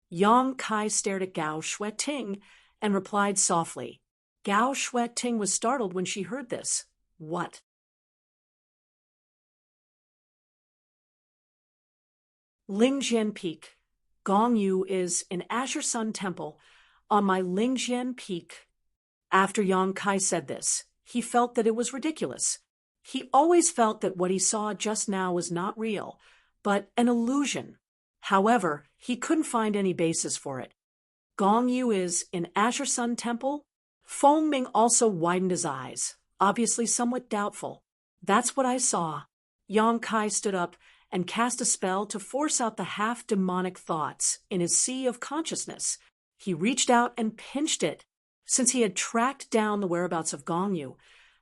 Yang Kai stared at Gao Shueting and replied softly. Gao Shueting was startled when she heard this. "What?" Lingjian Peak. Gong Yu is an Azure Sun Temple on my Lingjian Peak. After Yang Kai said this, he felt that it was ridiculous. He always felt that what he saw just now was not real, but an illusion. However, he couldn't find any basis for it. Gong Yu is in Azure Sun Temple? Feng Ming also widened his eyes, obviously somewhat doubtful. That's what I saw. Yang Kai stood up and cast a spell to force out the half-demonic thoughts in his sea of consciousness. He reached out and pinched it. Since he had tracked down the whereabouts of Gong Yu,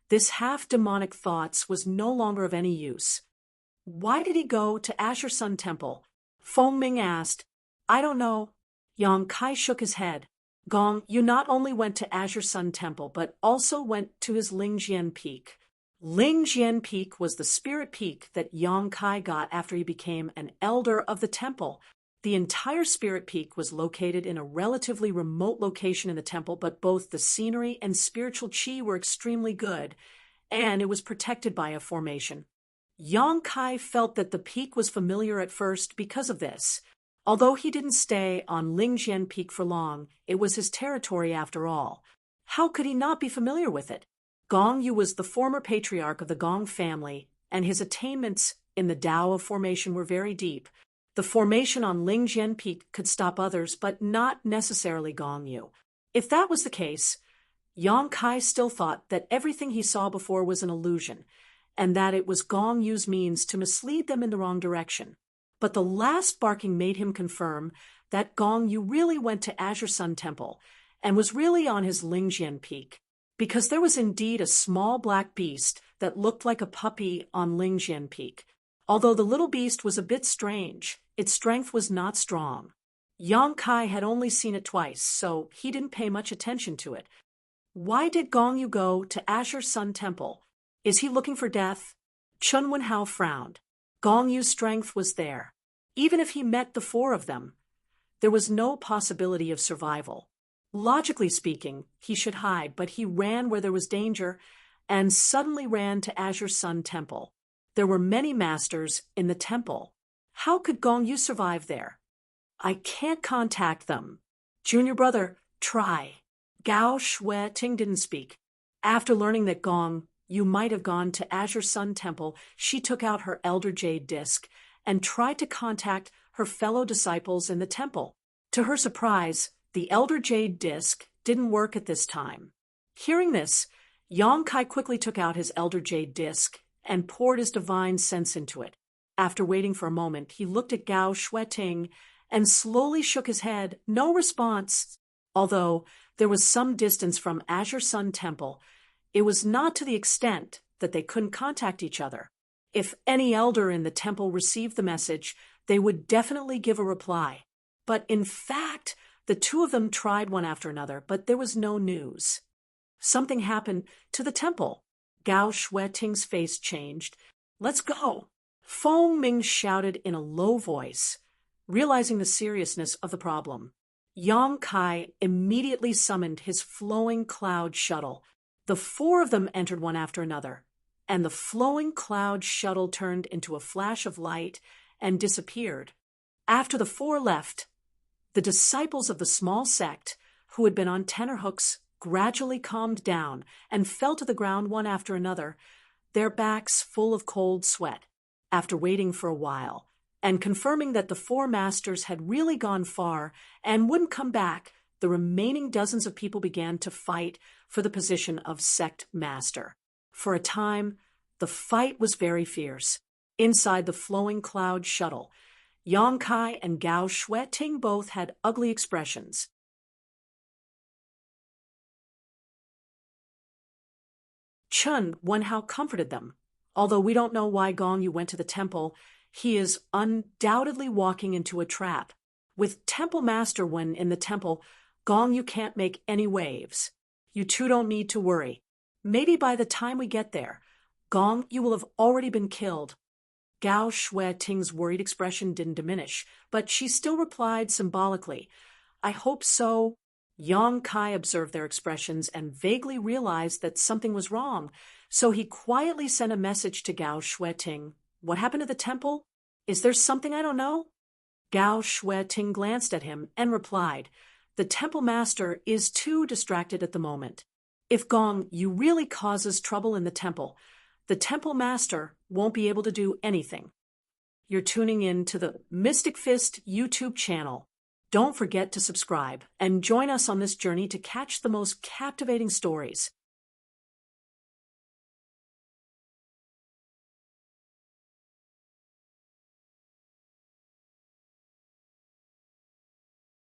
this half-demonic thoughts was no longer of any use. Why did he go to Azure Sun Temple? Feng Ming asked. I don't know. Yang Kai shook his head. Gong Yu not only went to Azure Sun Temple, but also went to his Lingjian Peak. Lingjian Peak was the spirit peak that Yang Kai got after he became an elder of the temple. The entire spirit peak was located in a relatively remote location in the temple, but both the scenery and spiritual chi were extremely good, and it was protected by a formation. Yang Kai felt that the peak was familiar at first because of this. Although he didn't stay on Lingjian Peak for long, it was his territory after all. How could he not be familiar with it? Gong Yu was the former patriarch of the Gong family, and his attainments in the Tao of formation were very deep. The formation on Lingjian Peak could stop others, but not necessarily Gong Yu. If that was the case, Yang Kai still thought that everything he saw before was an illusion, and that it was Gong Yu's means to mislead them in the wrong direction. But the last barking made him confirm that Gong Yu really went to Azure Sun Temple and was really on his Lingjian Peak, because there was indeed a small black beast that looked like a puppy on Lingjian Peak. Although the little beast was a bit strange, its strength was not strong. Yang Kai had only seen it twice, so he didn't pay much attention to it. Why did Gong Yu go to Azure Sun Temple? Is he looking for death? Chun Wenhao frowned. Gong Yu's strength was there. Even if he met the four of them, there was no possibility of survival. Logically speaking, he should hide, but he ran where there was danger and suddenly ran to Azure Sun Temple. There were many masters in the temple. How could Gong Yu survive there? I can't contact them. Junior brother, try. Gao Shui Ting didn't speak. After learning that Gong Yu might have gone to Azure Sun Temple, she took out her Elder Jade disc and tried to contact her fellow disciples in the temple. To her surprise, the Elder Jade disc didn't work at this time. Hearing this, Yang Kai quickly took out his Elder Jade disc and poured his divine sense into it. After waiting for a moment, he looked at Gao Shueting and slowly shook his head. No response. Although there was some distance from Azure Sun Temple, it was not to the extent that they couldn't contact each other. If any elder in the temple received the message, they would definitely give a reply. But in fact, the two of them tried one after another, but there was no news. Something happened to the temple. Gao Shueting's face changed. Let's go. Feng Ming shouted in a low voice, realizing the seriousness of the problem. Yang Kai immediately summoned his flowing cloud shuttle. The four of them entered one after another, and the flowing cloud shuttle turned into a flash of light and disappeared. After the four left, the disciples of the small sect, who had been on tenterhooks, gradually calmed down and fell to the ground one after another, their backs full of cold sweat. After waiting for a while, and confirming that the four masters had really gone far and wouldn't come back, the remaining dozens of people began to fight for the position of sect master. For a time, the fight was very fierce. Inside the flowing cloud shuttle, Yang Kai and Gao Shueting both had ugly expressions. Chun Wenhao comforted them. Although we don't know why Gong Yu went to the temple, he is undoubtedly walking into a trap. With Temple Master when in the temple, Gong Yu can't make any waves. You two don't need to worry. Maybe by the time we get there, Gong Yu will have already been killed. Gao Shueting's worried expression didn't diminish, but she still replied symbolically, I hope so. Yang Kai observed their expressions and vaguely realized that something was wrong, so he quietly sent a message to Gao Shueting. What happened to the temple? Is there something I don't know? Gao Shueting glanced at him and replied, The temple master is too distracted at the moment. If Gong Yu really causes trouble in the temple master won't be able to do anything. You're tuning in to the Mystic Fist YouTube channel. Don't forget to subscribe and join us on this journey to catch the most captivating stories.